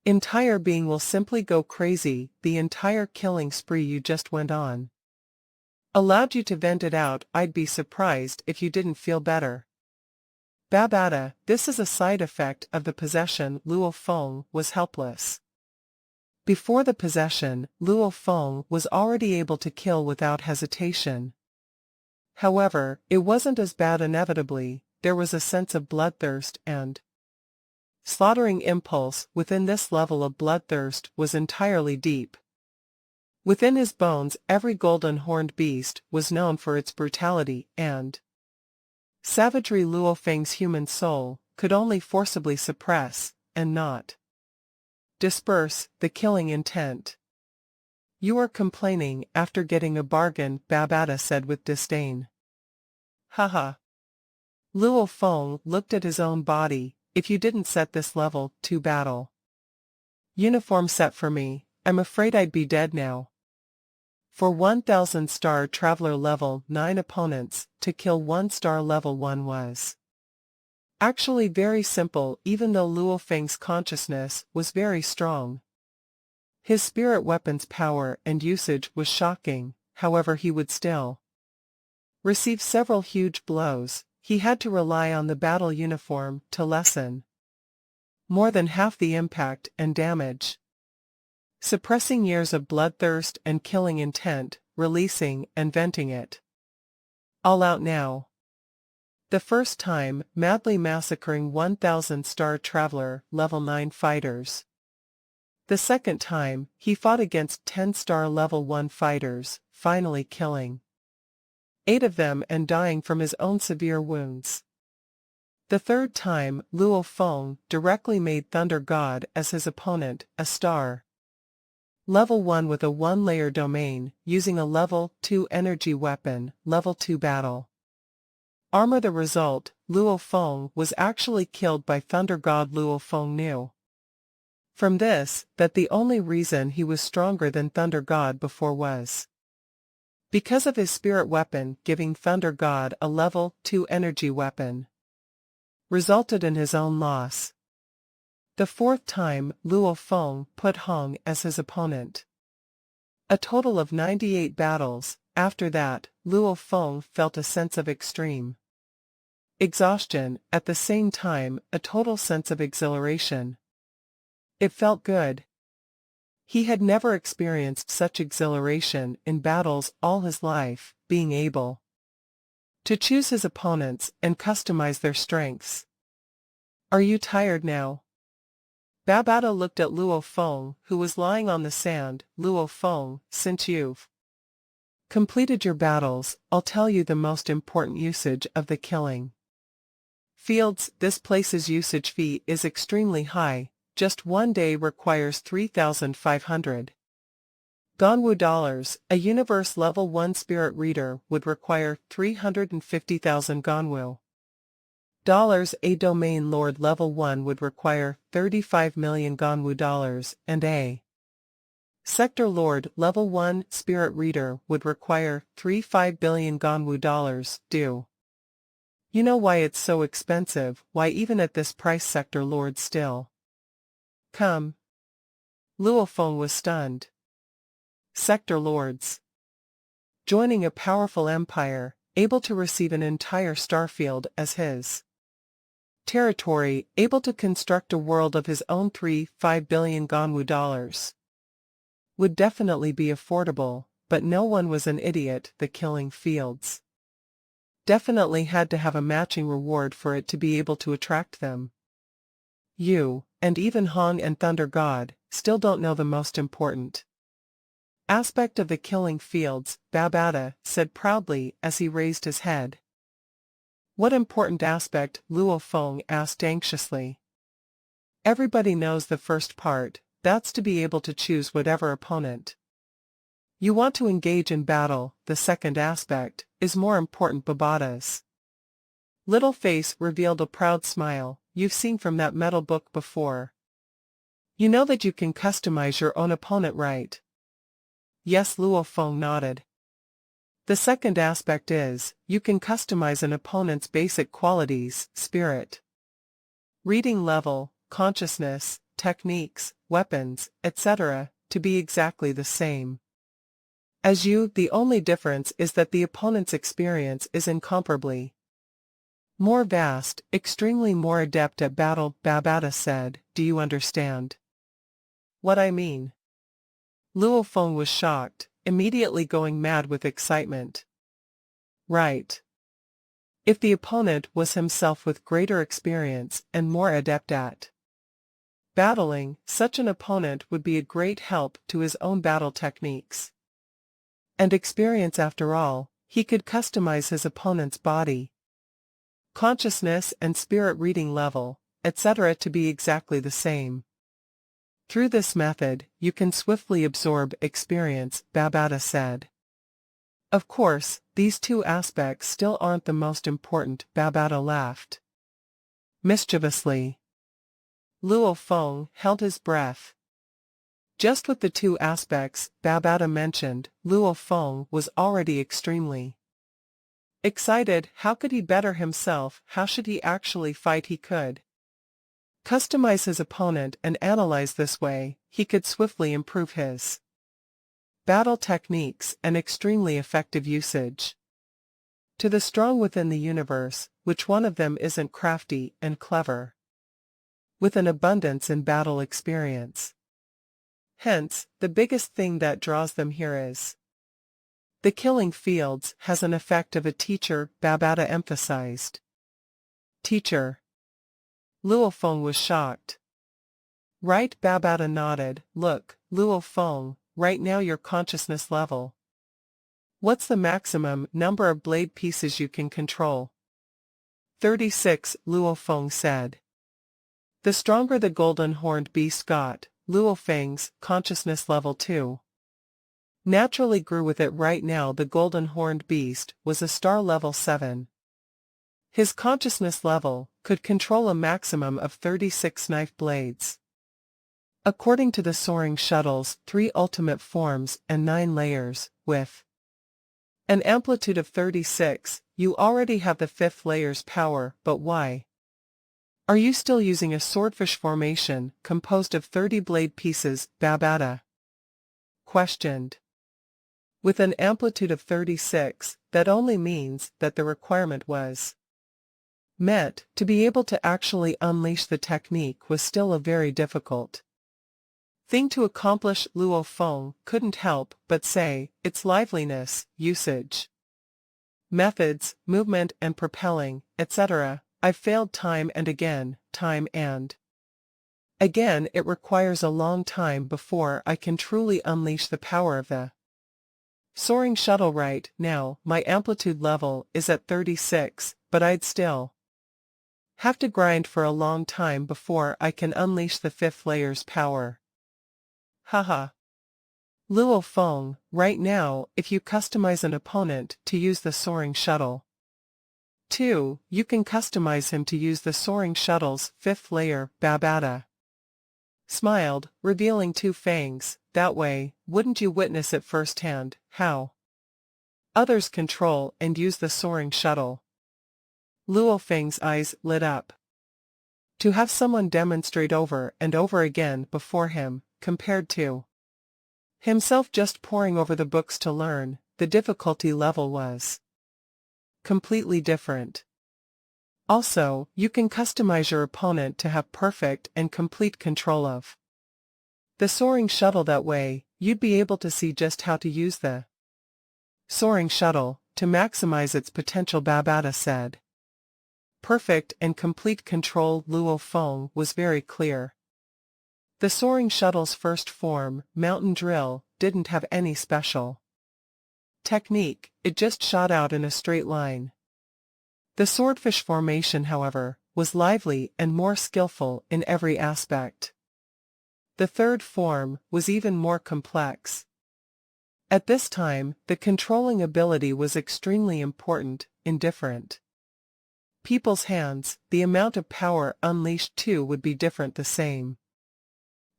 [SPEAKER 1] entire being will simply go crazy. The entire killing spree you just went on allowed you to vent it out. I'd be surprised if you didn't feel better. Babada, this is a side effect of the possession. Luo Feng was helpless. Before the possession, Luo Feng was already able to kill without hesitation. However, it wasn't as bad. Inevitably, there was a sense of bloodthirst and slaughtering impulse. Within this level of bloodthirst was entirely deep. Within his bones, every golden horned beast was known for its brutality and savagery. Luo Feng's human soul could only forcibly suppress, and not disperse, the killing intent. You are complaining after getting a bargain, Babada said with disdain. Haha. Luo Feng looked at his own body. If you didn't set this level 2 battle uniform set for me, I'm afraid I'd be dead now. For 1,000 star traveler level 9 opponents, to kill 1 star level 1 was actually very simple. Even though Luo Feng's consciousness was very strong, his spirit weapon's power and usage was shocking. However, he would still receive several huge blows. He had to rely on the battle uniform to lessen more than half the impact and damage, suppressing years of bloodthirst and killing intent, releasing and venting it all out now. The first time, madly massacring 1,000 star traveler level 9 fighters. The second time, he fought against 10 star level 1 fighters, finally killing 8 of them and dying from his own severe wounds. The third time, Luo Feng directly made Thunder God as his opponent, a star level 1 with a 1-layer domain, using a level 2 energy weapon, level 2 battle armor. The result, Luo Feng was actually killed by Thunder God. Luo Feng knew from this that the only reason he was stronger than Thunder God before was because of his spirit weapon. Giving Thunder God a level 2 energy weapon resulted in his own loss. The fourth time, Luo Feng put Hong as his opponent. A total of 98 battles. After that, Luo Feng felt a sense of extreme exhaustion, at the same time, a total sense of exhilaration. It felt good. He had never experienced such exhilaration in battles all his life, being able to choose his opponents and customize their strengths. Are you tired now? Babada looked at Luo Feng, who was lying on the sand. Luo Feng, since you've completed your battles, I'll tell you the most important usage of the killing fields. This place's usage fee is extremely high. just one day requires 3,500. Ganwu dollars, a universe level 1 spirit reader would require 350,000 Ganwu. Dollars, a domain lord level 1 would require 35 million Ganwu dollars, and a sector lord level 1 spirit reader would require 35 billion Ganwu dollars. Do you know why it's so expensive? Why even at this price sector lords still come? Luo Feng was stunned. Sector lords joining a powerful empire, able to receive an entire starfield as his territory, able to construct a world of his own 3-5 billion Ganwu dollars. Would definitely be affordable, but no one was an idiot. The killing fields definitely had to have a matching reward for it to be able to attract them. You, and even Hong and Thunder God, still don't know the most important aspect of the killing fields, Babata said proudly as he raised his head. What important aspect? Luo Feng asked anxiously. Everybody knows the first part, that's to be able to choose whatever opponent you want to engage in battle. The second aspect is more important. Babata's little face revealed a proud smile. You've seen from that metal book before. You know that you can customize your own opponent, right? Yes, Luo Feng nodded. The second aspect is, you can customize an opponent's basic qualities, spirit, reading level, consciousness, techniques, weapons, etc., to be exactly the same as you. The only difference is that the opponent's experience is incomparably more vast, extremely more adept at battle. Babata said, do you understand what I mean? Luo Feng was shocked, immediately going mad with excitement. Right. If the opponent was himself with greater experience and more adept at battling, such an opponent would be a great help to his own battle techniques and experience. After all, he could customize his opponent's body, consciousness and spirit reading level, etc. to be exactly the same. Through this method, you can swiftly absorb experience, Babata said. Of course, these two aspects still aren't the most important. Babata laughed mischievously. Luo Feng held his breath. Just with the two aspects Babata mentioned, Luo Feng was already extremely excited. How could he better himself? How should he actually fight? He could customize his opponent and analyze this way. He could swiftly improve his battle techniques and extremely effective usage. To the strong within the universe, which one of them isn't crafty and clever, with an abundance in battle experience? Hence, the biggest thing that draws them here is the killing fields has an effect of a teacher, Babata emphasized. Teacher. Luo Feng was shocked. Right, Babata nodded. Look, Luo Feng, right now your consciousness level. What's the maximum number of blade pieces you can control? 36, Luo Feng said. The stronger the golden horned beast got, Luo Feng's consciousness level too naturally grew with it. Right now the golden horned beast was a star level 7. His consciousness level could control a maximum of 36 knife blades. According to the soaring shuttle's 3 ultimate forms and 9 layers, with an amplitude of 36, you already have the 5th layer's power. But why are you still using a swordfish formation composed of 30 blade pieces? Babata questioned. With an amplitude of 36, that only means that the requirement was met. To be able to actually unleash the technique was still a very difficult thing to accomplish. Luo Feng couldn't help but say, its liveliness, usage, methods, movement and propelling, etc. I've failed time and again, time and again. It requires a long time before I can truly unleash the power of the soaring shuttle. Right now, my amplitude level is at 36, but I'd still Have to grind for a long time before I can unleash the 5th layer's power. Haha. Luo Feng, right now, if you customize an opponent to use the soaring shuttle. 2. You can customize him to use the soaring shuttle's 5th layer, Babata. Smiled, revealing 2 fangs. That way, wouldn't you witness it firsthand, how others control and use the soaring shuttle. Luo Feng's eyes lit up. To have someone demonstrate over and over again before him, compared to himself just poring over the books to learn, the difficulty level was completely different. Also, you can customize your opponent to have perfect and complete control of the soaring shuttle. That way, you'd be able to see just how to use the soaring shuttle to maximize its potential, Babata said. Perfect and complete control. Luo Feng was very clear. The soaring shuttle's first form, Mountain Drill, didn't have any special technique, it just shot out in a straight line. The swordfish formation, however, was lively and more skillful in every aspect. The third form was even more complex. At this time, the controlling ability was extremely important in different people's hands. The amount of power unleashed too would be different. The same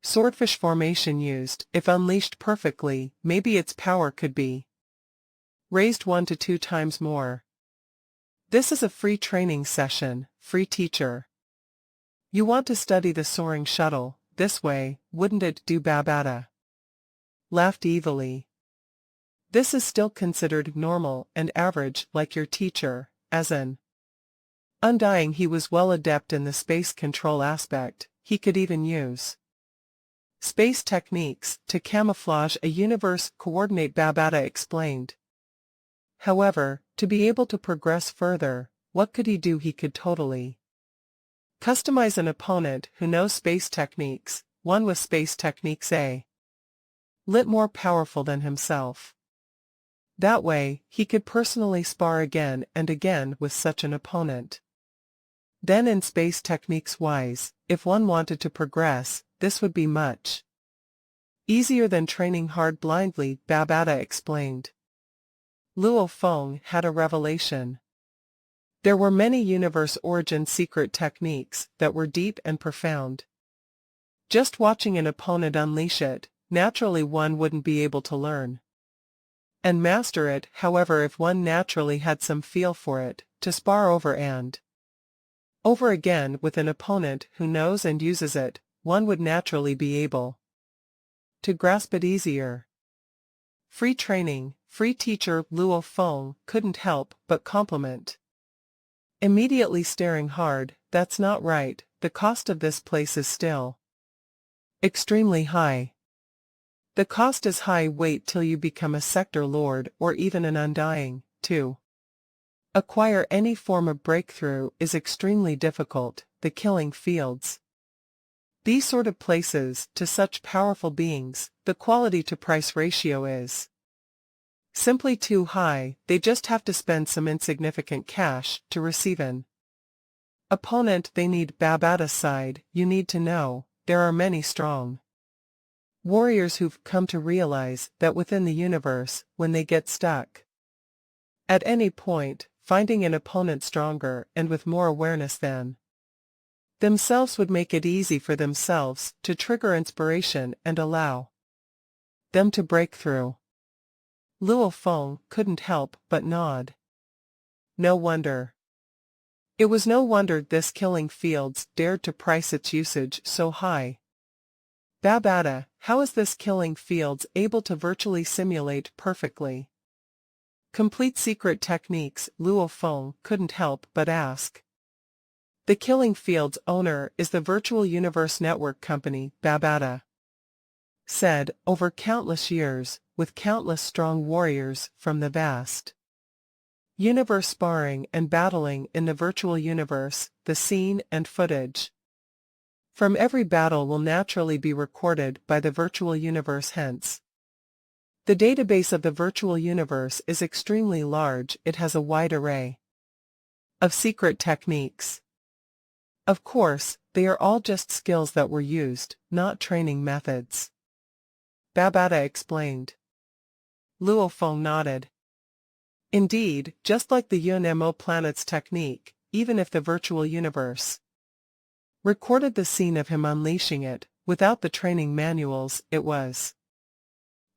[SPEAKER 1] swordfish formation used, if unleashed perfectly, maybe its power could be raised 1 to 2 times more. This is a free training session, free teacher. You want to study the soaring shuttle, this way, wouldn't it? Do Babata laughed evilly. This is still considered normal and average, like your teacher, as an undying. He was well adept in the space control aspect. He could even use space techniques to camouflage a universe coordinate, Babata explained. However, to be able to progress further, what could he do? He could totally customize an opponent who knows space techniques, one with space techniques a lit more powerful than himself. That way, he could personally spar again and again with such an opponent. Then in space techniques wise, if one wanted to progress, this would be much easier than training hard blindly, Babata explained. Luo Feng had a revelation. There were many universe origin secret techniques that were deep and profound. Just watching an opponent unleash it, naturally one wouldn't be able to learn and master it. However, if one naturally had some feel for it, to spar over and over again with an opponent who knows and uses it, one would naturally be able to grasp it easier. Free training, free teacher. Luo Feng couldn't help but compliment. Immediately staring hard, that's not right, the cost of this place is still extremely high. The cost is high. Wait till you become a sector lord or even an undying. To acquire any form of breakthrough is extremely difficult. The killing fields, these sort of places, to such powerful beings, the quality to price ratio is simply too high. They just have to spend some insignificant cash to receive an opponent they need. Babata's side, you need to know, there are many strong warriors who've come to realize that within the universe, when they get stuck at any point, finding an opponent stronger and with more awareness than themselves would make it easy for themselves to trigger inspiration and allow them to break through. Luo Feng couldn't help but nod. No wonder. It was no wonder this killing fields dared to price its usage so high. Babata, how is this killing fields able to virtually simulate perfectly complete secret techniques? Luo Feng couldn't help but ask. The killing fields owner is the Virtual Universe Network Company, Babata said, over countless years, with countless strong warriors from the vast universe sparring and battling in the virtual universe. The scene and footage from every battle will naturally be recorded by the virtual universe. Hence, the database of the virtual universe is extremely large. It has a wide array of secret techniques. Of course, they are all just skills that were used, not training methods. Babata explained. Luo Feng nodded. Indeed, just like the UNMO planet's technique, even if the virtual universe recorded the scene of him unleashing it, without the training manuals, it was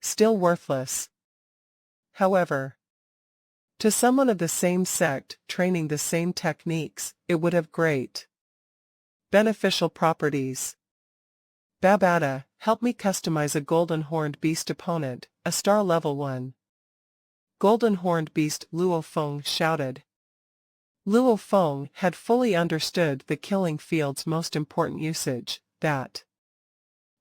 [SPEAKER 1] still worthless. However, to someone of the same sect training the same techniques, it would have great beneficial properties. Babata, help me customize a golden horned beast opponent, a star level 1. Golden horned beast, Luo Feng shouted. Luo Feng had fully understood the killing field's most important usage, that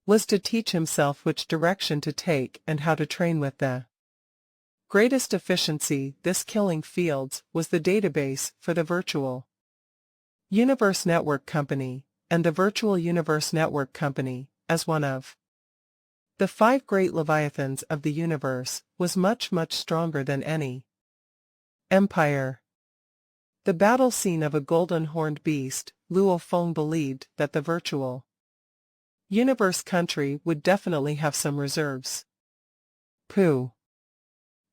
[SPEAKER 1] was to teach himself which direction to take and how to train with the greatest efficiency. This killing fields was the database for the Virtual Universe Network Company, and the Virtual Universe Network Company, as one of the 5 great leviathans of the universe, was much stronger than any empire. The battle scene of a golden horned beast, Luo Feng believed that the Virtual Universe country would definitely have some reserves. Pooh.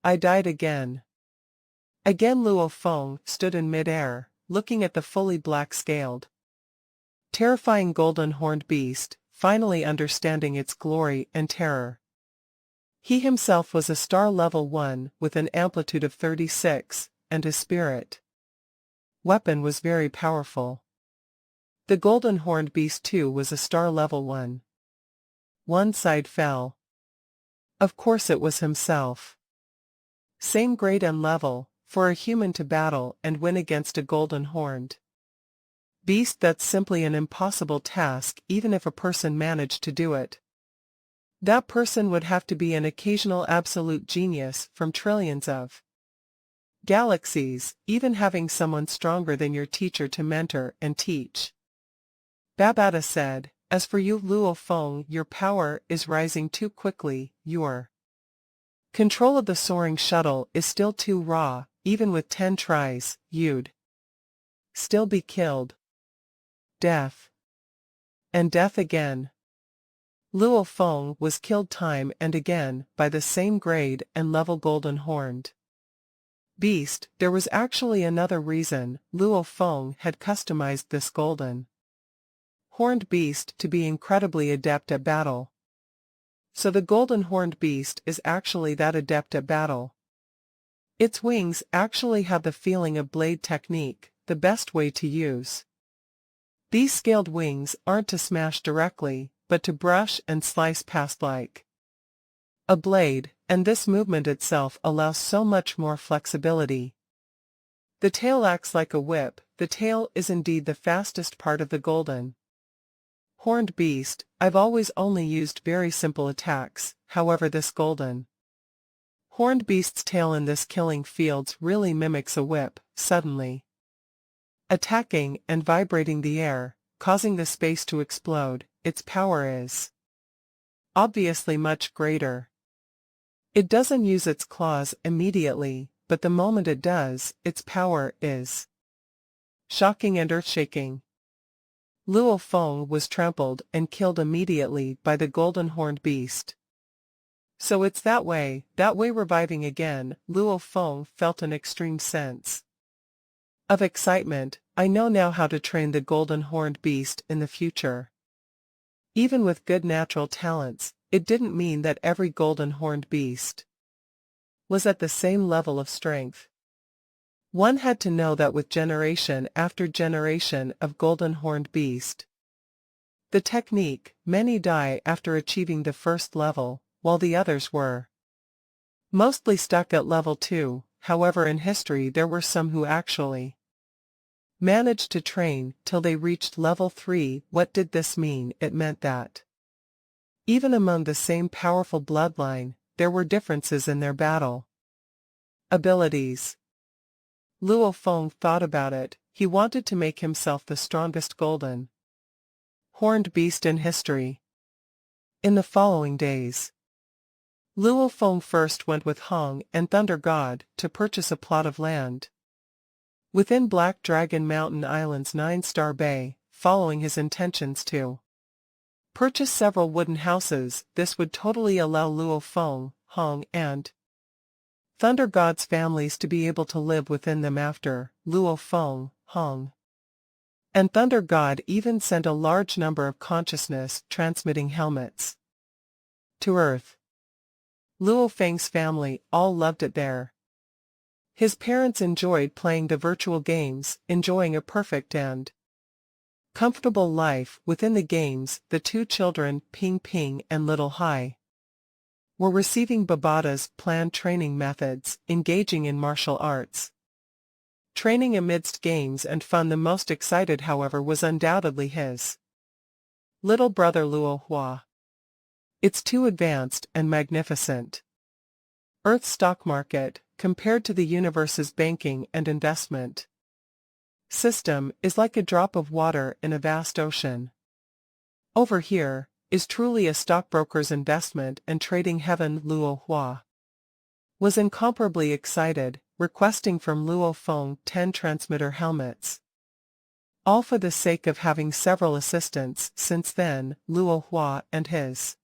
[SPEAKER 1] I died again. Again Luo Feng stood in mid-air, looking at the fully black-scaled, terrifying golden horned beast, finally understanding its glory and terror. He himself was a star level 1 with an amplitude of 36, and his spirit weapon was very powerful. The golden horned beast too was a star level 1. One side fell. Of course it was himself. Same grade and level, for a human to battle and win against a golden horned beast, that's simply an impossible task even if a person managed to do it. That person would have to be an occasional absolute genius from trillions of galaxies, even having someone stronger than your teacher to mentor and teach. Babata said, as for you Luo Feng, your power is rising too quickly, your control of the soaring shuttle is still too raw, even with 10 tries, you'd still be killed. Death. And death again. Luo Feng was killed time and again by the same grade and level golden horned beast. There was actually another reason Luo Feng had customized this golden horned beast to be incredibly adept at battle. So the golden horned beast is actually that adept at battle. Its wings actually have the feeling of blade technique, the best way to use. These scaled wings aren't to smash directly, but to brush and slice past like a blade, and this movement itself allows so much more flexibility. The tail acts like a whip. The tail is indeed the fastest part of the golden horned beast. I've always only used very simple attacks, however this golden horned beast's tail in this killing fields really mimics a whip, suddenly attacking and vibrating the air, causing the space to explode. Its power is obviously much greater. It doesn't use its claws immediately, but the moment it does, its power is shocking and earth-shaking. Luo Feng was trampled and killed immediately by the golden horned beast. So it's that way reviving again. Luo Feng felt an extreme sense of excitement. I know now how to train the golden horned beast in the future. Even with good natural talents, it didn't mean that every golden horned beast was at the same level of strength. One had to know that with generation after generation of golden horned beast, the technique, many die after achieving the first level, while the others were mostly stuck at level 2. However, in history there were some who actually managed to train till they reached level 3. What did this mean? It meant that even among the same powerful bloodline, there were differences in their battle abilities. Luo Feng thought about it. He wanted to make himself the strongest golden horned beast in history. In the following days, Luo Feng first went with Hong and Thunder God to purchase a plot of land within Black Dragon Mountain Island's 9-star bay, following his intentions to purchase several wooden houses. This would totally allow Luo Feng, Hong, and Thunder God's families to be able to live within them after. Luo Feng, Hong, and Thunder God even sent a large number of consciousness-transmitting helmets to Earth. Luo Feng's family all loved it there. His parents enjoyed playing the virtual games, enjoying a perfect and comfortable life within the games. The two children, Ping Ping and Little Hai, were receiving Babada's planned training methods, engaging in martial arts training amidst games and fun. The most excited, however, was undoubtedly his little brother Luo Hua. It's too advanced and magnificent. Earth's stock market, compared to the universe's banking and investment system, is like a drop of water in a vast ocean. Over here is truly a stockbroker's investment and trading heaven. Luo Hua was incomparably excited, requesting from Luo Feng 10 transmitter helmets, all for the sake of having several assistants. Since then, Luo Hua and his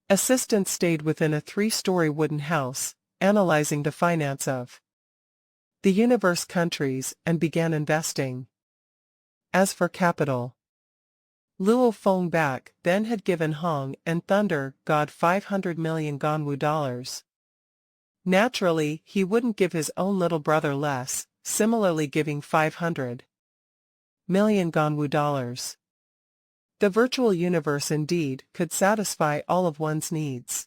[SPEAKER 1] assistants stayed within a 3-story wooden house, analyzing the finance of the universe countries, and began investing. As for capital, Luo Feng back then had given Hong and Thunder God 500 million Ganwu dollars. Naturally, he wouldn't give his own little brother less, similarly giving 500 million Ganwu dollars. The virtual universe indeed could satisfy all of one's needs.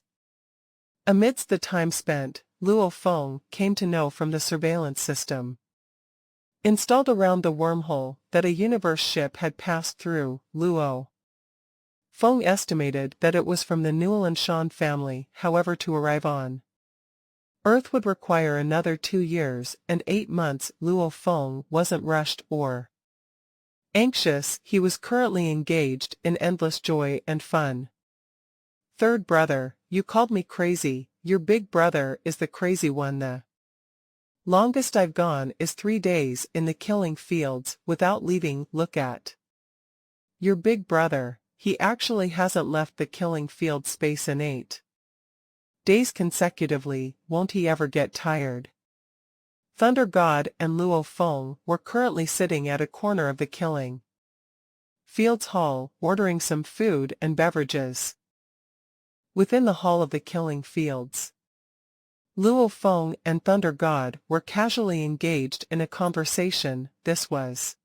[SPEAKER 1] Amidst the time spent, Luo Feng came to know from the surveillance system installed around the wormhole that a universe ship had passed through. Luo Feng estimated that it was from the Newland Shan family. However, to arrive on Earth would require another 2 years and 8 months. Luo Feng wasn't rushed or anxious. He was currently engaged in endless joy and fun. Third brother, you called me crazy. Your big brother is the crazy one. The longest I've gone is 3 days in the killing fields without leaving. Look at your big brother. He actually hasn't left the killing field space in 8 days consecutively. Won't he ever get tired? Thunder God and Luo Feng were currently sitting at a corner of the killing fields hall, ordering some food and beverages. Within the hall of the killing fields, Luo Feng and Thunder God were casually engaged in a conversation. This was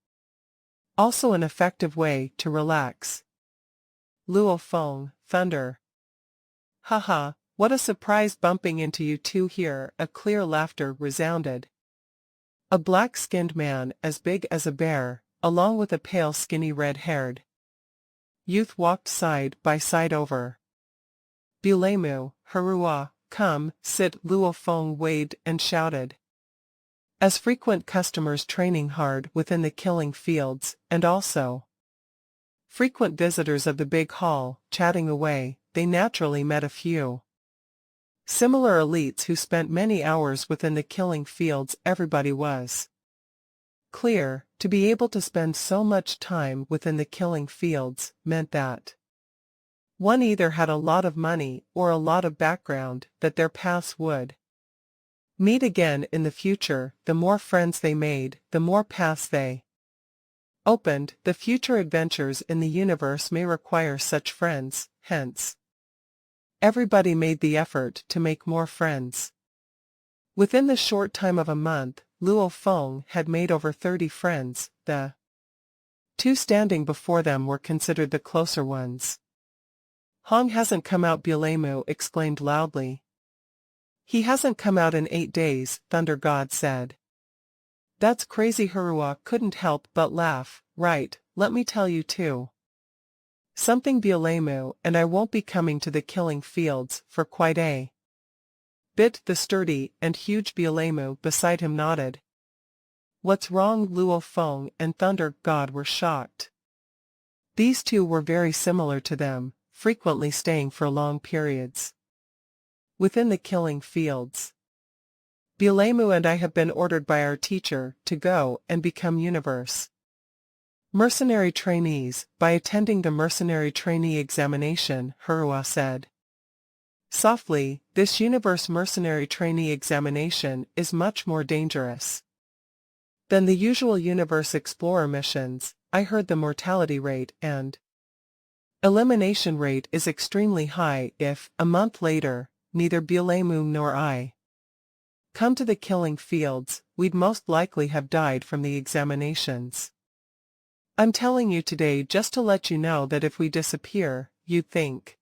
[SPEAKER 1] also an effective way to relax. Luo Feng, Thunder. Haha, what a surprise bumping into you two here. A clear laughter resounded. A black-skinned man as big as a bear, along with a pale skinny red-haired youth walked side by side over. Bulemu, Harua, come, sit. Luo Feng waved and shouted. As frequent customers training hard within the killing fields, and also frequent visitors of the big hall, chatting away, they naturally met a few similar elites who spent many hours within the killing fields. Everybody was clear. To be able to spend so much time within the killing fields meant that one either had a lot of money or a lot of background, that their paths would meet again in the future. The more friends they made, the more paths they opened. The future adventures in the universe may require such friends, hence everybody made the effort to make more friends. Within the short time of a month, Luo Feng had made over 30 friends. The two standing before them were considered the closer ones. Hong hasn't come out, Bulemu exclaimed loudly. He hasn't come out in 8 days, Thunder God said. That's crazy. Harua couldn't help but laugh. Right, let me tell you too something, Bulemu, and I won't be coming to the killing fields for quite a bit. The sturdy and huge Bulemu beside him nodded. What's wrong? Luo Feng and Thunder God were shocked. These two were very similar to them, frequently staying for long periods within the killing fields. Bulemu and I have been ordered by our teacher to go and become universe Mercenary trainees, by attending the mercenary trainee examination, Hurua said. Softly, this universe mercenary trainee examination is much more dangerous than the usual universe explorer missions. I heard the mortality rate and elimination rate is extremely high. If, a month later, neither Bulemu nor I come to the killing fields, we'd most likely have died from the examinations. I'm telling you today just to let you know that if we disappear, you'd think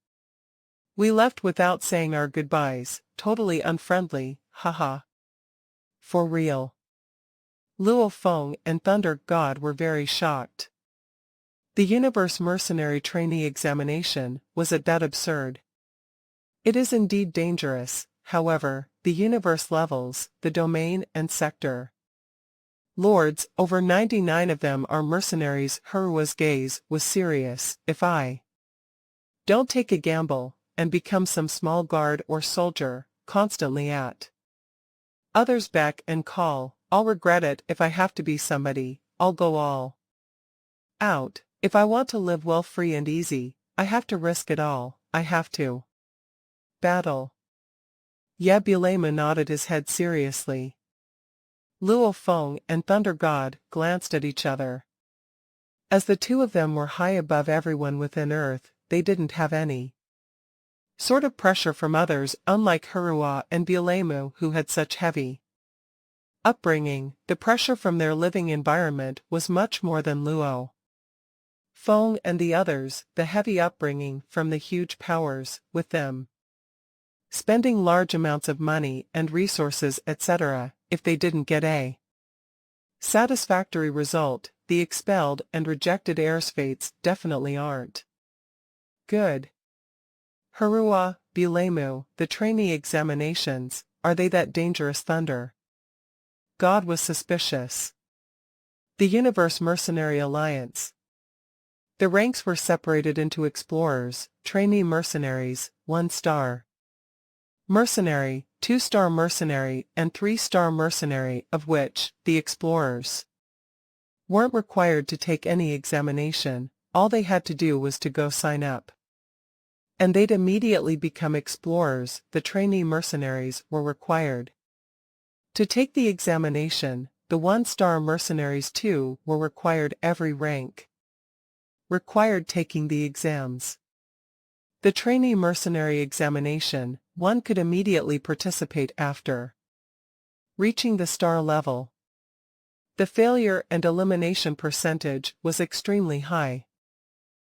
[SPEAKER 1] we left without saying our goodbyes, totally unfriendly, haha. For real. Luo Feng and Thunder God were very shocked. The universe mercenary trainee examination was at that absurd. It is indeed dangerous, however, the universe levels, the domain and sector lords, over 99 of them are mercenaries. Hurua's gaze was serious. If I don't take a gamble, and become some small guard or soldier, constantly at others' beck and call, I'll regret it. If I have to be somebody, I'll go all out. If I want to live well free and easy, I have to risk it all. I have to battle. Bulemu nodded his head seriously. Luo Feng and Thunder God glanced at each other. As the two of them were high above everyone within Earth, they didn't have any sort of pressure from others, unlike Hurua and Bulemu who had such heavy upbringing. The pressure from their living environment was much more than Luo Feng and the others, the heavy upbringing from the huge powers with them spending large amounts of money and resources etc. if they didn't get a satisfactory result. The expelled and rejected heirs' fates definitely aren't good. Hurua, Bulemu, the trainee examinations, are they that dangerous? Thunder God was suspicious. The Universe Mercenary Alliance. The ranks were separated into explorers, trainee mercenaries, 1-star mercenary, 2-star mercenary and 3-star mercenary, of which the explorers weren't required to take any examination. All they had to do was to go sign up, and they'd immediately become explorers. The trainee mercenaries were required to take the examination. The 1-star mercenaries too were required. Every rank required taking the exams. The trainee mercenary examination, one could immediately participate after reaching the star level. The failure and elimination percentage was extremely high.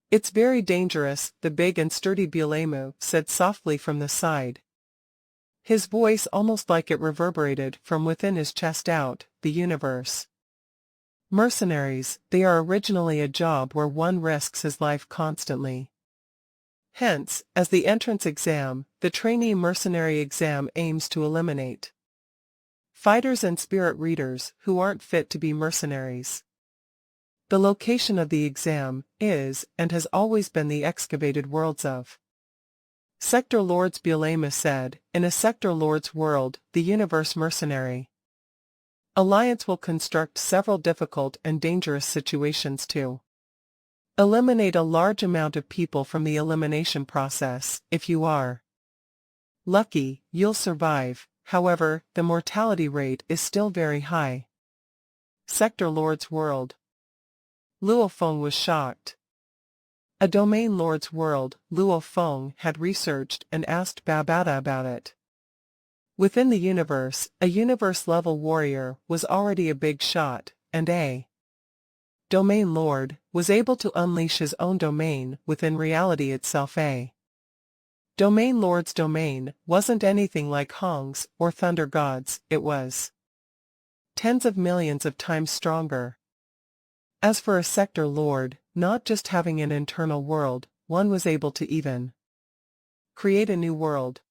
[SPEAKER 1] It's very dangerous, the big and sturdy Bulemu said softly from the side. His voice almost like it reverberated from within his chest. Out, the universe mercenaries, they are originally a job where one risks his life constantly. Hence, as the entrance exam, the trainee mercenary exam aims to eliminate fighters and spirit readers who aren't fit to be mercenaries. The location of the exam is, and has always been, the excavated worlds of Sector Lords. Bulemu said, in a Sector Lords world, the Universe Mercenary Alliance will construct several difficult and dangerous situations to eliminate a large amount of people from the elimination process. If you are lucky, you'll survive. However, the mortality rate is still very high. Sector Lord's world. Luo Feng was shocked. A domain lord's world. Luo Feng had researched and asked Babada about it. Within the universe, a universe-level warrior was already a big shot, and a domain lord was able to unleash his own domain within reality itself. A domain lord's domain wasn't anything like Hong's or Thunder God's. It was tens of millions of times stronger. As for a sector lord, not just having an internal world, one was able to even create a new world.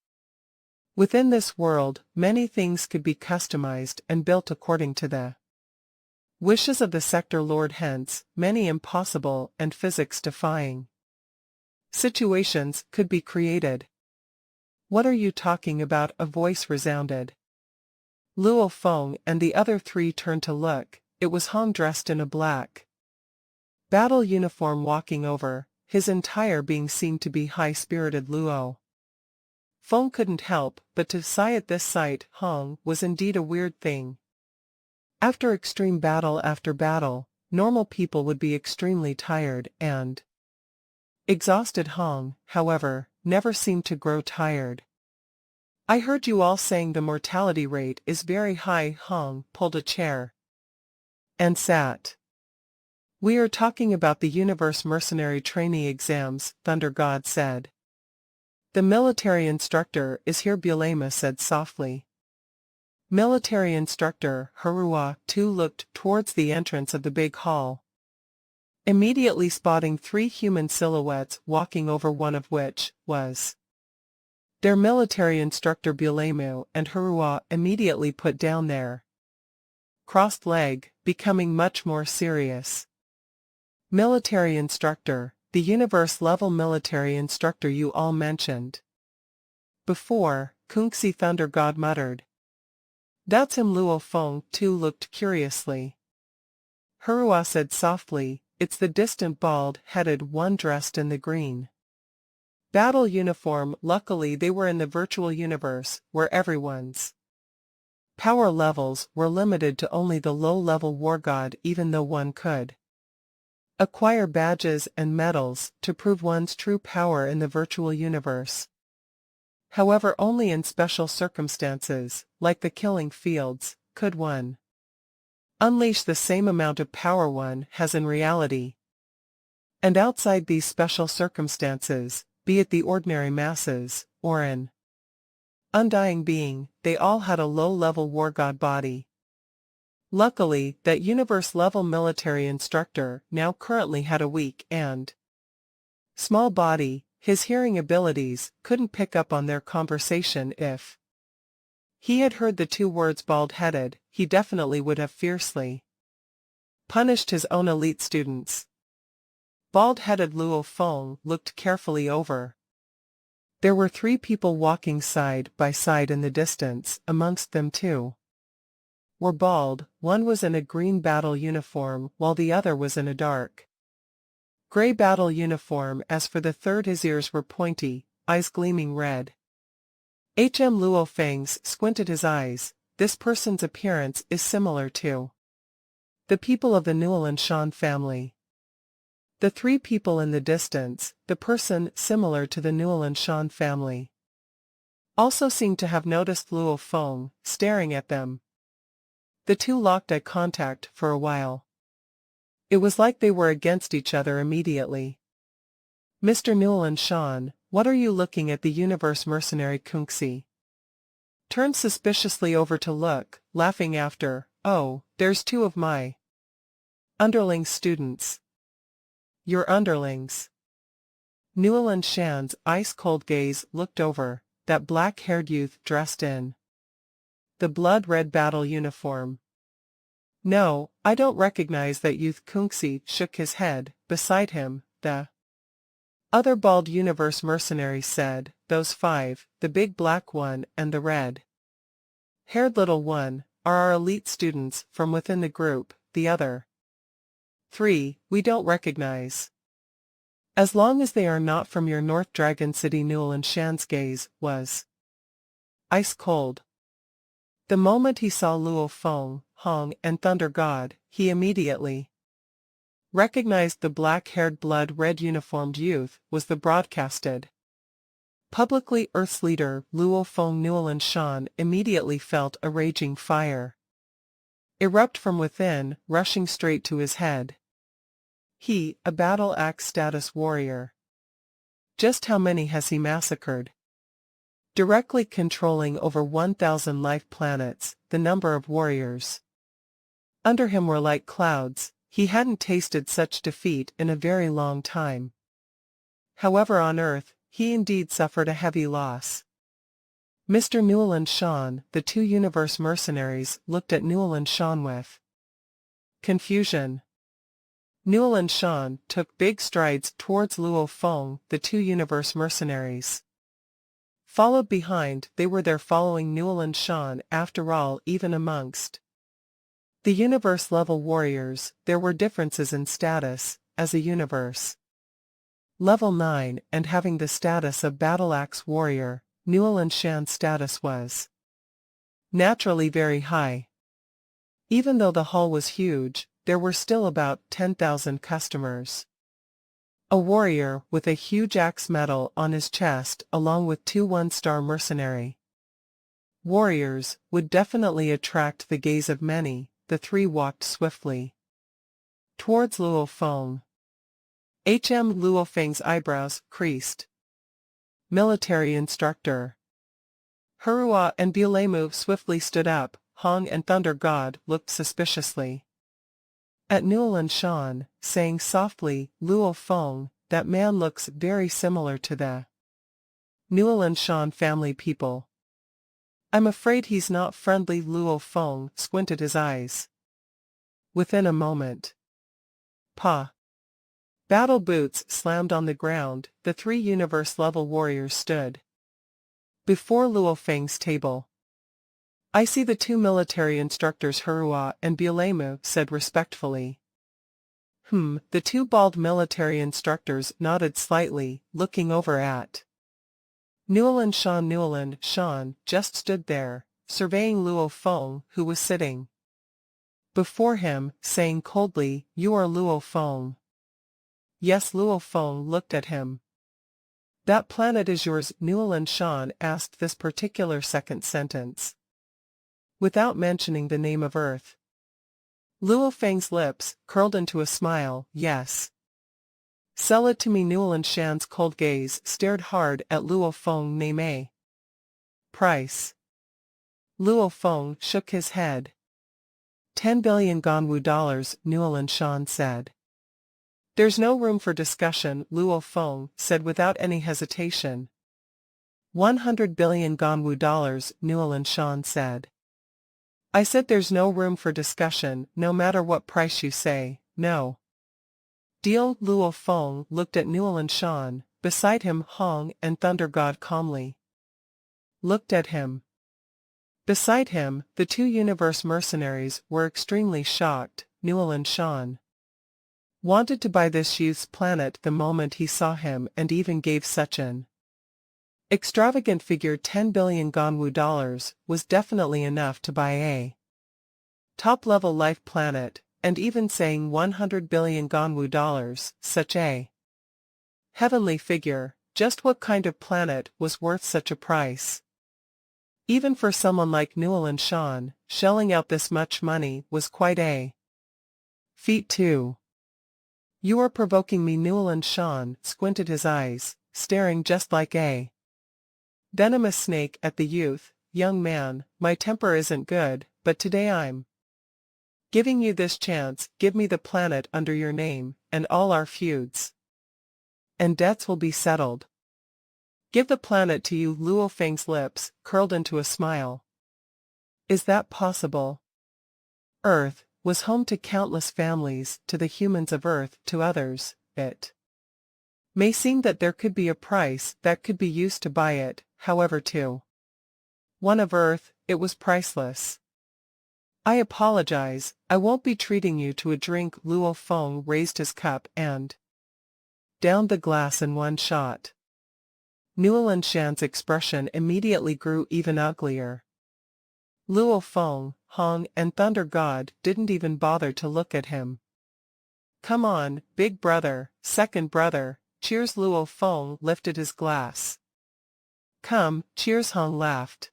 [SPEAKER 1] Within this world, many things could be customized and built according to the wishes of the sector lord. Hence, many impossible and physics-defying situations could be created. What are you talking about? A voice resounded. Luo Feng and the other three turned to look. It was Hong dressed in a black Battle uniform walking over, his entire being seemed to be high-spirited Luo Feng couldn't help but to sigh at this sight. Hong was indeed a weird thing. After extreme battle after battle, normal people would be extremely tired and exhausted. Hong, however, never seemed to grow tired. I heard you all saying the mortality rate is very high. Hong pulled a chair and sat. We are talking about the Universe Mercenary Trainee exams, Thunder God said. The military instructor is here, Bulema said softly. Military instructor Harua too looked towards the entrance of the big hall, immediately spotting 3 human silhouettes walking over, one of which was their military instructor. Bulemu and Harua immediately put down their crossed leg, becoming much more serious. Military instructor, the universe-level military instructor you all mentioned before, Kungxi Thunder God muttered. That's him. Luo Feng too looked curiously. Harua said softly, it's the distant bald-headed one dressed in the green battle uniform. Luckily they were in the virtual universe, where everyone's power levels were limited to only the low-level war god, even though one could acquire badges and medals to prove one's true power in the virtual universe. However, only in special circumstances, like the killing fields, could one unleash the same amount of power one has in reality. And outside these special circumstances, be it the ordinary masses, or an undying being, they all had a low-level war god body. Luckily, that universe-level military instructor now currently had a weak and small body. His hearing abilities couldn't pick up on their conversation. If he had heard the 2 words bald-headed, he definitely would have fiercely punished his own elite students. Bald-headed Luo Feng looked carefully over. There were 3 people walking side by side in the distance. Amongst them 2 were bald. One was in a green battle uniform while the other was in a dark gray battle uniform. As for the third, his ears were pointy, eyes gleaming red. Luo Feng squinted his eyes. This person's appearance is similar to the people of the Newland Shan family. The 3 people in the distance, the person similar to the Newland Shan family, also seemed to have noticed Luo Feng staring at them. The 2 locked eye contact for a while. It was like they were against each other immediately. Mr. Newland Shan, what are you looking at? The universe mercenary Kungxi turned suspiciously over to look, laughing after. Oh, there's 2 of my underling students. Your underlings? Newland Shan's ice-cold gaze looked over. That black-haired youth dressed in the blood-red battle uniform. No, I don't recognize that youth. Kungxi shook his head. Beside him, the other bald universe mercenary said, those 5, the big black one and the red-haired little one, are our elite students from within the group. The other 3, we don't recognize. As long as they are not from your North Dragon City. Newland Shan's gaze was ice cold. The moment he saw Luo Feng, Hong, and Thunder God, he immediately recognized the black-haired blood-red uniformed youth was the broadcasted publicly Earth's leader. Luo Feng. Newland Shan immediately felt a raging fire erupt from within, rushing straight to his head. He, a battle axe status warrior. Just how many has he massacred? Directly controlling over 1,000 life planets, the number of warriors under him were like clouds. He hadn't tasted such defeat in a very long time. However, on Earth, he indeed suffered a heavy loss. Mr. Newland Shan, the 2 universe mercenaries looked at Newland Shan with confusion. Newland Shan took big strides towards Luo Feng. The 2 universe mercenaries followed behind. They were there following Newland Shan. After all, even amongst the universe-level warriors, there were differences in status. as a universe. Level 9 and having the status of Battle Axe Warrior, Newell & Shan's status was naturally very high. Even though the hall was huge, there were still about 10,000 customers. A warrior with a huge axe medal on his chest along with 2 one-star mercenary warriors would definitely attract the gaze of many. The three walked swiftly towards Luo Feng. Luo Feng's eyebrows creased. Military instructor. Hurua and Bulemu swiftly stood up. Hong and Thunder God looked suspiciously at Newell & Shan, saying softly, Luo Feng, that man looks very similar to the Newell & Shan family people. I'm afraid he's not friendly. Luo Feng squinted his eyes. Within a moment, Pa. Battle boots slammed on the ground. The 3 universe-level warriors stood before Luo Feng's table. I see the 2 military instructors Hurua and Bulemu said respectfully. The 2 bald military instructors nodded slightly, looking over at Newell & Shan. Newell & Shan just stood there, surveying Luo Feng, who was sitting before him, saying coldly, You are Luo Feng. Yes. Luo Feng looked at him. That planet is yours. Newell & Shan asked this particular second sentence without mentioning the name of Earth. Luo Feng's lips curled into a smile. Yes. Sell it to me. Newell & Shan's cold gaze stared hard at Luo Feng. Name a price. Luo Feng shook his head. 10 billion Ganwu dollars, Newell & Shan said. There's no room for discussion, Luo Feng said without any hesitation. 100 billion Ganwu dollars, Newell & Shan said. I said there's no room for discussion, no matter what price you say, no. Deal. Luo Feng looked at Newell & Shan, beside him Hong and Thunder God calmly looked at him. Beside him, the 2 universe mercenaries were extremely shocked. Newell & Shan wanted to buy this youth's planet the moment he saw him and even gave such an extravagant figure. 10 billion Ganwu dollars was definitely enough to buy a top-level life planet, and even saying 100 billion Ganwu dollars, such a heavenly figure, just what kind of planet was worth such a price? Even for someone like Newell & Shan, shelling out this much money was quite a feat too. You are provoking me. Newell & Shan squinted his eyes, staring just like a venomous snake at the youth. Young man, my temper isn't good, but today I'm giving you this chance. Give me the planet under your name, and all our feuds and debts will be settled. Give the planet to you. Luo Feng's lips curled into a smile. Is that possible? Earth was home to countless families. To the humans of Earth, to others, it may seem that there could be a price that could be used to buy it. However, to one of Earth, it was priceless. I apologize, I won't be treating you to a drink. Luo Feng raised his cup and downed the glass in one shot. Newell & Shan's expression immediately grew even uglier. Luo Feng, Hong and Thunder God didn't even bother to look at him. Come on, big brother, second brother, cheers. Luo Feng lifted his glass. Come, cheers. Hong laughed.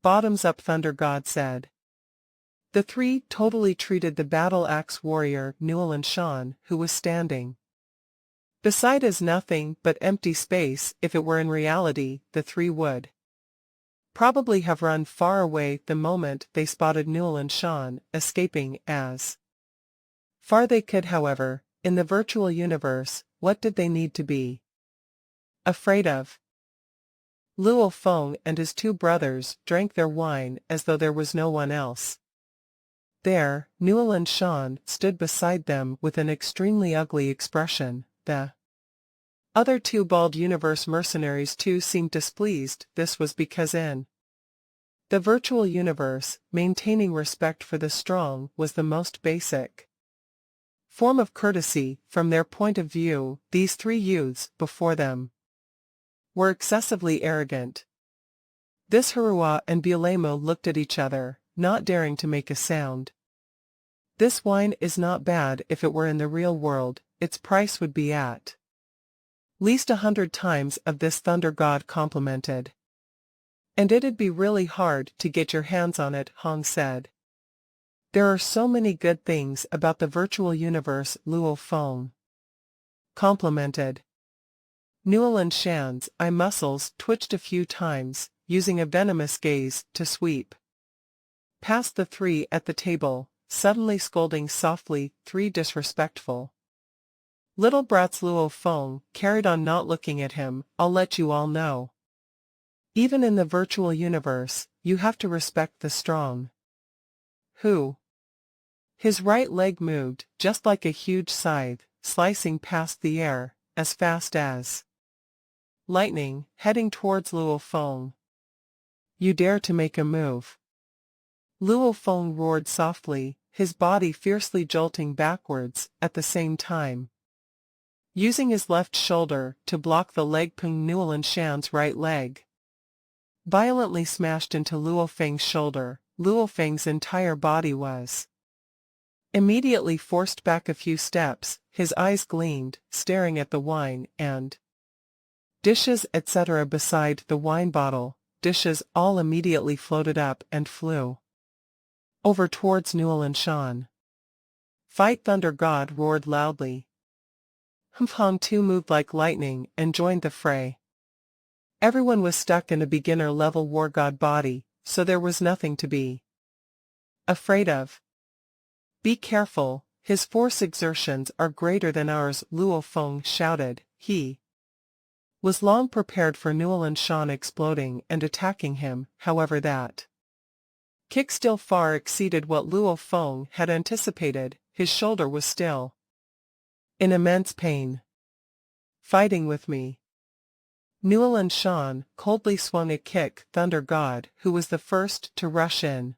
[SPEAKER 1] Bottoms up, Thunder God said. The 3 totally treated the battle axe warrior Newell & Shan, who was standing beside as nothing but empty space. If it were in reality, the 3 would probably have run far away the moment they spotted Newell & Shan escaping. As far they could. However, in the virtual universe, what did they need to be afraid of? Luo Feng and his 2 brothers drank their wine as though there was no one else there. Newell & Shan stood beside them with an extremely ugly expression. The other 2 bald universe mercenaries too seemed displeased. This was because in the virtual universe, maintaining respect for the strong was the most basic form of courtesy. From their point of view, these three youths, before them, were excessively arrogant. This Harua and Bulemo looked at each other, not daring to make a sound. This wine is not bad. If it were in the real world, its price would be at least 100 times of this, Thunder God complimented. And it'd be really hard to get your hands on it, Hong said. There are so many good things about the virtual universe, Luo Feng complimented. Newland Shan's eye muscles twitched a few times, using a venomous gaze to sweep past the three at the table, suddenly scolding softly, "Three disrespectful little brats." Luo Feng carried on, not looking at him. "I'll let you all know. Even in the virtual universe, you have to respect the strong." Who? His right leg moved, just like a huge scythe, slicing past the air, as fast as lightning, heading towards Luo Feng. "You dare to make a move?" Luo Feng roared softly, his body fiercely jolting backwards, at the same time using his left shoulder to block the leg. Peng Newland Shan's right leg violently smashed into Luo Feng's shoulder. Luo Feng's entire body was immediately forced back a few steps. His eyes gleamed, staring at the wine and dishes etc. beside the wine bottle. Dishes all immediately floated up and flew over towards Newland Shan. "Fight!" Thunder God roared loudly. Hong too moved like lightning and joined the fray. Everyone was stuck in a beginner-level war god body, so there was nothing to be afraid of. "Be careful, his force exertions are greater than ours," Luo Feng shouted. He was long prepared for Newland Shan exploding and attacking him. However, that kick still far exceeded what Luo Feng had anticipated. His shoulder was still in immense pain. "Fighting with me?" Newland Shan coldly swung a kick. Thunder God, who was the first to rush in.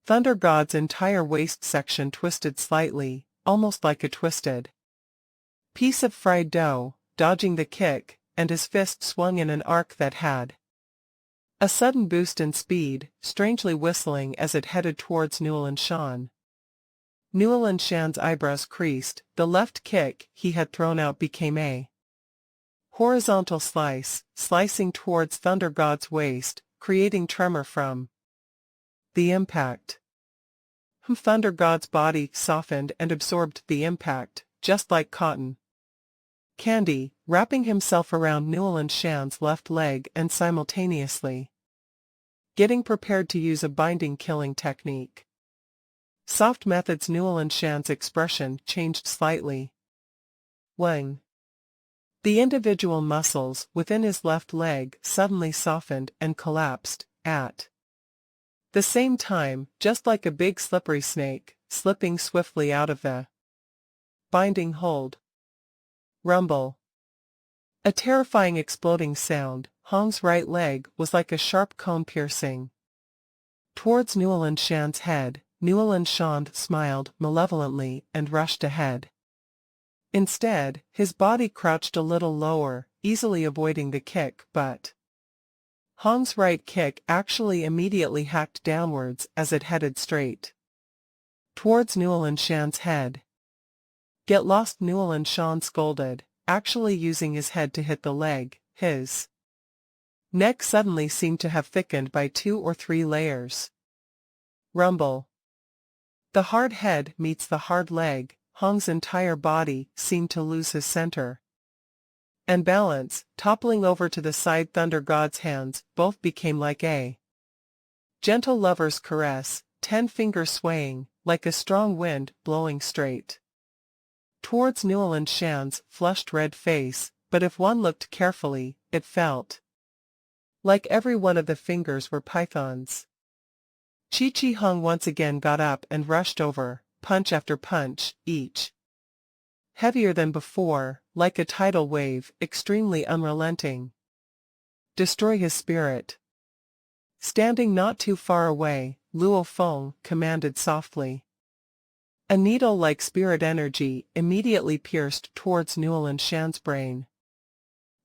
[SPEAKER 1] Thunder God's entire waist section twisted slightly, almost like a twisted piece of fried dough, dodging the kick, and his fist swung in an arc that had a sudden boost in speed, strangely whistling as it headed towards Newland Shan. Newland Shan's eyebrows creased. The left kick he had thrown out became a horizontal slice, slicing towards Thunder God's waist, creating tremor from the impact. Thunder God's body softened and absorbed the impact, just like cotton candy, wrapping himself around Newland Shan's left leg and simultaneously getting prepared to use a binding killing technique. Soft methods. Newland Shan's expression changed slightly. Wang. The individual muscles within his left leg suddenly softened and collapsed, at the same time, just like a big slippery snake, slipping swiftly out of the binding hold. Rumble. A terrifying exploding sound. Hong's right leg was like a sharp cone piercing towards Newland Shan's head. Newland Shan smiled malevolently and rushed ahead. Instead, his body crouched a little lower, easily avoiding the kick, but Hong's right kick actually immediately hacked downwards as it headed straight towards Newland Shan's head. "Get lost!" Newland Shan scolded, actually using his head to hit the leg. His neck suddenly seemed to have thickened by 2 or 3 layers. Rumble. The hard head meets the hard leg. Hong's entire body seemed to lose his center and balance, toppling over to the side. Thunder God's hands both became like a gentle lover's caress, 10 fingers swaying, like a strong wind blowing straight towards Newland Shan's flushed red face, but if one looked carefully, it felt like every one of the fingers were pythons. Chi Hong once again got up and rushed over, punch after punch, each heavier than before, like a tidal wave, extremely unrelenting. Destroy his spirit. Standing not too far away, Luo Feng commanded softly. A needle-like spirit energy immediately pierced towards Newland Shan's brain.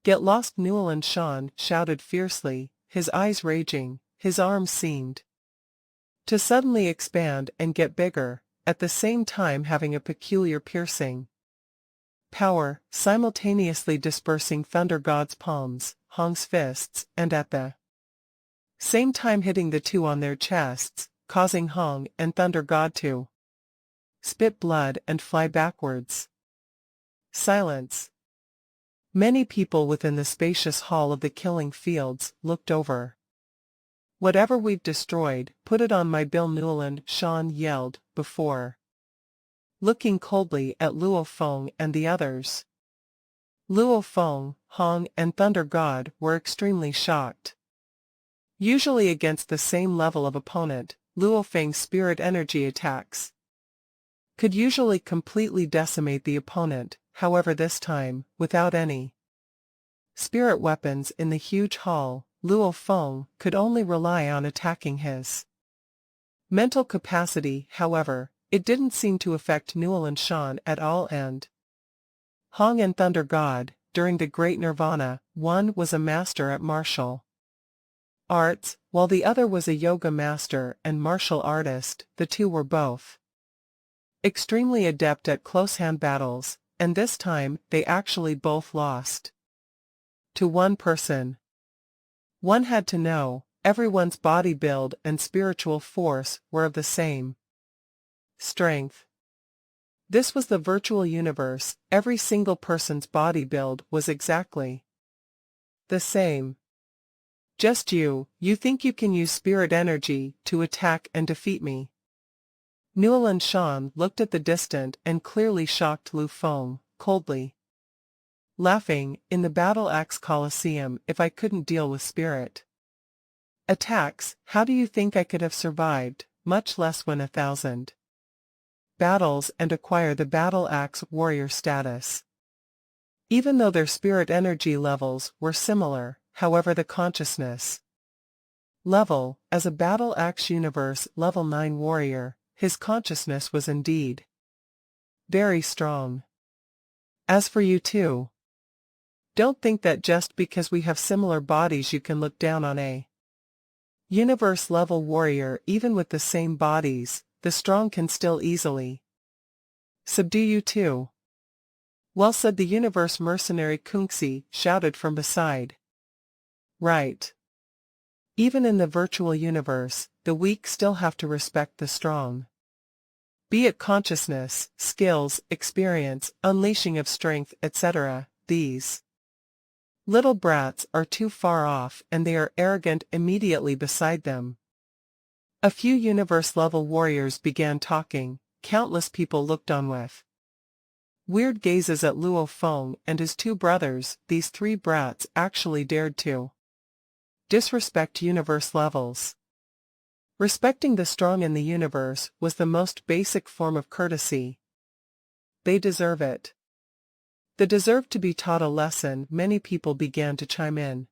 [SPEAKER 1] "Get lost!" Newland Shan shouted fiercely, his eyes raging. His arms seemed to suddenly expand and get bigger, at the same time having a peculiar piercing power, simultaneously dispersing Thunder God's palms, Hong's fists, and at the same time hitting the two on their chests, causing Hong and Thunder God to spit blood and fly backwards. Silence. Many people within the spacious hall of the killing fields looked over. "Whatever we've destroyed, put it on my bill," Newland Shan yelled, before looking coldly at Luo Feng and the others. Luo Feng, Hong, and Thunder God were extremely shocked. Usually against the same level of opponent, Luo Feng's spirit energy attacks could usually completely decimate the opponent, however this time, without any spirit weapons in the huge hall, Luo Feng could only rely on attacking his mental capacity. However, it didn't seem to affect Newland Shan at all, and Hong and Thunder God, during the Great Nirvana, one was a master at martial arts, while the other was a yoga master and martial artist. The two were both extremely adept at close-hand battles, and this time they actually both lost to one person. One had to know, everyone's body build and spiritual force were of the same strength. This was the virtual universe. Every single person's body build was exactly the same. "Just you think you can use spirit energy to attack and defeat me?" Newland Shan looked at the distant and clearly shocked Lu Feng, coldly laughing. "In the Battle Axe Coliseum, if I couldn't deal with spirit attacks, how do you think I could have survived, much less win 1,000 battles and acquire the Battle Axe Warrior status?" Even though their spirit energy levels were similar, however the consciousness level, as a Battle Axe Universe Level 9 warrior, his consciousness was indeed very strong. "As for you two, don't think that just because we have similar bodies you can look down on a universe level warrior. Even with the same bodies, the strong can still easily subdue you too." "Well said," the universe mercenary Kunxi shouted from beside. "Right. Even in the virtual universe, the weak still have to respect the strong. Be it consciousness, skills, experience, unleashing of strength, etc. These little brats are too far off and they are arrogant." Immediately beside them, a few universe-level warriors began talking. Countless people looked on with weird gazes at Luo Feng and his two brothers. These three brats actually dared to disrespect universe levels. Respecting the strong in the universe was the most basic form of courtesy. They deserve it. They deserve to be taught a lesson. Many people began to chime in.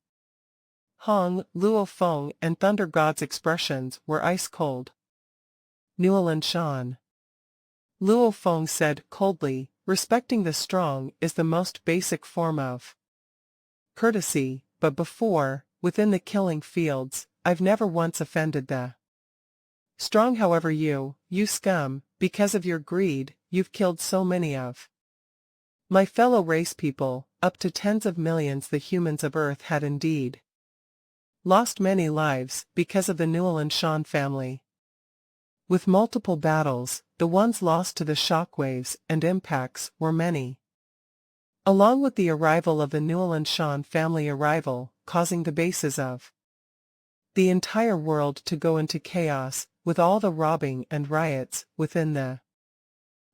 [SPEAKER 1] Hong, Luo Feng, and Thunder God's expressions were ice-cold. "Newland Shan," Luo Feng said coldly, "respecting the strong is the most basic form of courtesy, but before, within the killing fields, I've never once offended the strong. However you scum, because of your greed, you've killed so many of my fellow race people, up to tens of millions. The humans of Earth had indeed lost many lives because of the Newland Shan family. With multiple battles, the ones lost to the shockwaves and impacts were many. Along with the arrival of the Newland Shan family causing the bases of the entire world to go into chaos, with all the robbing and riots. Within the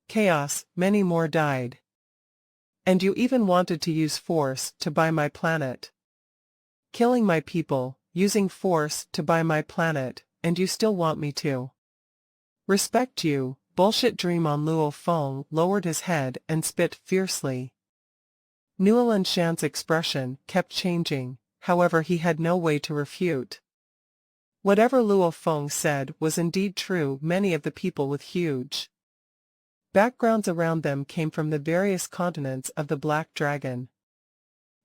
[SPEAKER 1] chaos, many more died. And you even wanted to use force to buy my planet. Killing my people, using force to buy my planet, and you still want me to respect you? Bullshit. Dream on. Luo Feng lowered his head and spit fiercely. Newland Shan's expression kept changing, however he had no way to refute. Whatever Luo Feng said was indeed true. Many of the people with huge Backgrounds around them came from the various continents of the Black Dragon.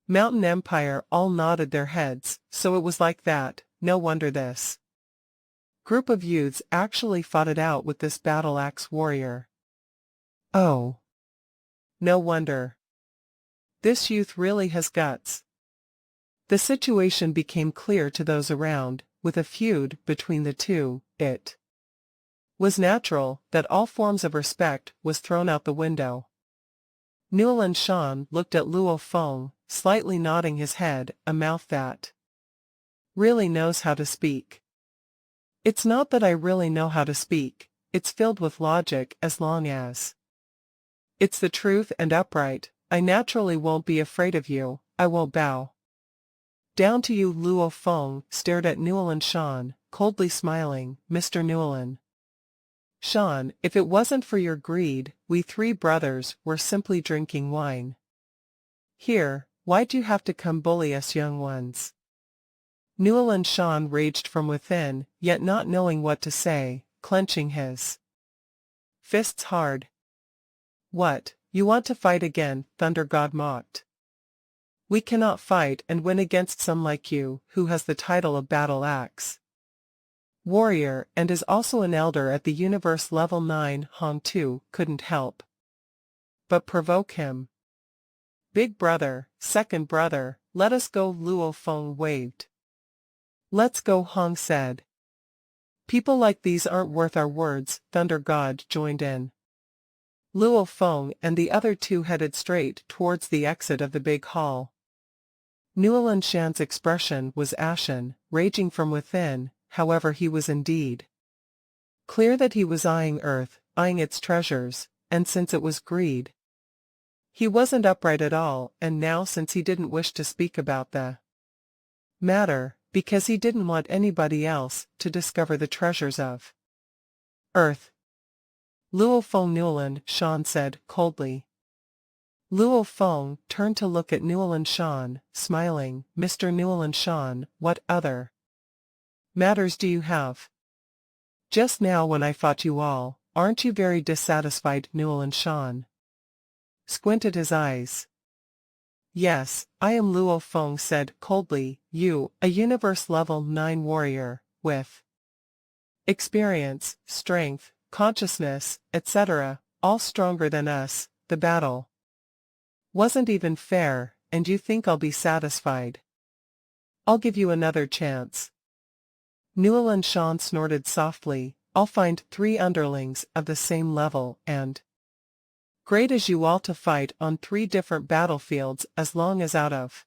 [SPEAKER 1] Mountain Empire all nodded their heads, so it was like that, no wonder this group of youths actually fought it out with this battle-axe warrior. Oh. No wonder. This youth really has guts. The situation became clear to those around, with a feud between the two, it was natural that all forms of respect was thrown out the window. Newland Shan looked at Luo Feng, slightly nodding his head, a mouth that really knows how to speak. It's not that I really know how to speak, it's filled with logic as long as it's the truth and upright. I naturally won't be afraid of you, I won't bow down to you. Luo Feng stared at Newland Shan, coldly smiling. Mr. Newland Shan, if it wasn't for your greed, we three brothers were simply drinking wine here. Why'd you have to come bully us young ones? Newland Shan raged from within, yet not knowing what to say, clenching his fists hard. What, you want to fight again? Thunder God mocked. We cannot fight and win against some like you, who has the title of Battle Axe Warrior and is also an elder at the Universe Level 9. Hong Tu couldn't help but provoke him. Big brother, second brother, let us go. Luo Feng waved. Let's go, Hong said. People like these aren't worth our words. Thunder God joined in. Luo Feng and the other two headed straight towards the exit of the big hall. Newland Shan's expression was ashen, raging from within. However, he was indeed clear that he was eyeing Earth, eyeing its treasures, and since it was greed, he wasn't upright at all. And now, since he didn't wish to speak about the matter, because he didn't want anybody else to discover the treasures of Earth. Luo Feng. Newland Shan said coldly. Luo Feng turned to look at Newland Shan, smiling. Mr. Newland Shan, what other matters do you have? Just now when I fought you all, aren't you very dissatisfied? Newland Shan squinted his eyes. Yes, I am. Luo Feng said coldly. You, a Universe Level 9 warrior, with experience, strength, consciousness, etc., all stronger than us. The battle wasn't even fair, and you think I'll be satisfied? I'll give you another chance. Newland Shan snorted softly. I'll find 3 underlings of the same level and great as you all to fight on 3 different battlefields. As long as out of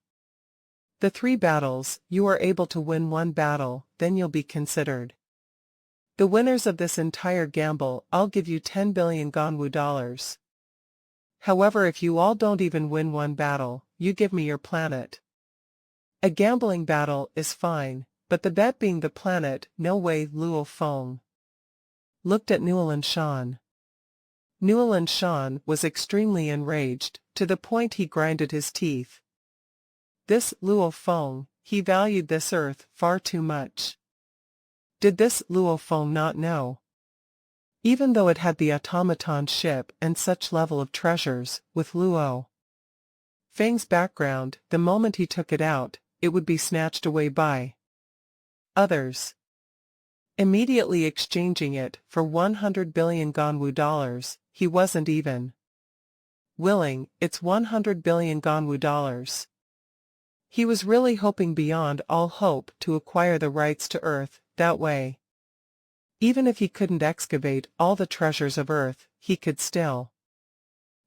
[SPEAKER 1] the 3 battles, you are able to win 1 battle, then you'll be considered the winners of this entire gamble. I'll give you 10 billion Ganwu dollars. However, if you all don't even win 1 battle, you give me your planet. A gambling battle is fine, but the bet being the planet, no way. Luo Feng looked at Newland Shan. Newland Shan was extremely enraged, to the point he grinded his teeth. This Luo Feng, he valued this Earth far too much. Did this Luo Feng not know? Even though it had the automaton ship and such level of treasures, with Luo Feng's background, the moment he took it out, it would be snatched away by others, immediately exchanging it for 100 billion Ganwu dollars. He wasn't even willing. It's 100 billion Ganwu dollars. He was really hoping beyond all hope to acquire the rights to Earth that way. Even if he couldn't excavate all the treasures of Earth, he could still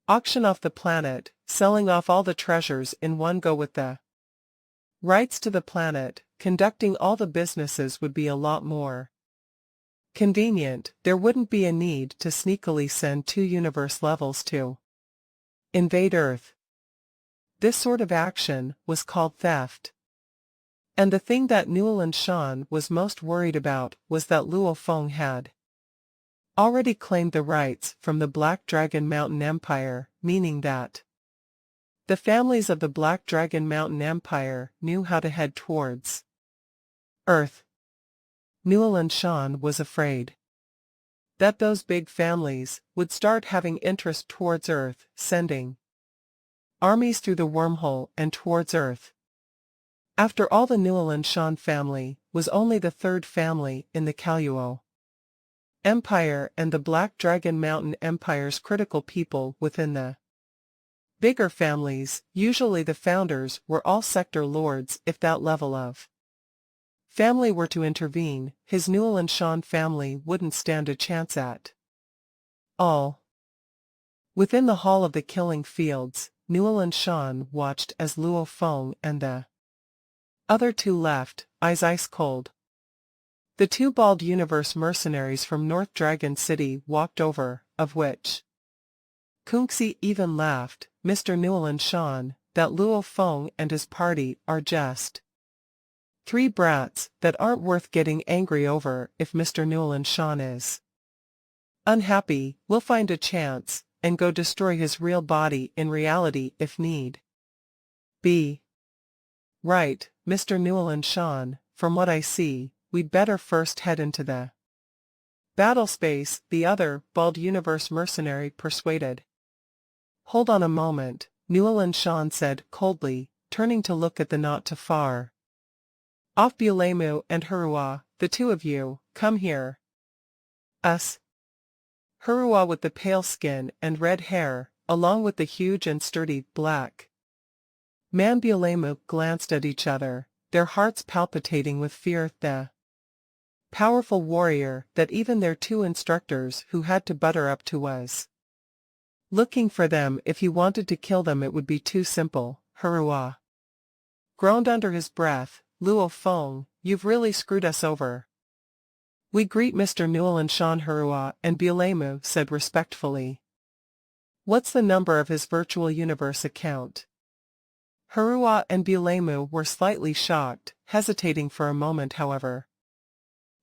[SPEAKER 1] auction off the planet, selling off all the treasures in one go with the rights to the planet. Conducting all the businesses would be a lot more convenient. There wouldn't be a need to sneakily send 2 universe levels to invade Earth. This sort of action was called theft. And the thing that Newland Shan was most worried about was that Luo Feng had already claimed the rights from the Black Dragon Mountain Empire, meaning that the families of the Black Dragon Mountain Empire knew how to head towards Earth. Newland Shan was afraid. that those big families would start having interest towards Earth, sending armies through the wormhole and towards Earth. After all, the Newell Shan family was only the third family in the Kaluo Empire and the Black Dragon Mountain Empire's critical people within the bigger families. Usually the founders were all sector lords. If that level of family were to intervene, his Newell Shan family wouldn't stand a chance at all. Within the Hall of the Killing Fields, Newell Shan watched as Luo Feng and the other two left, eyes ice cold. The two bald universe mercenaries from North Dragon City walked over, of which Kunxi even laughed. Mr. Newell Shan, that Luo Feng and his party are just three brats that aren't worth getting angry over. If Mr. Newell Shan is unhappy, we'll find a chance and go destroy his real body in reality if need be. Right, Mr. Newell Shan, from what I see, we'd better first head into the battle space, the other bald universe mercenary persuaded. Hold on a moment, Newell Shan said coldly, turning to look at the not too far off Bulemu and Hurua. The two of you, come here. Us. Hurua with the pale skin and red hair, along with the huge and sturdy black man Bulemu, glanced at each other, their hearts palpitating with fear. The powerful warrior that even their two instructors who had to butter up to was looking for them. If he wanted to kill them, it would be too simple. Hurua groaned under his breath. Luo Feng, you've really screwed us over. We greet Mr. Newell Shan. Hurua and Bulemu said respectfully. What's the number of his virtual universe account? Hurua and Bulemu were slightly shocked, hesitating for a moment however.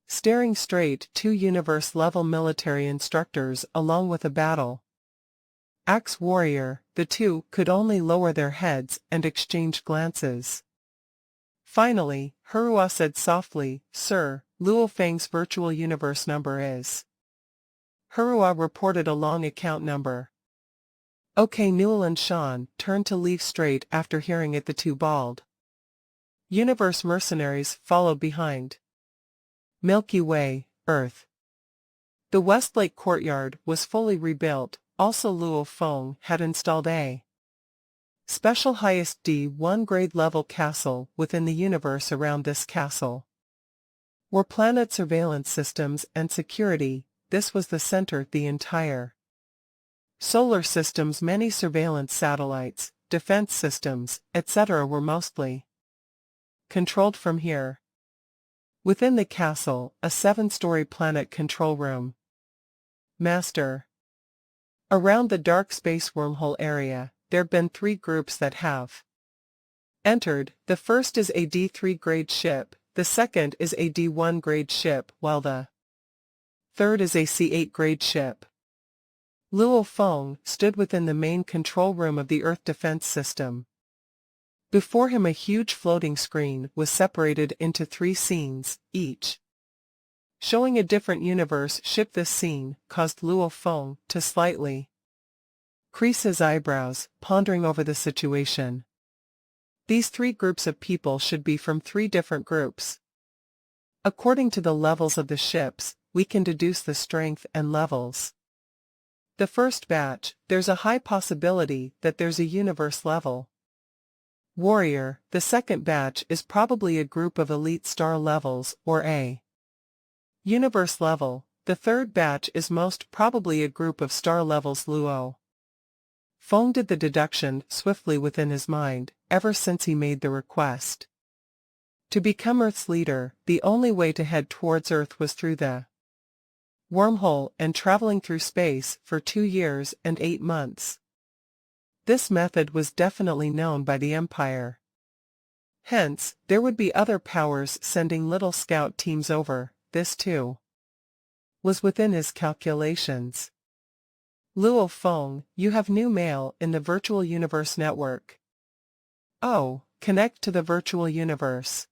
[SPEAKER 1] Staring straight, two universe-level military instructors along with a battle axe warrior, the two could only lower their heads and exchange glances. Finally, Hurua said softly, Sir, Luo Feng's virtual universe number is. Hurua reported a long account number. Okay. Newell Shan turned to leave straight after hearing it. The two bald universe mercenaries followed behind. Milky Way, Earth. The Westlake courtyard was fully rebuilt. Also Luo Feng had installed a special highest D1 grade level castle within the universe. Around this castle were planet surveillance systems and security. This was the center. The entire solar system's many surveillance satellites, defense systems, etc. were mostly controlled from here. Within the castle, a 7-story planet control room. Master. Around the dark space wormhole area, there've been 3 groups that have entered. The first is a D3 grade ship, the second is a D1 grade ship, while the third is a C8 grade ship. Luo Feng stood within the main control room of the Earth Defense System. Before him a huge floating screen was separated into 3 scenes, each showing a different universe ship. This scene caused Luo Feng to slightly crease his eyebrows, pondering over the situation. These 3 groups of people should be from 3 different groups. According to the levels of the ships, we can deduce the strength and levels. The first batch, there's a high possibility that there's a universe level warrior. The second batch is probably a group of elite star levels or a universe level. The third batch is most probably a group of star levels. Luo Feng did the deduction swiftly within his mind. Ever since he made the request to become Earth's leader, the only way to head towards Earth was through the wormhole and traveling through space for 2 years and 8 months. This method was definitely known by the Empire. Hence, there would be other powers sending little scout teams over. This too was within his calculations. Luo Feng, you have new mail in the Virtual Universe Network. Oh, connect to the Virtual Universe.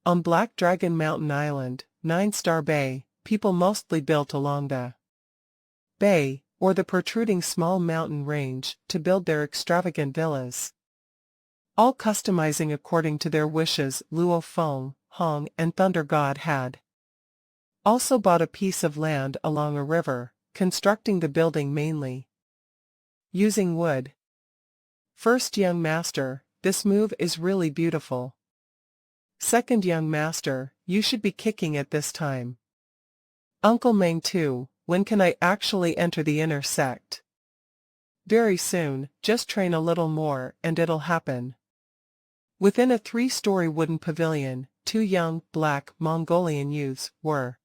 [SPEAKER 1] On Black Dragon Mountain Island, 9-Star Bay, people mostly built along the bay, or the protruding small mountain range, to build their extravagant villas. All customizing according to their wishes. Luo Feng, Hong, and Thunder God had also bought a piece of land along a river, constructing the building mainly using wood. First young master, this move is really beautiful. Second young master, you should be kicking it this time. Uncle Meng too, when can I actually enter the inner sect? Very soon, just train a little more and it'll happen. Within a 3-story wooden pavilion, 2 young, black, Mongolian youths were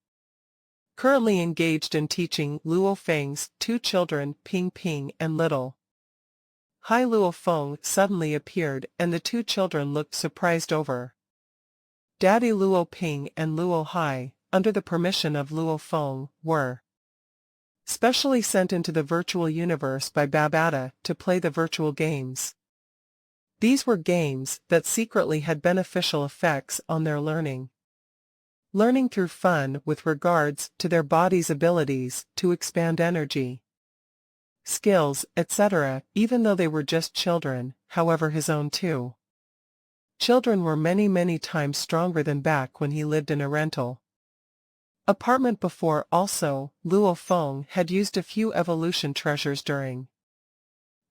[SPEAKER 1] currently engaged in teaching Luo Feng's 2 children, Ping Ping and Little Hai. Luo Feng suddenly appeared and the 2 children looked surprised over Daddy. Luo Ping and Luo Hai, under the permission of Luo Feng, were specially sent into the virtual universe by Babata to play the virtual games. These were games that secretly had beneficial effects on their learning. Learning through fun with regards to their body's abilities to expand energy, skills, etc., even though they were just children. However, his own 2 children were many times stronger than back when he lived in a rental apartment before. Also, Luo Feng had used a few evolution treasures during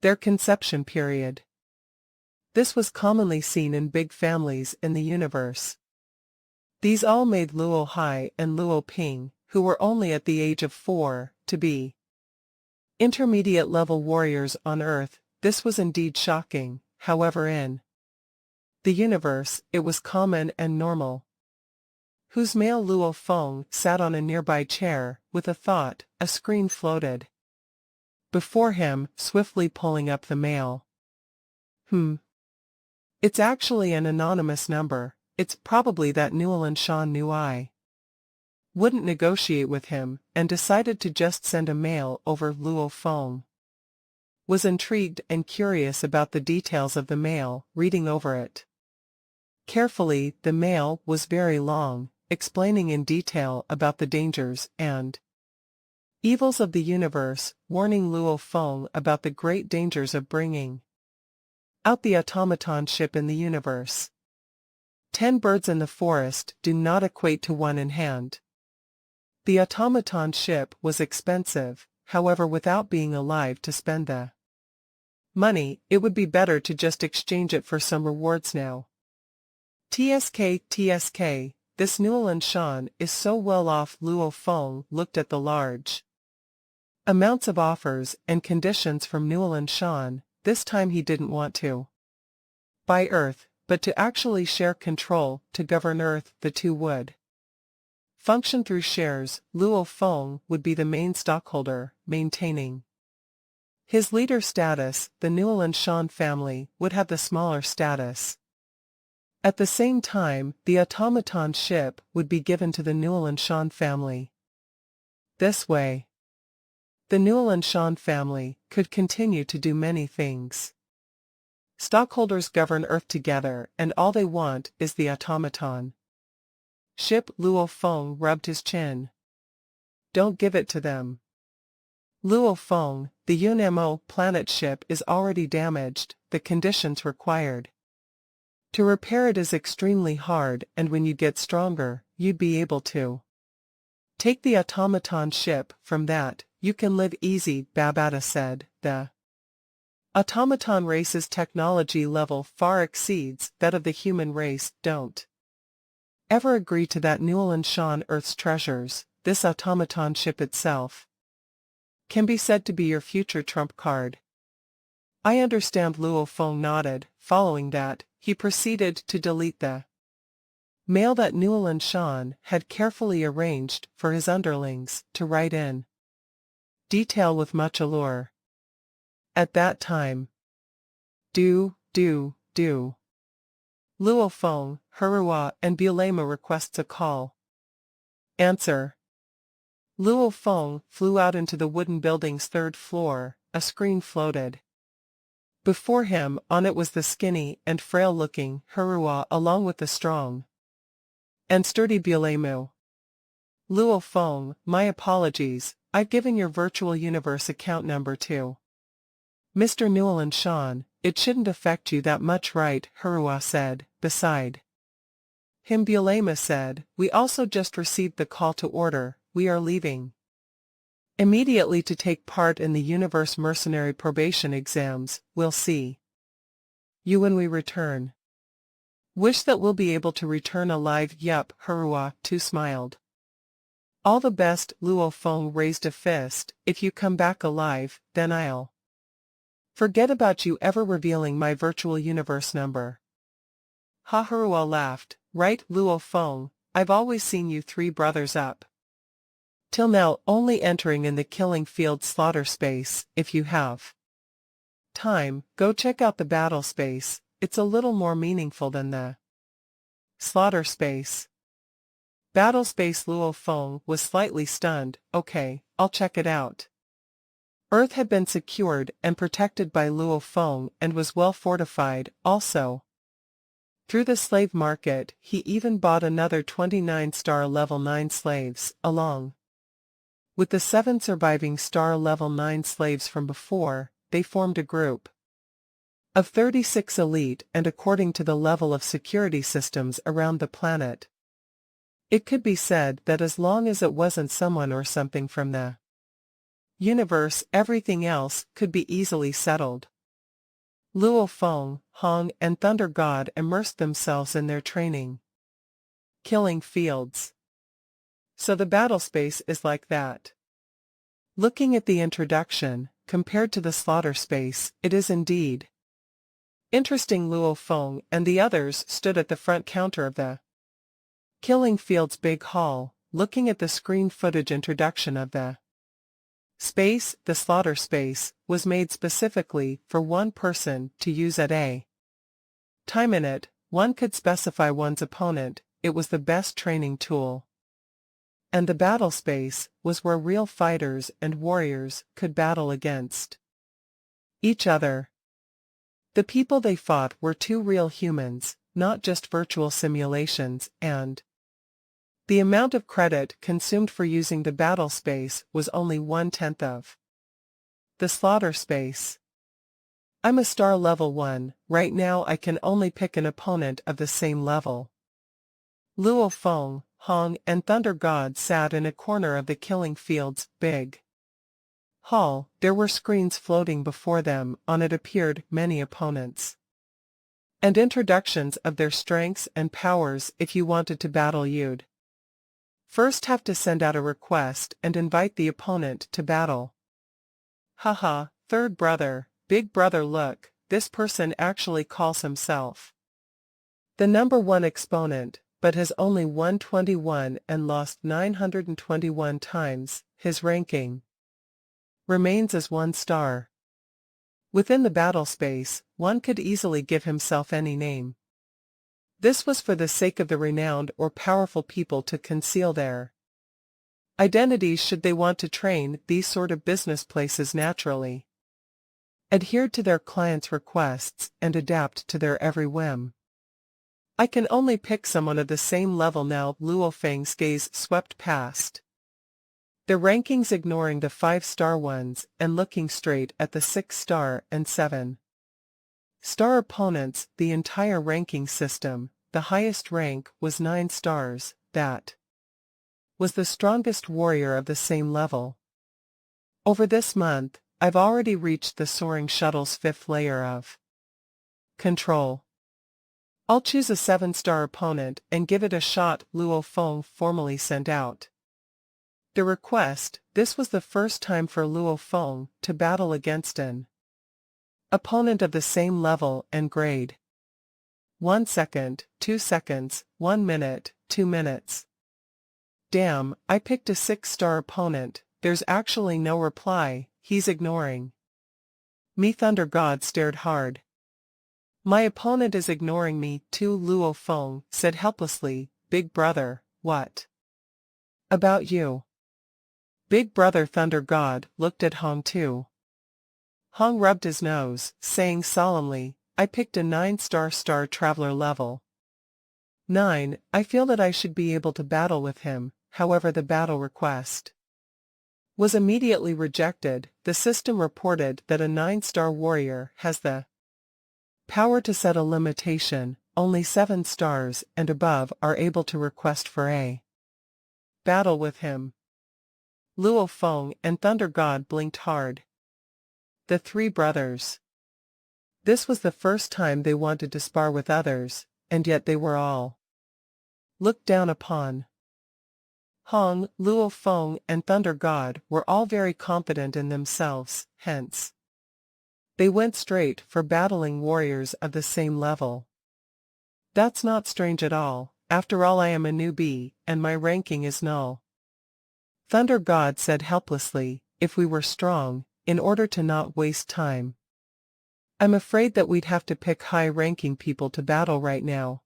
[SPEAKER 1] their conception period. This was commonly seen in big families in the universe. These all made Luo Hai and Luo Ping, who were only at the age of 4, to be intermediate-level warriors on Earth. This was indeed shocking. However, in the universe, it was common and normal. Whose male Luo Feng sat on a nearby chair, with a thought. A screen floated before him, swiftly pulling up the mail. It's actually an anonymous number. It's probably that Newland Shan knew I wouldn't negotiate with him, and decided to just send a mail over. Luo Feng was intrigued and curious about the details of the mail, reading over it carefully. The mail was very long, explaining in detail about the dangers and evils of the universe, warning Luo Feng about the great dangers of bringing out the automaton ship in the universe. 10 birds in the forest do not equate to 1 in hand. The automaton ship was expensive. However, without being alive to spend the money, it would be better to just exchange it for some rewards now. TSK, this Newland Shan is so well off. Luo Feng looked at the large amounts of offers and conditions from Newland Shan. This time he didn't want to buy Earth, but to actually share control, to govern Earth. The 2 would function through shares. Luo Feng would be the main stockholder, maintaining his leader status. The Newland Shan family would have the smaller status. At the same time, the automaton ship would be given to the Newland Shan family. This way, the Newland Shan family could continue to do many things. Stockholders govern Earth together, and all they want is the automaton ship. Luo Feng rubbed his chin. Don't give it to them. Luo Feng, the Yunmo planet ship is already damaged. The conditions required to repair it is extremely hard, and when you get stronger, you'd be able to take the automaton ship. From that, you can live easy. Babata said. The automaton race's technology level far exceeds that of the human race. Don't ever agree to that. Newland Shan Earth's treasures, this automaton ship itself, can be said to be your future trump card. I understand. Luo Feng nodded. Following that, he proceeded to delete the mail that Newland Shan had carefully arranged for his underlings to write in detail with much allure. At that time, Luo Feng, Hurua, and Bulema requests a call. Answer. Luo Feng flew out into the wooden building's 3rd floor. A screen floated before him. On it was the skinny and frail-looking Hurua along with the strong and sturdy Bulemu. Luo Feng, my apologies, I've given your virtual universe account number to Mr. Newell and Sean. It shouldn't affect you that much, right? Harua said. Beside him, Bulema said, we also just received the call to order. We are leaving immediately to take part in the universe mercenary probation exams. We'll see you when we return. Wish that we'll be able to return alive. Yup, Harua too smiled. All the best. Luo Feng raised a fist. If you come back alive, then I'll forget about you ever revealing my virtual universe number. Ha, Harua laughed. Right, Luo Feng, I've always seen you three brothers up till now only entering in the killing field slaughter space. If you have time, go check out the battle space. It's a little more meaningful than the slaughter space. Battle space. Luo Feng was slightly stunned. Okay, I'll check it out. Earth had been secured and protected by Luo Feng and was well fortified, also. Through the slave market, he even bought another 29-star level 9 slaves, along with the 7 surviving star level 9 slaves from before. They formed a group of 36 elite, and according to the level of security systems around the planet, it could be said that as long as it wasn't someone or something from the universe, everything else could be easily settled. Luo Feng, Hong, and Thunder God immersed themselves in their training killing fields. So the battle space is like that. Looking at the introduction, compared to the slaughter space, it is indeed interesting. Luo Feng and the others stood at the front counter of the killing field's big hall, looking at the screen footage introduction of the space. The slaughter space was made specifically for one person to use at a time. In it, one could specify one's opponent. It was the best training tool. And the battle space was where real fighters and warriors could battle against each other. The people they fought were two real humans, not just virtual simulations, and the amount of credit consumed for using the battle space was only 1/10 of the slaughter space. I'm a star level 1, right now I can only pick an opponent of the same level. Luo Feng, Hong, and Thunder God sat in a corner of the killing field's big hall. There were screens floating before them. On it appeared many opponents and introductions of their strengths and powers. If you wanted to battle, you'd first have to send out a request and invite the opponent to battle. Haha, third brother, big brother, look, this person actually calls himself the number 1 exponent, but has only won 21 and lost 921 times. His ranking remains as 1 star. Within the battle space, one could easily give himself any name. This was for the sake of the renowned or powerful people to conceal their identities should they want to train. These sort of business places naturally adhered to their clients' requests and adapt to their every whim. I can only pick someone of the same level now. Luo Feng's gaze swept past the rankings, ignoring the 5-star ones and looking straight at the 6-star and 7-star opponents. The entire ranking system, the highest rank was 9 stars, that was the strongest warrior of the same level. Over this month, I've already reached the soaring shuttle's 5th layer of control. I'll choose a 7-star opponent and give it a shot. Luo Feng formally sent out the request. This was the first time for Luo Feng to battle against an opponent of the same level and grade. 1 second, 2 seconds, 1 minute, 2 minutes. Damn, I picked a 6-star opponent. There's actually no reply. He's ignoring me. Thunder God stared hard. My opponent is ignoring me too, Luo Feng said helplessly. Big brother, what about you? Big brother. Thunder God looked at Hong too. Hong rubbed his nose, saying solemnly, I picked a 9-star star traveler level 9. I feel that I should be able to battle with him. however the battle request was immediately rejected. The system reported that a 9-star warrior has the power to set a limitation. Only 7 stars and above are able to request for a battle with him. Luo Feng and Thunder God blinked hard. The 3 brothers. This was the first time they wanted to spar with others, and yet they were all looked down upon. Hong, Luo Feng, and Thunder God were all very confident in themselves, hence they went straight for battling warriors of the same level. That's not strange at all. After all, I am a newbie, and my ranking is null. Thunder God said helplessly, if we were strong, in order to not waste time. I'm afraid that we'd have to pick high-ranking people to battle right now.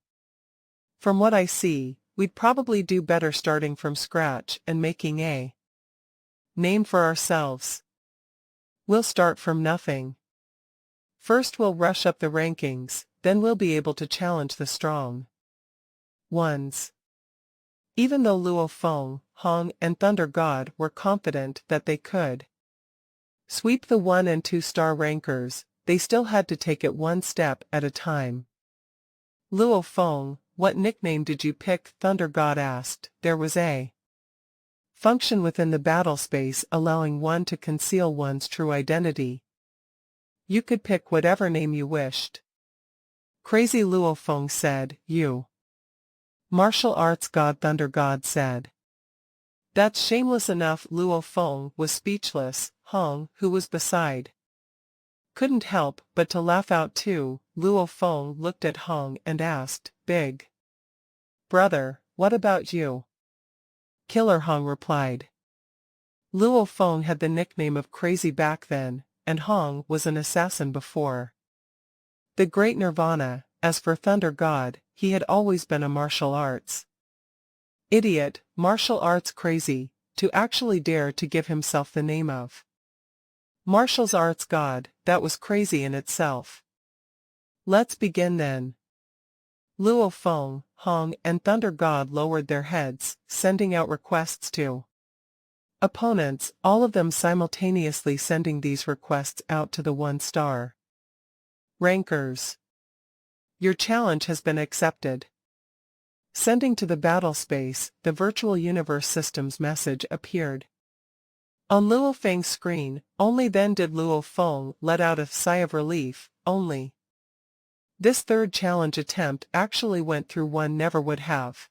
[SPEAKER 1] From what I see, we'd probably do better starting from scratch and making a name for ourselves. We'll start from nothing. First we'll rush up the rankings, then we'll be able to challenge the strong ones. Even though Luo Feng, Hong, and Thunder God were confident that they could sweep the 1- and 2-star rankers, they still had to take it one step at a time. Luo Feng, what nickname did you pick? Thunder God asked. There was a function within the battle space allowing one to conceal one's true identity. You could pick whatever name you wished. Crazy Luo Feng said. You martial arts god, Thunder God said. That's shameless enough. Luo Feng was speechless. Hong, who was beside, couldn't help but to laugh out too. Luo Feng looked at Hong and asked, Big brother, what about you? Killer, Hong replied. Luo Feng had the nickname of Crazy back then, and Hong was an assassin before the Great Nirvana. As for Thunder God, he had always been a martial arts idiot. Martial arts crazy, to actually dare to give himself the name of martial arts god, that was crazy in itself. Let's begin then. Luo Feng, Hong, and Thunder God lowered their heads, sending out requests to opponents, all of them simultaneously sending these requests out to the 1-star rankers. Your challenge has been accepted. Sending to the battle space, the virtual universe system's message appeared on Luo Feng's screen. Only then did Luo Feng let out a sigh of relief. Only this 3rd challenge attempt actually went through. One never would have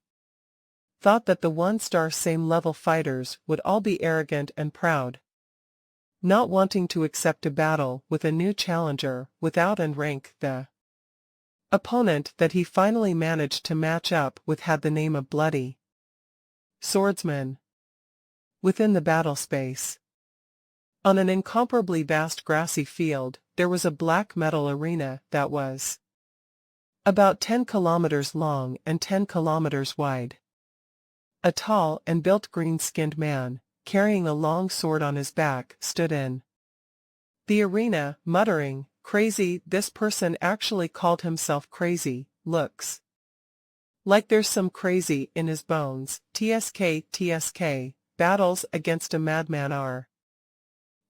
[SPEAKER 1] thought that the 1-star same-level fighters would all be arrogant and proud, not wanting to accept a battle with a new challenger without and rank. The opponent that he finally managed to match up with had the name of Bloody Swordsman. Within the battle space, on an incomparably vast grassy field, there was a black metal arena that was about 10 kilometers long and 10 kilometers wide. A tall and built green-skinned man, carrying a long sword on his back, stood in the arena, muttering, Crazy. This person actually called himself Crazy. Looks like there's some crazy in his bones. TSK. Battles against a madman are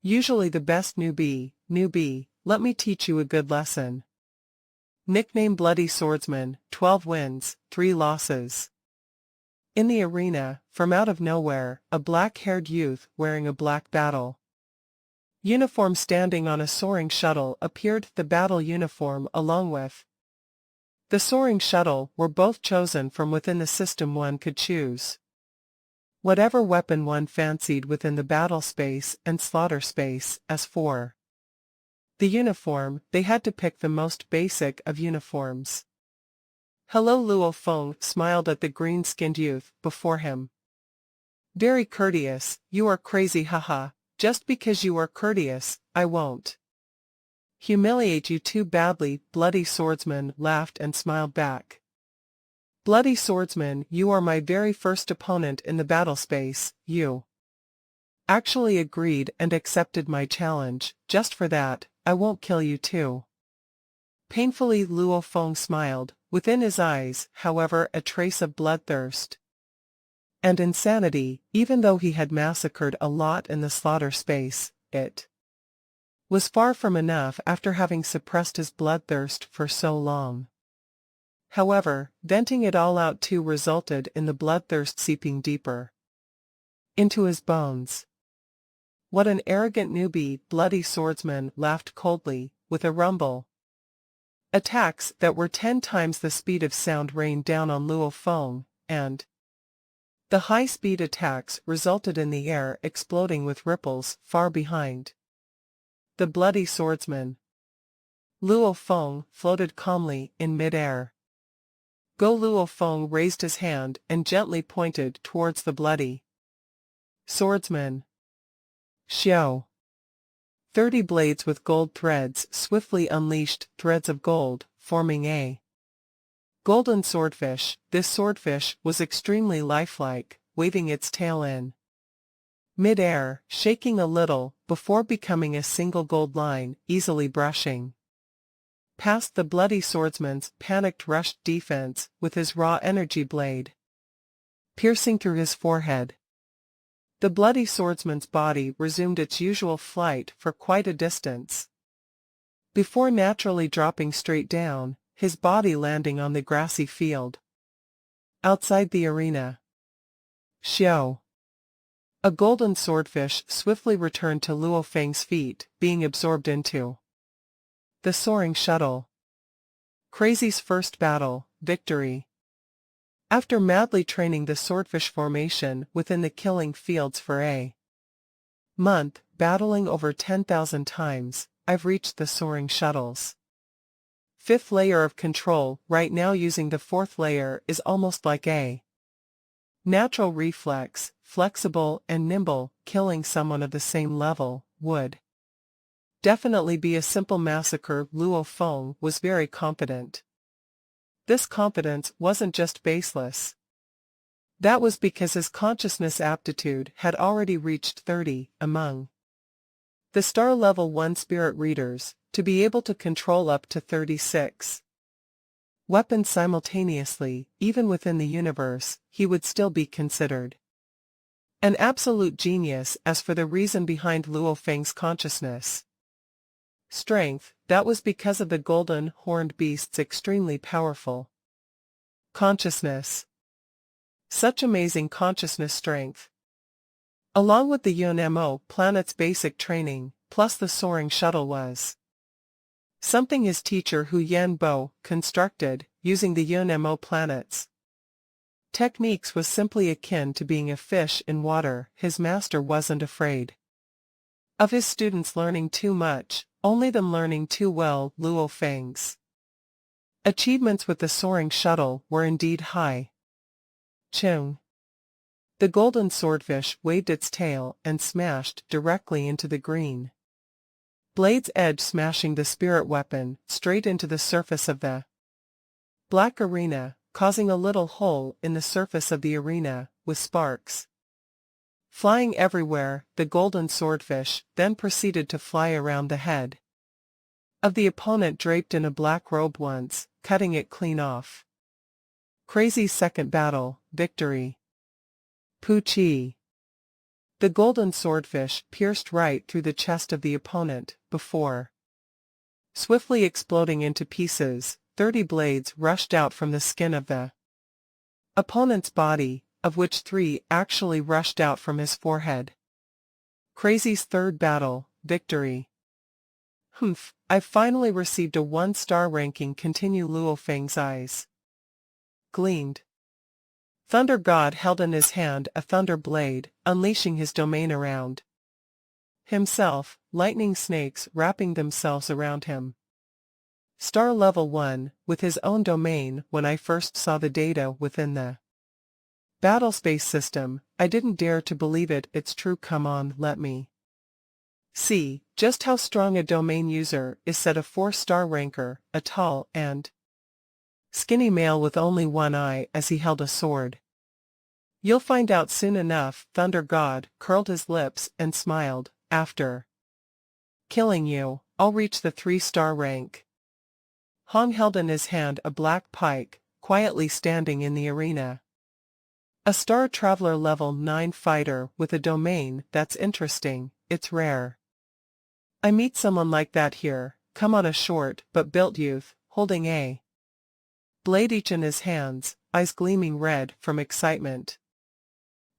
[SPEAKER 1] usually the best. Newbie, let me teach you a good lesson. Nickname Bloody Swordsman, 12 wins, 3 losses. In the arena, from out of nowhere, a black-haired youth wearing a black battle uniform standing on a soaring shuttle appeared. The battle uniform along with the soaring shuttle were both chosen from within the system. One could choose whatever weapon one fancied within the battle space and slaughter space. As for the uniform, they had to pick the most basic of uniforms. Hello. Luo Feng smiled at the green-skinned youth before him. Very courteous. You are crazy, haha. Just because you are courteous, I won't humiliate you too badly. Bloody Swordsman laughed and smiled back. Bloody Swordsman, you are my very first opponent in the battle space. You actually agreed and accepted my challenge. Just for that, I won't kill you too. Painfully. Luo Feng smiled, within his eyes, however, a trace of bloodthirst. And insanity, even though he had massacred a lot in the slaughter space, it was far from enough after having suppressed his bloodthirst for so long. However, venting it all out too resulted in the bloodthirst seeping deeper into his bones. What an arrogant newbie, bloody swordsman laughed coldly, with a rumble. Attacks that were 10 times the speed of sound rained down on Luo Feng, and the high-speed attacks resulted in the air exploding with ripples far behind the bloody swordsman. Luo Feng floated calmly in mid-air. Luo Feng raised his hand and gently pointed towards the bloody swordsman. Xiao. 30 blades with gold threads swiftly unleashed threads of gold, forming a golden swordfish. This swordfish was extremely lifelike, waving its tail in mid-air, shaking a little, before becoming a single gold line, easily brushing past the bloody swordsman's panicked rushed defense with his raw energy blade, piercing through his forehead. The bloody swordsman's body resumed its usual flight for quite a distance, before naturally dropping straight down, his body landing on the grassy field outside the arena. Xiao. A golden swordfish swiftly returned to Luo Feng's feet, being absorbed into the soaring shuttle. Crazy's first battle, victory. After madly training the swordfish formation within the killing fields for a month, battling over 10,000 times, I've reached the soaring shuttle's 5th layer of control. Right now using the 4th layer is almost like a natural reflex, flexible and nimble. Killing someone of the same level would definitely be a simple massacre. Luo Feng was very confident. This confidence wasn't just baseless. That was because his consciousness aptitude had already reached 30 among the star level 1 spirit readers, to be able to control up to 36 weapons simultaneously. Even within the universe, he would still be considered an absolute genius. As for the reason behind Luo Feng's consciousness strength, that was because of the golden horned beast's extremely powerful consciousness. Such amazing consciousness strength, along with the Yunmo planet's basic training, plus the soaring shuttle, was something his teacher Hu Yanbo constructed, using the Yunmo planet's techniques, was simply akin to being a fish in water. His master wasn't afraid of his students learning too much, only them learning too well. Luo Feng's achievements with the soaring shuttle were indeed high. Chung. The golden swordfish waved its tail and smashed directly into the green blade's edge, smashing the spirit weapon straight into the surface of the black arena, causing a little hole in the surface of the arena, with sparks flying everywhere. The golden swordfish then proceeded to fly around the head of the opponent draped in a black robe, once cutting it clean off. Crazy's second battle, victory. Pu Chi. The golden swordfish pierced right through the chest of the opponent, before swiftly exploding into pieces. 30 blades rushed out from the skin of the opponent's body, of which 3 actually rushed out from his forehead. Crazy's third battle, victory. Humph, I've finally received a 1-star ranking. Continue. Luo Feng's eyes gleamed. Thunder God held in his hand a thunder blade, unleashing his domain around himself, lightning snakes wrapping themselves around him. Star level 1, with his own domain. When I first saw the data within the battlespace system, I didn't dare to believe it. It's true. Come on, let me see just how strong a domain user is, said a 4-star ranker, a tall and skinny male with only one eye, as he held a sword. You'll find out soon enough. Thunder God curled his lips and smiled. After killing you, I'll reach the 3-star rank. Hong held in his hand a black pike, quietly standing in the arena. A Star Traveler level 9 fighter with a domain that's interesting, it's rare. I meet someone like that here, come on a short but built youth, holding a blade each in his hands, eyes gleaming red from excitement.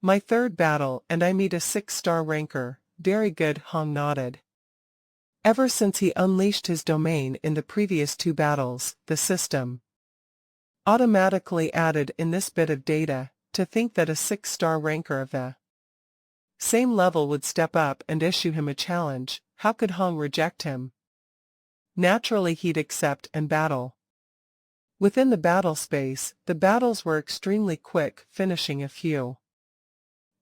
[SPEAKER 1] My third battle and I meet a 6-star ranker, very good, Hong nodded. Ever since he unleashed his domain in the previous 2 battles, the system automatically added in this bit of data, to think that a 6-star ranker of the same level would step up and issue him a challenge. How could Hong reject him? Naturally he'd accept and battle. Within the battle space, the battles were extremely quick, finishing a few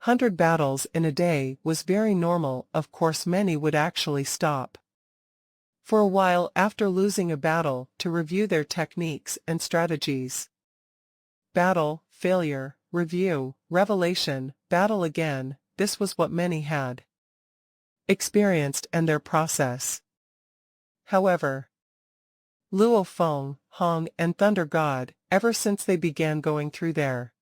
[SPEAKER 1] 100 battles in a day was very normal. Of course many would actually stop for a while after losing a battle to review their techniques and strategies. Battle, failure, review, revelation, battle again, this was what many had experienced and their process. However, Luo Feng, Hong and Thunder God, ever since they began going through their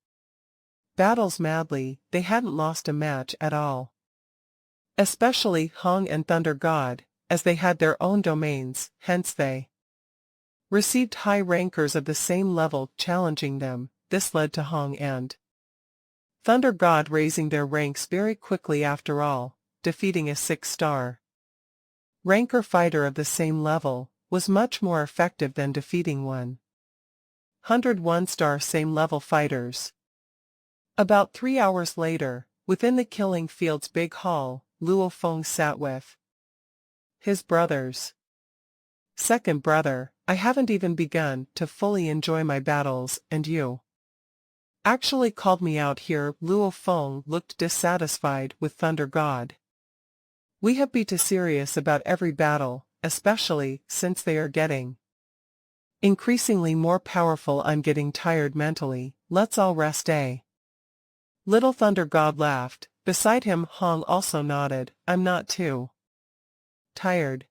[SPEAKER 1] battles madly, they hadn't lost a match at all. Especially Hong and Thunder God, as they had their own domains, hence they received high rankers of the same level challenging them. This led to Hong and Thunder God raising their ranks very quickly after all, defeating a 6-star ranker fighter of the same level was much more effective than defeating 101-star same level fighters. About 3 hours later, within the Killing Field's big hall, Luo Feng sat with his brothers. Second brother, I haven't even begun to fully enjoy my battles, and you actually called me out here. Luo Feng looked dissatisfied with Thunder God. We have been too serious about every battle, especially since they are getting increasingly more powerful. I'm getting tired mentally, let's all rest a little. Thunder God laughed. Beside him Hong also nodded. I'm not too tired.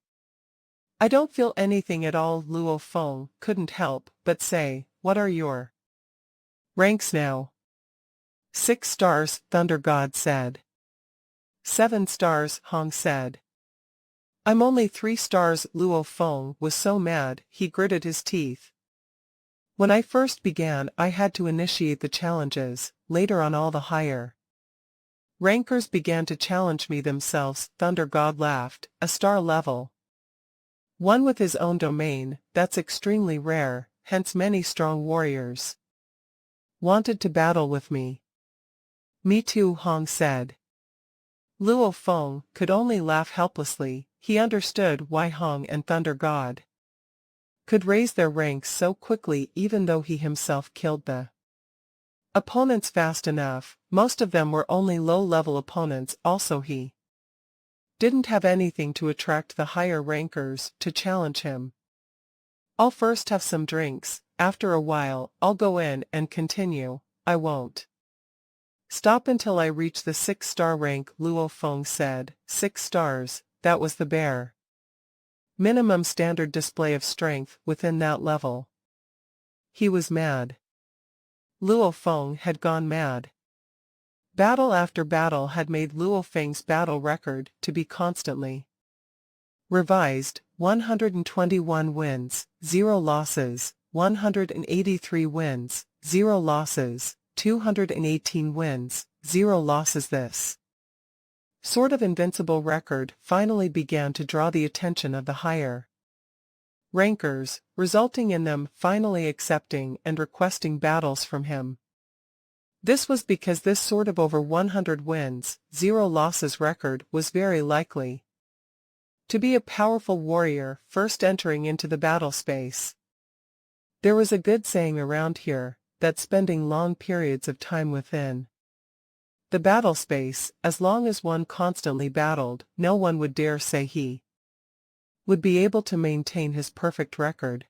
[SPEAKER 1] I don't feel anything at all. Luo Feng couldn't help but say, what are your ranks now? 6 stars, Thunder God said. 7 stars, Hong said. I'm only 3 stars. Luo Feng was so mad he gritted his teeth. When I first began I had to initiate the challenges, later on all the higher rankers began to challenge me themselves. Thunder God laughed. A star level 1 with his own domain, that's extremely rare, hence many strong warriors wanted to battle with me. Me too, Hong said. Luo Feng could only laugh helplessly. He understood why Hong and Thunder God could raise their ranks so quickly even though he himself killed the opponents fast enough. Most of them were only low-level opponents. Also he didn't have anything to attract the higher rankers to challenge him. I'll first have some drinks, after a while I'll go in and continue. I won't stop until I reach the 6-star rank, Luo Feng said. 6 stars, that was the bare minimum standard display of strength within that level. He was mad. Luo Feng had gone mad. Battle after battle had made Luo Feng's battle record to be constantly revised. 121 wins, 0 losses, 183 wins, 0 losses, 218 wins, 0 losses. This sort of invincible record finally began to draw the attention of the higher rankers, resulting in them finally accepting and requesting battles from him. This was because this sort of over 100 wins, 0 losses record was very likely to be a powerful warrior first entering into the battle space. There was a good saying around here, that spending long periods of time within the battle space, as long as one constantly battled, no one would dare say he would be able to maintain his perfect record.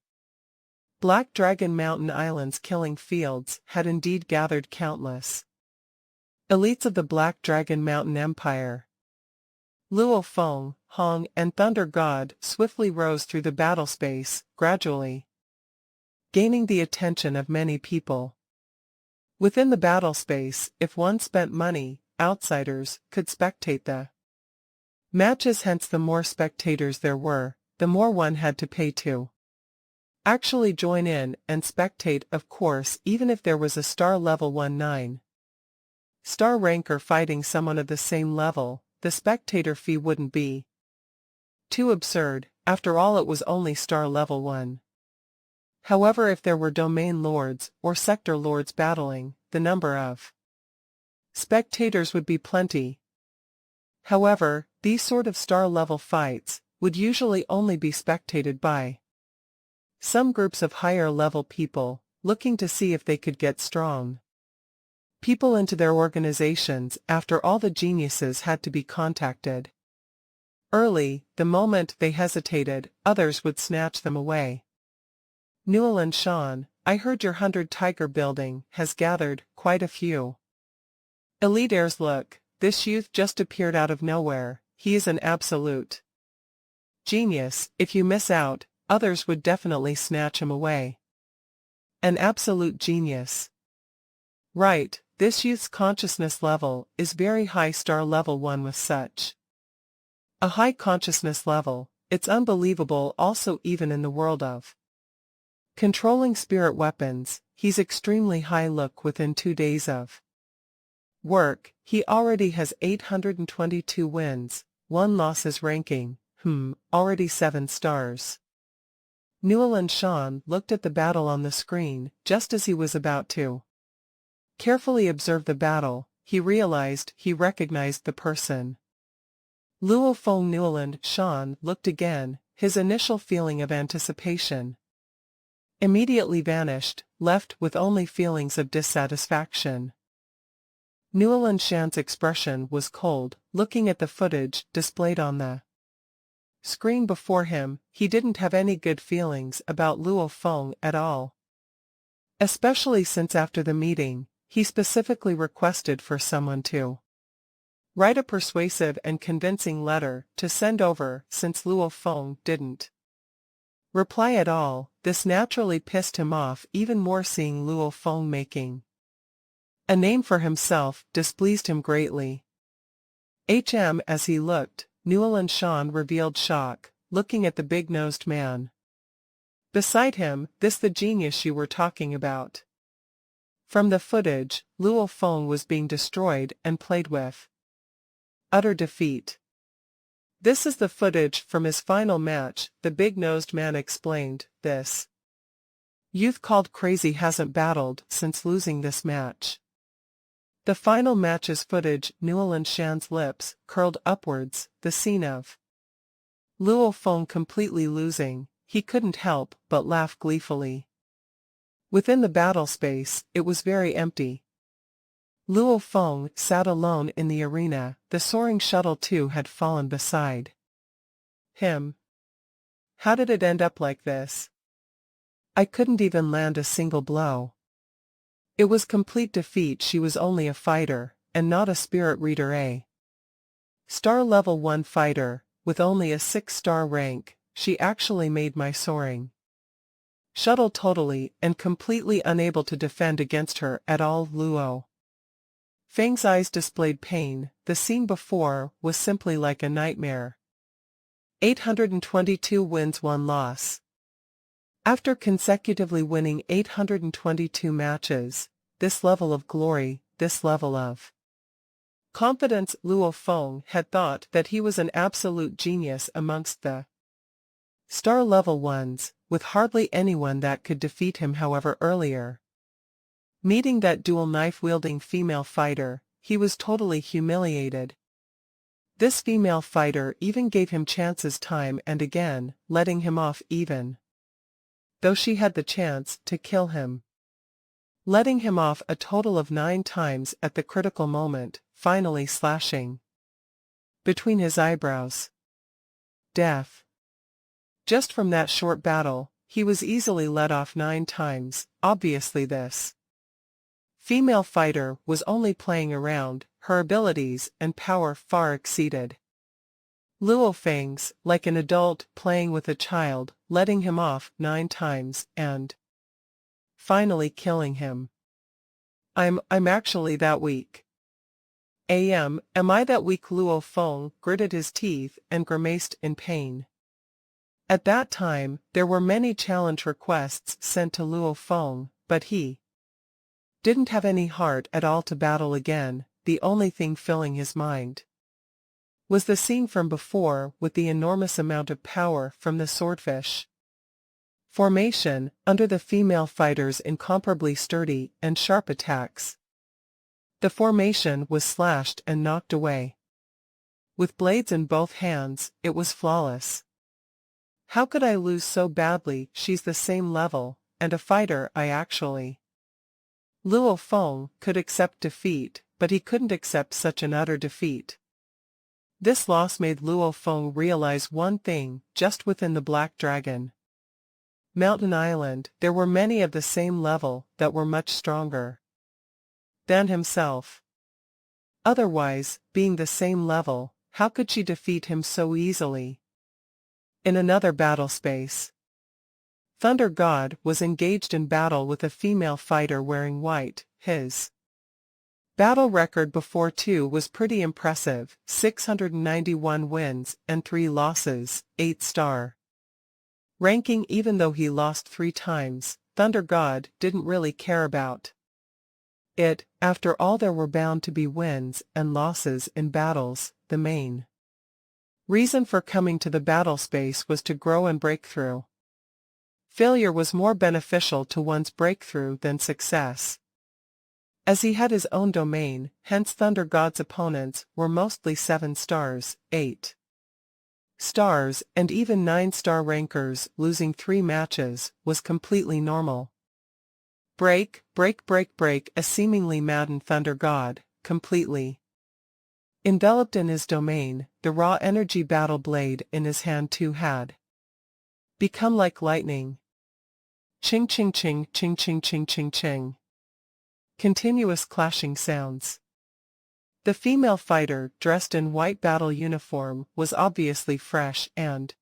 [SPEAKER 1] Black Dragon Mountain Island's Killing Fields had indeed gathered countless elites of the Black Dragon Mountain Empire. Luo Feng, Hong, and Thunder God swiftly rose through the battle space, gradually gaining the attention of many people. Within the battle space, if one spent money, outsiders could spectate the matches, hence the more spectators there were, the more one had to pay to actually join in and spectate, of course, even if there was a star level 19 star ranker fighting someone of the same level, the spectator fee wouldn't be too absurd. After all, it was only star level 1. However, if there were domain lords or sector lords battling, the number of spectators would be plenty. However, these sort of star level fights would usually only be spectated by some groups of higher level people looking to see if they could get strong people into their organizations. After all, the geniuses had to be contacted early. The moment they hesitated, others would snatch them away. Newell and Sean, I heard your 100 Tiger building has gathered quite a few elite heirs. Look, this youth just appeared out of nowhere. He is an absolute genius. If you miss out, others would definitely snatch him away. An absolute genius. Right, this youth's consciousness level is very high, star level 1 with such a high consciousness level. It's unbelievable. Also, even in the world of controlling spirit weapons, he's extremely high. Look, within 2 days of work, he already has 822 wins, 1 losses ranking, already 7 stars. Newell and Sean looked at the battle on the screen. Just as he was about to carefully observe the battle, he recognized the person. Luo Feng. Newell and Sean looked again. His initial feeling of anticipation immediately vanished, left with only feelings of dissatisfaction. Newell and Sean's expression was cold. Looking at the footage displayed on the screen before him, he didn't have any good feelings about Luo Feng at all. Especially since after the meeting, he specifically requested for someone to write a persuasive and convincing letter to send over. Since Luo Feng didn't reply at all, this naturally pissed him off even more. Seeing Luo Feng making a name for himself displeased him greatly. As he looked, Newell and Sean revealed shock, looking at the big-nosed man beside him. This the genius you were talking about? From the footage, Luo Feng was being destroyed and played with utter defeat. This is the footage from his final match, the big-nosed man explained. This youth called crazy hasn't battled since losing this match. The final match's footage. Newell and Sean's lips curled upwards. The scene of Luo Feng completely losing, he couldn't help but laugh gleefully. Within the battle space, it was very empty. Luo Feng sat alone in the arena. The soaring shuttle too had fallen beside him. How did it end up like this? I couldn't even land a single blow. It was complete defeat. She was only a fighter, and not a spirit reader. A star level 1 fighter, with only a 6-star rank. She actually made my soaring shuttle totally and completely unable to defend against her at all. Luo Feng's eyes displayed pain. The scene before was simply like a nightmare. 822 wins, 1 loss. After consecutively winning 822 matches, this level of glory, this level of confidence. Luo Feng had thought that he was an absolute genius amongst the star level 1s, with hardly anyone that could defeat him. However, earlier meeting that dual knife-wielding female fighter, he was totally humiliated. This female fighter even gave him chances time and again, letting him off even though she had the chance to kill him. Letting him off a total of 9 times at the critical moment, finally slashing between his eyebrows. Death. Just from that short battle, he was easily let off 9 times. Obviously this female fighter was only playing around. Her abilities and power far exceeded Luo Feng's, like an adult playing with a child, letting him off 9 times and finally killing him. I'm actually that weak. Am I that weak? Luo Feng gritted his teeth and grimaced in pain. At that time, there were many challenge requests sent to Luo Feng, but he didn't have any heart at all to battle again. The only thing filling his mind was the scene from before with the enormous amount of power from the swordfish formation, under the female fighters' incomparably sturdy and sharp attacks. The formation was slashed and knocked away. With blades in both hands, it was flawless. How could I lose so badly? She's the same level, and a fighter I actually. Luo Feng could accept defeat, but he couldn't accept such an utter defeat. This loss made Luo Feng realize one thing: just within the Black Dragon Mountain Island, there were many of the same level that were much stronger than himself. Otherwise, being the same level, how could she defeat him so easily? In another battle space, Thunder God was engaged in battle with a female fighter wearing white. His battle record before too was pretty impressive: 691 wins and 3 losses, 8-star ranking. Even though he lost 3 times, Thunder God didn't really care about it. After all, there were bound to be wins and losses in battles. The main reason for coming to the battle space was to grow and break through. Failure was more beneficial to one's breakthrough than success. As he had his own domain, hence Thunder God's opponents were mostly 7 stars, 8 stars, and even 9-star rankers. Losing 3 matches was completely normal. Break, a seemingly maddened Thunder God, completely enveloped in his domain. The raw energy battle blade in his hand too had become like lightning. Ching ching ching ching ching ching ching ching. Continuous clashing sounds. The female fighter, dressed in white battle uniform, was obviously fresh and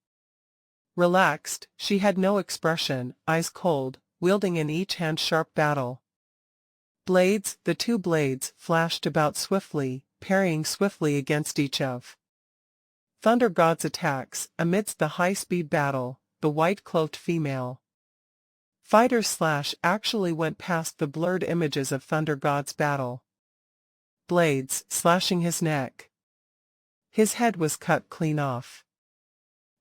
[SPEAKER 1] relaxed. She had no expression, eyes cold, wielding in each hand sharp battle blades. The 2 blades flashed about swiftly, parrying swiftly against each of Thunder God's attacks. Amidst the high-speed battle, the white-cloaked female fighter's slash actually went past the blurred images of Thunder God's battle blades, slashing his neck. His head was cut clean off.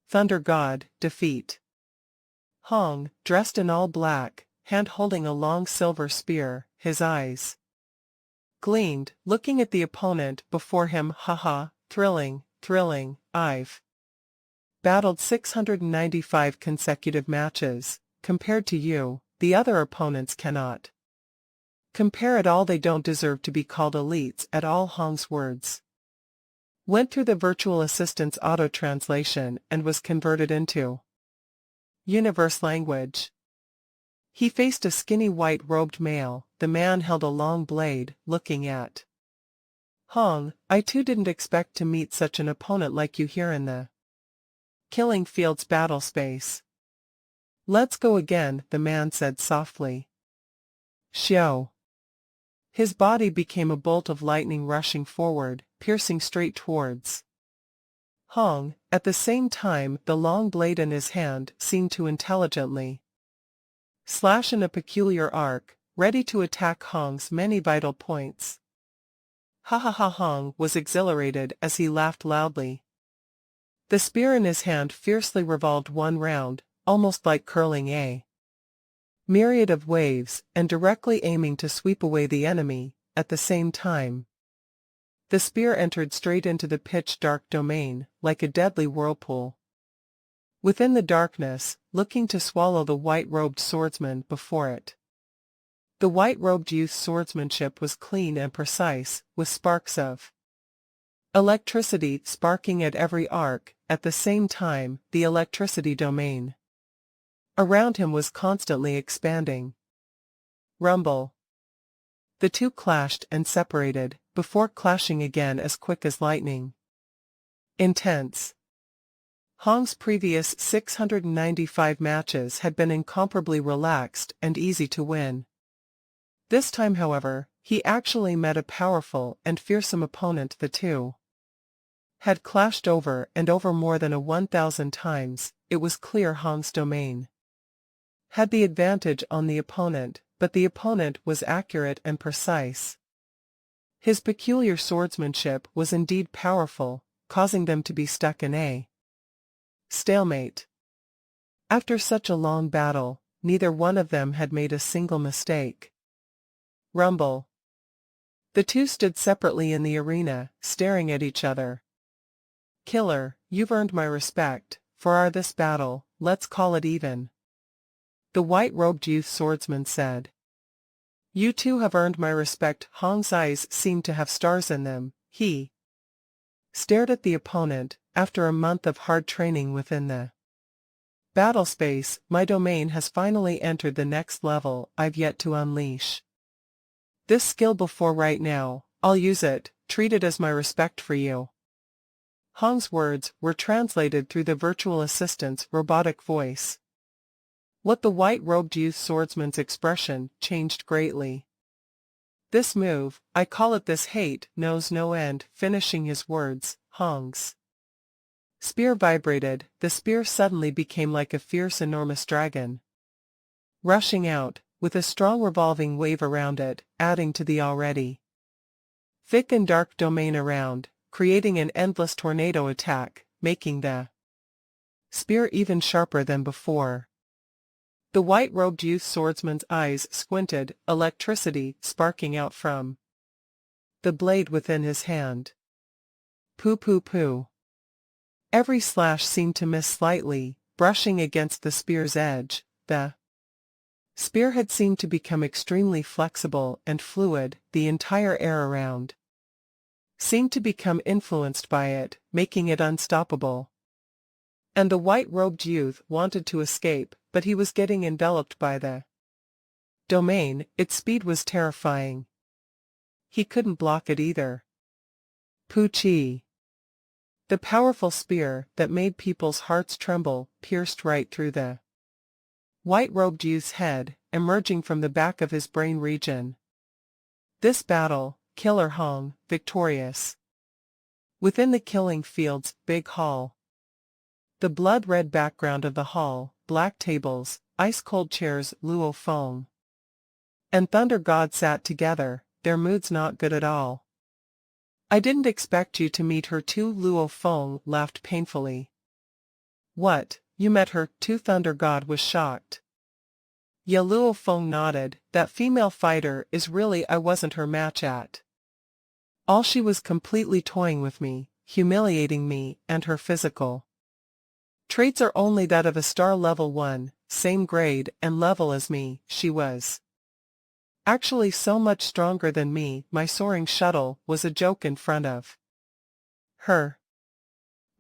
[SPEAKER 1] Thunder God, defeat. Hong, dressed in all black, hand holding a long silver spear, his eyes gleamed, looking at the opponent before him. Haha, thrilling. I've battled 695 consecutive matches. Compared to you, the other opponents cannot compare at all. They don't deserve to be called elites at all. Hong's words went through the virtual assistant's auto-translation and was converted into universe language. He faced a skinny white-robed male. The man held a long blade, looking at Hong. I too didn't expect to meet such an opponent like you here in the Killing Fields battle space. Let's go again, the man said softly. Xiao. His body became a bolt of lightning rushing forward, piercing straight towards Hong. At the same time, the long blade in his hand seemed to intelligently slash in a peculiar arc, ready to attack Hong's many vital points. Ha ha ha! Hong was exhilarated as he laughed loudly. The spear in his hand fiercely revolved one round, almost like curling a myriad of waves, and directly aiming to sweep away the enemy. At the same time, the spear entered straight into the pitch-dark domain, like a deadly whirlpool. Within the darkness, looking to swallow the white-robed swordsman before it. The white-robed youth's swordsmanship was clean and precise, with sparks of electricity sparking at every arc. At the same time, the electricity domain around him was constantly expanding. Rumble. The 2 clashed and separated, before clashing again as quick as lightning. Intense. Hong's previous 695 matches had been incomparably relaxed and easy to win. This time, however, he actually met a powerful and fearsome opponent. The two had clashed over and over more than 1,000 times. It was clear Hong's domain had the advantage on the opponent, but the opponent was accurate and precise. His peculiar swordsmanship was indeed powerful, causing them to be stuck in a stalemate. After such a long battle, neither one of them had made a single mistake. Rumble. The two stood separately in the arena, staring at each other. Killer, you've earned my respect. For this battle, let's call it even. The white-robed youth swordsman said. You two have earned my respect. Hong's eyes seemed to have stars in them. He stared at the opponent. After a month of hard training within the battle space, my domain has finally entered the next level. I've yet to unleash this skill before. Right now, I'll use it. Treat it as my respect for you. Hong's words were translated through the virtual assistant's robotic voice. What the white-robed youth swordsman's expression changed greatly. This move, I call it. This hate knows no end. Finishing his words, Hong's spear vibrated. The spear suddenly became like a fierce, enormous dragon, rushing out, with a strong revolving wave around it, adding to the already thick and dark domain around, creating an endless tornado attack, making the spear even sharper than before. The white-robed youth swordsman's eyes squinted, electricity sparking out from the blade within his hand. Poo poo poo. Every slash seemed to miss slightly, brushing against the spear's edge. The spear had seemed to become extremely flexible and fluid. The entire air around seemed to become influenced by it, making it unstoppable. And the white-robed youth wanted to escape, but he was getting enveloped by the domain. Its speed was terrifying. He couldn't block it either. Poochie. The powerful spear that made people's hearts tremble pierced right through the white-robed youth's head, emerging from the back of his brain region. This battle, Killer Hong, victorious. Within the killing field's big hall. The blood-red background of the hall, black tables, ice-cold chairs. Luo Feng and Thunder God sat together, their moods not good at all. I didn't expect you to meet her too. Luo Feng laughed painfully. What, you met her too? Thunder God was shocked. Yeah, Luo Feng nodded. That female fighter is really I wasn't her match at all. She was completely toying with me, humiliating me, and her physical traits are only that of a star level 1, same grade and level as me. She was actually so much stronger than me. My soaring shuttle was a joke in front of her.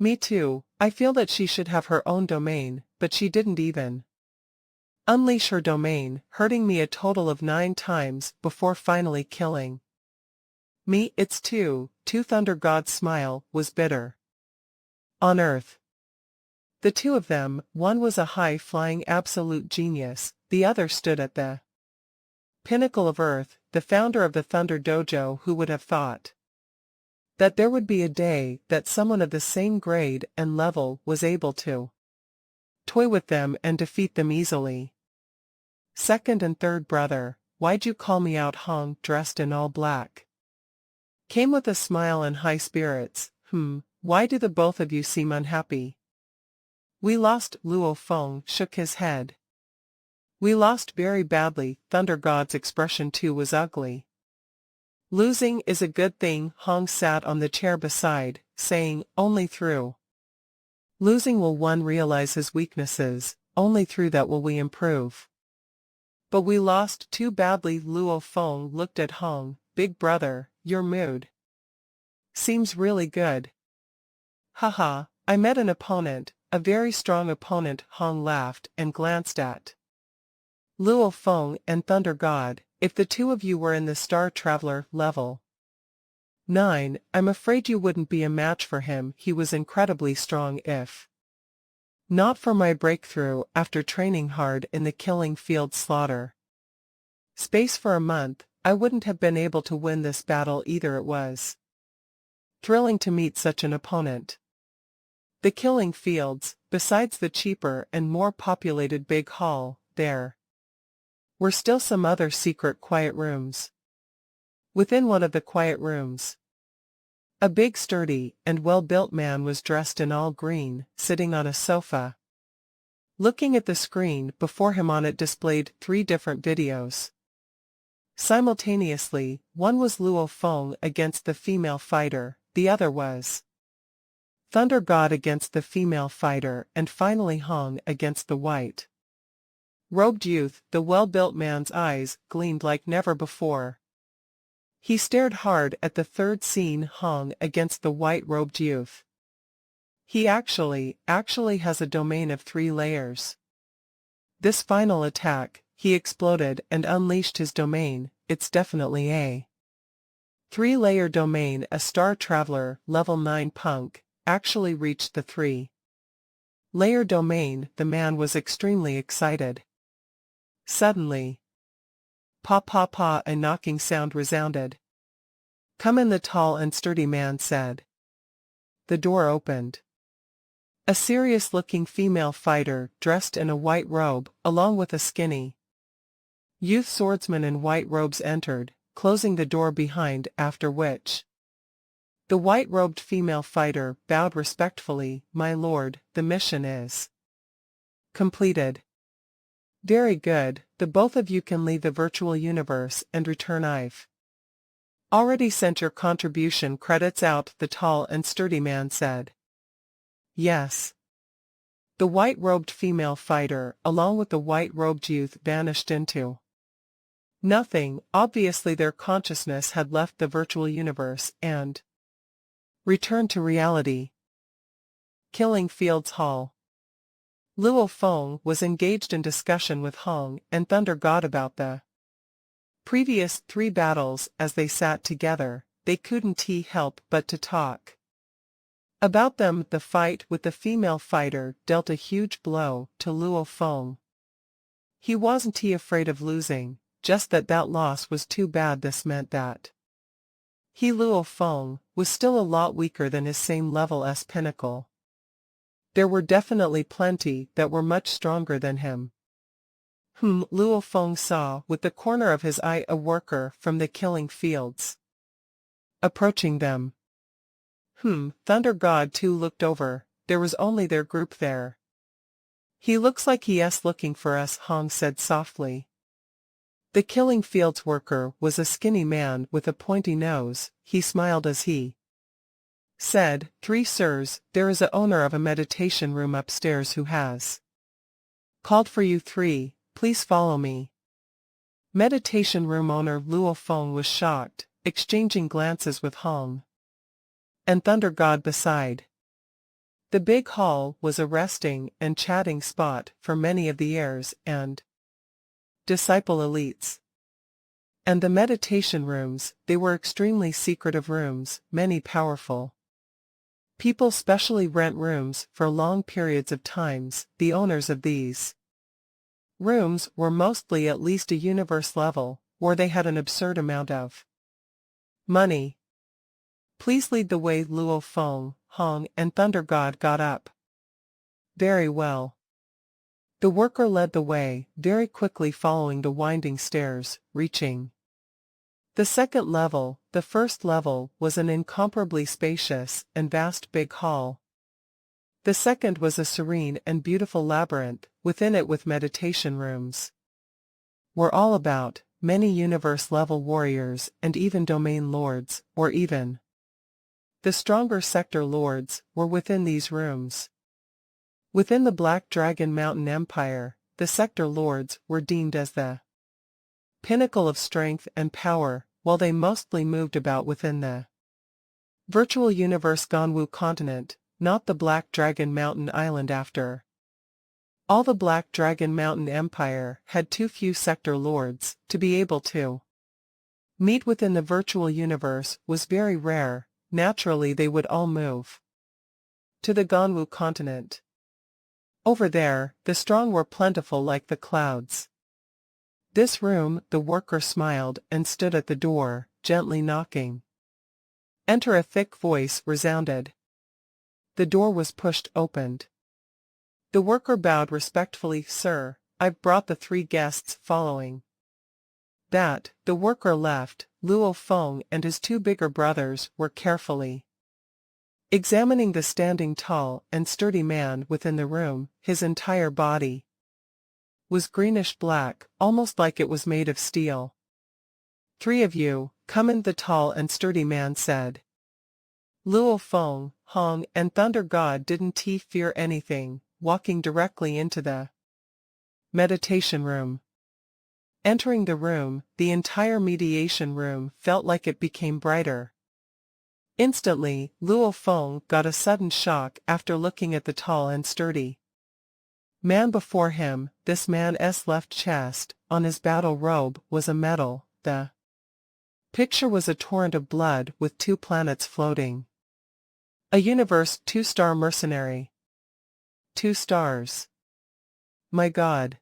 [SPEAKER 1] Me too. I feel that she should have her own domain, but she didn't even unleash her domain, hurting me a total of 9 times before finally killing me. It's two. Thunder God's smile was bitter. On Earth, the two of them, one was a high-flying absolute genius, the other stood at the pinnacle of Earth, the founder of the Thunder Dojo. Who would have thought that there would be a day that someone of the same grade and level was able to toy with them and defeat them easily? Second and third brother, why'd you call me out? Hong, dressed in all black, came with a smile and high spirits. Why do the both of you seem unhappy? We lost. Luo Feng shook his head. We lost very badly. Thunder God's expression too was ugly. Losing is a good thing. Hong sat on the chair beside, saying, only through losing will one realize his weaknesses, only through that will we improve. But we lost too badly. Luo Feng looked at Hong. Big brother, your mood seems really good. Haha, I met an opponent, a very strong opponent. Hong laughed and glanced at Luo Feng and Thunder God. If the two of you were in the Star Traveler level 9, I'm afraid you wouldn't be a match for him. He was incredibly strong. If not for my breakthrough after training hard in the killing field slaughter space for a month, I wouldn't have been able to win this battle either. It was thrilling to meet such an opponent. The killing fields, besides the cheaper and more populated big hall, there were still some other secret quiet rooms. Within one of the quiet rooms, a big sturdy and well-built man was dressed in all green, sitting on a sofa. Looking at the screen before him, on it displayed 3 different videos. Simultaneously, one was Luo Feng against the female fighter, the other was Thunder God against the female fighter, and finally Hong against the white robed youth. The well-built man's eyes gleamed like never before. He stared hard at the third scene, Hong against the white-robed youth. He actually has a domain of 3 layers. This final attack, he exploded and unleashed his domain. It's definitely a 3-layer domain. A Star Traveler, level 9 punk, actually reached the 3-layer domain. The man was extremely excited. Suddenly, pa pa pa, a knocking sound resounded. "Come in," the tall and sturdy man said. The door opened. A serious-looking female fighter, dressed in a white robe, along with a skinny youth swordsman in white robes, entered, closing the door behind, after which the white-robed female fighter bowed respectfully. "My lord, the mission is completed." "Very good, the both of you can leave the virtual universe and return. I've already sent your contribution credits out," the tall and sturdy man said. "Yes." The white-robed female fighter, along with the white-robed youth, vanished into nothing. Obviously their consciousness had left the virtual universe and returned to reality. Killing Fields Hall. Luo Feng was engaged in discussion with Hong and Thunder God about the previous 3 battles. As they sat together, they couldn't help but to talk about them. The fight with the female fighter dealt a huge blow to Luo Feng. He wasn't afraid of losing, just that loss was too bad. This meant that Luo Feng was still a lot weaker than his same level as pinnacle. There were definitely plenty that were much stronger than him. Luo Feng saw with the corner of his eye a worker from the killing fields approaching them. Thunder God too looked over. There was only their group there. "He looks like he's looking for us," Hong said softly. The killing fields worker was a skinny man with a pointy nose. He smiled as he said, "3 sirs, there is a owner of a meditation room upstairs who has called for you 3, please follow me." Meditation room owner Luo Feng was shocked, exchanging glances with Hong and Thunder God beside. The big hall was a resting and chatting spot for many of the heirs and disciple elites. And the meditation rooms, they were extremely secretive rooms. Many powerful people specially rent rooms for long periods of times. The owners of these rooms were mostly at least a universe level, or they had an absurd amount of money. "Please lead the way." Luo Feng, Hong and Thunder God got up. "Very well." The worker led the way, very quickly following the winding stairs, reaching the 2nd level. The 1st level was an incomparably spacious and vast big hall. The 2nd was a serene and beautiful labyrinth, within it with meditation rooms were all about, many universe-level warriors and even domain lords, or even the stronger sector lords, were within these rooms. Within the Black Dragon Mountain Empire, the sector lords were deemed as the pinnacle of strength and power, while they mostly moved about within the virtual universe Ganwu continent, not the Black Dragon Mountain Island. After all, the Black Dragon Mountain Empire had too few sector lords to be able to meet within the virtual universe was very rare. Naturally they would all move to the Ganwu continent. Over there, the strong were plentiful like the clouds. This room, the worker smiled and stood at the door, gently knocking. Enter, a thick voice resounded. The door was pushed open. The worker bowed respectfully. Sir, I've brought the 3 guests following. That, the worker left, Luo Feng and his 2 bigger brothers were carefully examining the standing tall and sturdy man within the room. His entire body was greenish-black, almost like it was made of steel. 3 of you, come in, the tall and sturdy man said. Luo Feng, Hong, and Thunder God didn't fear anything, walking directly into the meditation room. Entering the room, the entire mediation room felt like it became brighter. Instantly, Luo Feng got a sudden shock after looking at the tall and sturdy man before him. This man's left chest, on his battle robe, was a medal. The picture was a torrent of blood with 2 planets floating. A universe 2-star mercenary. 2 stars. My God.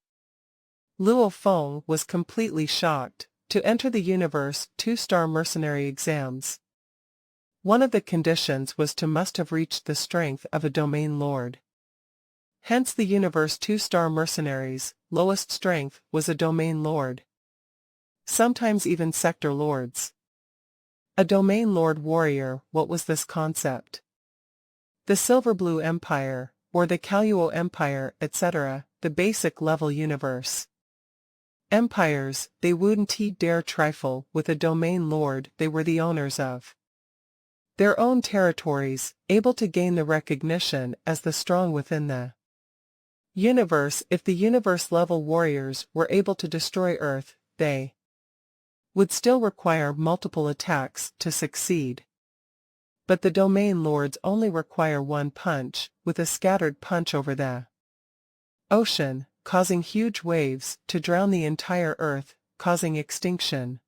[SPEAKER 1] Luo Feng was completely shocked. To enter the universe 2-star mercenary exams, one of the conditions was to must have reached the strength of a domain lord. Hence the universe 2-star mercenaries' lowest strength was a domain lord. Sometimes even sector lords. A domain lord warrior. What was this concept? The Silver Blue Empire, or the Kaluo Empire, etc., the basic level universe empires, they wouldn't dare trifle with a domain lord. They were the owners of their own territories, able to gain the recognition as the strong within the universe. If the universe-level warriors were able to destroy Earth, they would still require multiple attacks to succeed. But the domain lords only require 1 punch, with a scattered punch over the ocean, causing huge waves to drown the entire Earth, causing extinction.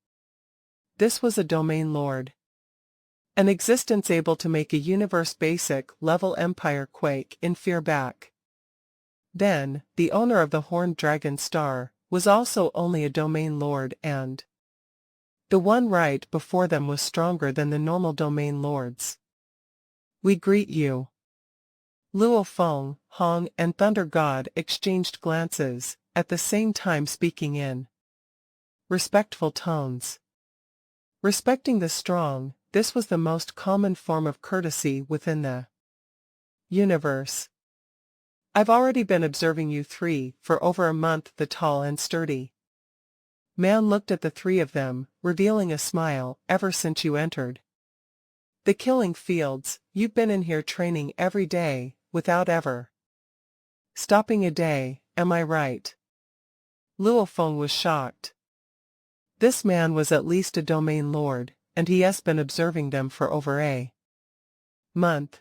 [SPEAKER 1] This was a domain lord. An existence able to make a universe-basic level empire quake in fear back. Then, the owner of the Horned Dragon Star was also only a domain lord, and the one right before them was stronger than the normal domain lords. We greet you. Luo Feng, Hong, and Thunder God exchanged glances, at the same time speaking in respectful tones. Respecting the strong, this was the most common form of courtesy within the universe. I've already been observing you 3 for over a month. The tall and sturdy man looked at the 3 of them, revealing a smile. Ever since you entered the killing fields, you've been in here training every day, without ever stopping a day, am I right? Luo Feng was shocked. This man was at least a domain lord, and he has been observing them for over a month.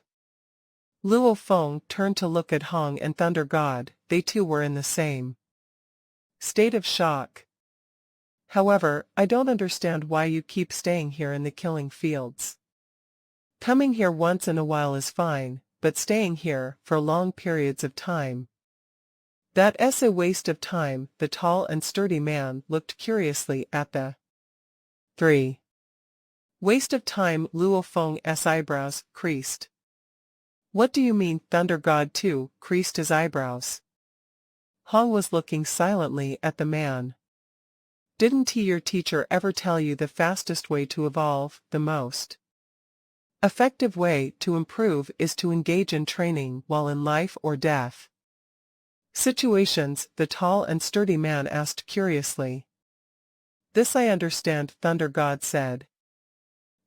[SPEAKER 1] Luo Feng turned to look at Hong and Thunder God. They too were in the same state of shock. However, I don't understand why you keep staying here in the killing fields. Coming here once in a while is fine, but staying here for long periods of time, that's a waste of time. The tall and sturdy man looked curiously at the 3. Waste of time. Luo Feng's eyebrows creased. What do you mean? Thunder God too creased his eyebrows. Hong was looking silently at the man. Didn't your teacher ever tell you the fastest way to evolve, the most effective way to improve, is to engage in training while in life or death situations? The tall and sturdy man asked curiously. This I understand, Thunder God said.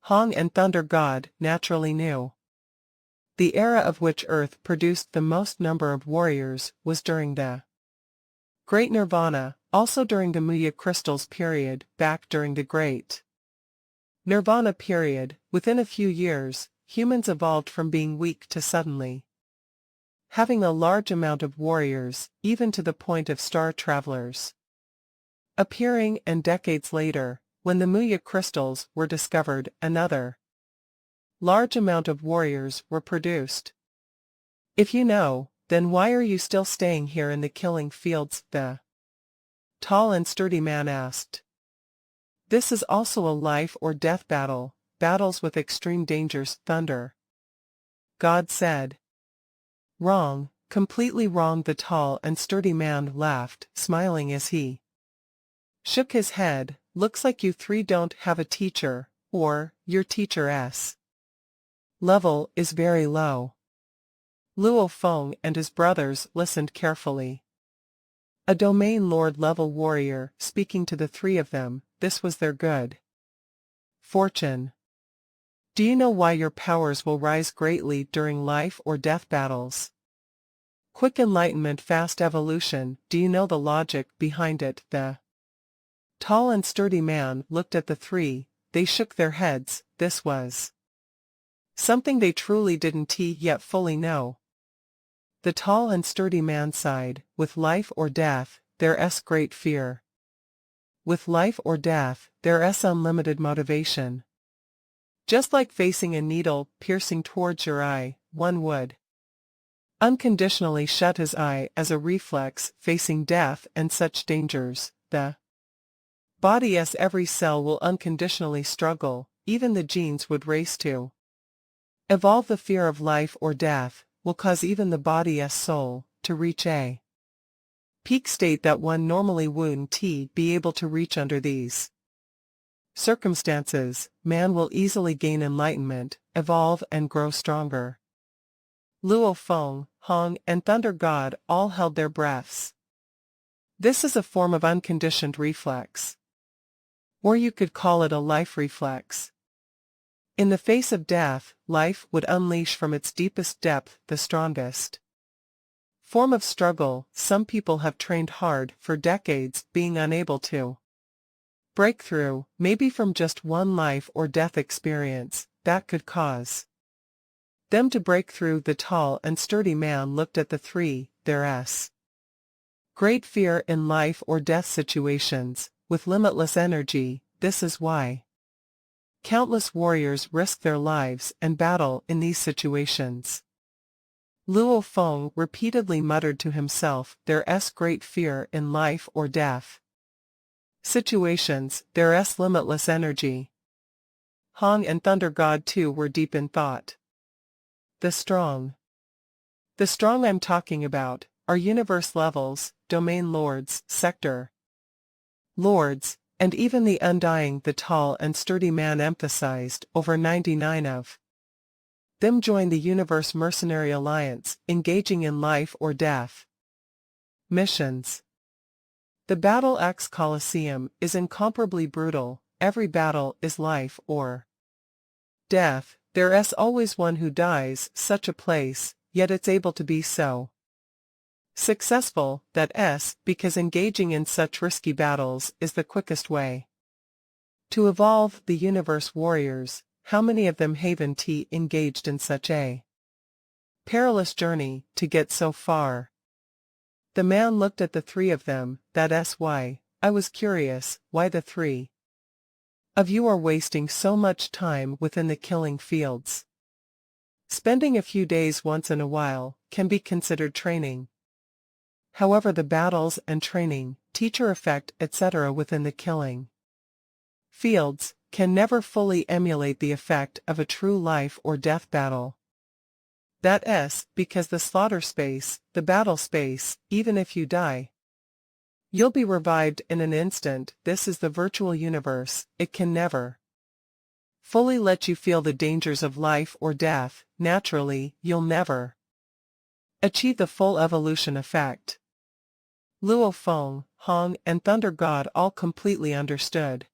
[SPEAKER 1] Hong and Thunder God naturally knew. The era of which Earth produced the most number of warriors was during the Great Nirvana, also during the Muya Crystals period, back during the Great Nirvana period. Within a few years, humans evolved from being weak to suddenly having a large amount of warriors, even to the point of star travelers appearing, and decades later, when the Muya crystals were discovered, another large amount of warriors were produced. If you know, then why are you still staying here in the killing fields? The tall and sturdy man asked. This is also a life or death battle, battles with extreme dangers, thunder. God said. Wrong, completely wrong. The tall and sturdy man laughed, smiling as he shook his head. Looks like you three don't have a teacher, or your teacher's level is very low. Luo Feng and his brothers listened carefully. A domain lord level warrior speaking to the three of them, this was their good fortune. Do you know why your powers will rise greatly during life or death battles? Quick enlightenment, fast evolution. Do you know the logic behind it? The tall and sturdy man looked at the three, they shook their heads. This was something they truly didn't yet fully know. The tall and sturdy man sighed. With life or death, there's great fear. With life or death, there's unlimited motivation. Just like facing a needle piercing towards your eye, one would unconditionally shut his eye as a reflex facing death and such dangers. The body's every cell will unconditionally struggle, even the genes would race to evolve. The fear of life or death will cause even the body's soul to reach a peak state that one normally wouldn't be able to reach. Under these circumstances, man will easily gain enlightenment, evolve and grow stronger. Luo Feng, Hong and Thunder God all held their breaths. This is a form of unconditioned reflex. Or you could call it a life reflex. In the face of death, life would unleash from its deepest depth the strongest form of struggle. Some people have trained hard for decades, being unable to break through, maybe from just one life or death experience, that could cause them to break through. The tall and sturdy man looked at the three, there's great fear in life or death situations, with limitless energy. This is why countless warriors risk their lives and battle in these situations. Luo Feng repeatedly muttered to himself, there's great fear in life or death situations, there's limitless energy. Hong and Thunder God too were deep in thought. The strong I'm talking about, are universe levels, domain lords, sector lords, and even the undying. The tall and sturdy man emphasized. Over 99 of them joined the Universe Mercenary Alliance, engaging in life or death missions. The Battle Axe Coliseum is incomparably brutal. Every battle is life or death. There's always one who dies. Such a place, yet it's able to be so successful. That's because engaging in such risky battles is the quickest way to evolve. The universe warriors, how many of them haven't engaged in such a perilous journey to get so far? The man looked at the three of them. That's why I was curious, why the three of you are wasting so much time within the killing fields. Spending a few days once in a while can be considered training. However, the battles and training, teacher effect, etc. within the killing fields can never fully emulate the effect of a true life or death battle. That's because the slaughter space, the battle space, even if you die, you'll be revived in an instant. This is the virtual universe. It can never fully let you feel the dangers of life or death. Naturally, you'll never achieve the full evolution effect. Luo Feng, Hong and Thunder God all completely understood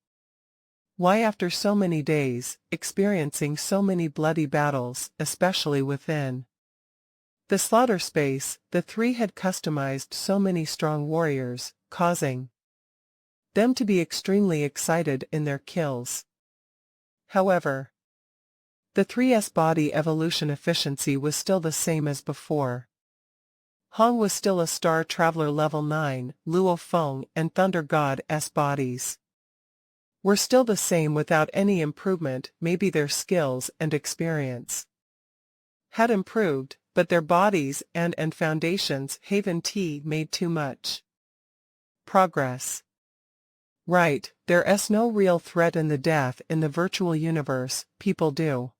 [SPEAKER 1] why, after so many days, experiencing so many bloody battles, especially within the slaughter space, the three had customized so many strong warriors, causing them to be extremely excited in their kills. However, the 3's body evolution efficiency was still the same as before. Hong was still a Star Traveler level 9, Luo Feng and Thunder God's bodies were still the same without any improvement. Maybe their skills and experience had improved, but their bodies and foundations haven't made too much progress. Right, there's no real threat in the death in the virtual universe, people do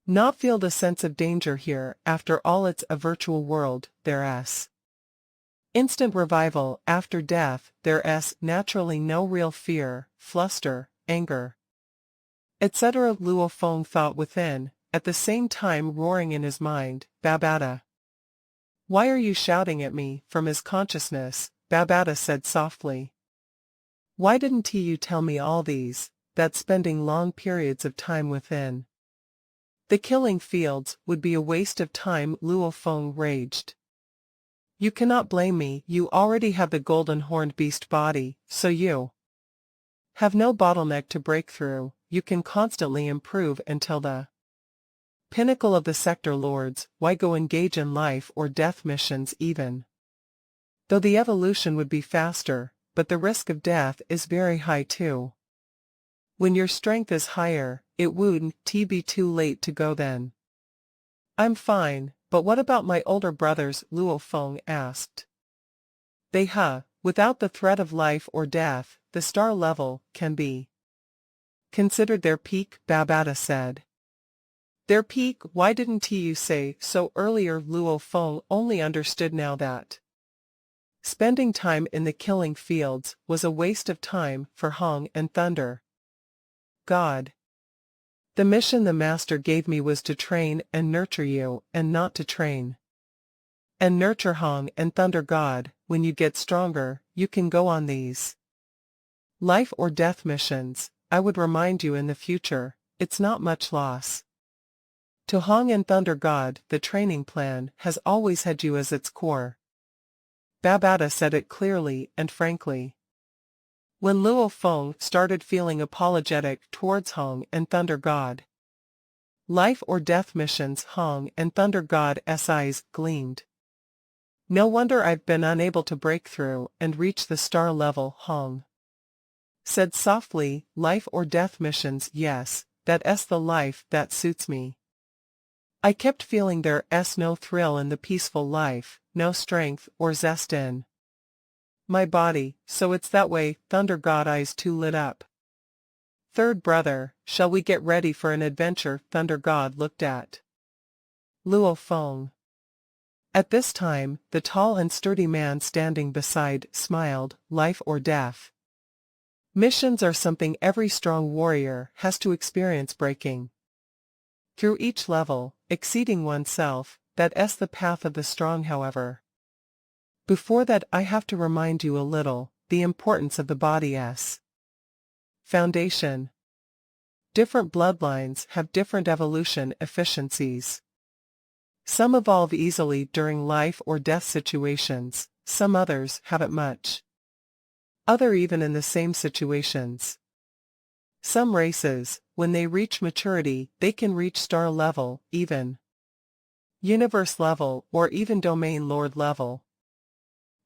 [SPEAKER 1] not feel the sense of danger here. After all, it's a virtual world, there's instant revival after death, there's naturally no real fear, fluster, anger, etc. Luo Feng thought within, at the same time roaring in his mind, Babada. Why are you shouting at me? From his consciousness, Babada said softly. Why didn't you tell me all these, that spending long periods of time within the killing fields would be a waste of time? Luo Feng raged. You cannot blame me, you already have the golden horned beast body, so you have no bottleneck to break through. You can constantly improve until the pinnacle of the sector lords. Why go engage in life or death missions even though the evolution would be faster, but the risk of death is very high too. When your strength is higher, it wouldn't be too late to go then. I'm fine, but what about my older brothers? Luo Feng asked. They without the threat of life or death, the star level can be considered their peak, Babada said. Their peak? Why didn't you say so earlier? Luo Feng only understood now that spending time in the killing fields was a waste of time for Hong and Thunder God. The mission the Master gave me was to train and nurture you, and not to train and nurture Hong and Thunder God. When you get stronger, you can go on these life or death missions. I would remind you in the future, it's not much loss to Hong and Thunder God. The training plan has always had you as its core. Babada said it clearly and frankly. When Luo Feng started feeling apologetic towards Hong and Thunder God life or death missions, Hong and Thunder God's eyes gleamed. No wonder I've been unable to break through and reach the star level, Hong said softly. Life or death missions, yes, that's the life that suits me. I kept feeling there's no thrill in the peaceful life, no strength or zest in my body, so it's that way. Thunder God eyes too lit up. Third brother, shall we get ready for an adventure? Thunder God looked at Luo Feng. At this time, the tall and sturdy man standing beside smiled. Life or death missions are something every strong warrior has to experience, breaking through each level, exceeding oneself. That's the path of the strong. However, before that I have to remind you a little, the importance of the body's foundation. Different bloodlines have different evolution efficiencies. Some evolve easily during life or death situations, some others haven't much other even in the same situations. Some races, when they reach maturity, they can reach star level, even universe level, or even domain lord level.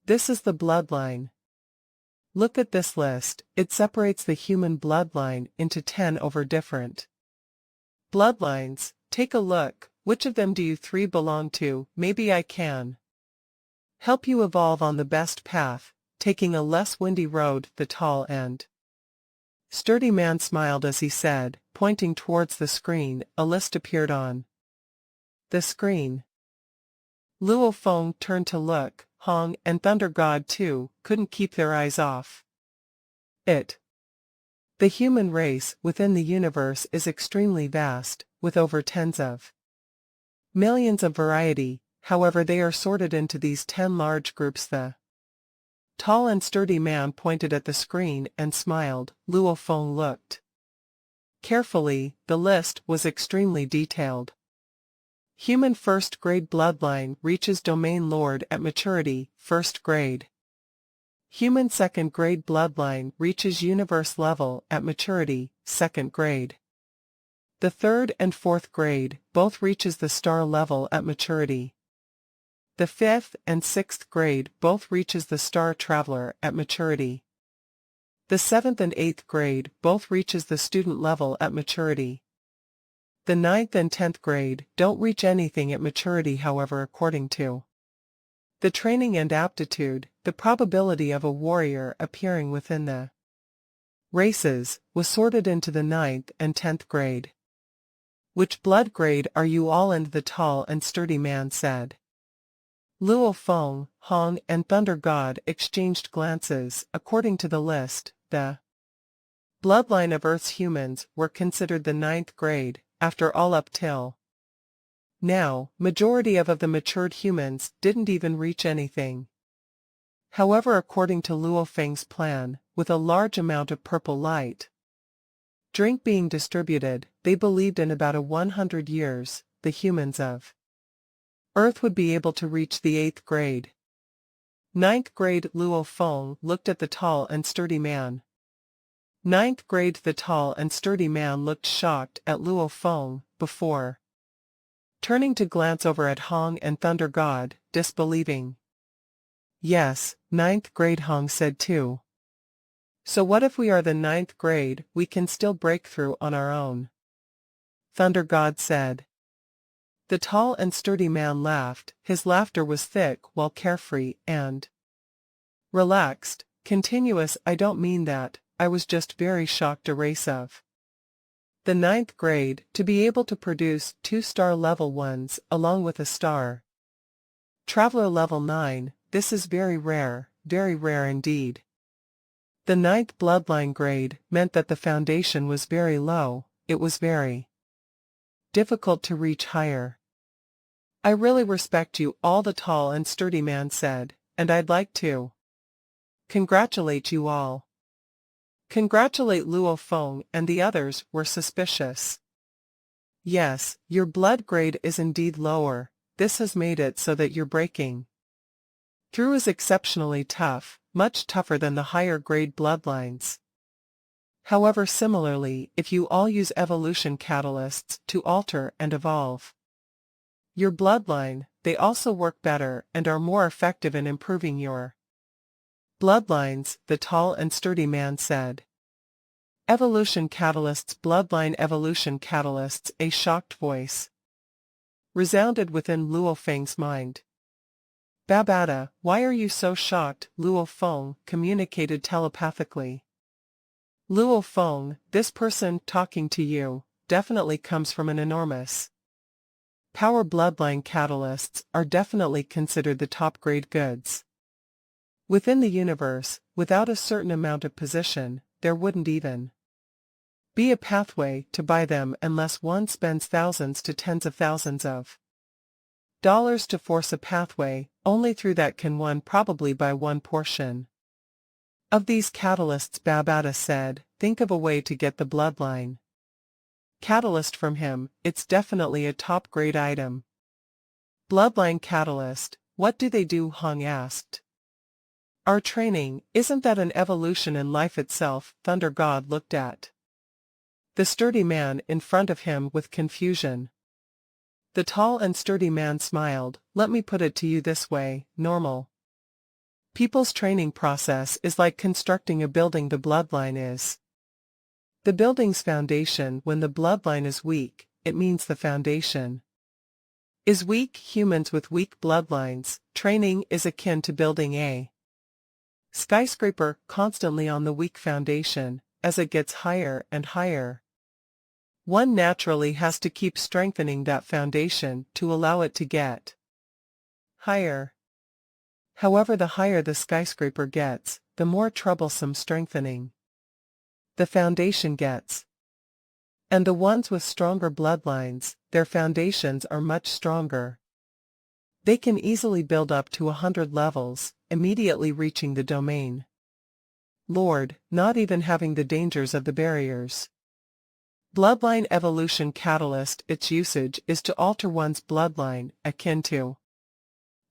[SPEAKER 1] This is the bloodline. Look at this list. It separates the human bloodline into 10 over different bloodlines. Take a look. Which of them do you three belong to? Maybe I can help you evolve on the best path, taking a less windy road. The tall and sturdy man smiled as he said, pointing towards the screen. A list appeared on the screen. Luo Feng turned to look. Hong and Thunder God too couldn't keep their eyes off it. The human race within the universe is extremely vast, with over tens of millions of variety. However, they are sorted into these 10 large groups. The tall and sturdy man pointed at the screen and smiled. Luo Feng looked carefully. The list was extremely detailed. Human first grade bloodline reaches domain lord at maturity, first grade. Human second grade bloodline reaches universe level at maturity, second grade. The third and fourth grade both reaches the star level at maturity. The fifth and sixth grade both reaches the star traveler at maturity. The seventh and eighth grade both reaches the student level at maturity. The 9th and 10th grade don't reach anything at maturity. However, according to the training and aptitude, the probability of a warrior appearing within the races was sorted into the 9th and 10th grade. Which blood grade are you all in? The tall and sturdy man said. Luo Feng, Hong and Thunder God exchanged glances. According to the list, the bloodline of Earth's humans were considered the 9th grade, after all up till now, majority of the matured humans didn't even reach anything. However, according to Luo Feng's plan, with a large amount of purple light drink being distributed, they believed in about 100 years, the humans of Earth would be able to reach the 8th grade. 9th grade. Luo Feng looked at the tall and sturdy man. 9th grade. The tall and sturdy man looked shocked at Luo Feng, before turning to glance over at Hong and Thunder God, disbelieving. Yes, 9th grade, Hong said too. So what if we are the 9th grade? We can still break through on our own, Thunder God said. The tall and sturdy man laughed. His laughter was thick while carefree and relaxed, continuous. I don't mean that, I was just very shocked. A race of the 9th grade, to be able to produce 2-star level 1s along with a star traveler level 9, this is very rare indeed. The 9th bloodline grade meant that the foundation was very low, it was very difficult to reach higher. I really respect you all, the tall and sturdy man said, and I'd like to congratulate you all. Congratulate Luo Feng and the others were suspicious. Yes, your blood grade is indeed lower, this has made it so that you're breaking through is exceptionally tough, much tougher than the higher grade bloodlines. However, similarly, if you all use evolution catalysts to alter and evolve your bloodline, they also work better and are more effective in improving your bloodlines, the tall and sturdy man said. Evolution catalysts, bloodline evolution catalysts. A shocked voice resounded within Luo Feng's mind. Babada, why are you so shocked? Luo Feng communicated telepathically. Luo Feng, this person talking to you definitely comes from an enormous power. Bloodline catalysts are definitely considered the top grade goods within the universe. Without a certain amount of position, there wouldn't even be a pathway to buy them unless one spends thousands to tens of thousands of dollars to force a pathway. Only through that can one probably buy one portion of these catalysts. Babada said, think of a way to get the bloodline catalyst from him, it's definitely a top grade item. Bloodline catalyst, what do they do? Hong asked. Our training, isn't that an evolution in life itself? Thunder God looked at the sturdy man in front of him with confusion. The tall and sturdy man smiled. Let me put it to you this way, normal people's training process is like constructing a building. The bloodline is the building's foundation. When the bloodline is weak, it means the foundation is weak. Humans with weak bloodlines, training is akin to building a skyscraper constantly on the weak foundation. As it gets higher and higher, one naturally has to keep strengthening that foundation to allow it to get higher. However, the higher the skyscraper gets, the more troublesome strengthening the foundation gets. And the ones with stronger bloodlines, their foundations are much stronger. They can easily build up to 100 levels, immediately reaching the domain Lord, not even having the dangers of the barriers. Bloodline evolution catalyst. Its usage is to alter one's bloodline, akin to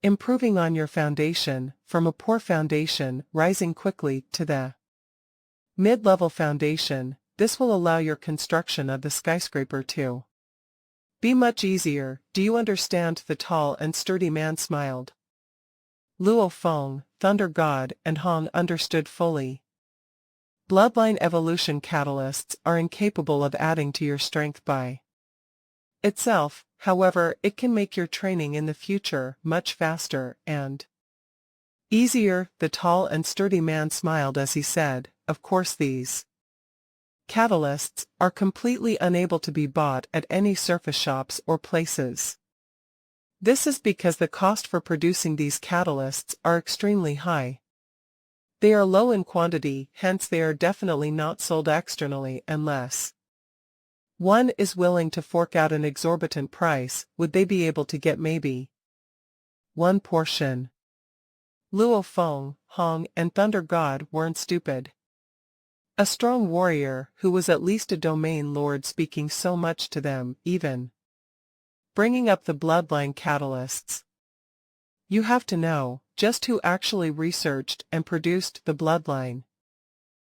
[SPEAKER 1] improving on your foundation, from a poor foundation, rising quickly to the mid-level foundation. This will allow your construction of the skyscraper to be much easier. Do you understand? The tall and sturdy man smiled. Luo Feng, Thunder God, and Hong understood fully. Bloodline evolution catalysts are incapable of adding to your strength by itself. However, it can make your training in the future much faster and Easier, the tall and sturdy man smiled as he said, of course these catalysts are completely unable to be bought at any surface shops or places. This is because the cost for producing these catalysts are extremely high. They are low in quantity, hence they are definitely not sold externally unless one is willing to fork out an exorbitant price. Would they be able to get maybe one portion? Luo Feng, Hong, and Thunder God weren't stupid. A strong warrior who was at least a domain lord speaking so much to them, even bringing up the bloodline catalysts. You have to know just who actually researched and produced the bloodline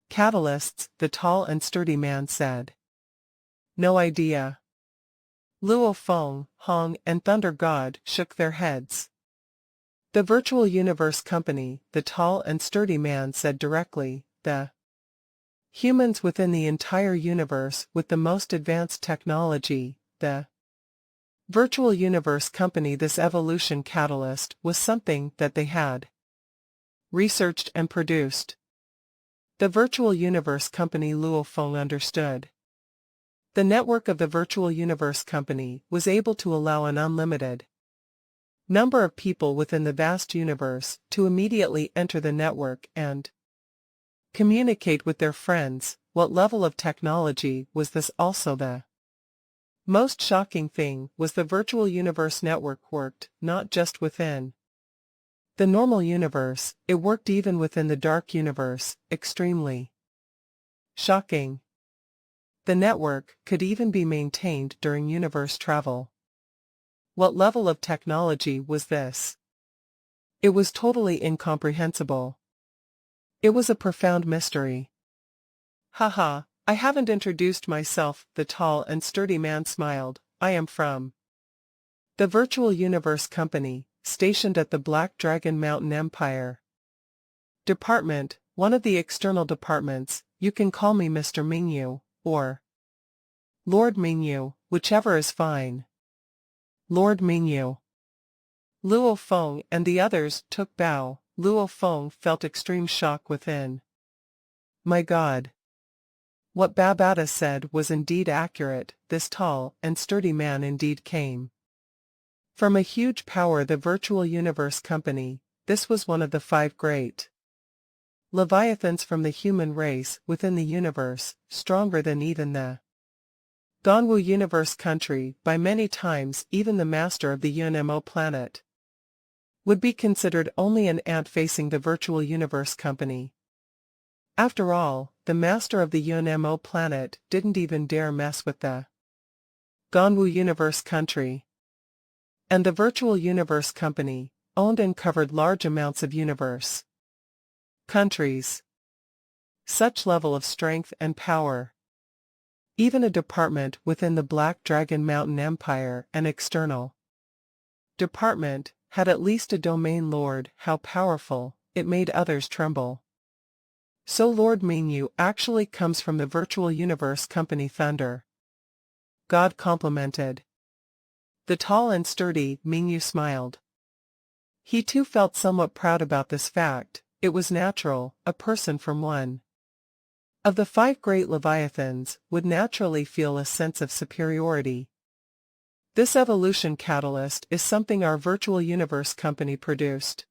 [SPEAKER 1] catalysts, the tall and sturdy man said. No idea. Luo Feng, Hong, and Thunder God shook their heads. The Virtual Universe Company, the tall and sturdy man said directly, the humans within the entire universe with the most advanced technology, the Virtual Universe Company. This evolution catalyst was something that they had researched and produced. The Virtual Universe Company. Luo Feng understood. The network of the Virtual Universe Company was able to allow an unlimited number of people within the vast universe to immediately enter the network and communicate with their friends. What level of technology was this? Also, the most shocking thing was the Virtual Universe network worked not just within the normal universe, it worked even within the dark universe. Extremely shocking. The network could even be maintained during universe travel. What level of technology was this? It was totally incomprehensible. It was a profound mystery. Haha, I haven't introduced myself, the tall and sturdy man smiled. I am from the Virtual Universe Company, stationed at the Black Dragon Mountain Empire Department, one of the external departments. You can call me Mr. Mingyu, or Lord Mingyu, whichever is fine. Lord Mingyu. Luo Feng and the others took bow. Luo Feng felt extreme shock within. My God. What Babata said was indeed accurate. This tall and sturdy man indeed came from a huge power. The Virtual Universe Company. This was one of the 5 great Leviathans from the human race within the universe, stronger than even the Ganwu Universe country. By many times even the master of the UNMO planet would be considered only an ant facing the Virtual Universe Company. After all, the master of the UNMO planet didn't even dare mess with the Ganwu Universe country. And the Virtual Universe Company owned and covered large amounts of universe countries. Such level of strength and power. Even a department within the Black Dragon Mountain Empire, an external department, had at least a domain lord. How powerful, it made others tremble. So Lord Mingyu actually comes from the Virtual Universe Company. Thunder God complimented. The tall and sturdy Mingyu smiled. He too felt somewhat proud about this fact. It was natural. A person from one of the 5 great Leviathans would naturally feel a sense of superiority. This evolution catalyst is something our Virtual Universe Company produced.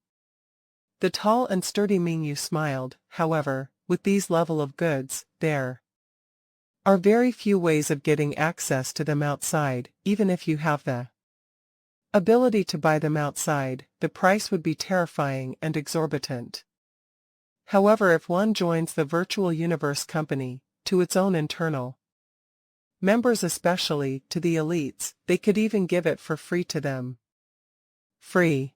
[SPEAKER 1] The tall and sturdy Mingyu smiled. However, with these level of goods, there are very few ways of getting access to them outside. Even if you have the ability to buy them outside, the price would be terrifying and exorbitant. However, if one joins the Virtual Universe Company, to its own internal members, especially to the elites, they could even give it for free to them. Free.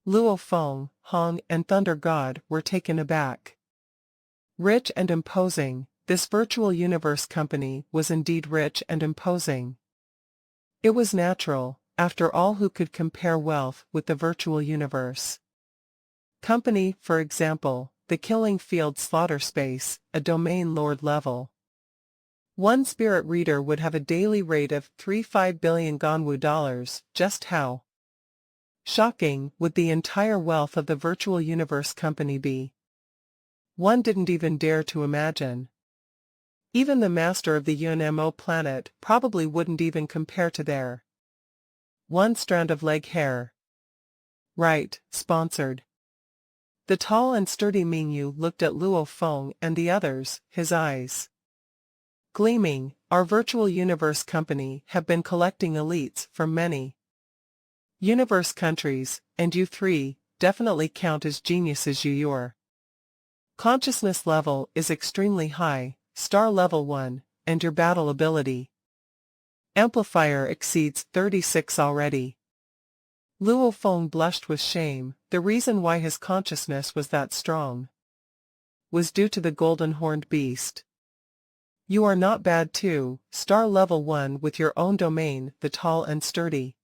[SPEAKER 1] Luo Feng, Hong, and Thunder God were taken aback. Rich and imposing, this Virtual Universe Company was indeed rich and imposing. It was natural, after all. Who could compare wealth with the Virtual Universe Company? For example, the Killing Field Slaughter Space, a domain lord level. One spirit reader would have a daily rate of 35 billion Ganwu dollars. Just how Shocking would the entire wealth of the virtual universe company be. One didn't even dare to imagine. Even the master of the UNMO planet probably wouldn't even compare to their one strand of leg hair. Right, sponsored. The tall and sturdy Mingyu looked at Luo Feng and the others, his eyes gleaming. Our virtual universe company have been collecting elites from many universe countries, and you three definitely count as geniuses. Your consciousness level is extremely high, star level 1, and your battle ability amplifier exceeds 36 already. Luo Feng blushed with shame. The reason why his consciousness was that strong was due to the golden horned beast. You are not bad too, star level 1 with your own domain, the tall and sturdy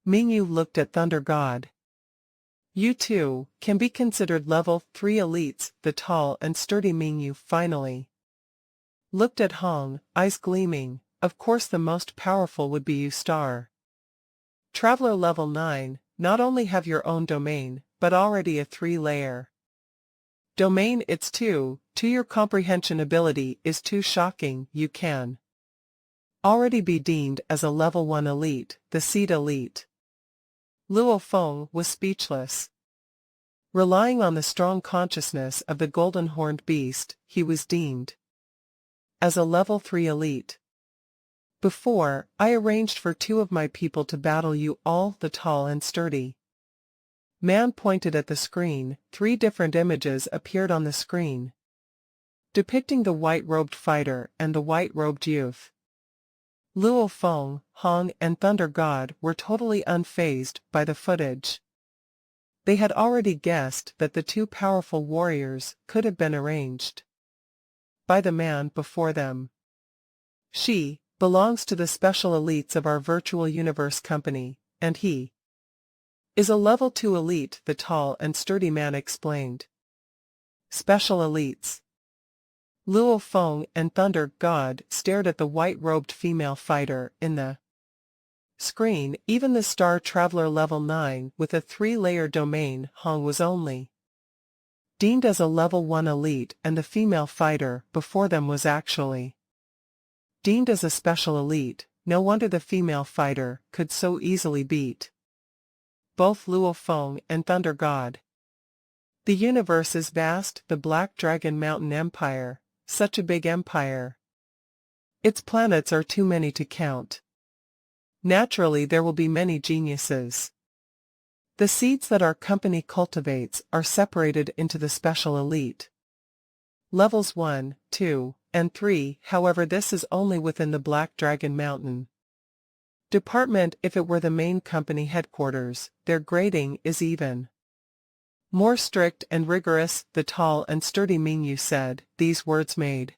[SPEAKER 1] Mingyu looked at Thunder God. You too can be considered level 3 elites, the tall and sturdy Mingyu finally looked at Hong, eyes gleaming. Of course the most powerful would be you, star Traveler level 9, not only have your own domain, but already a 3-layer domain. It's too your comprehension ability is too shocking. You can already be deemed as a level 1 elite, the seed elite. Luo Feng was speechless. Relying on the strong consciousness of the golden horned beast, he was deemed as a level 3 elite. Before, I arranged for 2 of my people to battle you all, the tall and sturdy man pointed at the screen. 3 different images appeared on the screen, depicting the white-robed fighter and the white-robed youth. Luo Feng, Hong and Thunder God were totally unfazed by the footage. They had already guessed that the 2 powerful warriors could have been arranged by the man before them. She belongs to the special elites of our virtual universe company, and he is a level 2 elite, the tall and sturdy man explained. Special elites. Luo Feng and Thunder God stared at the white-robed female fighter in the screen. Even the Star Traveler level 9 with a 3-layer domain, Hong, was only deemed as a level 1 elite, and the female fighter before them was actually deemed as a special elite. No wonder the female fighter could so easily beat both Luo Feng and Thunder God. The universe is vast, the Black Dragon Mountain Empire, such a big empire. Its planets are too many to count. Naturally there will be many geniuses. The seeds that our company cultivates are separated into the special elite levels 1, 2, and 3. However, this is only within the Black Dragon Mountain department. If it were the main company headquarters, their grading is even more strict and rigorous, the tall and sturdy Mingyu said. These words made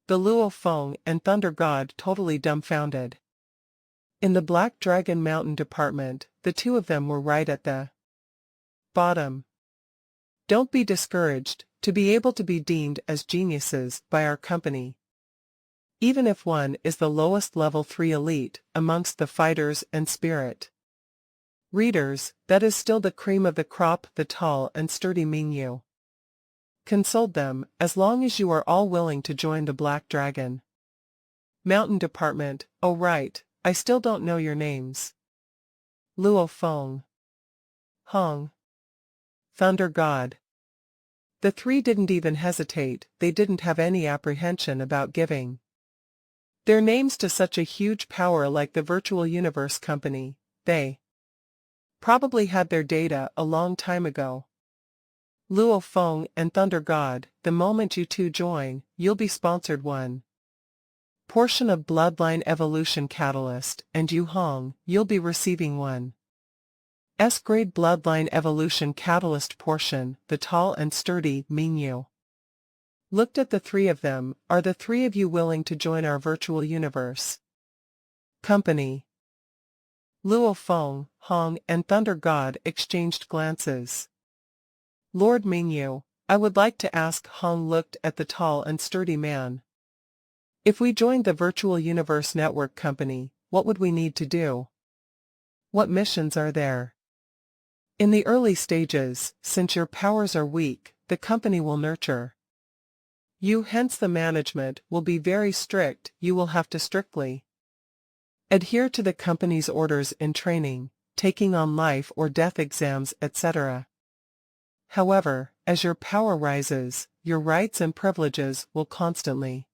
[SPEAKER 1] the Luo Feng and Thunder God totally dumbfounded. In the Black Dragon Mountain department, the 2 of them were right at the bottom. Don't be discouraged. To be able to be deemed as geniuses by our company, even if one is the lowest level 3 elite amongst the fighters and spirit readers, that is still the cream of the crop, the tall and sturdy Mingyu consoled them. As long as you are all willing to join the Black Dragon Mountain department. Oh right, I still don't know your names. Luo Feng, Hong, Thunder God. The 3 didn't even hesitate. They didn't have any apprehension about giving their names to such a huge power like the virtual universe company. They probably had their data a long time ago. Luo Feng and Thunder God, the moment you 2 join, you'll be sponsored 1 portion of Bloodline Evolution Catalyst, and you Hong, you'll be receiving 1 S-grade Bloodline Evolution Catalyst portion. The tall and sturdy Mingyu looked at the 3 of them. Are the 3 of you willing to join our virtual universe company? Luo Feng, Hong and Thunder God exchanged glances. Lord Mingyu, I would like to ask. Hong looked at the tall and sturdy man. If we joined the virtual universe network company, what would we need to do? What missions are there? In the early stages, since your powers are weak, the company will nurture you, hence the management will be very strict. You will have to strictly adhere to the company's orders in training, taking on life or death exams, etc. However, as your power rises, your rights and privileges will constantly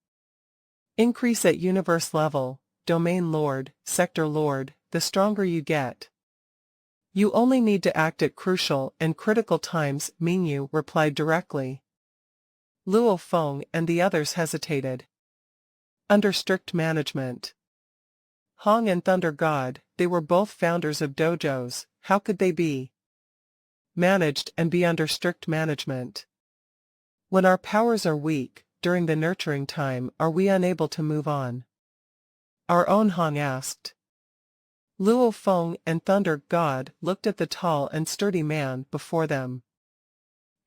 [SPEAKER 1] increase at universe level, domain lord, sector lord, the stronger you get. You only need to act at crucial and critical times, Mingyu replied directly. Luo Feng and the others hesitated. Under strict management. Hong and Thunder God, they were both founders of dojos, how could they be managed and be under strict management? When our powers are weak, during the nurturing time, are we unable to move on our own? Hong asked. Luo Feng and Thunder God looked at the tall and sturdy man before them.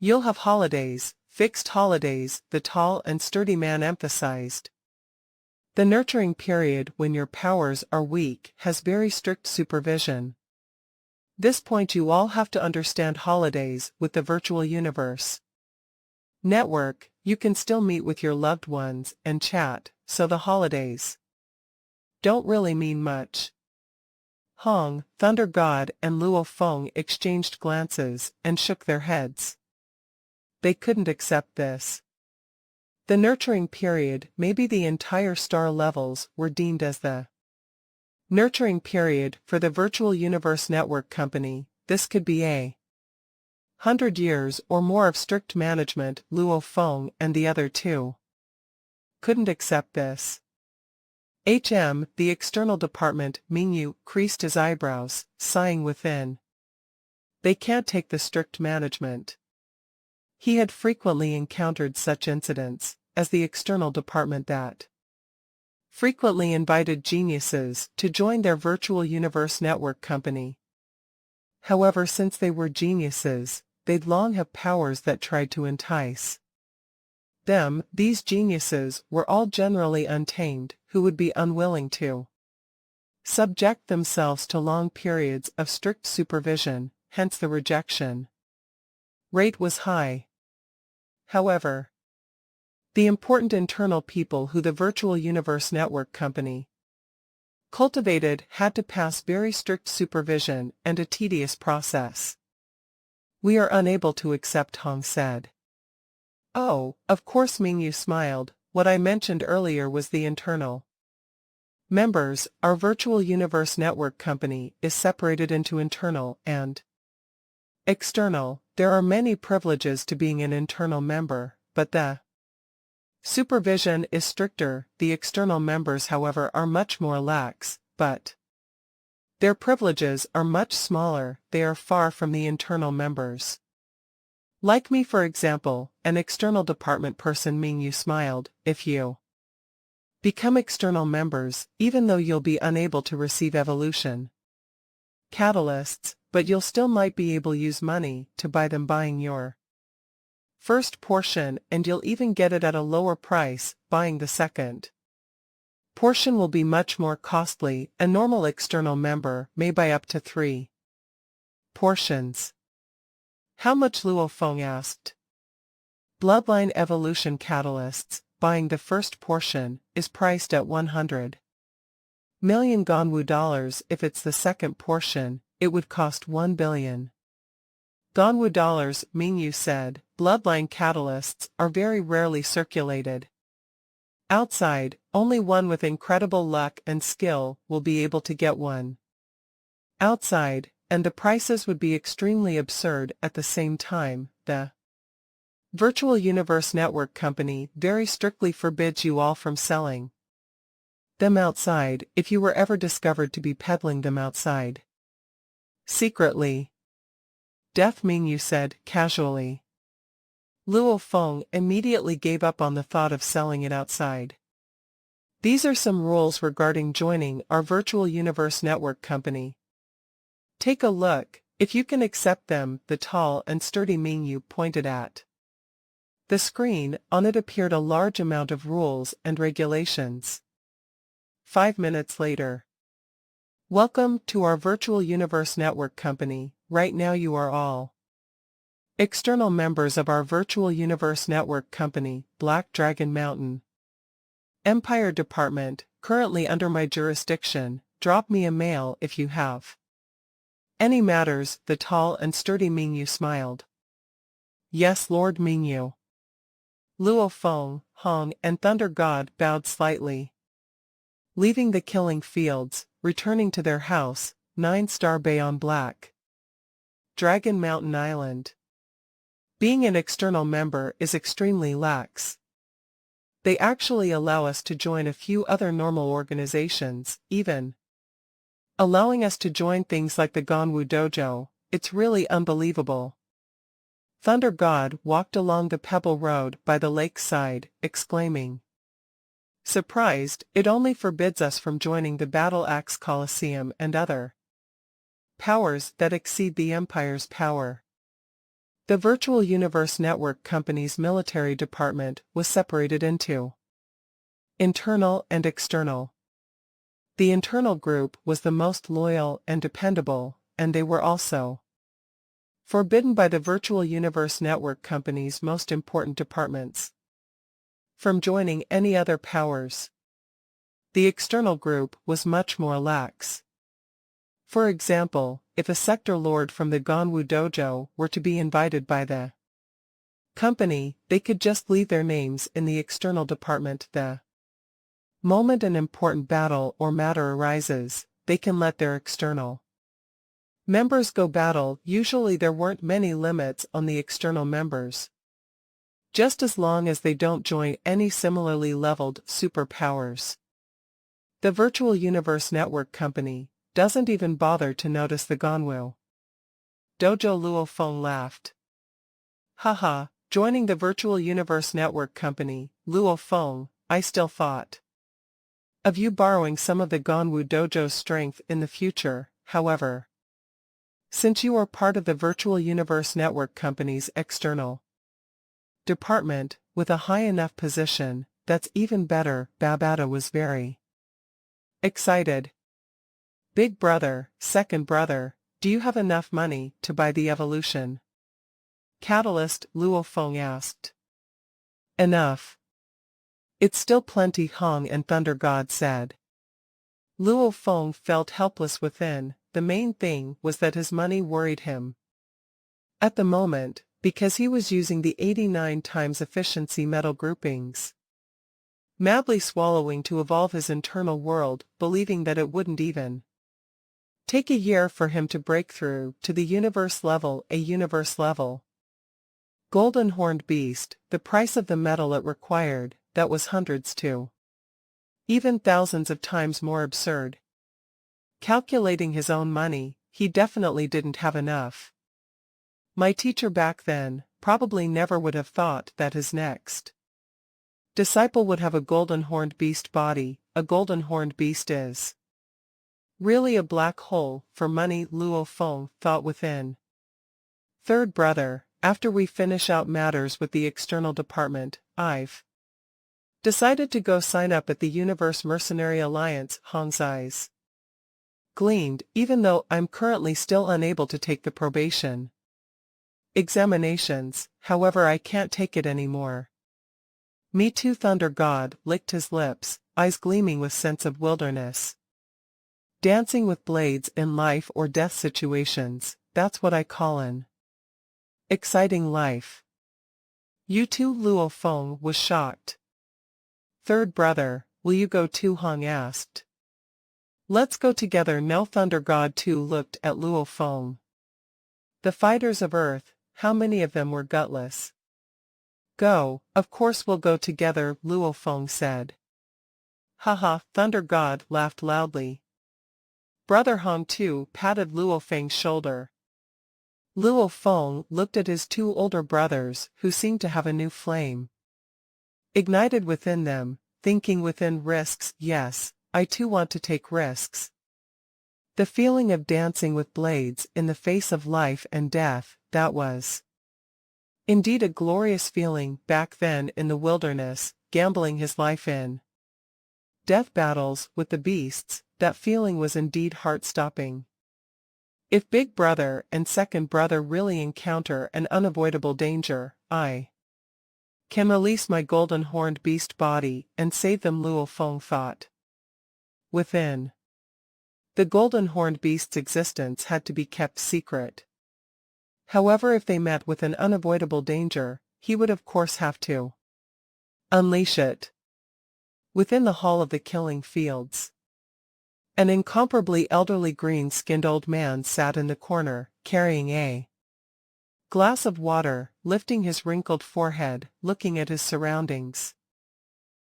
[SPEAKER 1] You'll have holidays, fixed holidays, the tall and sturdy man emphasized. The nurturing period when your powers are weak has very strict supervision. This point you all have to understand. Holidays with the virtual universe network, you can still meet with your loved ones and chat, so the holidays don't really mean much. Hong, Thunder God and Luo Feng exchanged glances and shook their heads. They couldn't accept this. The nurturing period, maybe the entire star levels were deemed as the nurturing period for the virtual universe network company. This could be 100 years or more of strict management. Luo Feng and the other two couldn't accept this. The external department, Mingyu creased his eyebrows, sighing within. They can't take the strict management. He had frequently encountered such incidents, as the external department that frequently invited geniuses to join their virtual universe network company. However, since they were geniuses, they'd long have powers that tried to entice them. These geniuses were all generally untamed, who would be unwilling to subject themselves to long periods of strict supervision, hence the rejection rate was high. However, the important internal people who the virtual universe network company cultivated had to pass very strict supervision and a tedious process. We are unable to accept, Hong said. Oh, of course, Mingyu smiled. What I mentioned earlier was the internal members. Our virtual universe network company is separated into internal and external. There are many privileges to being an internal member, but the supervision is stricter. The external members, however, are much more lax, but their privileges are much smaller. They are far from the internal members. Like me, for example, an external department person. Mingyu smiled. If you become external members, even though you'll be unable to receive evolution catalysts, but you'll still might be able to use money to buy them, buying your first portion, and you'll even get it at a lower price. Buying the second portion will be much more costly. A normal external member may buy up to 3 portions. How much? Luo Feng asked. Bloodline evolution catalysts, buying the first portion, is priced at 100 million Ganwu dollars. If it's the second portion, it would cost 1 billion Ganwu dollars, Mingyu said. Bloodline catalysts are very rarely circulated outside. Only one with incredible luck and skill will be able to get one outside, and the prices would be extremely absurd. At the same time, the virtual universe network company very strictly forbids you all from selling them outside if you were ever discovered to be peddling them outside secretly. Death, Mingyu said casually. Luo Feng immediately gave up on the thought of selling it outside. These are some rules regarding joining our virtual universe network company. Take a look, if you can accept them. The tall and sturdy Mingyu pointed at the screen. On it appeared a large amount of rules and regulations. 5 minutes later. Welcome to our virtual universe network company. Right now you are all external members of our virtual universe network company, Black Dragon Mountain Empire Department, currently under my jurisdiction. Drop me a mail if you have any matters. The tall and sturdy Mingyu smiled. Yes, Lord Mingyu. Luo Feng, Hong, and Thunder God bowed slightly. Leaving the killing fields, returning to their house, 9-star Bay on Black Dragon Mountain Island. Being an external member is extremely lax. They actually allow us to join a few other normal organizations, even allowing us to join things like the Ganwu Dojo. It's really unbelievable. Thunder God walked along the pebble road by the lakeside, exclaiming, surprised, it only forbids us from joining the Battle Axe Coliseum and other powers that exceed the Empire's power. The Virtual Universe Network Company's military department was separated into internal and external. The internal group was the most loyal and dependable, and they were also forbidden by the Virtual Universe Network Company's most important departments from joining any other powers. The external group was much more lax. For example, if a sector lord from the Ganwu Dojo were to be invited by the company, they could just leave their names in the external department. The moment an important battle or matter arises, they can let their external members go battle. Usually there weren't many limits on the external members, just as long as they don't join any similarly leveled superpowers. The Virtual Universe Network Company doesn't even bother to notice the Ganwu Dojo. Luo Feng laughed. Haha, joining the Virtual Universe Network Company, Luo Feng, I still thought of you borrowing some of the Ganwu Dojo's strength in the future. However, since you are part of the Virtual Universe Network Company's external department, with a high enough position, that's even better. Babata was very excited. Big brother, second brother, do you have enough money to buy the evolution catalyst? Luo Feng asked. Enough. It's still plenty, Hong and Thunder God said. Luo Feng felt helpless within. The main thing was that his money worried him at the moment, because he was using the 89 times efficiency metal groupings, madly swallowing to evolve his internal world, believing that it wouldn't even take a year for him to break through to the universe level. A universe level golden horned beast, the price of the metal it required, that was hundreds to even thousands of times more absurd. Calculating his own money, he definitely didn't have enough. My teacher back then probably never would have thought that his next disciple would have a golden horned beast body. A golden horned beast is really a black hole for money, Luo Feng thought within. Third brother, after we finish out matters with the external department, I've decided to go sign up at the Universe Mercenary Alliance. Hong's eyes gleamed. Even though I'm currently still unable to take the probation examinations, however, I can't take it anymore. Me too. Thunder God licked his lips, eyes gleaming with sense of wilderness. Dancing with blades in life or death situations, that's what I call an exciting life. You too? Luo Feng was shocked. Third brother, will you go too? Hong asked. Let's go together. No. Thunder God too looked at Luo Feng. The fighters of Earth, how many of them were gutless? Go, of course we'll go together, Luo Feng said. Haha, Thunder God laughed loudly. Brother Hong too patted Luo Feng's shoulder. Luo Feng looked at his two older brothers, who seemed to have a new flame ignited within them, thinking within, risks. Yes, I too want to take risks. The feeling of dancing with blades in the face of life and death, that was indeed a glorious feeling. Back then in the wilderness, gambling his life in death battles with the beasts, that feeling was indeed heart-stopping. If Big Brother and Second Brother really encounter an unavoidable danger, I can release my golden horned beast body and save them, Luo Feng thought. Within, the golden horned beast's existence had to be kept secret. However, if they met with an unavoidable danger, he would of course have to unleash it. Within the hall of the killing fields, an incomparably elderly green-skinned old man sat in the corner, carrying a glass of water, lifting his wrinkled forehead, looking at his surroundings.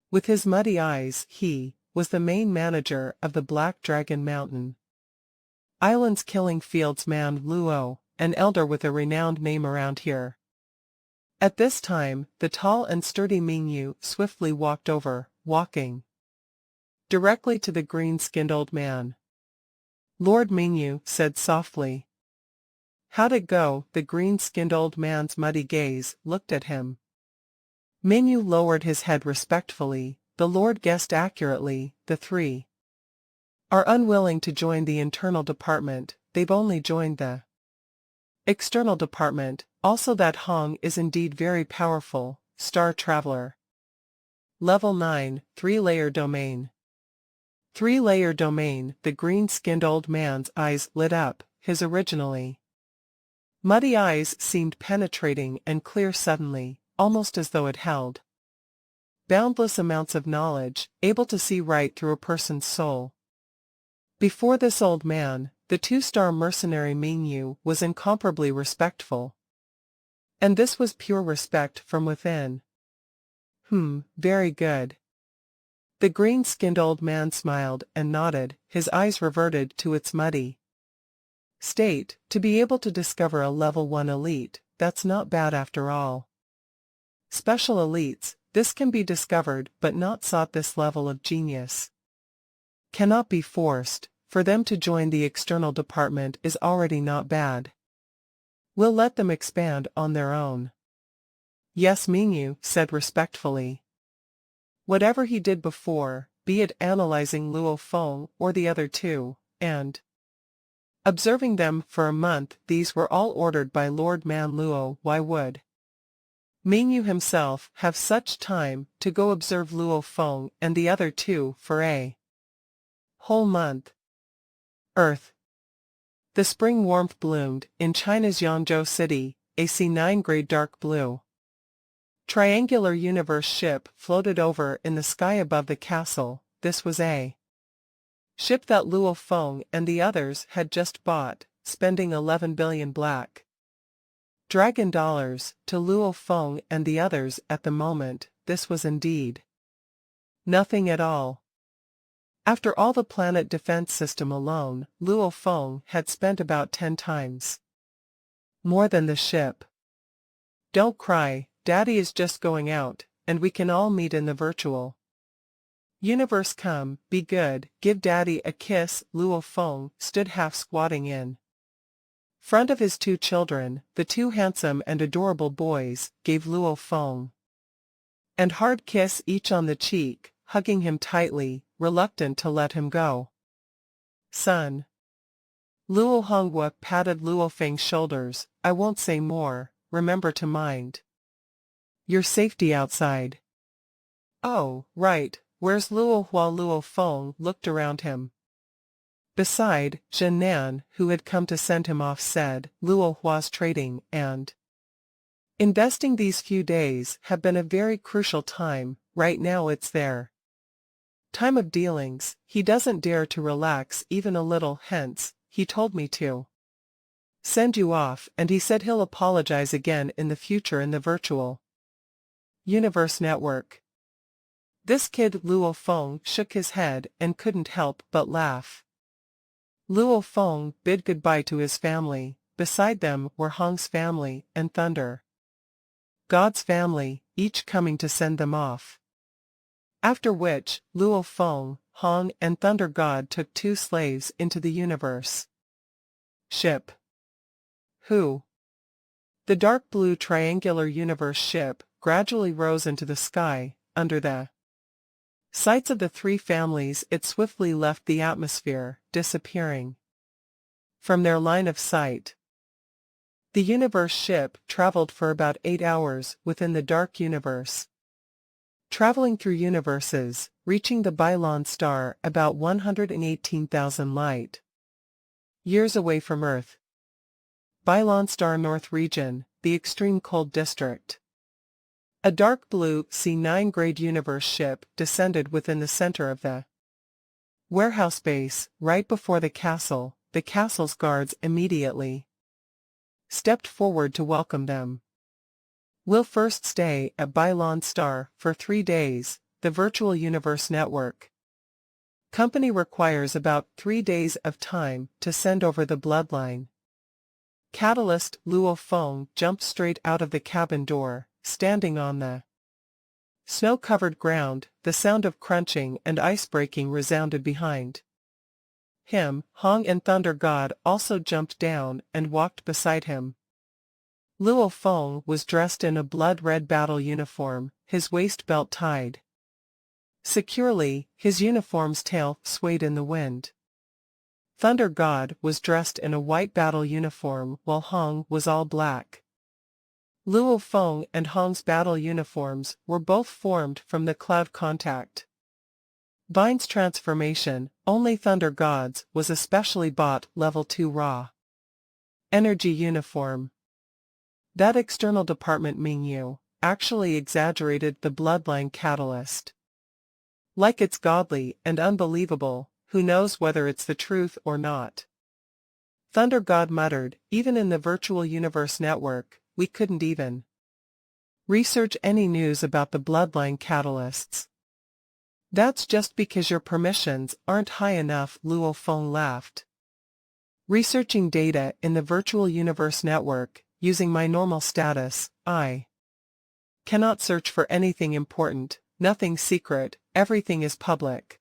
[SPEAKER 1] With his muddy eyes, he was the main manager of the Black Dragon Mountain Island's killing fields man, Luo, an elder with a renowned name around here. At this time, the tall and sturdy Mingyu swiftly walked over, walking directly to the green-skinned old man. Lord Mingyu said softly. How'd it go? The green-skinned old man's muddy gaze looked at him. Mingyu lowered his head respectfully. The Lord guessed accurately. The three are unwilling to join the internal department, they've only joined the external department. Also, that Hong is indeed very powerful. Star Traveler. Level 9, 3-layer domain. 3-layer domain. The green-skinned old man's eyes lit up. His originally muddy eyes seemed penetrating and clear suddenly, almost as though it held boundless amounts of knowledge, able to see right through a person's soul. Before this old man, the 2-star mercenary Mingyu was incomparably respectful. And this was pure respect from within. Very good. The green-skinned old man smiled and nodded, his eyes reverted to its muddy state. To be able to discover a level 1 elite, that's not bad after all. Special elites, this can be discovered but not sought. This level of genius cannot be forced. For them to join the external department is already not bad. We'll let them expand on their own. Yes, Mingyu said respectfully. Whatever he did before, be it analyzing Luo Feng or the other two, and observing them for a month, these were all ordered by Lord Man Luo. Why would Mingyu himself have such time to go observe Luo Feng and the other two for a whole month? Earth. The spring warmth bloomed in China's Yangzhou city. A C9 grade dark blue triangular universe ship floated over in the sky above the castle. This was a ship that Luo Feng and the others had just bought, spending 11 billion black dragon dollars. To Luo Feng and the others at the moment, this was indeed nothing at all. After all, the planet defense system alone, Luo Feng had spent about 10 times more than the ship. Don't cry, Daddy is just going out, and we can all meet in the virtual universe. Come, be good, give Daddy a kiss. Luo Feng stood half squatting in front of his 2 children. The 2 handsome and adorable boys gave Luo Feng an hard kiss each on the cheek, hugging him tightly, reluctant to let him go. Son. Luo Honghua patted Luo Feng's shoulders. I won't say more, remember to mind your safety outside. Oh, right, where's Luo Hua? Luo Feng looked around him. Beside, Zhen Nan, who had come to send him off, said, Luo Hua's trading and investing these few days have been a very crucial time. Right now it's their time of dealings. He doesn't dare to relax even a little, hence, he told me to send you off, and he said he'll apologize again in the future in the virtual universe network. This kid. Luo Feng shook his head and couldn't help but laugh. Luo Feng bid goodbye to his family. Beside them were Hong's family and Thunder God's family, each coming to send them off. After which, Luo Feng, Hong and Thunder God took 2 slaves into the universe ship. Who? The dark blue triangular universe ship gradually rose into the sky. Under the Sights of the three families, it swiftly left the atmosphere, disappearing from their line of sight. The universe ship traveled for about 8 hours within the dark universe, traveling through universes, reaching the Bylon star about 118,000 light years away from Earth. Bylon star North region, the extreme cold district. A dark blue C9 grade universe ship descended within the center of the warehouse base, right before the castle. The castle's guards immediately stepped forward to welcome them. We'll first stay at Bylon Star for 3 days, the virtual universe network company requires about 3 days of time to send over the bloodline. Catalyst Luo Feng jumped straight out of the cabin door, standing on the snow-covered ground. The sound of crunching and ice-breaking resounded behind him. Hong and Thunder God also jumped down and walked beside him. Luo Feng was dressed in a blood-red battle uniform, his waist belt tied securely, his uniform's tail swayed in the wind. Thunder God was dressed in a white battle uniform while Hong was all black. Luo Feng and Hong's battle uniforms were both formed from the cloud contact Vine's transformation. Only Thunder God's was a specially bought level 2 raw energy uniform. That external department Mingyu actually exaggerated the bloodline catalyst. Like it's godly and unbelievable, who knows whether it's the truth or not. Thunder God muttered, even in the virtual universe network, we couldn't even research any news about the bloodline catalysts. That's just because your permissions aren't high enough, Luo Feng laughed. Researching data in the virtual universe network, using my normal status, I cannot search for anything important, nothing secret, everything is public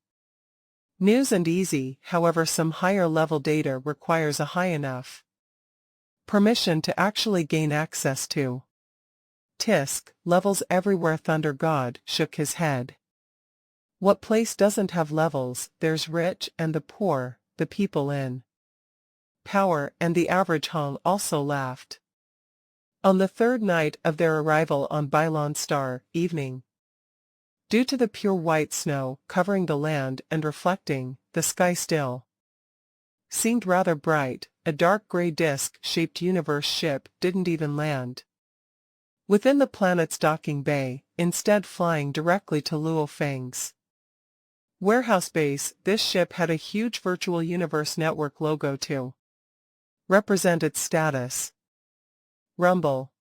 [SPEAKER 1] news and easy. However, some higher level data requires a high enough permission to actually gain access to. Tisk, levels everywhere. Thunder God shook his head. What place doesn't have levels? There's rich and the poor, the people in power and the average. Hong also laughed. On the third night of their arrival on Bylon Star, evening, due to the pure white snow covering the land and reflecting, the sky still seemed rather bright. A dark gray disc-shaped universe ship didn't even land within the planet's docking bay, instead flying directly to Luo Feng's warehouse base. This ship had a huge virtual universe network logo to represent its status. Rumble.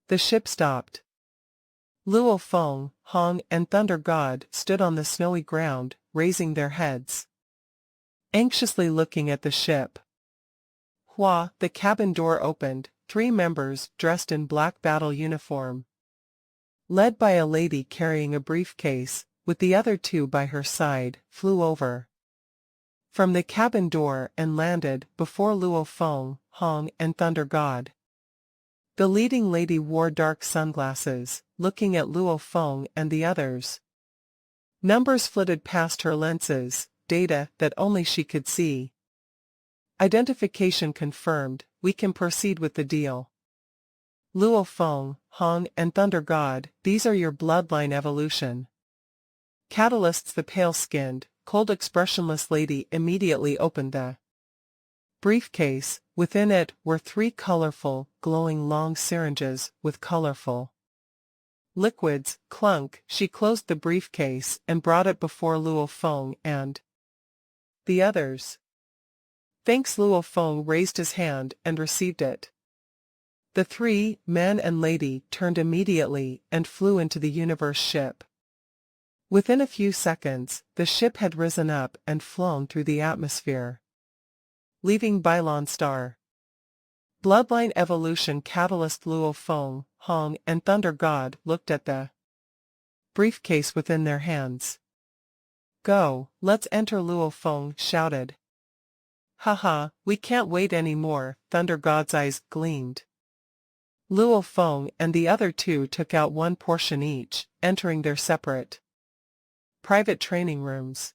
[SPEAKER 1] The ship stopped. Luo Feng, Hong, and Thunder God stood on the snowy ground, raising their heads, anxiously looking at the ship. Hua, the cabin door opened. 3 members dressed in black battle uniform, led by a lady carrying a briefcase, with the other 2 by her side, flew over from the cabin door and landed before Luo Feng, Hong, and Thunder God. The leading lady wore dark sunglasses, looking at Luo Feng and the others. Numbers flitted past her lenses, data that only she could see. Identification confirmed, we can proceed with the deal. Luo Feng, Hong, and Thunder God, these are your bloodline evolution catalysts. The pale-skinned, cold expressionless lady immediately opened the briefcase. Within it were 3 colorful, glowing long syringes with colorful liquids. Clunk, she closed the briefcase and brought it before Luo Feng and the others. Thanks. Luo Feng raised his hand and received it. The 3 men and lady turned immediately and flew into the universe ship. Within a few seconds, the ship had risen up and flown through the atmosphere, leaving Bylon Star. Bloodline evolution catalyst. Luo Feng, Hong, and Thunder God looked at the briefcase within their hands. Go, let's enter, Luo Feng shouted. Haha, we can't wait anymore. Thunder God's eyes gleamed. Luo Feng and the other 2 took out 1 portion each, entering their separate Private training rooms.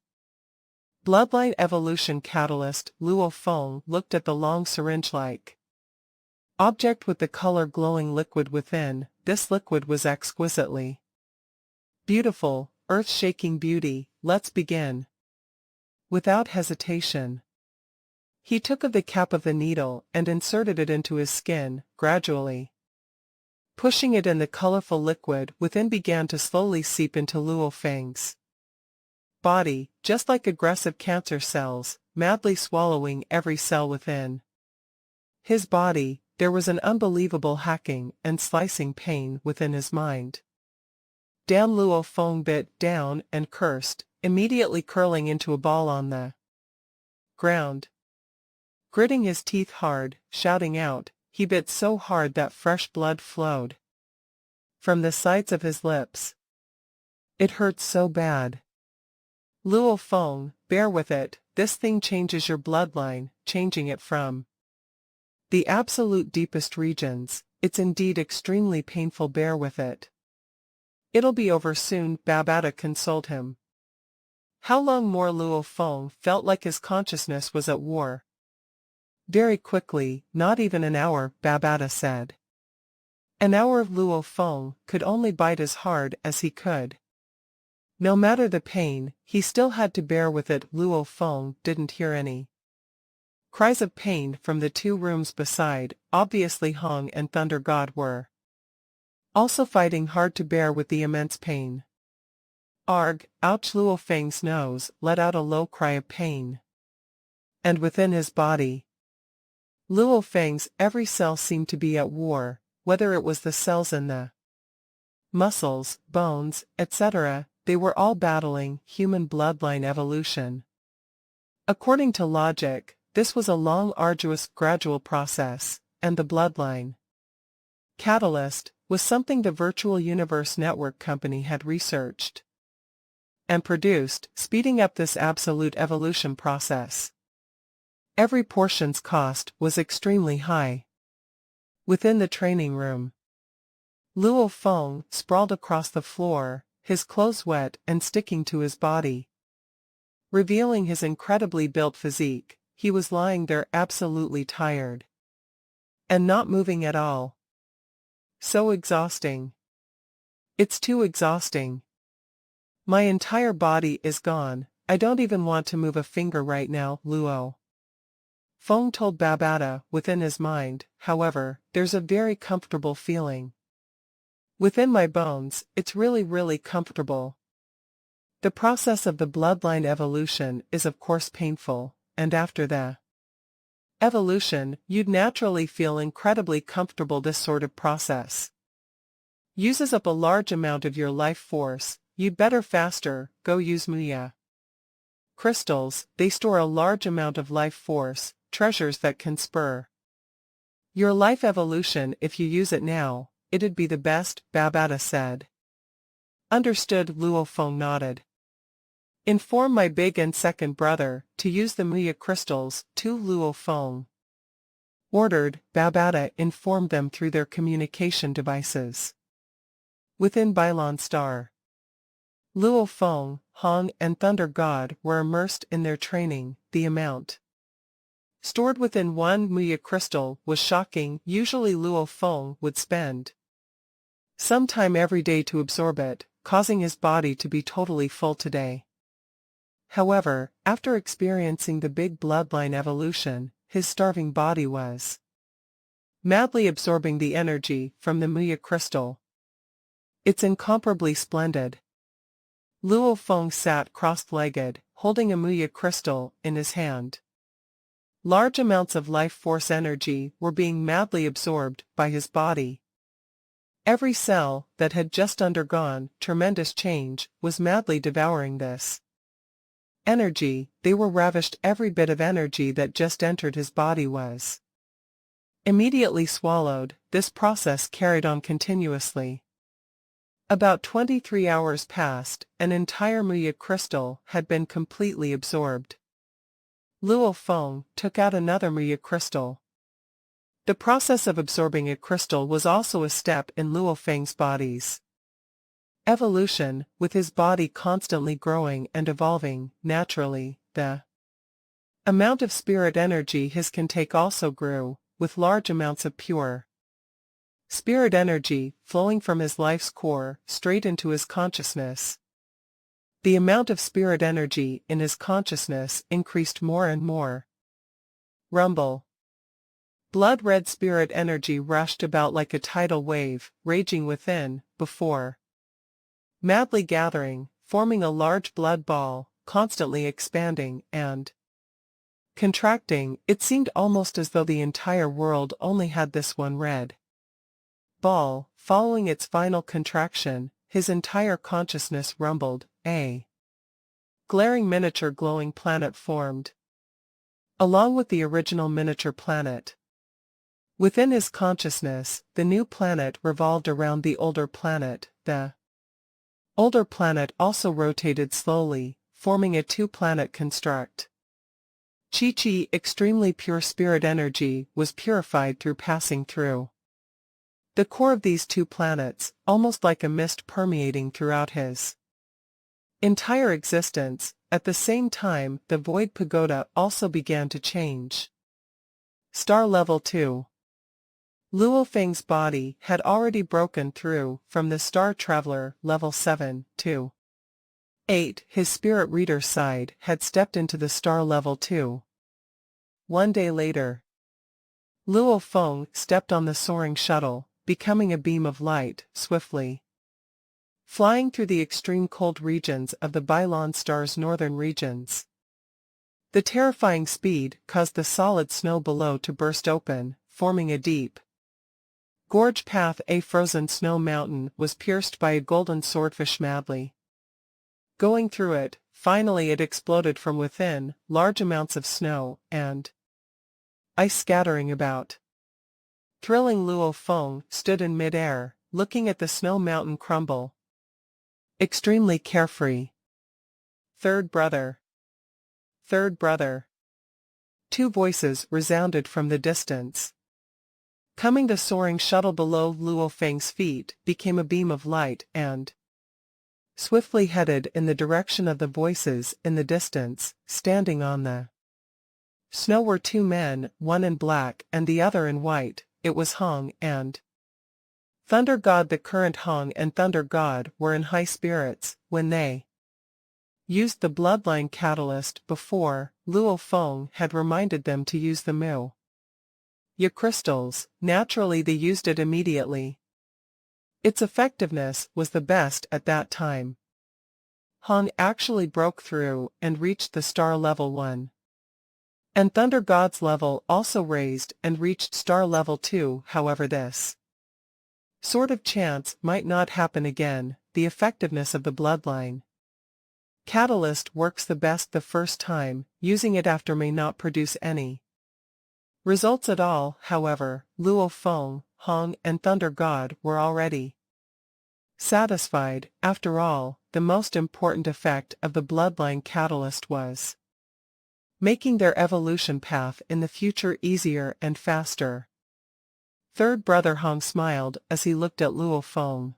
[SPEAKER 1] Bloodline evolution catalyst Luo Feng looked at the long syringe-like object with the color glowing liquid within. This liquid was exquisitely beautiful, earth-shaking beauty. Let's begin. Without hesitation, he took of the cap of the needle and inserted it into his skin, gradually pushing it, and the colorful liquid within began to slowly seep into Luo Feng's body, just like aggressive cancer cells, madly swallowing every cell within his body. There was an unbelievable hacking and slicing pain within his mind. Down Luo Feng bit down and cursed, immediately curling into a ball on the ground. Gritting his teeth hard, shouting out, he bit so hard that fresh blood flowed from the sides of his lips. It hurt so bad. Luo Feng, bear with it, this thing changes your bloodline, changing it from the absolute deepest regions. It's indeed extremely painful, bear with it. It'll be over soon, Babata consoled him. How long more? Luo Feng felt like his consciousness was at war. Very quickly, not even an hour, Babata said. An hour of Luo Feng could only bite as hard as he could. No matter the pain, he still had to bear with it. Luo Feng didn't hear any cries of pain from the two rooms beside. Obviously Hong and Thunder God were also fighting hard to bear with the immense pain. Arg, ouch! Luo Feng's nose let out a low cry of pain. And within his body, Luo Feng's every cell seemed to be at war, whether it was the cells in the muscles, bones, etc., they were all battling human bloodline evolution. According to logic, this was a long, arduous, gradual process, and the bloodline catalyst was something the Virtual Universe Network company had researched and produced, speeding up this absolute evolution process. Every portion's cost was extremely high. Within the training room, Luo Feng sprawled across the floor, his clothes wet and sticking to his body, revealing his incredibly built physique. He was lying there absolutely tired and not moving at all. So exhausting. It's too exhausting. My entire body is gone. I don't even want to move a finger right now, Luo Feng told Babata within his mind. However, there's a very comfortable feeling within my bones. It's really comfortable. The process of the bloodline evolution is of course painful, and after the evolution, you'd naturally feel incredibly comfortable. This sort of process uses up a large amount of your life force. You'd better faster go use Muya crystals. They store a large amount of life force, treasures that can spur your life evolution. If you use it now, it'd be the best, Babata said. Understood, Luo Feng nodded. Inform my big and second brother to use the Muya crystals too, Luo Feng ordered. Babata informed them through their communication devices. Within Bylon Star, Luo Feng, Hong and Thunder God were immersed in their training. The amount stored within one Muya crystal was shocking. Usually Luo Feng would spend some time every day to absorb it, causing his body to be totally full today. However, after experiencing the big bloodline evolution, his starving body was madly absorbing the energy from the Muya crystal. It's incomparably splendid. Luo Feng sat cross-legged, holding a Muya crystal in his hand. Large amounts of life force energy were being madly absorbed by his body. Every cell that had just undergone tremendous change was madly devouring this energy. They were ravished. Every bit of energy that just entered his body was immediately swallowed. This process carried on continuously. About 23 hours passed. An entire Muya crystal had been completely absorbed. Luo Feng took out another Muya crystal. The process of absorbing a crystal was also a step in Luo Feng's body's Evolution, with his body constantly growing and evolving, naturally, the amount of spirit energy his can take also grew, with large amounts of pure spirit energy flowing from his life's core straight into his consciousness. The amount of spirit energy in his consciousness increased more and more. Rumble. Blood-red spirit energy rushed about like a tidal wave, raging within, before madly gathering, forming a large blood ball, constantly expanding and contracting. It seemed almost as though the entire world only had this one red ball. Following its final contraction, his entire consciousness rumbled. A glaring miniature glowing planet formed, along with the original miniature planet. Within his consciousness, the new planet revolved around the older planet. The older planet also rotated slowly, forming a two-planet construct. Chi-Chi, extremely pure spirit energy, was purified through passing through the core of these two planets, almost like a mist permeating throughout his entire existence. At the same time, the Void Pagoda also began to change. Star Level 2. Luo Feng's body had already broken through from the Star Traveler Level 7 to 8. His spirit reader side had stepped into the Star Level 2. One day later, Luo Feng stepped on the soaring shuttle, becoming a beam of light, swiftly flying through the extreme cold regions of the Bailon Star's northern regions. The terrifying speed caused the solid snow below to burst open, forming a deep gorge path. A frozen snow mountain was pierced by a golden swordfish madly going through it. Finally it exploded from within, large amounts of snow and ice scattering about. Thrilling Luo Feng stood in mid-air, looking at the snow mountain crumble, extremely carefree. Third brother. Third brother. Two voices resounded from the distance. Coming, the soaring shuttle below Luo Feng's feet became a beam of light and swiftly headed in the direction of the voices. In the distance, standing on the snow were two men, one in black and the other in white. It was Hong and Thunder God. The current Hong and Thunder God were in high spirits when they used the bloodline catalyst. Before, Luo Feng had reminded them to use the Mu Ya crystals. Naturally they used it immediately. Its effectiveness was the best at that time. Hong actually broke through and reached the Star Level 1. And Thunder God's level also raised and reached Star Level 2. However, this sort of chance might not happen again. The effectiveness of the bloodline catalyst works the best the first time. Using it after may not produce any results at all. However, Luo Feng, Hong and Thunder God were already satisfied. After all, the most important effect of the bloodline catalyst was making their evolution path in the future easier and faster. Third brother Hong smiled as he looked at Luo Feng.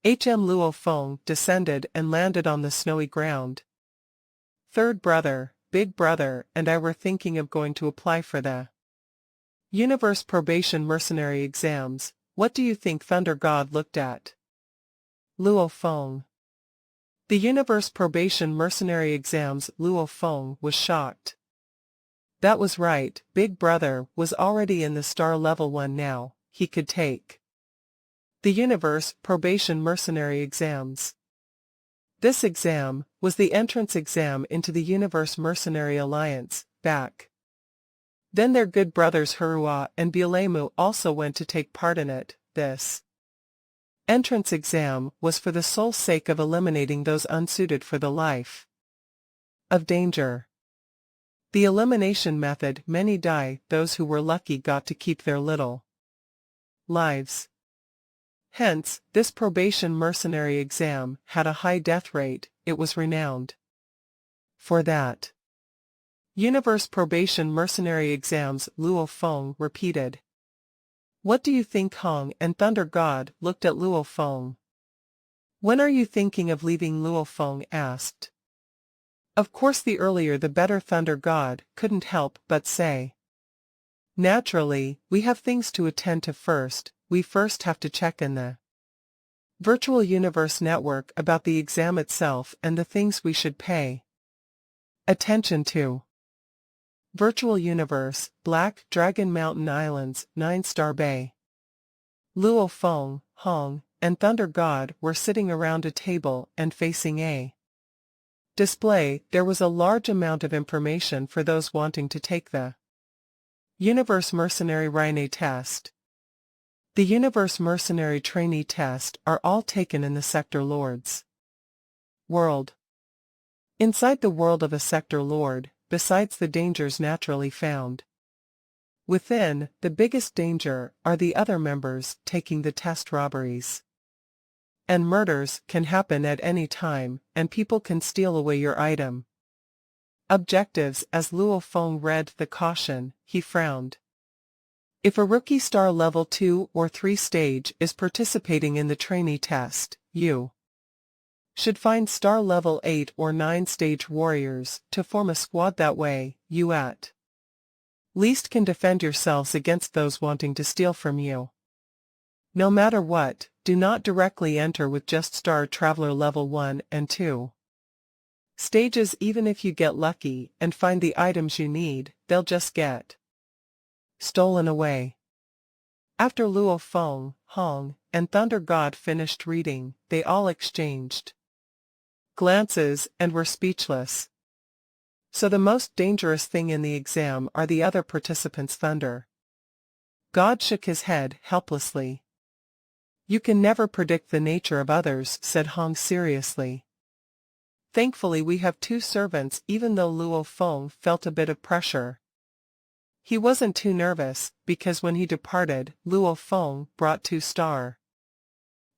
[SPEAKER 1] Luo Feng descended and landed on the snowy ground. Third brother, big brother and I were thinking of going to apply for the Universe Probation Mercenary exams. What do you think? Thunder God looked at Luo Feng. The Universe Probation Mercenary exams. Luo Feng was shocked. That was right, Big Brother was already in the Star Level 1 now. He could take the Universe Probation Mercenary exams. This exam was the entrance exam into the Universe Mercenary Alliance. Back then their good brothers Hurua and Bielemu also went to take part in it. This entrance exam was for the sole sake of eliminating those unsuited for the life of danger. The elimination method, many die, those who were lucky got to keep their little lives. Hence, this probation mercenary exam had a high death rate. It was renowned for that. Universe Probation Mercenary exams. Luo Feng repeated. What do you think? Hong and Thunder God looked at Luo Feng. When are you thinking of leaving? Luo Feng asked. Of course, the earlier the better, Thunder God couldn't help but say. Naturally, we have things to attend to first. We first have to check in the virtual universe network about the exam itself and the things we should pay attention to. Virtual universe, Black Dragon Mountain Islands, 9-Star Bay. Luo Feng, Hong, and Thunder God were sitting around a table and facing a display. There was a large amount of information for those wanting to take the Universe Mercenary Rhine test. The Universe Mercenary Trainee Test are all taken in the Sector Lord's world. Inside the world of a Sector Lord, besides the dangers naturally found within, the biggest danger are the other members taking the test. Robberies and murders can happen at any time, and people can steal away your item. Objectives. As Luo Feng read the caution, he frowned. If a rookie star level 2 or 3 stage is participating in the trainee test, you should find star level 8 or 9 stage warriors to form a squad. That way, you at least can defend yourselves against those wanting to steal from you. No matter what, do not directly enter with just Star Traveler level 1 and 2 stages. Even if you get lucky and find the items you need, they'll just get stolen away. After Luo Feng, Hong, and Thunder God finished reading, they all exchanged glances and were speechless. So the most dangerous thing in the exam are the other participants. Thunder God shook his head helplessly. You can never predict the nature of others, said Hong seriously. Thankfully we have 2 servants. Even though Luo Feng felt a bit of pressure, he wasn't too nervous, because when he departed, Luo Feng brought 2 star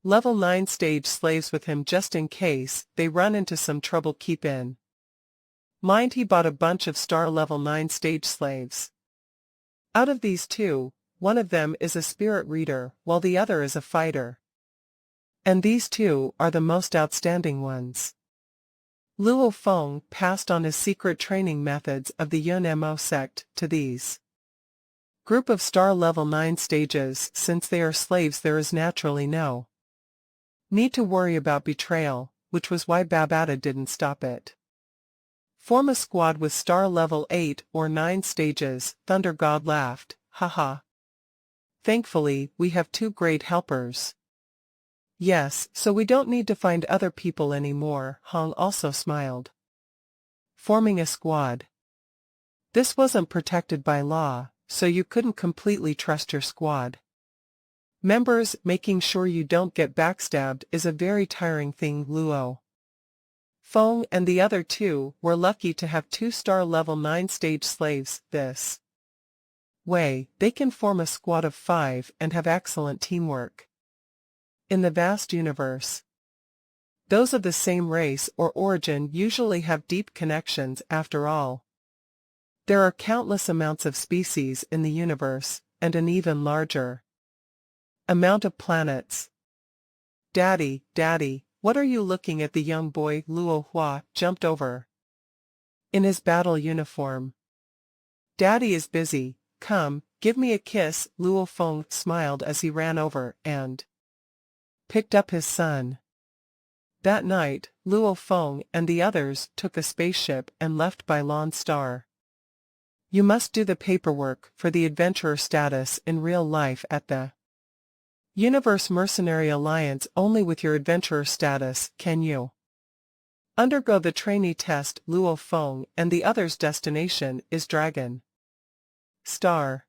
[SPEAKER 1] level 9 stage slaves with him just in case they run into some trouble. Keep in mind he bought a bunch of star level 9 stage slaves. Out of these 2, one of them is a spirit reader while the other is a fighter. And these 2 are the most outstanding ones. Luo Feng passed on his secret training methods of the Yun Mo sect to these group of star level 9 stages. Since they are slaves, there is naturally no need to worry about betrayal, which was why Babata didn't stop it. Form a squad with star level 8 or 9 stages. Thunder God laughed. Haha. Thankfully, we have 2 great helpers. Yes, so we don't need to find other people anymore. Hong also smiled. Forming a squad. This wasn't protected by law, so you couldn't completely trust your squad members. Making sure you don't get backstabbed is a very tiring thing. Luo Feng and the other 2 were lucky to have 2 star level 9 stage slaves. This way, they can form a squad of 5 and have excellent teamwork. In the vast universe, those of the same race or origin usually have deep connections. After all, there are countless amounts of species in the universe, and an even larger amount of planets. Daddy, Daddy, what are you looking at? The young boy Luo Hua jumped over in his battle uniform. Daddy is busy. Come, give me a kiss. Luo Feng smiled as he ran over and picked up his son. That night, Luo Feng and the others took a spaceship and left by Lone Star. You must do the paperwork for the adventurer status in real life at the Universe Mercenary Alliance. Only with your adventurer status can you undergo the trainee test. Luo Feng and the others' destination is Dragon Star.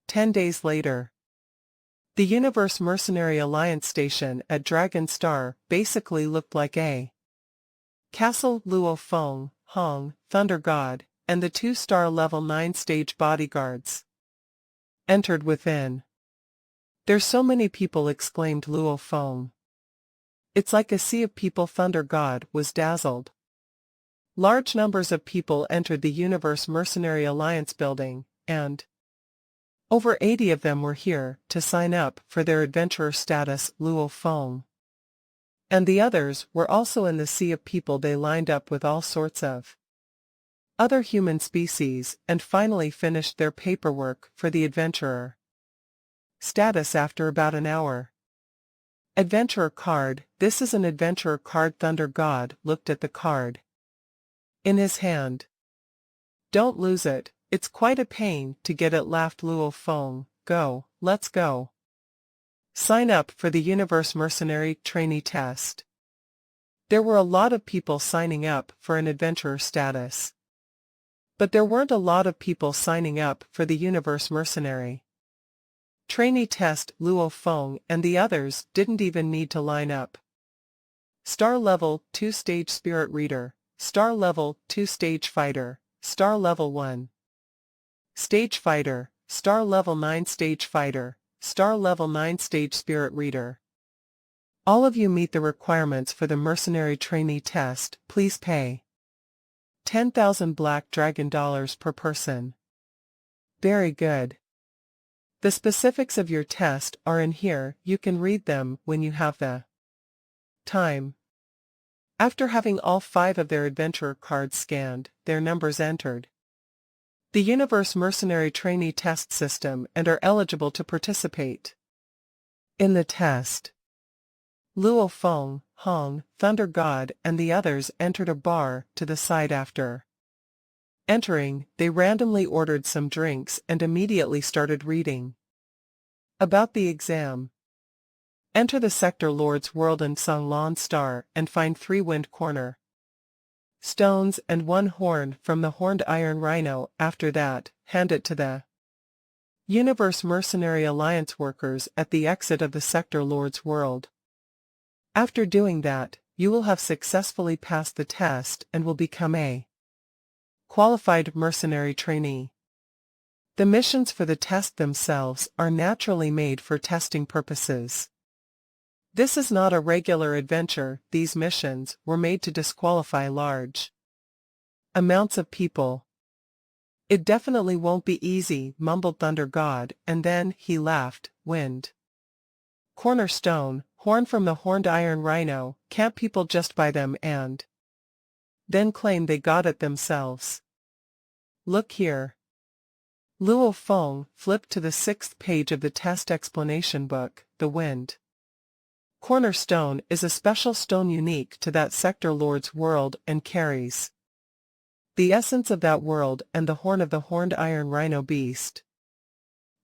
[SPEAKER 1] 10 days later, the Universe Mercenary Alliance station at Dragon Star basically looked like a castle. Luo Feng, Hong, Thunder God, and the 2 star level 9 stage bodyguards entered within. There's so many people, exclaimed Luo Feng. It's like a sea of people. Thunder God was dazzled. Large numbers of people entered the Universe Mercenary Alliance building, and over 80 of them were here to sign up for their adventurer status. Luo Feng And the others were also in the sea of people. They lined up with all sorts of other human species, and finally finished their paperwork for the adventurer status after about an hour. Adventurer card. This is an adventurer card. Thunder God looked at the card in his hand. Don't lose it, it's quite a pain to get it, laughed Luo Feng. Go, let's go. Sign up for the Universe Mercenary Trainee Test. There were a lot of people signing up for an adventurer status. But there weren't a lot of people signing up for the Universe Mercenary Trainee Test. Luo Feng and the others didn't even need to line up. Star Level 2 Stage Spirit Reader, Star Level 2 Stage Fighter, Star Level 1 Stage Fighter, Star Level 9 Stage Fighter, Star Level 9 Stage Spirit Reader. All of you meet the requirements for the Mercenary Trainee Test. Please pay 10,000 Black Dragon dollars per person. Very good. The specifics of your test are in here. You can read them when you have the time. After having all 5 of their adventurer cards scanned, their numbers entered the Universe Mercenary Trainee Test system and are eligible to participate in the test. Luo Feng, Hong, Thunder God and the others entered a bar to the side. After entering, they randomly ordered some drinks and immediately started reading about the exam. Enter the Sector Lord's World and Songlan Star and find 3 wind corner stones and 1 horn from the horned iron rhino. After that, hand it to the Universe Mercenary Alliance workers at the exit of the Sector Lord's World. After doing that, you will have successfully passed the test and will become a qualified mercenary trainee. The missions for the test themselves are naturally made for testing purposes. This is not a regular adventure. These missions were made to disqualify large amounts of people. It definitely won't be easy, mumbled Thunder God, and then he laughed. Wind cornerstone, horn from the horned iron rhino. Can't people just buy them and then claim they got it themselves? Look here. Luo Feng flipped to the 6th page of the test explanation book. The wind cornerstone is a special stone unique to that Sector Lord's world and carries the essence of that world and the horn of the horned iron rhino beast.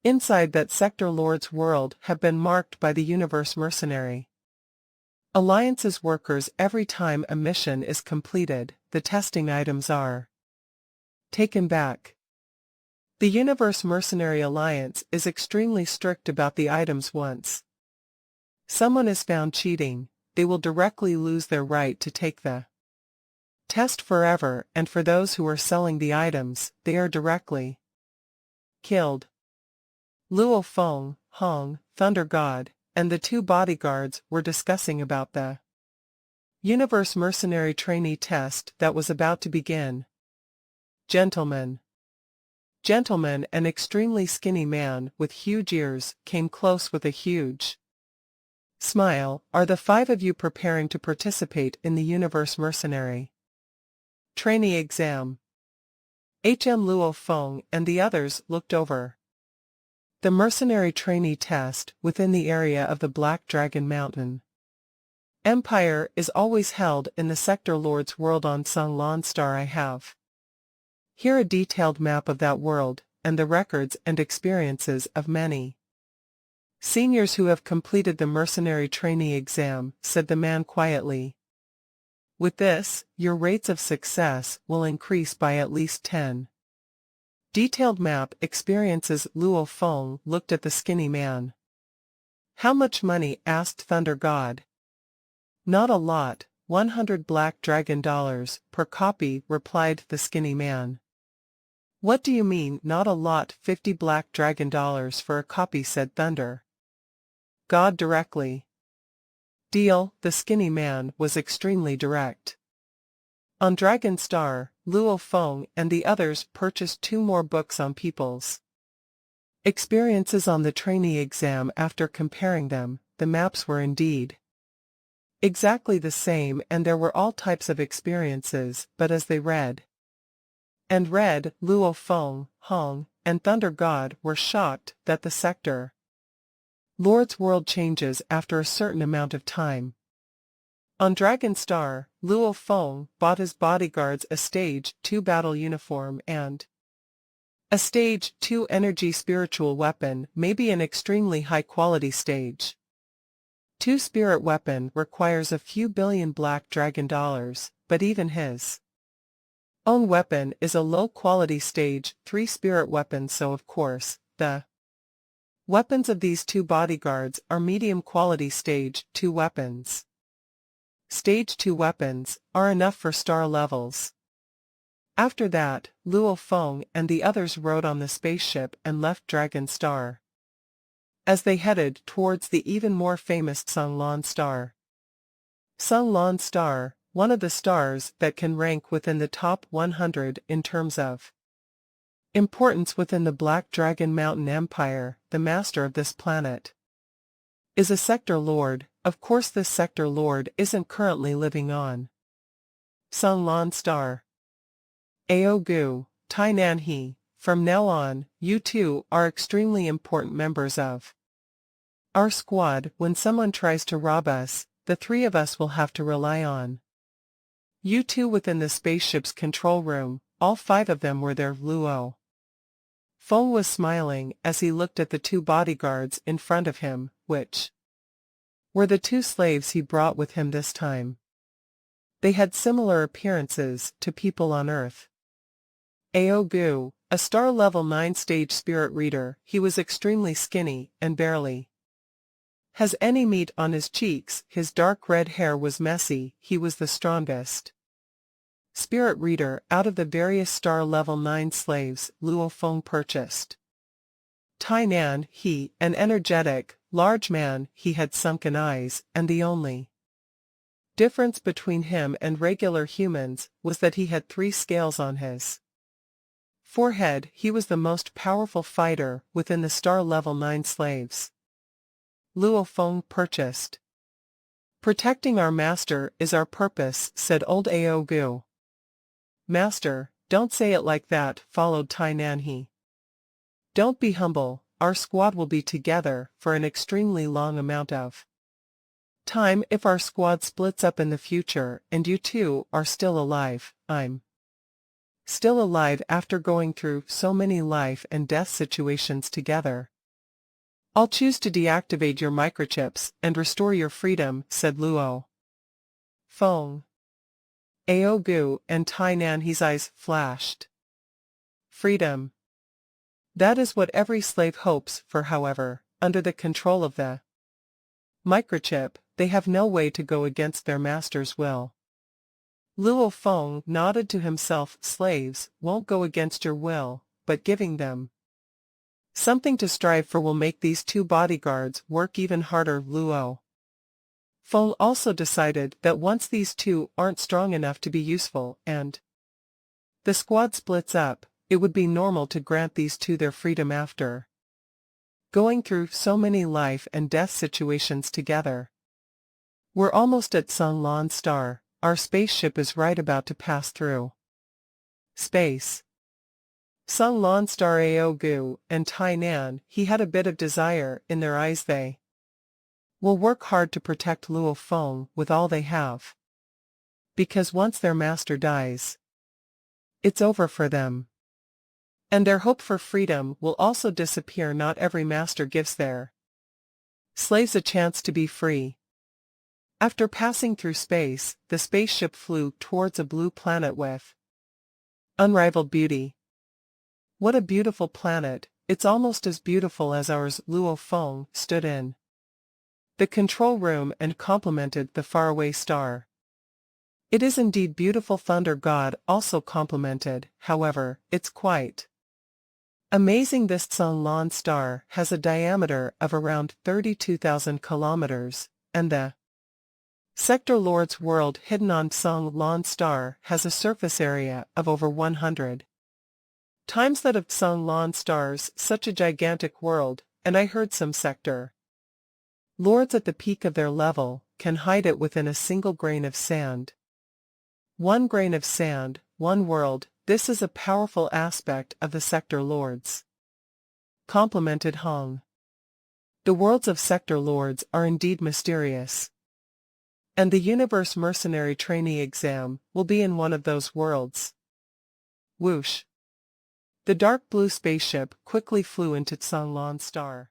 [SPEAKER 1] Inside that Sector Lord's world have been marked by the Universe Mercenary Alliance's workers. Every time a mission is completed, the testing items are taken back. The Universe Mercenary Alliance is extremely strict about the items. Once someone is found cheating, they will directly lose their right to take the test forever, and for those who are selling the items, they are directly killed. Luo Feng, Hong, Thunder God, and the 2 bodyguards were discussing about the Universe Mercenary Trainee Test that was about to begin. Gentlemen, an extremely skinny man with huge ears came close with a huge smile. Are the 5 of you preparing to participate in the Universe Mercenary Trainee exam? Luo Feng and the others looked over the Mercenary Trainee Test within the area of the Black Dragon Mountain Empire is always held in the Sector Lord's world on Songlan Star. I have here a detailed map of that world, and the records and experiences of many seniors who have completed the Mercenary Trainee exam, said the man quietly. With this, your rates of success will increase by at least 10. Detailed map experiences. Luo Feng looked at the skinny man. How much money? Asked Thunder God. Not a lot, 100 Black Dragon dollars per copy, replied the skinny man. What do you mean, not a lot? 50 Black Dragon dollars for a copy, said Thunder God directly. Deal. The skinny man was extremely direct. On Dragon Star, Luo Feng and the others purchased 2 more books on people's experiences on the trainee exam. After comparing them, the maps were indeed Exactly the same, and there were all types of experiences, but as they read, Luo Feng, Hong, and Thunder God were shocked that the sector Lord's world changes after a certain amount of time. On Dragon Star, Luo Feng bought his bodyguards a Stage 2 battle uniform and a Stage 2 energy spiritual weapon, maybe an extremely high-quality Stage 2 spirit weapon requires a few billion black dragon dollars, but even his own weapon is a low-quality Stage 3 spirit weapon, so of course, the weapons of these two bodyguards are medium-quality Stage 2 weapons. Stage 2 weapons are enough for star levels. After that, Luo Feng and the others rode on the spaceship and left Dragon Star. As they headed towards the even more famous Sunglan Star. Sunglan Star, one of the stars that can rank within the top 100 in terms of importance within the Black Dragon Mountain Empire, the master of this planet is a sector lord. Of course this sector lord isn't currently living on Sunglan Star. Aogu, Tainan He, from now on, you two are extremely important members of our squad. When someone tries to rob us, the three of us will have to rely on you two. Within the spaceship's control room, all five of them were there. Luo Feng was smiling as he looked at the two bodyguards in front of him, which were the two slaves he brought with him this time. They had similar appearances to people on Earth. Aogu, a star level 9 stage spirit reader, he was extremely skinny and barely has any meat on his cheeks. His dark red hair was messy. He was the strongest spirit reader out of the various star level 9 slaves Luo Feng purchased. Tainan He, an energetic, large man, he had sunken eyes, and the only difference between him and regular humans was that he had 3 scales on his forehead. He was the most powerful fighter within the star level 9 slaves Luo Feng purchased. Protecting our master is our purpose, said old Aogu. Master, don't say it like that, followed Tainan He. Don't be humble, our squad will be together for an extremely long amount of time. If our squad splits up in the future and you two are still alive, I'm still alive after going through so many life and death situations together. I'll choose to deactivate your microchips and restore your freedom, said Luo Feng. Aogu and Tainan He's eyes flashed. Freedom. That is what every slave hopes for. However, under the control of the microchip, they have no way to go against their master's will. Luo Feng nodded to himself. Slaves won't go against your will, but giving them something to strive for will make these two bodyguards work even harder. Luo Feng also decided that once these two aren't strong enough to be useful and the squad splits up, it would be normal to grant these two their freedom after going through so many life and death situations together. We're almost at Sunglan Star. Our spaceship is right about to pass through space. Sunglan Star. Aogu and Tainan He had a bit of desire in their eyes. They will work hard to protect Luo Feng with all they have. Because once their master dies, it's over for them. And their hope for freedom will also disappear. Not every master gives their slaves a chance to be free. After passing through space, the spaceship flew towards a blue planet with unrivaled beauty. What a beautiful planet, it's almost as beautiful as ours. Luo Feng stood in the control room and complimented the faraway star. It is indeed beautiful. Thunder God also complimented. However, it's quite amazing. This Sunglan Star has a diameter of around 32,000 kilometers, and the Sector Lord's world hidden on Sunglan Star has a surface area of over 100 times that of Sunglan Star's. Such a gigantic world, and I heard some sector lords at the peak of their level can hide it within a single grain of sand. One grain of sand, one world, this is a powerful aspect of the sector lords. Complimented Hong. The worlds of sector lords are indeed mysterious. And the Universe Mercenary Trainee exam will be in one of those worlds. Whoosh. The dark blue spaceship quickly flew into Tsanglan Star.